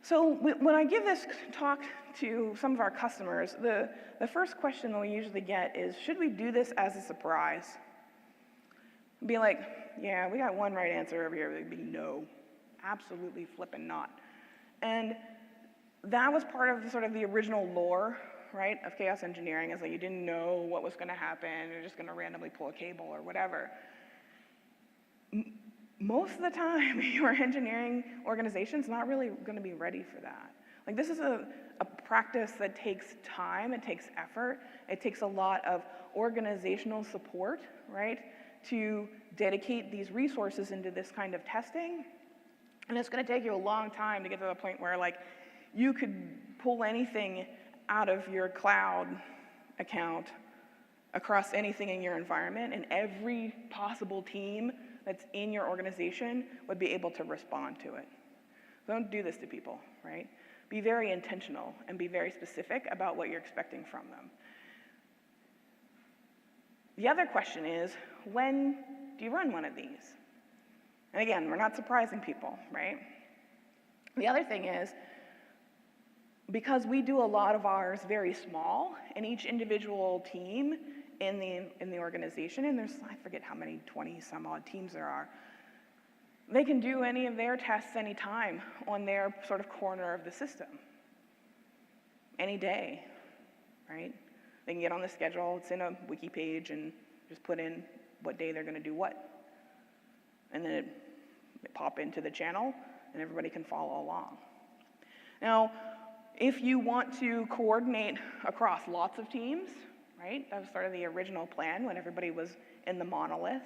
So when I give this talk to some of our customers, the first question that we usually get is, should we do this as a surprise? Be like, yeah, we got one right answer over here. They'd be no, absolutely flippin' not. And that was part of sort of the original lore, right, of chaos engineering, is that you didn't know what was going to happen. You're just going to randomly pull a cable or whatever. Most of the time, your engineering organization's not really going to be ready for that. Like, this is a practice that takes time, it takes effort, it takes a lot of organizational support, right, to dedicate these resources into this kind of testing. And it's going to take you a long time to get to the point where, like, you could pull anything out of your cloud account across anything in your environment, and every possible team that's in your organization would be able to respond to it. Don't do this to people, right? Be very intentional and be very specific about what you're expecting from them. The other question is, when do you run one of these? And again, we're not surprising people, right? The other thing is, because we do a lot of ours very small, and each individual team in the organization, and there's, I forget how many, 20 some odd teams there are, they can do any of their tests anytime on their sort of corner of the system, any day, right? They can get on the schedule, it's in a wiki page, and just put in what day they're gonna do what. And then it pop into the channel, and everybody can follow along. Now, if you want to coordinate across lots of teams, right? That was sort of the original plan when everybody was in the monolith.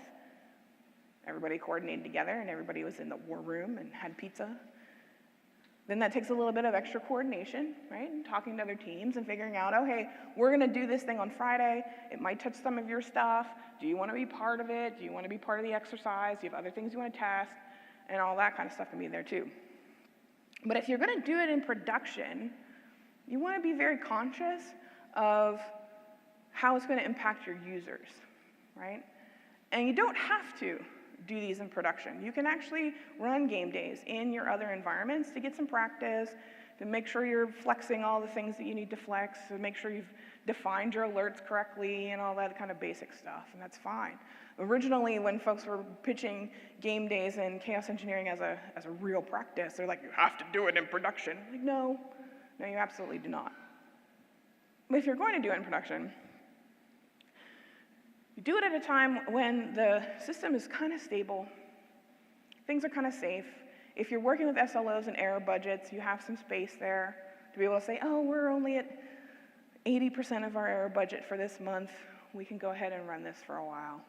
Everybody coordinated together and everybody was in the war room and had pizza. Then that takes a little bit of extra coordination, right? And talking to other teams and figuring out, oh, hey, we're gonna do this thing on Friday. It might touch some of your stuff. Do you wanna be part of it? Do you wanna be part of the exercise? Do you have other things you wanna test? And all that kind of stuff can be there too. But if you're gonna do it in production, you wanna be very conscious of how it's gonna impact your users, right? And you don't have to do these in production. You can actually run game days in your other environments to get some practice, to make sure you're flexing all the things that you need to flex, to make sure you've defined your alerts correctly and all that kind of basic stuff, and that's fine. Originally, when folks were pitching game days and chaos engineering as a real practice, they're like, you have to do it in production. Like, no, you absolutely do not. But if you're going to do it in production, you do it at a time when the system is kind of stable, things are kind of safe. If you're working with SLOs and error budgets, you have some space there to be able to say, oh, we're only at 80% of our error budget for this month. We can go ahead and run this for a while.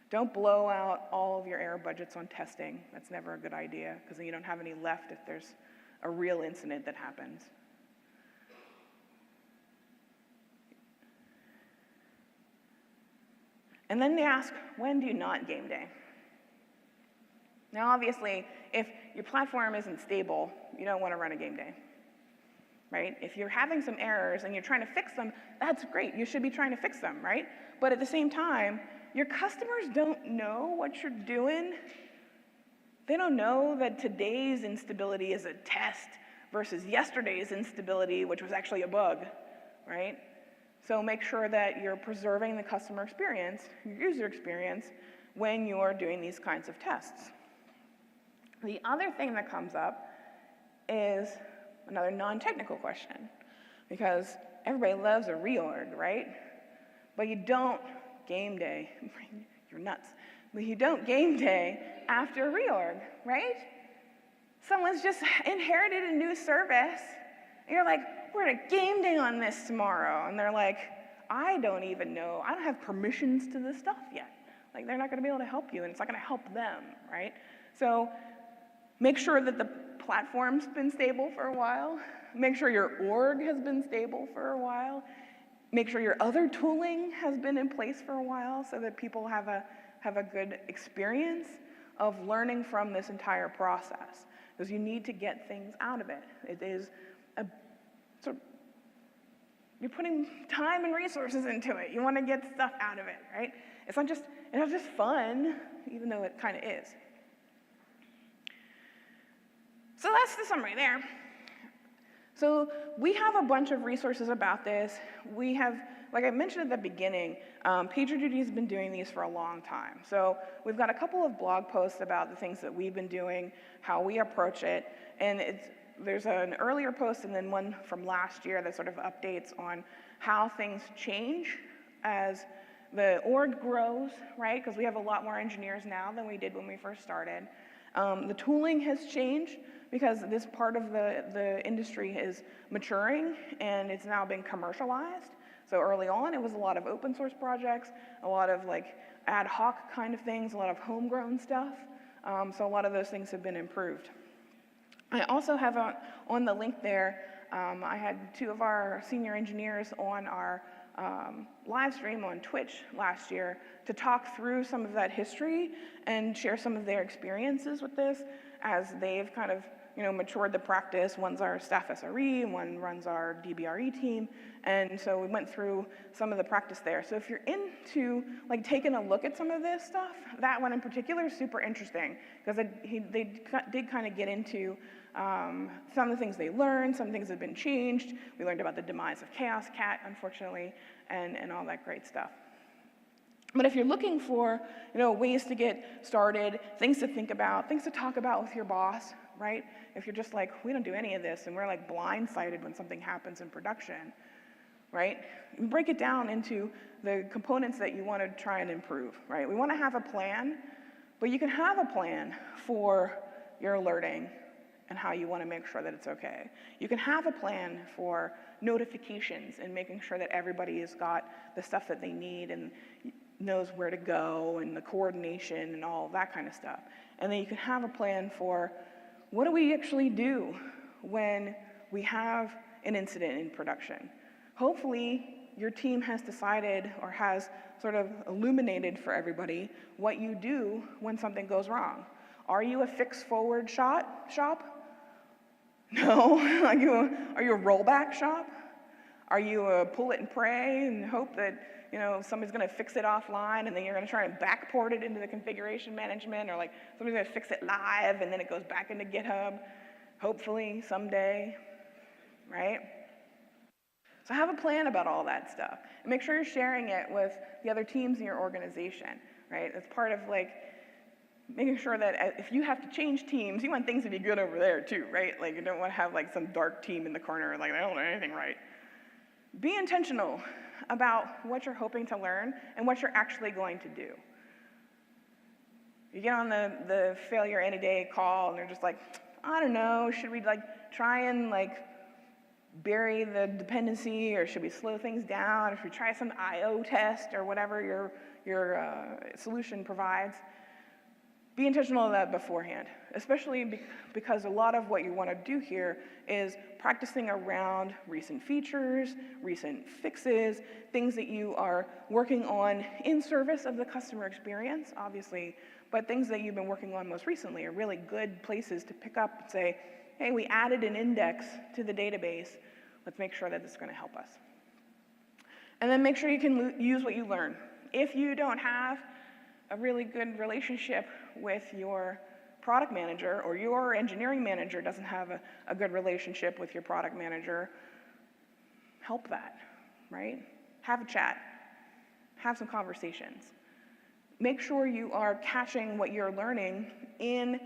Don't blow out all of your error budgets on testing. That's never a good idea, because then you don't have any left if there's a real incident that happens. And then they ask, when do you not game day? Now, obviously, if your platform isn't stable, you don't want to run a game day, right? If you're having some errors and you're trying to fix them, that's great. You should be trying to fix them, right? But at the same time, your customers don't know what you're doing. They don't know that today's instability is a test versus yesterday's instability, which was actually a bug, right? So make sure that you're preserving the customer experience, your user experience, when you're doing these kinds of tests. The other thing that comes up is another non-technical question, because everybody loves a reorg, right? But you don't game day, you're nuts, but you don't game day after a reorg, right? Someone's just inherited a new service, and you're like, we're gonna game day on this tomorrow. And they're like, I don't even know, I don't have permissions to this stuff yet. Like, they're not gonna be able to help you, and it's not gonna help them, right? So make sure that the platform's been stable for a while. Make sure your org has been stable for a while. Make sure your other tooling has been in place for a while so that people have a good experience of learning from this entire process. Because you need to get things out of it. It is you're putting time and resources into it. You want to get stuff out of it, right? It's not just fun, even though it kind of is. So that's the summary there. So we have a bunch of resources about this. We have, like I mentioned at the beginning, PagerDuty has been doing these for a long time. So we've got a couple of blog posts about the things that we've been doing, how we approach it, and there's an earlier post and then one from last year that sort of updates on how things change as the org grows, right? Because we have a lot more engineers now than we did when we first started. The tooling has changed because this part of the industry is maturing and it's now been commercialized. So early on, it was a lot of open source projects, a lot of like ad hoc kind of things, a lot of homegrown stuff. So a lot of those things have been improved. I also have on the link there, I had two of our senior engineers on our live stream on Twitch last year to talk through some of that history and share some of their experiences with this as they've kind of matured the practice. One's our staff SRE, and one runs our DBRE team. And so we went through some of the practice there. So if you're into taking a look at some of this stuff, that one in particular is super interesting because they did kind of get into some of the things they learned, some things have been changed. We learned about the demise of Chaos Cat, unfortunately, and all that great stuff. But if you're looking for ways to get started, things to think about, things to talk about with your boss, right? If you're just like, we don't do any of this, and we're like blindsided when something happens in production, right? You break it down into the components that you want to try and improve, right? We want to have a plan, but you can have a plan for your alerting and how you want to make sure that it's okay. You can have a plan for notifications and making sure that everybody has got the stuff that they need and knows where to go and the coordination and all that kind of stuff. And then you can have a plan for what do we actually do when we have an incident in production. Hopefully, your team has decided or has sort of illuminated for everybody what you do when something goes wrong. Are you a fix-forward shop? No. Are you a rollback shop? Are you a pull it and pray and hope that somebody's going to fix it offline and then you're going to try and backport it into the configuration management, or somebody's going to fix it live and then it goes back into GitHub, hopefully someday, right? So have a plan about all that stuff and make sure you're sharing it with the other teams in your organization, right? That's part of making sure that if you have to change teams, you want things to be good over there too, right? You don't want to have some dark team in the corner they don't know anything right. Be intentional about what you're hoping to learn and what you're actually going to do. You get on the failure any day call and they're just like, I don't know, should we try and bury the dependency, or should we slow things down, or should we try some IO test or whatever your solution provides? Be intentional of that beforehand, especially because a lot of what you want to do here is practicing around recent features, recent fixes, things that you are working on in service of the customer experience, obviously, but things that you've been working on most recently are really good places to pick up and say, hey, we added an index to the database. Let's make sure that this is going to help us. And then make sure you can use what you learn. If you don't have a really good relationship with your product manager, or your engineering manager doesn't have a good relationship with your product manager, help that, right? Have a chat. Have some conversations. Make sure you are catching what you're learning in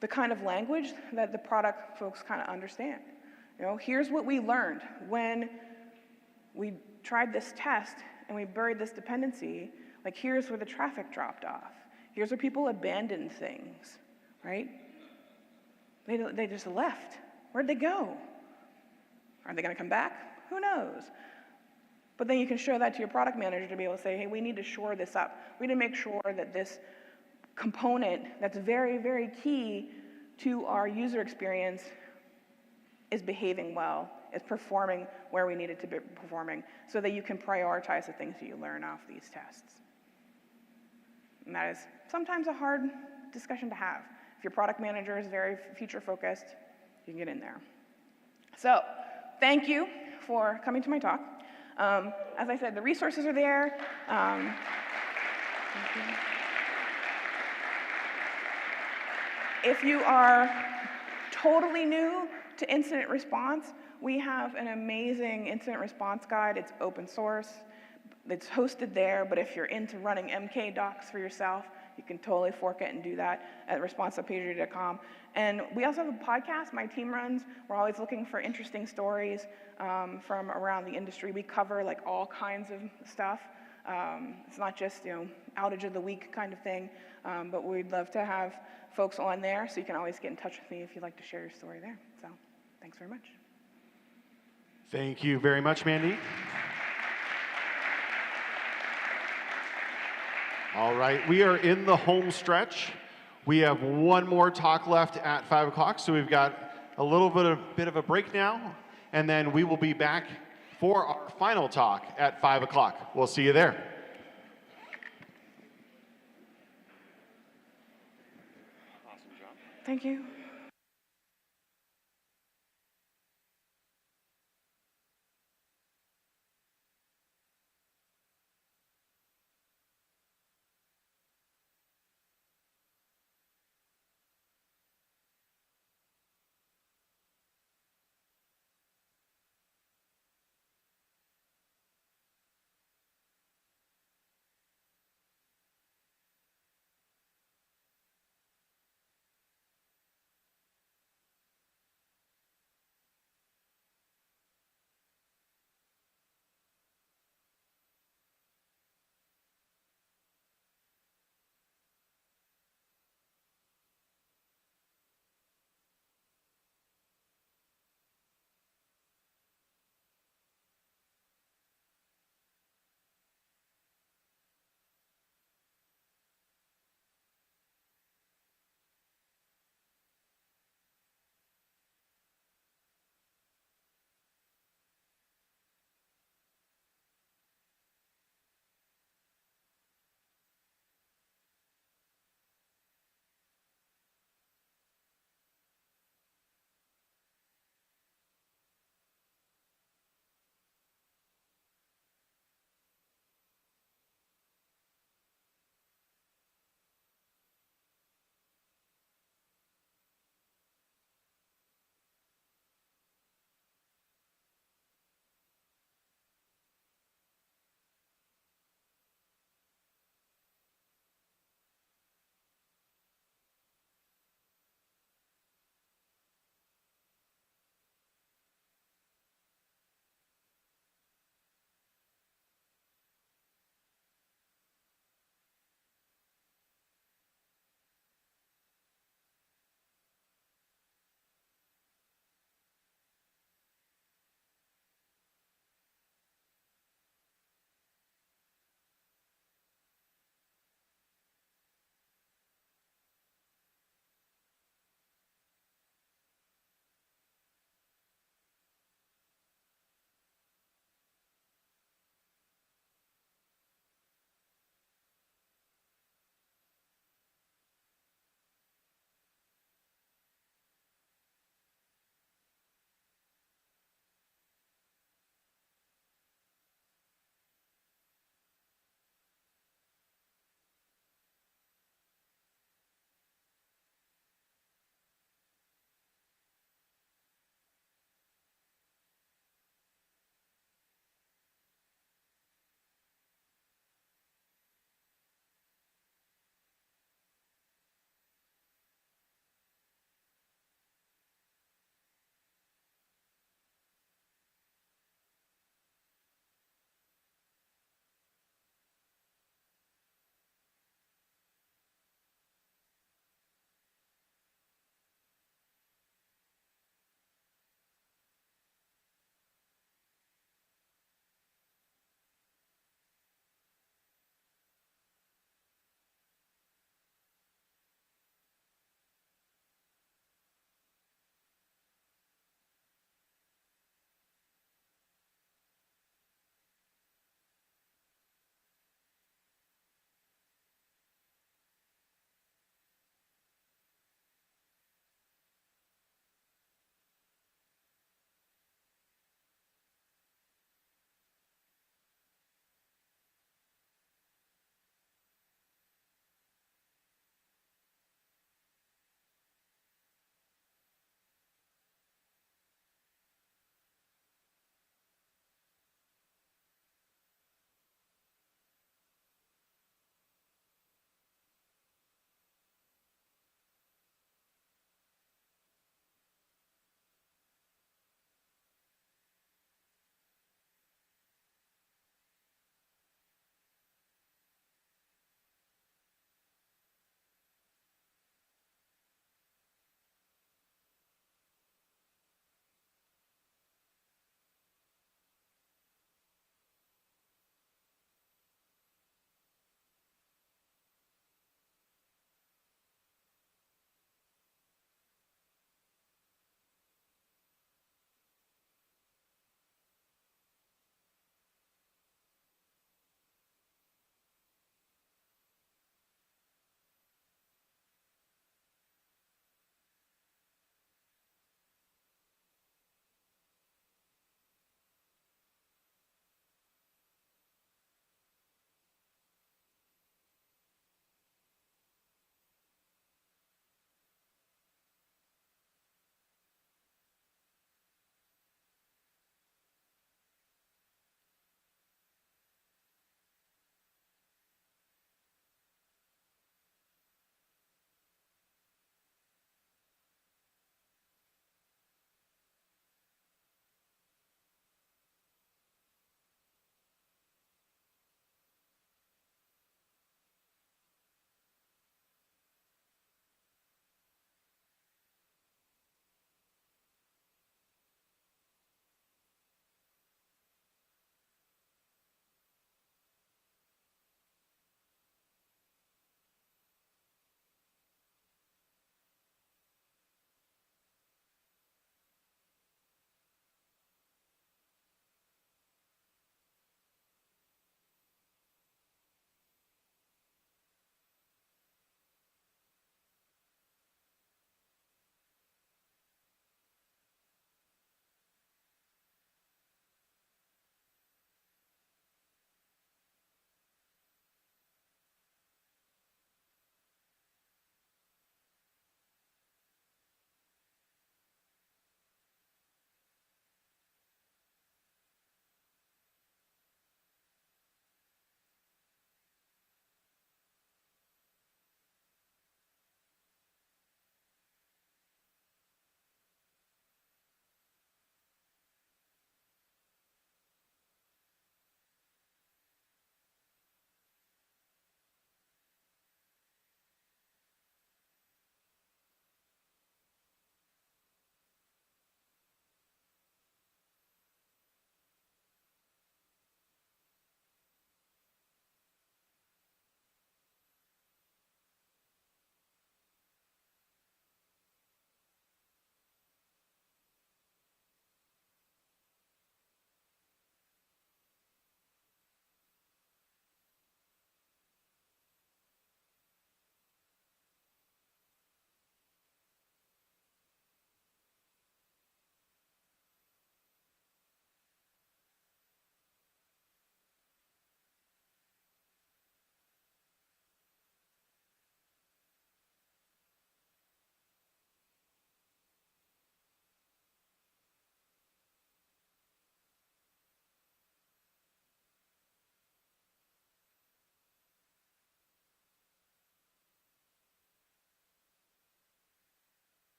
the kind of language that the product folks kind of understand. Here's what we learned when we tried this test and we buried this dependency. Here's where the traffic dropped off. Here's where people abandoned things, right? They just left. Where'd they go? Are they going to come back? Who knows? But then you can show that to your product manager to be able to say, hey, we need to shore this up. We need to make sure that this component that's very, very key to our user experience is behaving well, is performing where we need it to be performing, so that you can prioritize the things that you learn off these tests. And that is sometimes a hard discussion to have. If your product manager is very feature-focused, you can get in there. So, thank you for coming to my talk. As I said, the resources are there. If you are totally new to incident response, we have an amazing incident response guide. It's open source. It's hosted there, but if you're into running MK docs for yourself, you can totally fork it and do that at response.pagerduty.com. And we also have a podcast my team runs. We're always looking for interesting stories from around the industry. We cover all kinds of stuff. It's not just outage of the week kind of thing, but we'd love to have folks on there, so you can always get in touch with me if you'd like to share your story there. So thanks very much. Thank you very much, Mandy. All right, we are in the home stretch. We have one more talk left at 5 o'clock, so we've got a little bit of a break now, and then we will be back for our final talk at 5 o'clock. We'll see you there. Thank you.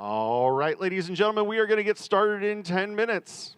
All right, ladies and gentlemen, we are going to get started in 10 minutes.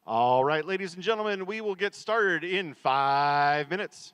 All right, ladies and gentlemen, we will get started in 5 minutes.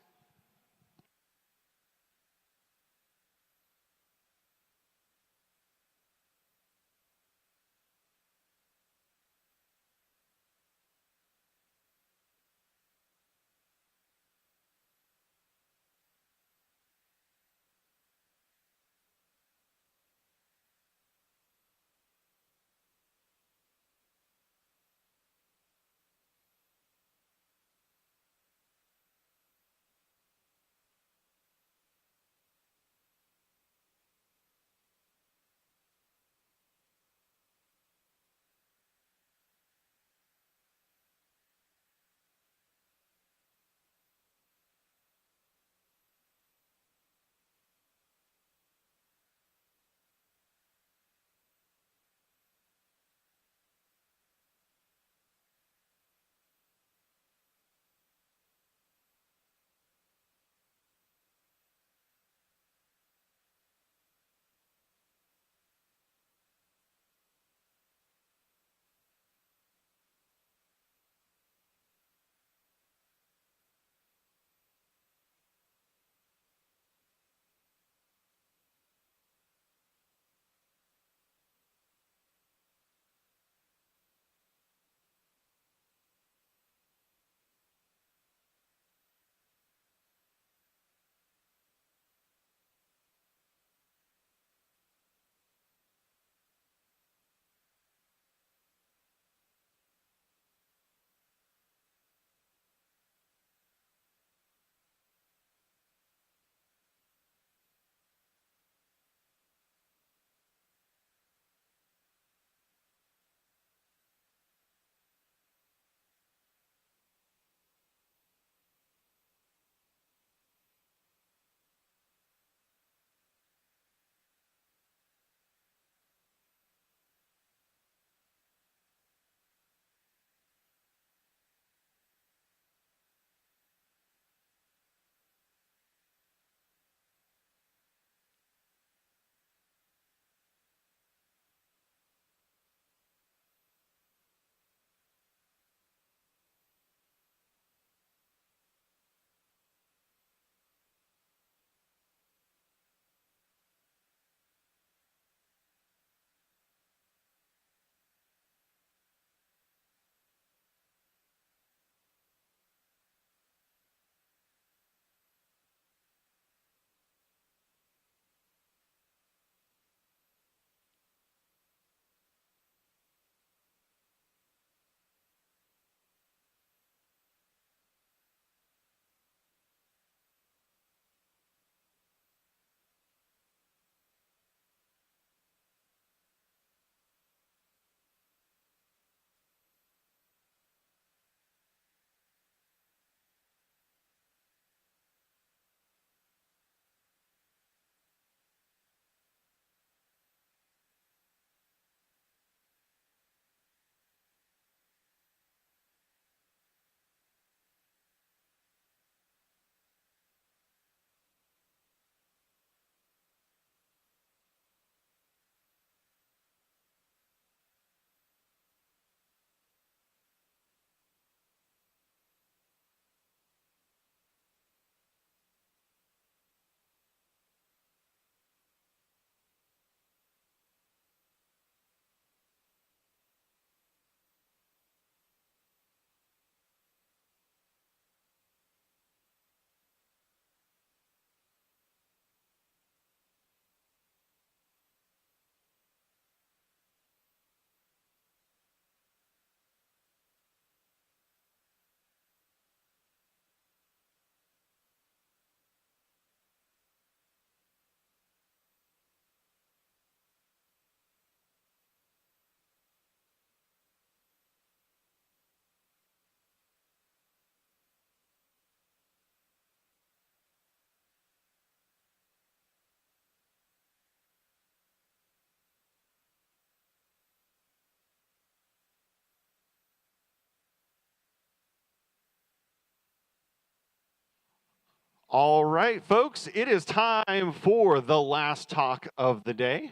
All right, folks, it is time for the last talk of the day.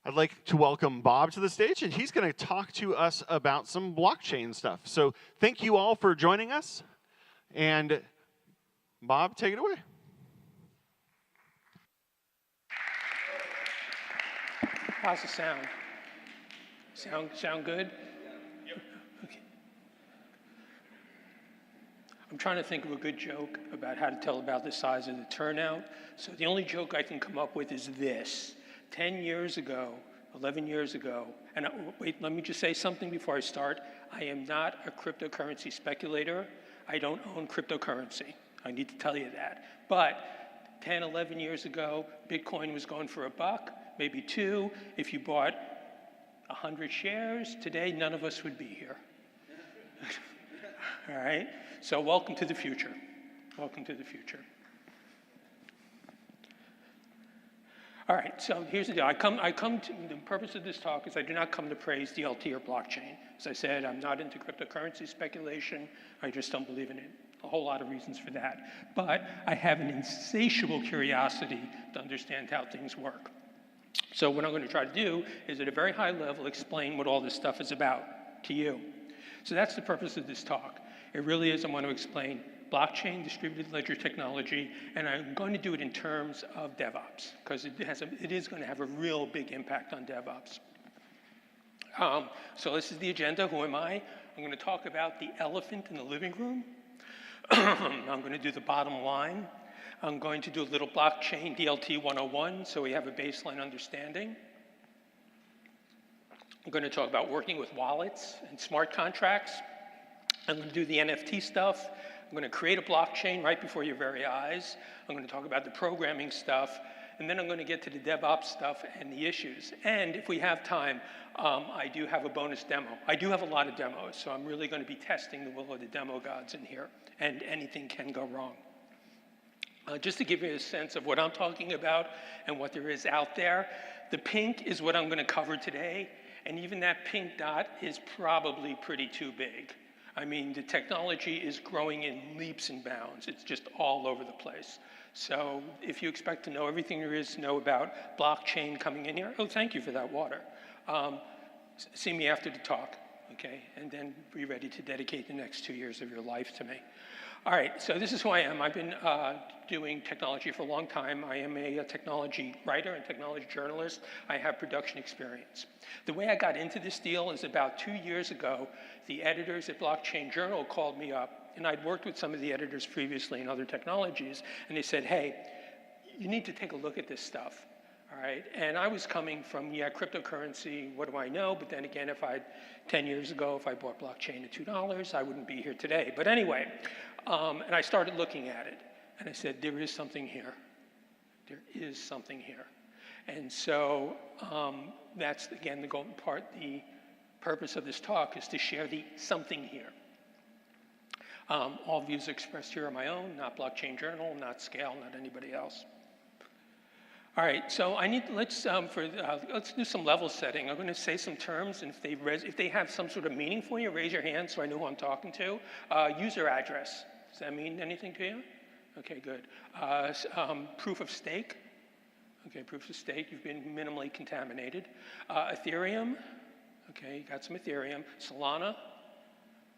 I'd like to welcome Bob to the stage, and he's going to talk to us about some blockchain stuff. So thank you all for joining us. And Bob, take it away. How's the sound? Sound good? Okay. I'm trying to think of a good joke about how to tell about the size of the turnout. So the only joke I can come up with is this. 10 years ago, 11 years ago, and wait, let me just say something before I start. I am not a cryptocurrency speculator. I don't own cryptocurrency. I need to tell you that. But 10, 11 years ago, Bitcoin was going for $1, maybe $2. If you bought 100 shares, today none of us would be here. All right? So welcome to the future. Welcome to the future. All right, so here's the deal. I come to, the purpose of this talk is I do not come to praise DLT or blockchain. As I said, I'm not into cryptocurrency speculation. I just don't believe in it. A whole lot of reasons for that. But I have an insatiable curiosity to understand how things work. So what I'm going to try to do is at a very high level explain what all this stuff is about to you. So that's the purpose of this talk. It really is, I want to explain blockchain, distributed ledger technology, and I'm going to do it in terms of DevOps, because it is going to have a real big impact on DevOps. So this is the agenda. Who am I? I'm going to talk about the elephant in the living room. I'm going to do the bottom line. I'm going to do a little blockchain DLT 101, so we have a baseline understanding. I'm going to talk about working with wallets and smart contracts. I'm going to do the NFT stuff. I'm going to create a blockchain right before your very eyes. I'm going to talk about the programming stuff. And then I'm going to get to the DevOps stuff and the issues. And if we have time, I do have a bonus demo. I do have a lot of demos, so I'm really going to be testing the will of the demo gods in here. And anything can go wrong. Just to give you a sense of what I'm talking about and what there is out there, the pink is what I'm going to cover today. And even that pink dot is probably pretty too big. I mean, the technology is growing in leaps and bounds. It's just all over the place. So if you expect to know everything there is to know about blockchain coming in here, oh, thank you for that water. See me after the talk, okay? And then be ready to dedicate the next 2 years of your life to me. All right, so this is who I am. I've been doing technology for a long time. I am a technology writer and technology journalist. I have production experience. The way I got into this deal is about 2 years ago, the editors at Blockchain Journal called me up, and I'd worked with some of the editors previously in other technologies, and they said, hey, you need to take a look at this stuff. All right, and I was coming from, yeah, cryptocurrency, what do I know? But then again, 10 years ago, if I bought blockchain at $2, I wouldn't be here today. But anyway, and I started looking at it, and I said, there is something here. There is something here. And so that's, again, the golden part. The purpose of this talk is to share the something here. All views expressed here are my own, not Blockchain Journal, not SCaLE, not anybody else. All right, so let's do some level setting. I'm going to say some terms, and if they have some sort of meaning for you, raise your hand so I know who I'm talking to. User address, does that mean anything to you? Okay, good. Proof of stake. Okay, proof of stake, you've been minimally contaminated. Ethereum, okay, you got some Ethereum. Solana,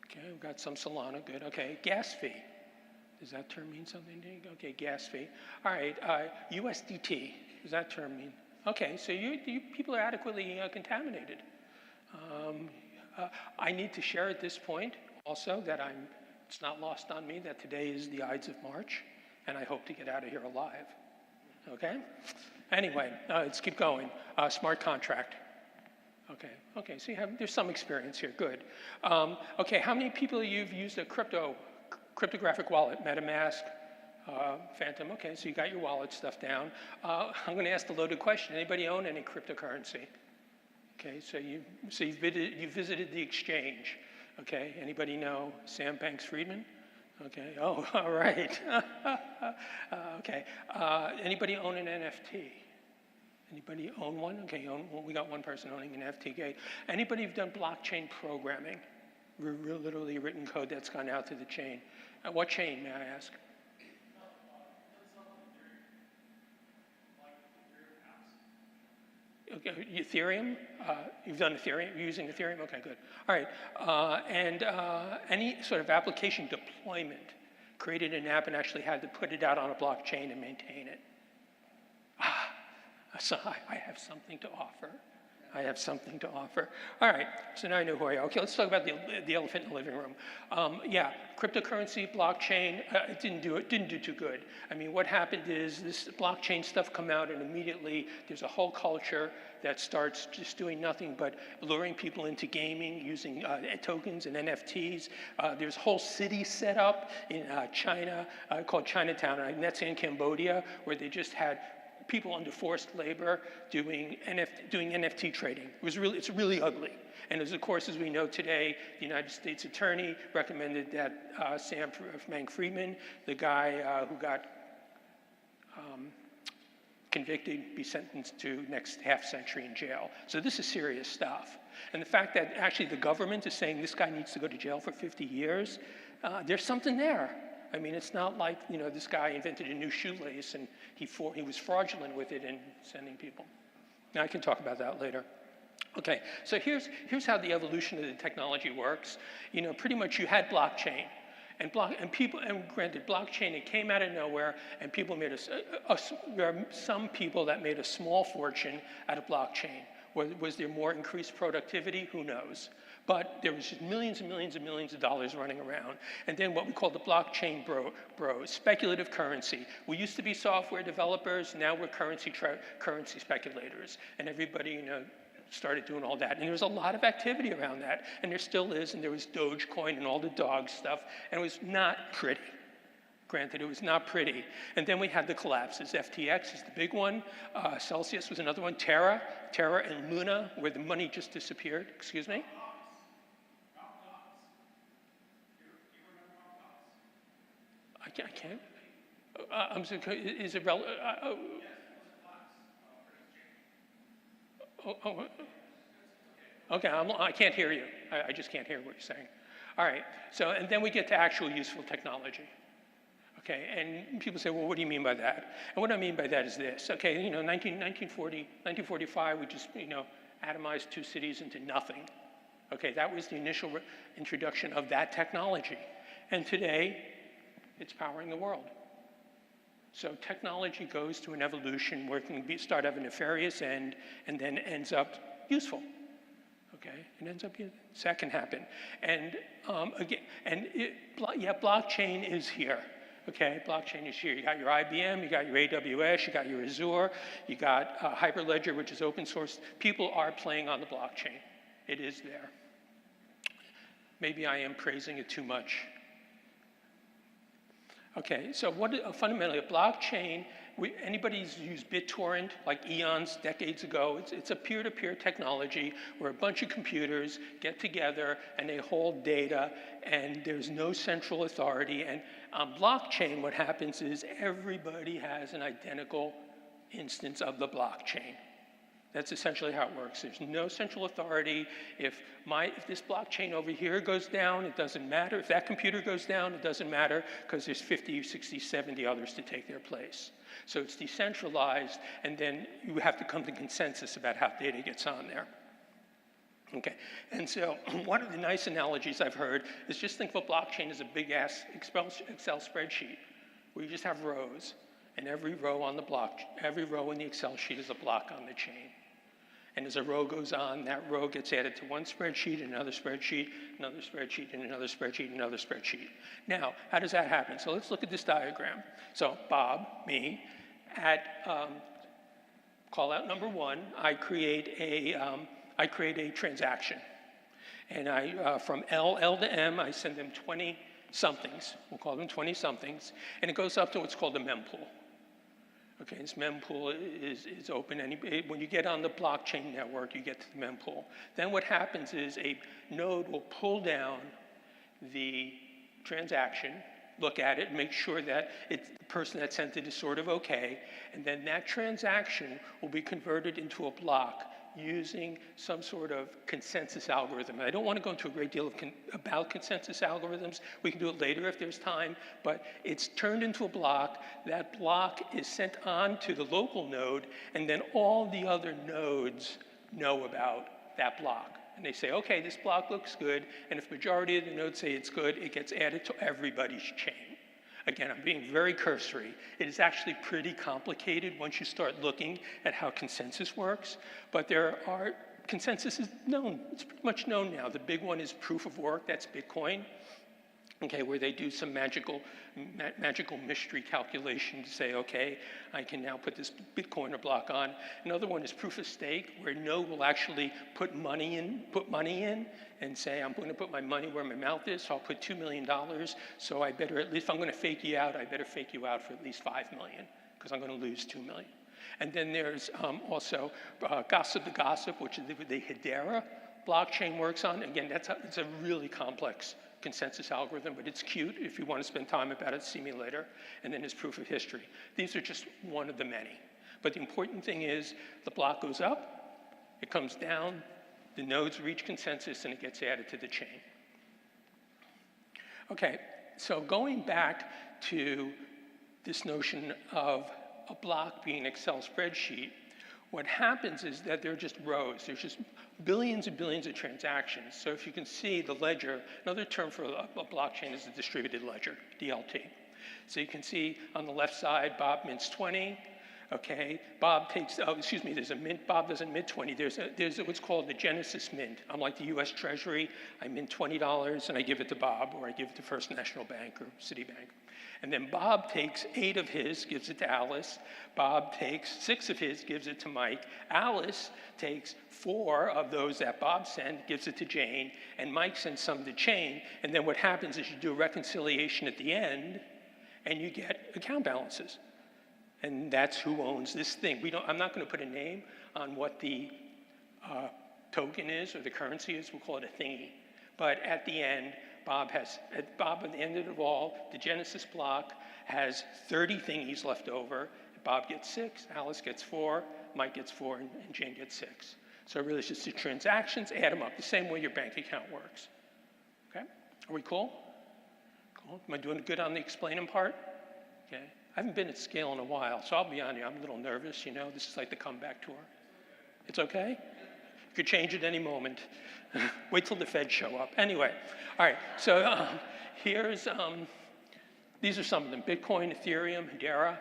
okay, we've got some Solana, good. Okay, gas fee. Does that term mean something to you? Okay, gas fee. All right, USDT, does that term mean? Okay, so you people are adequately contaminated. I need to share at this point also that it's not lost on me that today is the Ides of March, and I hope to get out of here alive. Okay? Anyway, let's keep going. Smart contract. Okay, so there's some experience here, good. Okay, how many people you've used a cryptographic wallet, MetaMask, Phantom? Okay, so you got your wallet stuff down. I'm going to ask the loaded question. Anybody own any cryptocurrency? Okay, so you visited the exchange. Okay, anybody know Sam Banks-Friedman? Okay, oh, all right. Okay, anybody own an NFT? Anybody own one? Okay, we got one person owning an NFT. Okay. Anybody who've done blockchain programming? Literally written code that's gone out to the chain. What chain, may I ask? Okay, Ethereum? You've done Ethereum? You're using Ethereum? Okay, good. All right. Any sort of application deployment, created an app and actually had to put it out on a blockchain and maintain it. So I have something to offer. I have something to offer. All right, so now I know who I am. Okay, let's talk about the elephant in the living room. Yeah, cryptocurrency, blockchain, it didn't do too good. I mean, what happened is this blockchain stuff come out and immediately there's a whole culture that starts just doing nothing but luring people into gaming using tokens and NFTs. There's whole cities set up in China called Chinatown, and that's in Cambodia, where they just had people under forced labor doing NFT trading. It's really ugly. And of course, as we know today, the United States Attorney recommended that Sam Bankman-Fried, the guy who got convicted, be sentenced to next half century in jail. So this is serious stuff. And the fact that actually the government is saying this guy needs to go to jail for 50 years, there's something there. I mean, it's not like, you know, this guy invented a new shoelace and he was fraudulent with it and sending people. Now, I can talk about that later. Okay, so here's how the evolution of the technology works. You know, pretty much you had blockchain. And granted, blockchain, it came out of nowhere, and people made there are some people that made a small fortune out of blockchain. Was there more increased productivity? Who knows? But there was just millions and millions and millions of dollars running around. And then what we call the blockchain bros, speculative currency. We used to be software developers, now we're currency speculators. And everybody, you know, started doing all that. And there was a lot of activity around that. And there still is, and there was Dogecoin and all the dog stuff, and it was not pretty. Granted, it was not pretty. And then we had the collapses. FTX is the big one. Celsius was another one. Terra and Luna, where the money just disappeared. Excuse me? I can't. I'm sorry, is it relevant? Okay, I can't hear you. I just can't hear what you're saying. All right, so, and then we get to actual useful technology. Okay, and people say, well, what do you mean by that? And what I mean by that is this. Okay, you know, 1945, we just, you know, atomized two cities into nothing. Okay, that was the initial introduction of that technology. And today, it's powering the world. So technology goes through an evolution where it can start at a nefarious end and then ends up useful. Okay, it ends up useful. So that can happen. And blockchain is here. Okay, blockchain is here. You got your IBM, you got your AWS, you got your Azure, you got Hyperledger, which is open source. People are playing on the blockchain. It is there. Maybe I am praising it too much. Okay, so fundamentally a blockchain, anybody's used BitTorrent like eons, decades ago. It's a peer-to-peer technology where a bunch of computers get together and they hold data and there's no central authority. And on blockchain, what happens is everybody has an identical instance of the blockchain. That's essentially how it works. There's no central authority. If this blockchain over here goes down, it doesn't matter. If that computer goes down, it doesn't matter because there's 50, 60, 70 others to take their place. So it's decentralized, and then you have to come to consensus about how data gets on there. Okay, and so one of the nice analogies I've heard is just think of a blockchain as a big-ass Excel spreadsheet where you just have rows, and every row in the Excel sheet is a block on the chain. And as a row goes on, that row gets added to one spreadsheet, another spreadsheet, another spreadsheet, and another spreadsheet, another spreadsheet. Now, how does that happen? So let's look at this diagram. So Bob, me, at call out number 1, I create a transaction. And from L to M, I send them 20 somethings. We'll call them 20 somethings. And it goes up to what's called a mempool. Okay, this mempool is open. When you get on the blockchain network, you get to the mempool. Then what happens is a node will pull down the transaction, look at it, make sure that the person that sent it is sort of okay, and then that transaction will be converted into a block using some sort of consensus algorithm. And I don't want to go into a great deal about consensus algorithms. We can do it later if there's time, but it's turned into a block. That block is sent on to the local node, and then all the other nodes know about that block. And they say, okay, this block looks good, and if majority of the nodes say it's good, it gets added to everybody's chain. Again, I'm being very cursory. It is actually pretty complicated once you start looking at how consensus works, but consensus is known. It's pretty much known now. The big one is proof of work, that's Bitcoin, okay, where they do some magical mystery calculation to say, okay, I can now put this Bitcoiner block on. Another one is proof of stake, where a node will actually put money in and say, I'm going to put my money where my mouth is, so I'll put $2 million, so I better, at least if I'm going to fake you out, I better fake you out for at least $5 million, because I'm going to lose $2 million. And then there's also Gossip the Gossip, which is the Hedera blockchain works on. Again, it's a really complex consensus algorithm, but it's cute. If you want to spend time about it, see me later. And then there's proof of history. These are just one of the many. But the important thing is the block goes up, it comes down, the nodes reach consensus, and it gets added to the chain. Okay, so going back to this notion of a block being an Excel spreadsheet, what happens is that they're just rows. There's just billions and billions of transactions. So if you can see the ledger, another term for a blockchain is a distributed ledger, DLT. So you can see on the left side, Bob mints 20. Okay, Bob takes, there's a mint, Bob doesn't mint 20. There's what's called the Genesis mint. I'm like the US Treasury. I mint $20 and I give it to Bob, or I give it to First National Bank or Citibank. And then Bob takes 8 of his, gives it to Alice. Bob takes 6 of his, gives it to Mike. Alice takes 4 of those that Bob sent, gives it to Jane. And Mike sends some to Jane. And then what happens is you do a reconciliation at the end, and you get account balances. And that's who owns this thing. I'm not going to put a name on what the token is or the currency is. We'll call it a thingy. But at the end, Bob at the end of it all, the Genesis block has 30 thingies left over. Bob gets 6, Alice gets 4, Mike gets 4, and Jane gets 6. So really it's just the transactions, add them up, the same way your bank account works. Okay, are we cool? Cool, am I doing good on the explaining part? Okay, I haven't been at SCaLE in a while, so I'll be on you, I'm a little nervous, you know, this is like the comeback tour. It's okay? You could change at any moment. Wait till the Feds show up. Anyway, all right, so here's, these are some of them. Bitcoin, Ethereum, Hedera,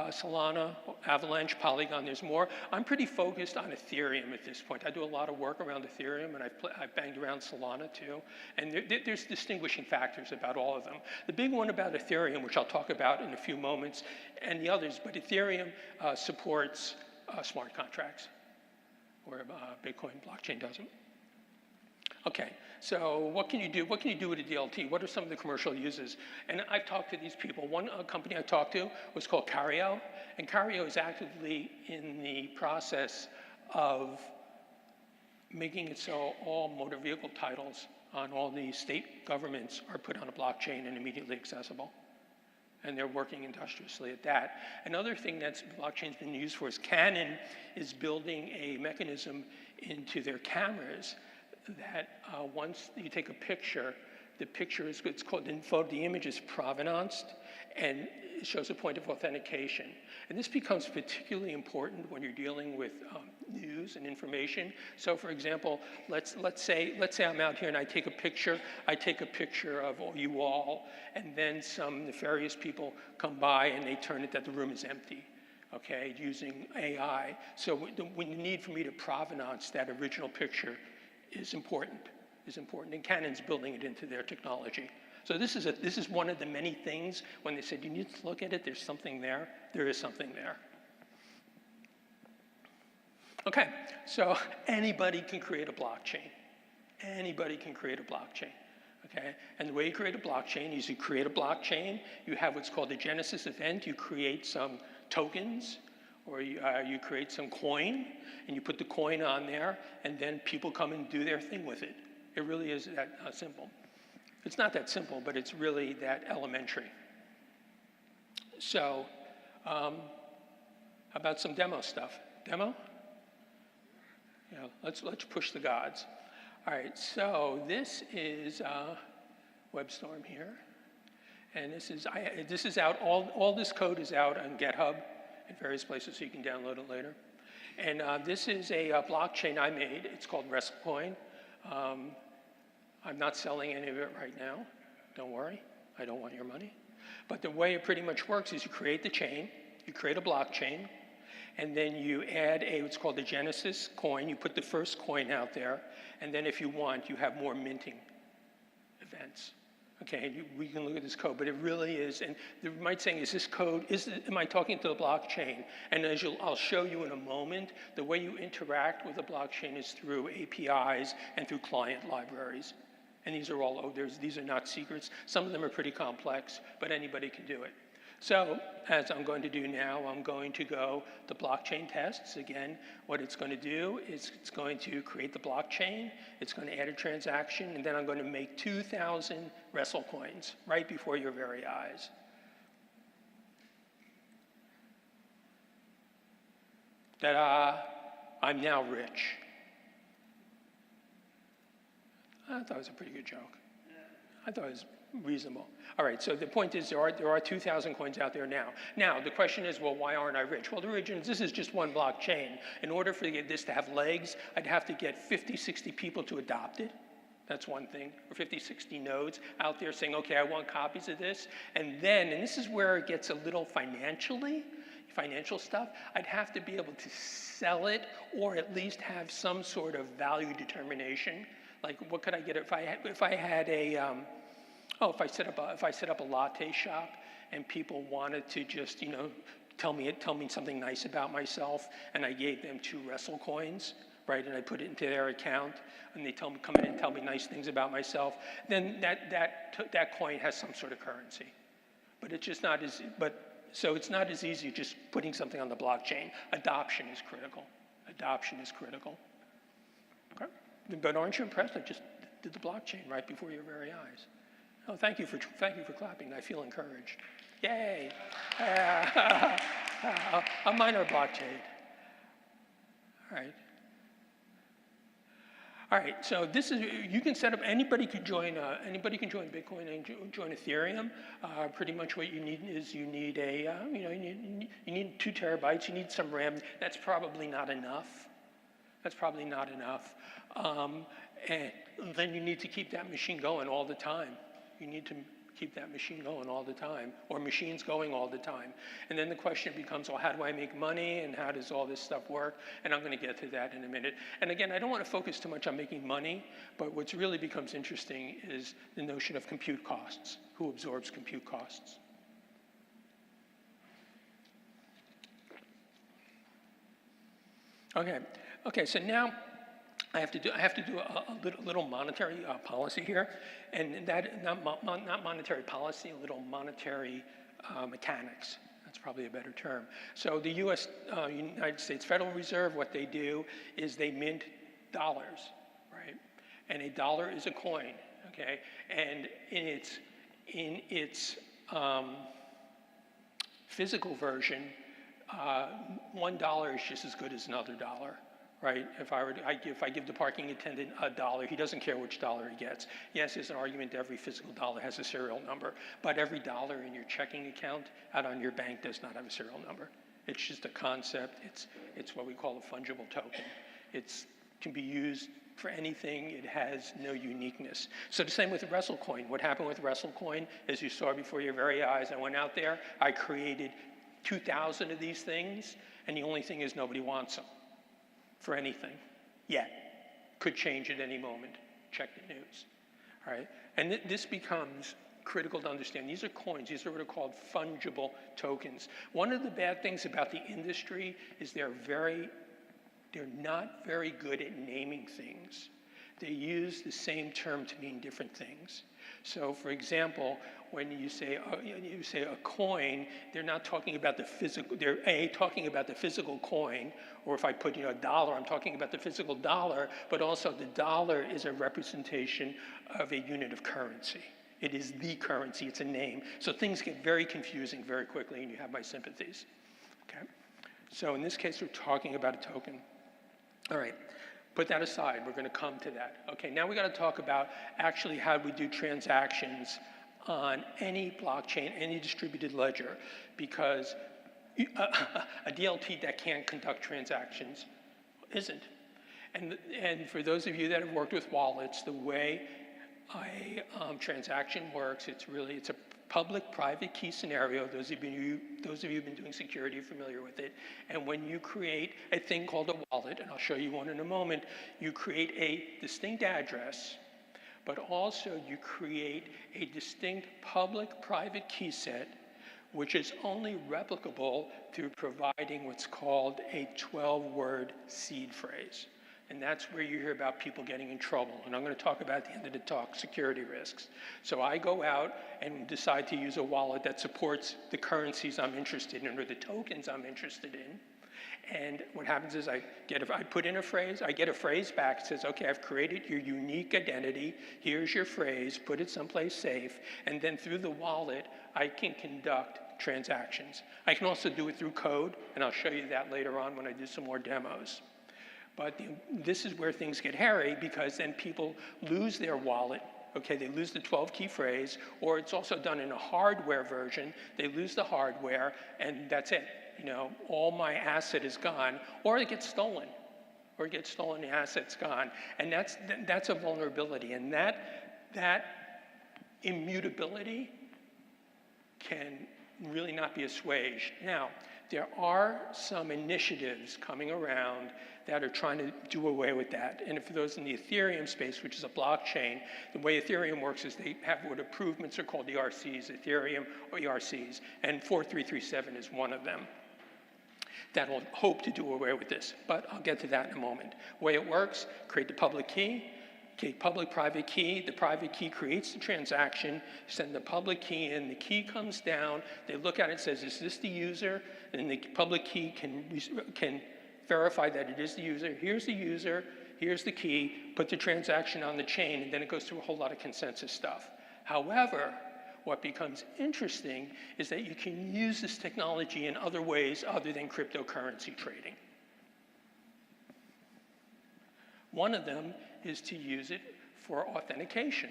Solana, Avalanche, Polygon, there's more. I'm pretty focused on Ethereum at this point. I do a lot of work around Ethereum, and I've banged around Solana too. And there's distinguishing factors about all of them. The big one about Ethereum, which I'll talk about in a few moments, and the others, but Ethereum supports smart contracts, where Bitcoin blockchain doesn't. Okay, so what can you do? What can you do with a DLT? What are some of the commercial uses? And I've talked to these people. One company I talked to was called Cario, and Cario is actively in the process of making it so all motor vehicle titles on all the state governments are put on a blockchain and immediately accessible. And they're working industriously at that. Another thing that's blockchain's been used for is Canon is building a mechanism into their cameras that once you take a picture, the picture is, it's called, the image is provenanced, and it shows a point of authentication. And this becomes particularly important when you're dealing with news and information. So for example, let's say I'm out here and I take a picture of you all, and then some nefarious people come by and they turn it that the room is empty. Okay, using AI. So when the need for me to provenance that original picture is important, and Canon's building it into their technology. So this is one of the many things when they said you need to look at it, there's something there, there is something there. Okay, so anybody can create a blockchain. Anybody can create a blockchain. Okay, and the way you create a blockchain is you create a blockchain, you have what's called a Genesis event, you create some tokens, or you create some coin, and you put the coin on there, and then people come and do their thing with it. It really is that simple. It's not that simple, but it's really that elementary. So, how about some demo stuff? Demo? You know, let's push the gods. All right, so this is WebStorm here. And this is out, all this code is out on GitHub in various places, so you can download it later. And this is a blockchain I made. It's called WrestleCoin. I'm not selling any of it right now. Don't worry, I don't want your money. But the way it pretty much works is you create the chain, you create a blockchain, and then you add what's called the Genesis coin. You put the first coin out there, and then if you want, you have more minting events. Okay, we can look at this code, but it really is, and you might say, is this code, am I talking to the blockchain? And as I'll show you in a moment, the way you interact with the blockchain is through APIs and through client libraries. And these are all, these are not secrets. Some of them are pretty complex, but anybody can do it. So, as I'm going to do now, I'm going to go to blockchain tests. Again, what it's going to do is it's going to create the blockchain, it's going to add a transaction, and then I'm going to make 2,000 WrestleCoins right before your very eyes. Ta-da! I'm now rich. I thought it was a pretty good joke. I thought it was reasonable. All right, so the point is there are 2,000 coins out there now. Now, the question is, well, why aren't I rich? Well, the reason is this is just one blockchain. In order for this to have legs, I'd have to get 50, 60 people to adopt it. That's one thing, or 50, 60 nodes out there saying, okay, I want copies of this. And then, and this is where it gets a little financial stuff, I'd have to be able to sell it or at least have some sort of value determination. Like, what could I get if I had a, if I set up a latte shop and people wanted to just, you know, tell me something nice about myself, and I gave them 2 WrestleCoins, right, and I put it into their account, and they come in and tell me nice things about myself, then that coin has some sort of currency. But it's just not as, so it's not as easy just putting something on the blockchain. Adoption is critical. Adoption is critical. Okay? But aren't you impressed? I just did the blockchain right before your very eyes. Oh, thank you for clapping. I feel encouraged. Yay! A minor blockchain. All right. All right. So this is, you can set up. Anybody could join. Anybody can join Bitcoin and join Ethereum. Pretty much what you need is you need you need 2 terabytes. You need some RAM. That's probably not enough. That's probably not enough. And then you need to keep that machine going all the time. You need to keep that machine going all the time, or machines going all the time. And then the question becomes, well, how do I make money, and how does all this stuff work? And I'm going to get to that in a minute. And again, I don't want to focus too much on making money, but what's really becomes interesting is the notion of compute costs. Who absorbs compute costs? Okay, so now I have to do a little monetary policy here, and that not monetary policy, a little monetary mechanics. That's probably a better term. So the United States Federal Reserve, what they do is they mint dollars, right? And a dollar is a coin, okay? And in its physical version, $1 is just as good as another dollar. Right? If I give the parking attendant $1, he doesn't care which dollar he gets. Yes, there's an argument that every physical dollar has a serial number, but every dollar in your checking account out on your bank does not have a serial number. It's just a concept. It's what we call a fungible token. It can be used for anything. It has no uniqueness. So the same with the WrestleCoin. What happened with WrestleCoin, as you saw before your very eyes, I went out there, I created 2,000 of these things, and the only thing is nobody wants them. For anything, yet. Could change at any moment. Check the news. All right? And this becomes critical to understand. These are coins. These are what are called fungible tokens. One of the bad things about the industry is they're not very good at naming things. They use the same term to mean different things. So, for example, when you say a coin, they're not talking about the physical. They're talking about the physical coin, or if I put a dollar, I'm talking about the physical dollar. But also, the dollar is a representation of a unit of currency. It is the currency. It's a name. So things get very confusing very quickly, and you have my sympathies. Okay. So in this case, we're talking about a token. All right. Put that aside, we're going to come to that. Okay, now we got to talk about actually how we do transactions on any blockchain, any distributed ledger, because a DLT that can't conduct transactions isn't. And for those of you that have worked with wallets, the way a transaction works, it's a public-private key scenario. Those of you who've been doing security are familiar with it. And when you create a thing called a wallet, and I'll show you one in a moment, you create a distinct address, but also you create a distinct public-private key set, which is only replicable through providing what's called a 12-word seed phrase. And that's where you hear about people getting in trouble. And I'm going to talk about at the end of the talk security risks. So I go out and decide to use a wallet that supports the currencies I'm interested in or the tokens I'm interested in. And what happens is I put in a phrase, I get a phrase back. It says, okay, I've created your unique identity. Here's your phrase. Put it someplace safe. And then through the wallet, I can conduct transactions. I can also do it through code. And I'll show you that later on when I do some more demos. But this is where things get hairy, because then people lose their wallet. Okay, they lose the 12-key phrase, or it's also done in a hardware version. They lose the hardware, and that's it. You know, all my asset is gone, or it gets stolen. Or it gets stolen, the asset's gone. And that's a vulnerability. And that immutability can really not be assuaged. Now, there are some initiatives coming around that are trying to do away with that. And for those in the Ethereum space, which is a blockchain, the way Ethereum works is they have what improvements are called ERCs, Ethereum or ERCs, and 4337 is one of them. That will hope to do away with this, but I'll get to that in a moment. The way it works, create the public key, public-private key. The private key creates the transaction, send the public key in, the key comes down, they look at it and says, is this the user? And the public key can verify that it is the user. Here's the user, here's the key, put the transaction on the chain, and then it goes through a whole lot of consensus stuff. However, what becomes interesting is that you can use this technology in other ways other than cryptocurrency trading. One of them is to use it for authentication.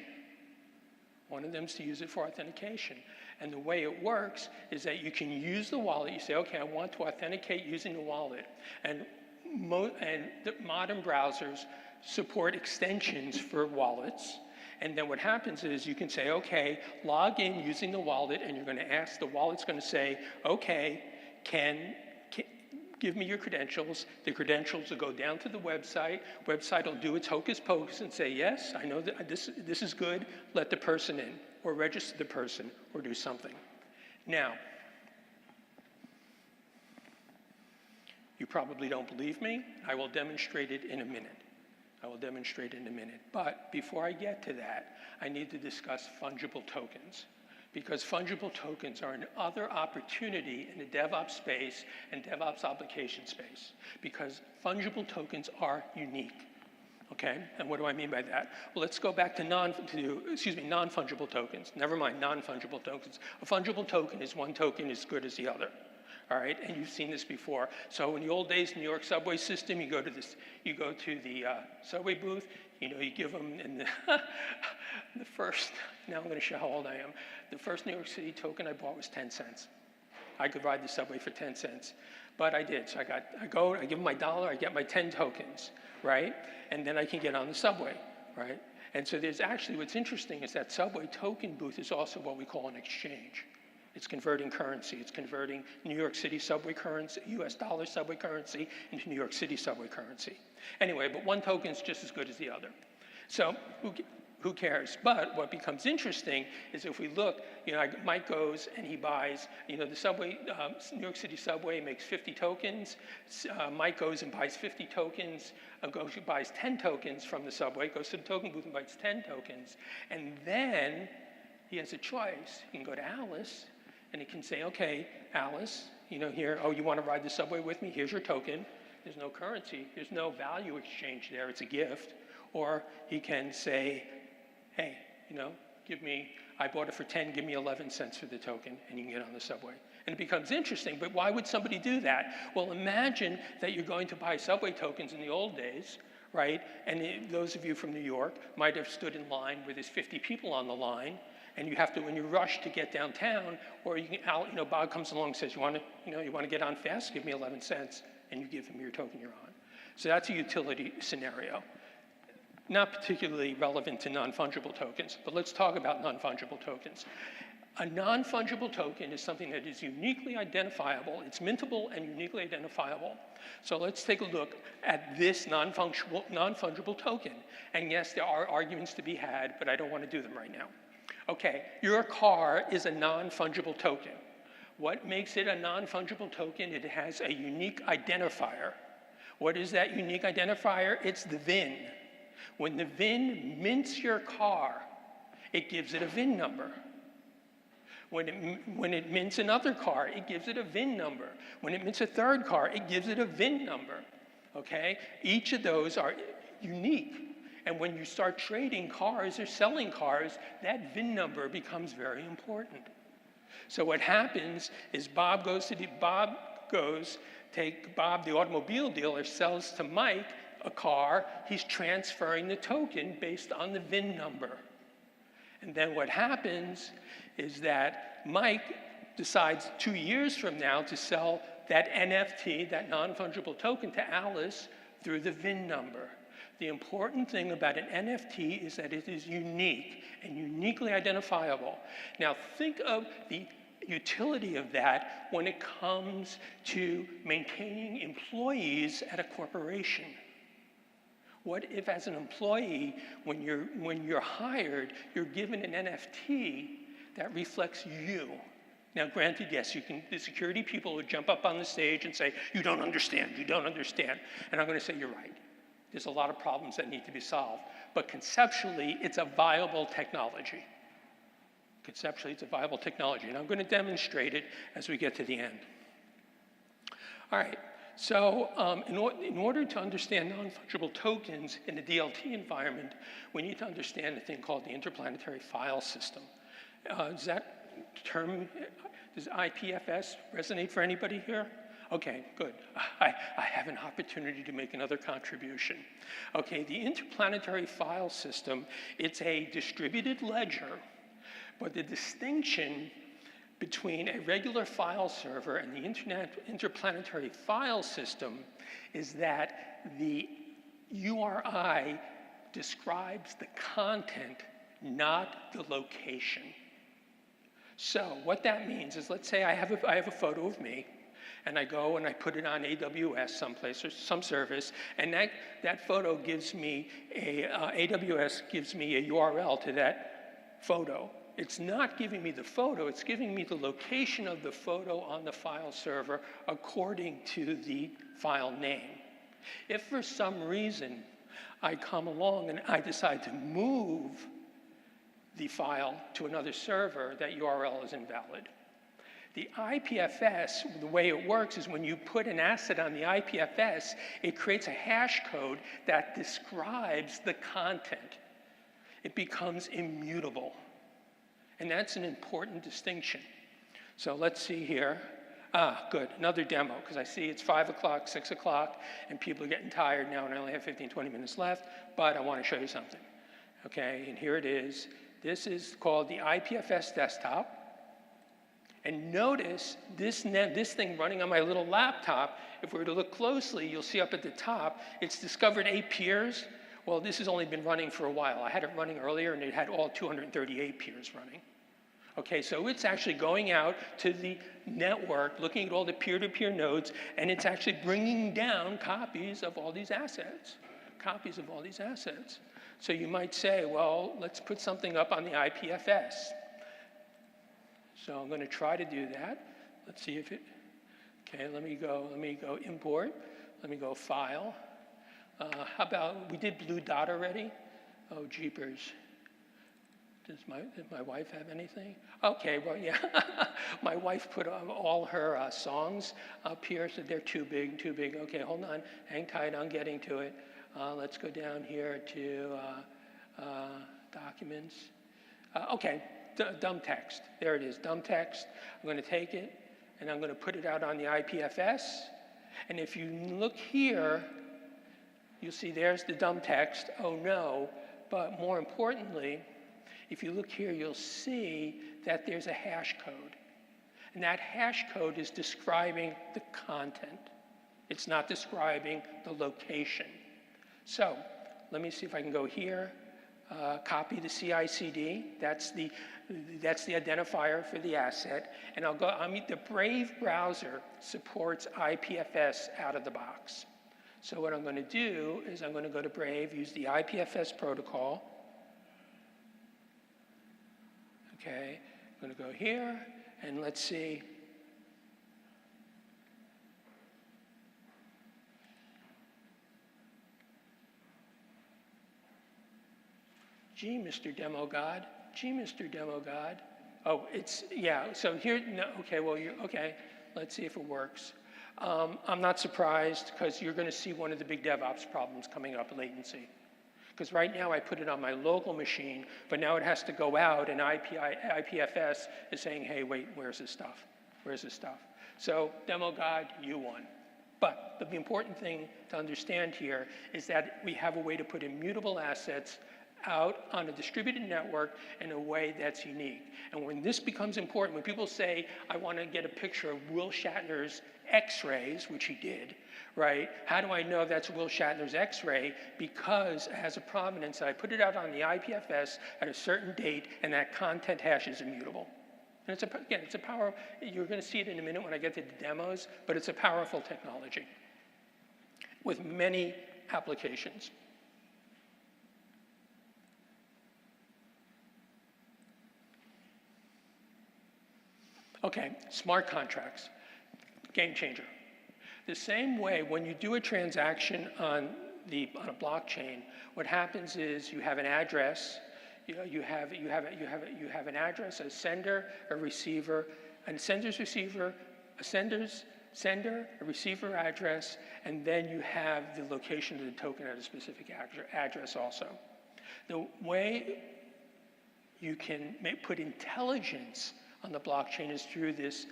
And the way it works is that you can use the wallet. You say, okay, I want to authenticate using the wallet. And the modern browsers support extensions for wallets. And then what happens is you can say, okay, log in using the wallet, and you're going to ask, the wallet's going to say, okay, give me your credentials. The credentials will go down to the website. Website will do its hocus pocus and say, yes, I know that this is good. Let the person in, or register the person, or do something. Now, you probably don't believe me. I will demonstrate it in a minute. But before I get to that, I need to discuss fungible tokens. Because fungible tokens are another opportunity in the DevOps space and DevOps application space. Because fungible tokens are unique. Okay, and what do I mean by that? Well, let's go back to non-fungible tokens. Never mind, non-fungible tokens. A fungible token is one token as good as the other. All right, and you've seen this before. So in the old days, New York subway system, you go to the subway booth. You know, you give them in the first. Now I'm going to show how old I am. The first New York City token I bought was 10 cents. I could ride the subway for 10 cents, but I did. So I give them my $1, I get my 10 tokens, right? And then I can get on the subway, right? And so there's actually, what's interesting is that subway token booth is also what we call an exchange. It's converting currency. It's converting New York City subway currency, US dollar subway currency, into New York City subway currency. Anyway, but one token is just as good as the other. So who cares? But what becomes interesting is if we look, you know, Mike goes and he buys, you know, the subway, New York City subway makes 50 tokens. Mike goes and buys 50 tokens, buys 10 tokens from the subway, goes to the token booth and buys 10 tokens. And then he has a choice. He can go to Alice and he can say, okay, Alice, you know, here, oh, you want to ride the subway with me? Here's your token. There's no currency. There's no value exchange there. It's a gift. Or he can say, hey, you know, I bought it for 10, give me 11 cents for the token, and you can get on the subway. And it becomes interesting, but why would somebody do that? Well, imagine that you're going to buy subway tokens in the old days, right? And those of you from New York might have stood in line where there's 50 people on the line, and you have to, when you rush to get downtown, or you can, Bob comes along and says, you want to get on fast? Give me 11 cents, and you give him your token, you're on. So that's a utility scenario. Not particularly relevant to non-fungible tokens, but let's talk about non-fungible tokens. A non-fungible token is something that is uniquely identifiable. It's mintable and uniquely identifiable. So let's take a look at this non-fungible token. And yes, there are arguments to be had, but I don't want to do them right now. Okay, your car is a non-fungible token. What makes it a non-fungible token? It has a unique identifier. What is that unique identifier? It's the VIN. When the VIN mints your car, it gives it a VIN number. When it mints another car, it gives it a VIN number. When it mints a third car, it gives it a VIN number, okay? Each of those are unique. And when you start trading cars or selling cars, that VIN number becomes very important. So what happens is Bob, the automobile dealer, sells to Mike a car. He's transferring the token based on the VIN number. And then what happens is that Mike decides 2 years from now to sell that NFT, that non-fungible token, to Alice through the VIN number. The important thing about an NFT is that it is unique and uniquely identifiable. Now think of the utility of that when it comes to maintaining employees at a corporation. What if, as an employee, when you're hired, you're given an NFT that reflects you? Now, granted, yes, the security people would jump up on the stage and say, you don't understand, you don't understand. And I'm going to say, you're right. There's a lot of problems that need to be solved. But conceptually, it's a viable technology. Conceptually, it's a viable technology. And I'm going to demonstrate it as we get to the end. All right. So in order to understand non-fungible tokens in the DLT environment, we need to understand a thing called the interplanetary file system. Does IPFS resonate for anybody here? Okay, good. I have an opportunity to make another contribution. Okay, the interplanetary file system, it's a distributed ledger, but the distinction between a regular file server and the interplanetary file system is that the URI describes the content, not the location. So what that means is, let's say I have a photo of me, and I go and I put it on AWS someplace or some service, and that photo gives me AWS gives me a URL to that photo. It's not giving me the photo, it's giving me the location of the photo on the file server according to the file name. If for some reason I come along and I decide to move the file to another server, that URL is invalid. The IPFS, the way it works is when you put an asset on the IPFS, it creates a hash code that describes the content. It becomes immutable. And that's an important distinction. So let's see here. Good, another demo, because I see it's 5 o'clock, 6 o'clock, and people are getting tired now, and I only have 15, 20 minutes left, but I want to show you something. Okay, and here it is. This is called the IPFS desktop. And notice this thing running on my little laptop, if we were to look closely, you'll see up at the top, it's discovered 8 peers. Well, this has only been running for a while. I had it running earlier, and it had all 238 peers running. Okay, so it's actually going out to the network, looking at all the peer-to-peer nodes, and it's actually bringing down copies of all these assets. Copies of all these assets. So you might say, well, let's put something up on the IPFS. So I'm going to try to do that. Let's see if it, okay, let me go import. Let me go file. How about, we did Blue Dot already? Oh, jeepers. Does my wife have anything? Okay, well, yeah. My wife put all her songs up here, so they're too big. Okay, hold on, hang tight, I'm getting to it. Let's go down here to documents. Okay, dumb text. There it is, dumb text. I'm going to take it, and I'm going to put it out on the IPFS. And if you look here, You'll see there's the dumb text, oh no, but more importantly, if you look here, you'll see that there's a hash code. And that hash code is describing the content. It's not describing the location. So let me see if I can go here, copy the CI/CD. That's the identifier for the asset. And the Brave browser supports IPFS out of the box. So what I'm going to do is I'm going to go to Brave, use the IPFS protocol. Okay, I'm going to go here, and let's see. Gee, Mr. Demo God. Gee, Mr. Demo God. Oh, yeah, so here, no, okay, well, okay, let's see if it works. I'm not surprised, because you're going to see one of the big DevOps problems coming up, latency. Because right now I put it on my local machine, but now it has to go out, and IPFS is saying, hey, wait, where's this stuff? Where's this stuff? So, Demo God, you won. But the important thing to understand here is that we have a way to put immutable assets out on a distributed network in a way that's unique. And when this becomes important, when people say, I want to get a picture of Will Shatner's X-rays, which he did, right? How do I know that's Will Shatner's X-ray? Because it has a provenance. I put it out on the IPFS at a certain date, and that content hash is immutable. And again, it's a power, you're going to see it in a minute when I get to the demos, but it's a powerful technology with many applications. Okay, smart contracts, game changer. The same way when you do a transaction on a blockchain, what happens is you have an address, you have an address, a sender, a receiver, a sender's receiver, a sender's sender, a receiver address, and then you have the location of the token at a specific address also. The way you can put intelligence on the blockchain is through this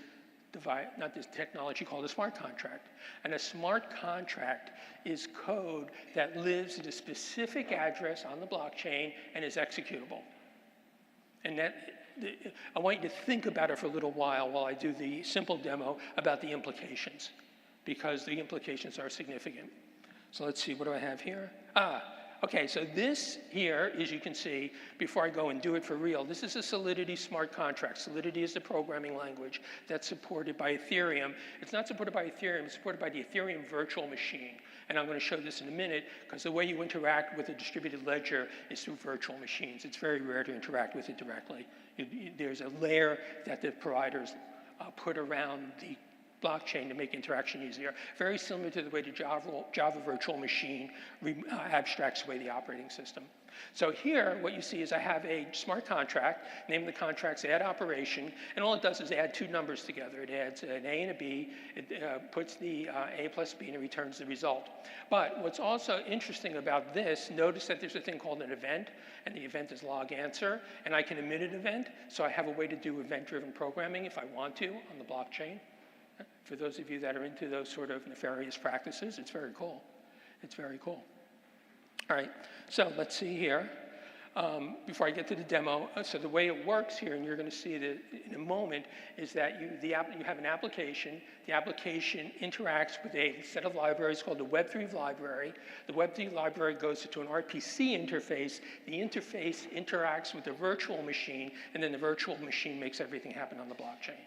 technology called a smart contract. And a smart contract is code that lives at a specific address on the blockchain and is executable. And I want you to think about it for a little while I do the simple demo about the implications, because the implications are significant. So let's see, what do I have here? Okay, so this here, as you can see, before I go and do it for real, this is a Solidity smart contract. Solidity is the programming language that's supported by Ethereum. It's not supported by Ethereum, it's supported by the Ethereum virtual machine. And I'm going to show this in a minute, because the way you interact with a distributed ledger is through virtual machines. It's very rare to interact with it directly. There's a layer that the providers put around the blockchain to make interaction easier. Very similar to the way the Java virtual machine abstracts away the operating system. So here, what you see is I have a smart contract, name of the contract's add operation, and all it does is add two numbers together. It adds an A and a B, it puts the A plus B, and it returns the result. But what's also interesting about this, notice that there's a thing called an event, and the event is log answer, and I can emit an event, so I have a way to do event-driven programming if I want to on the blockchain. For those of you that are into those sort of nefarious practices, it's very cool. It's very cool. All right, so let's see here. Before I get to the demo, so the way it works here, and you're going to see it in a moment, is that you have an application. The application interacts with a set of libraries called the Web3 library. The Web3 library goes to an RPC interface. The interface interacts with the virtual machine, and then the virtual machine makes everything happen on the blockchain.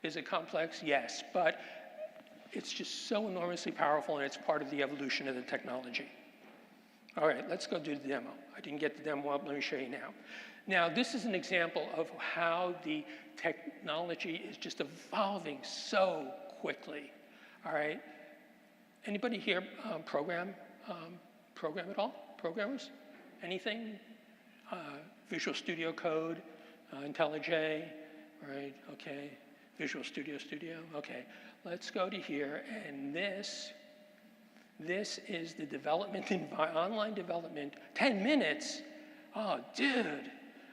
Is it complex? Yes, but it's just so enormously powerful, and it's part of the evolution of the technology. All right, let's go do the demo. I didn't get the demo up, let me show you now. Now, this is an example of how the technology is just evolving so quickly. All right, anybody here program at all? Programmers? Anything? Visual Studio Code, IntelliJ, right, okay. Visual Studio, okay. Let's go to here, and this is the development, online development, 10 minutes. Oh, dude.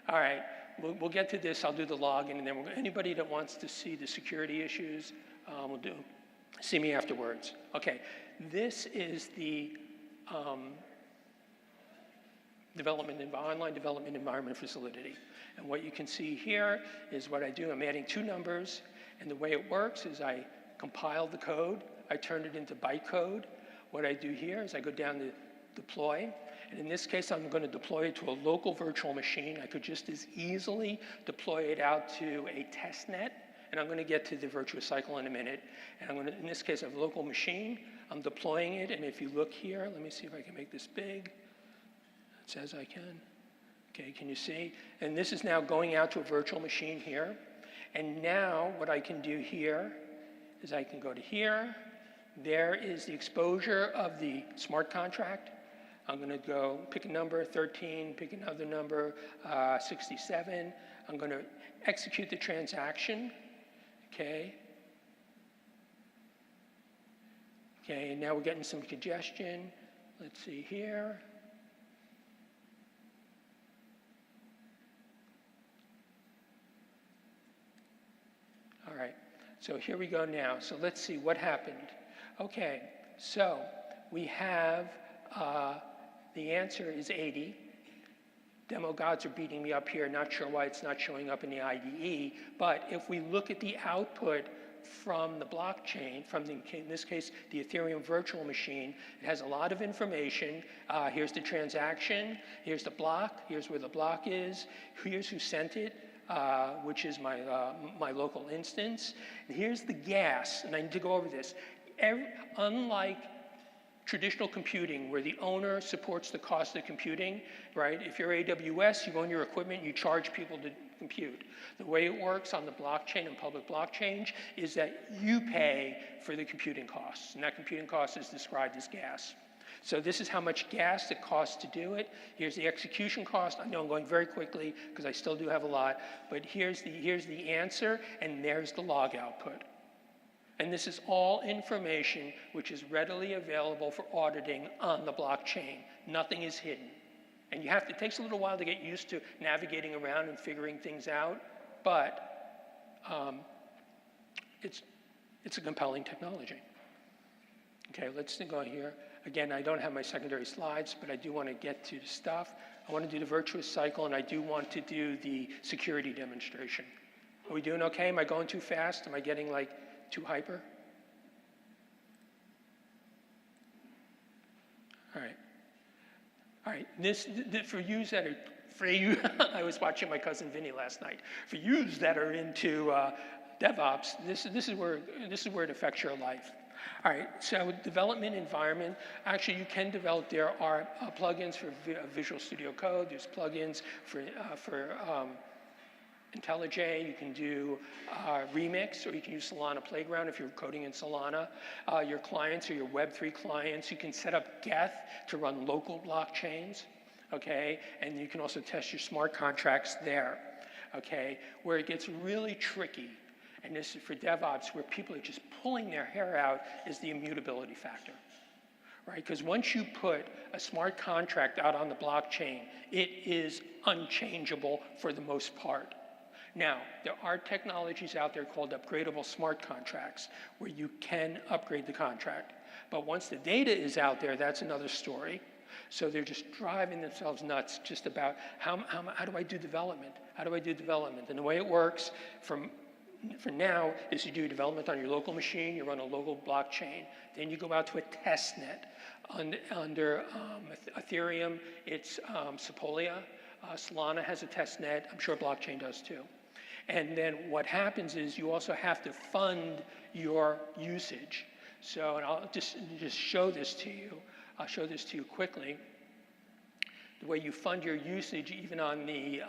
All right, we'll get to this. I'll do the login, and then anybody that wants to see the security issues, see me afterwards. Okay, this is the online development environment for Solidity. And what you can see here is what I do. I'm adding 2 numbers, and the way it works is I compile the code, I turn it into bytecode. What I do here is I go down to deploy, and in this case I'm going to deploy it to a local virtual machine. I could just as easily deploy it out to a test net, and I'm going to get to the virtuous cycle in a minute. And I'm going to, in this case, I have a local machine, I'm deploying it, and if you look here, let me see if I can make this big. It says I can. Okay, can you see? And this is now going out to a virtual machine here. And now what I can do here is I can go to here. There is the exposure of the smart contract. I'm going to go pick a number, 13, pick another number, 67. I'm going to execute the transaction. Okay. Okay, and now we're getting some congestion. Let's see here. All right, so here we go now. So let's see what happened. Okay, so we have, the answer is 80. Demo gods are beating me up here, not sure why it's not showing up in the IDE, but if we look at the output from the blockchain, from the, in this case, the Ethereum virtual machine, it has a lot of information. Here's the transaction, here's the block, here's where the block is, here's who sent it, which is my local instance. And here's the gas, and I need to go over this. Unlike traditional computing, where the owner supports the cost of computing, right? If you're AWS, you own your equipment, you charge people to compute. The way it works on the blockchain and public blockchain is that you pay for the computing costs, and that computing cost is described as gas. So this is how much gas it costs to do it. Here's the execution cost. I know I'm going very quickly because I still do have a lot, but here's the answer, and there's the log output. And this is all information which is readily available for auditing on the blockchain. Nothing is hidden. And you have to, it takes a little while to get used to navigating around and figuring things out, but it's a compelling technology. Okay, let's go here. Again, I don't have my secondary slides, but I do want to get to the stuff. I want to do the virtuous cycle, and I do want to do the security demonstration. Are we doing okay? Am I going too fast? Am I getting like too hyper? All right. All right, this for you that are, I was watching my cousin Vinny last night. For you that are into DevOps, this is where it affects your life. All right, so development environment, actually you can develop, there are plugins for Visual Studio Code, there's plugins for IntelliJ, you can do Remix, or you can use Solana Playground if you're coding in Solana. Your clients are your Web3 clients. You can set up Geth to run local blockchains, okay? And you can also test your smart contracts there, okay? Where it gets really tricky, and this is for DevOps, where people are just pulling their hair out, is the immutability factor, right? Because once you put a smart contract out on the blockchain, it is unchangeable for the most part. Now, there are technologies out there called upgradable smart contracts, where you can upgrade the contract. But once the data is out there, that's another story. So they're just driving themselves nuts just about how do I do development? How do I do development? And the way it works for now is you do development on your local machine, you run a local blockchain, then you go out to a test net. Under Ethereum, it's Sepolia. Solana has a test net. I'm sure blockchain does too. And then what happens is you also have to fund your usage. So, and I'll just show this to you. I'll show this to you quickly. The way you fund your usage, even on the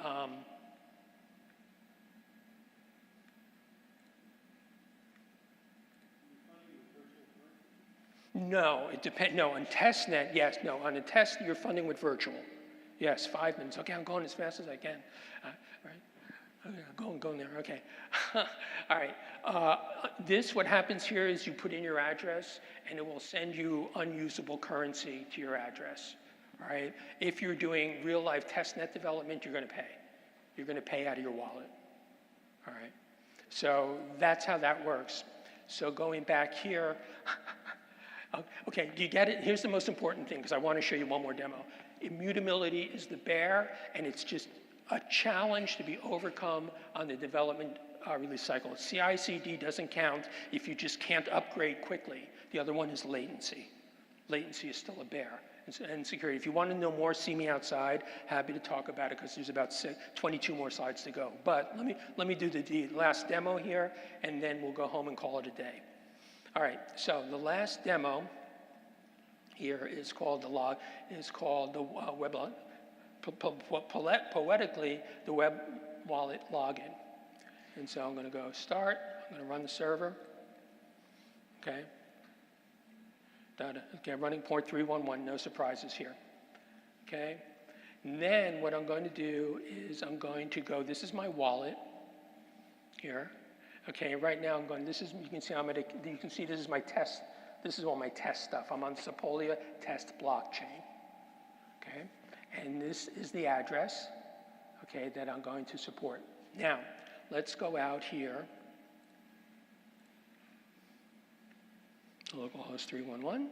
no, it depends. No, on testnet, yes. No, on a test, you're funding with virtual. Yes, 5 minutes. Okay, I'm going as fast as I can. Right? Okay, going there. Okay. All right. What happens here is you put in your address, and it will send you unusable currency to your address. All right. If you're doing real-life testnet development, you're going to pay. You're going to pay out of your wallet. All right. So that's how that works. So going back here. Okay, do you get it? Here's the most important thing, because I want to show you one more demo. Immutability is the bear, and it's just a challenge to be overcome on the development release cycle. CI/CD doesn't count if you just can't upgrade quickly. The other one is latency. Latency is still a bear. And security. If you want to know more, see me outside. Happy to talk about it, because there's about 22 more slides to go. But let me do the last demo here, and then we'll go home and call it a day. All right, so the last demo here is called the web log, poetically, the web wallet login. And so I'm going to go start. I'm going to run the server. Okay. Okay, running port 311, no surprises here. Okay. And then what I'm going to do is I'm going to go, this is my wallet here. Okay, right now I'm going, you can see this is my test, this is all my test stuff. I'm on Sepolia test blockchain. Okay, and this is the address, okay, that I'm going to support. Now, let's go out here. Localhost 311.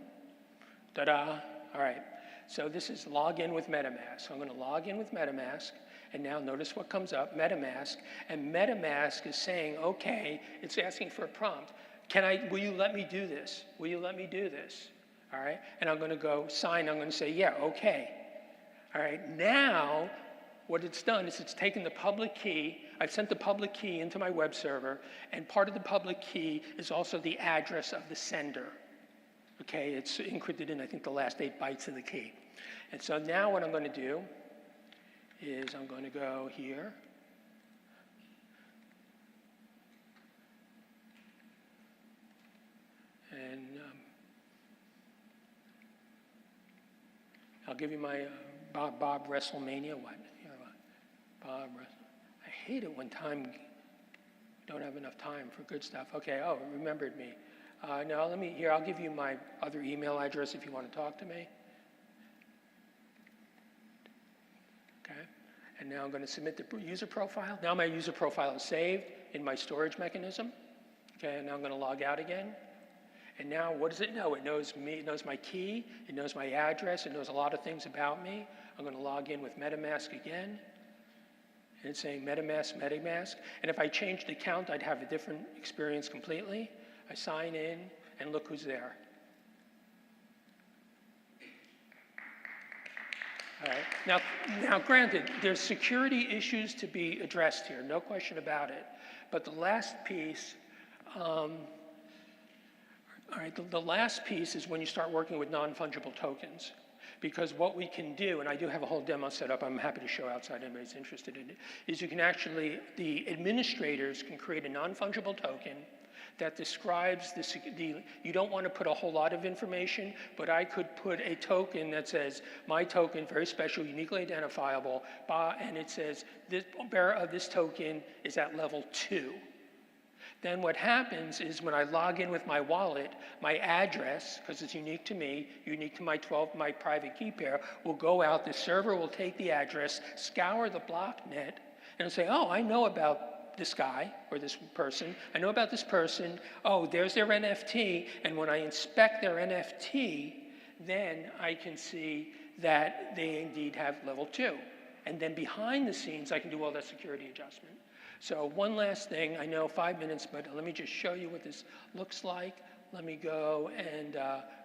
Ta-da! All right. So this is login with MetaMask. So I'm going to log in with MetaMask, and now notice what comes up, MetaMask, and MetaMask is saying, okay, it's asking for a prompt. Will you let me do this? Will you let me do this? All right. And I'm going to go sign. I'm going to say, yeah, okay. All right. Now, what it's done is it's taken the public key. I've sent the public key into my web server, and part of the public key is also the address of the sender. Okay, it's encrypted in, I think, the last 8 bytes of the key. And so now what I'm going to do is I'm going to go here. And I'll give you my Bob WrestleMania one. Bob WrestleMania. I hate it when don't have enough time for good stuff. Okay, oh, it remembered me. No, I'll give you my other email address if you want to talk to me. Okay, and now I'm going to submit the user profile. Now my user profile is saved in my storage mechanism. Okay, and now I'm going to log out again. And now what does it know? It knows me, it knows my key, it knows my address, it knows a lot of things about me. I'm going to log in with MetaMask again. And it's saying MetaMask, MetaMask. And if I changed the account, I'd have a different experience completely. I sign in, and look who's there. All right. Now, granted, there's security issues to be addressed here, no question about it. But the last piece, all right, the last piece is when you start working with non-fungible tokens. Because what we can do, and I do have a whole demo set up, I'm happy to show outside anybody's interested in it, is you can actually, the administrators can create a non-fungible token that describes you don't want to put a whole lot of information, but I could put a token that says, my token, very special, uniquely identifiable, and it says, this bearer of this token is at level 2. Then what happens is when I log in with my wallet, my address, because it's unique to me, unique to my private key pair, will go out, the server will take the address, scour the block net, and it'll say, oh, I know about this guy or this person. I know about this person. Oh, there's their NFT. And when I inspect their NFT, then I can see that they indeed have level 2. And then behind the scenes, I can do all that security adjustment. So one last thing. I know 5 minutes, but let me just show you what this looks like. Let me go and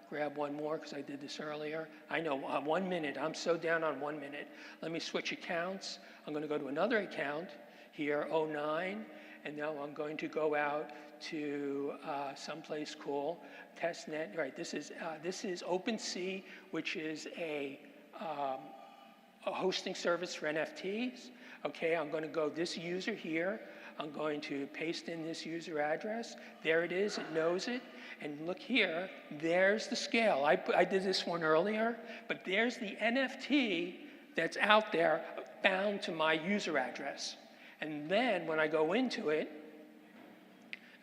grab one more because I did this earlier. I know 1 minute. I'm so down on 1 minute. Let me switch accounts. I'm going to go to another account. Here, 09, and now I'm going to go out to someplace cool, testnet. Right, this is OpenSea, which is a hosting service for NFTs. Okay, I'm going to go this user here. I'm going to paste in this user address. There it is. It knows it. And look here. There's the SCaLE. I did this one earlier, but there's the NFT that's out there bound to my user address. And then when I go into it,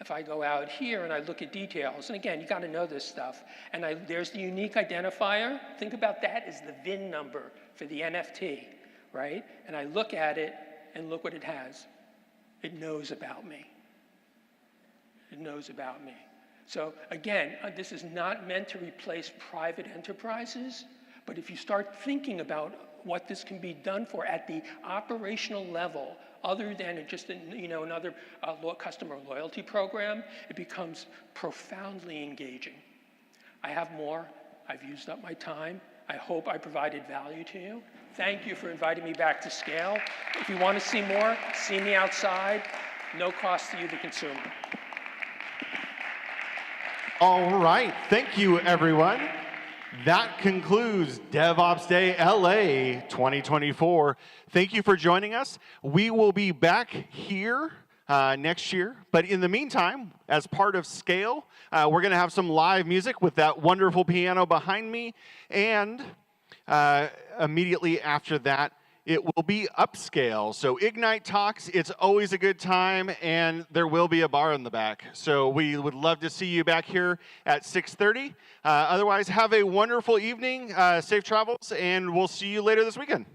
if I go out here and I look at details, and again, you got to know this stuff, and there's the unique identifier. Think about that as the VIN number for the NFT, right? And I look at it, and look what it has. It knows about me. It knows about me. So again, this is not meant to replace private enterprises, but if you start thinking about what this can be done for at the operational level, other than just another customer loyalty program, it becomes profoundly engaging. I have more. I've used up my time. I hope I provided value to you. Thank you for inviting me back to SCaLE. If you want to see more, see me outside. No cost to you, the consumer. All right, thank you, everyone. That concludes DevOps Day LA 2024. Thank you for joining us. We will be back here next year. But in the meantime, as part of SCaLE, we're going to have some live music with that wonderful piano behind me. And immediately after that, it will be UpSCALE. So Ignite talks, it's always a good time, and there will be a bar in the back. So we would love to see you back here at 6:30. Otherwise, have a wonderful evening, safe travels, and we'll see you later this weekend.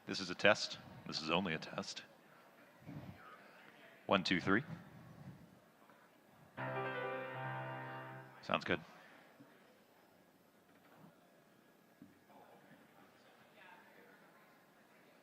This is a test. This is only a test. 1, 2, 3. Sounds good.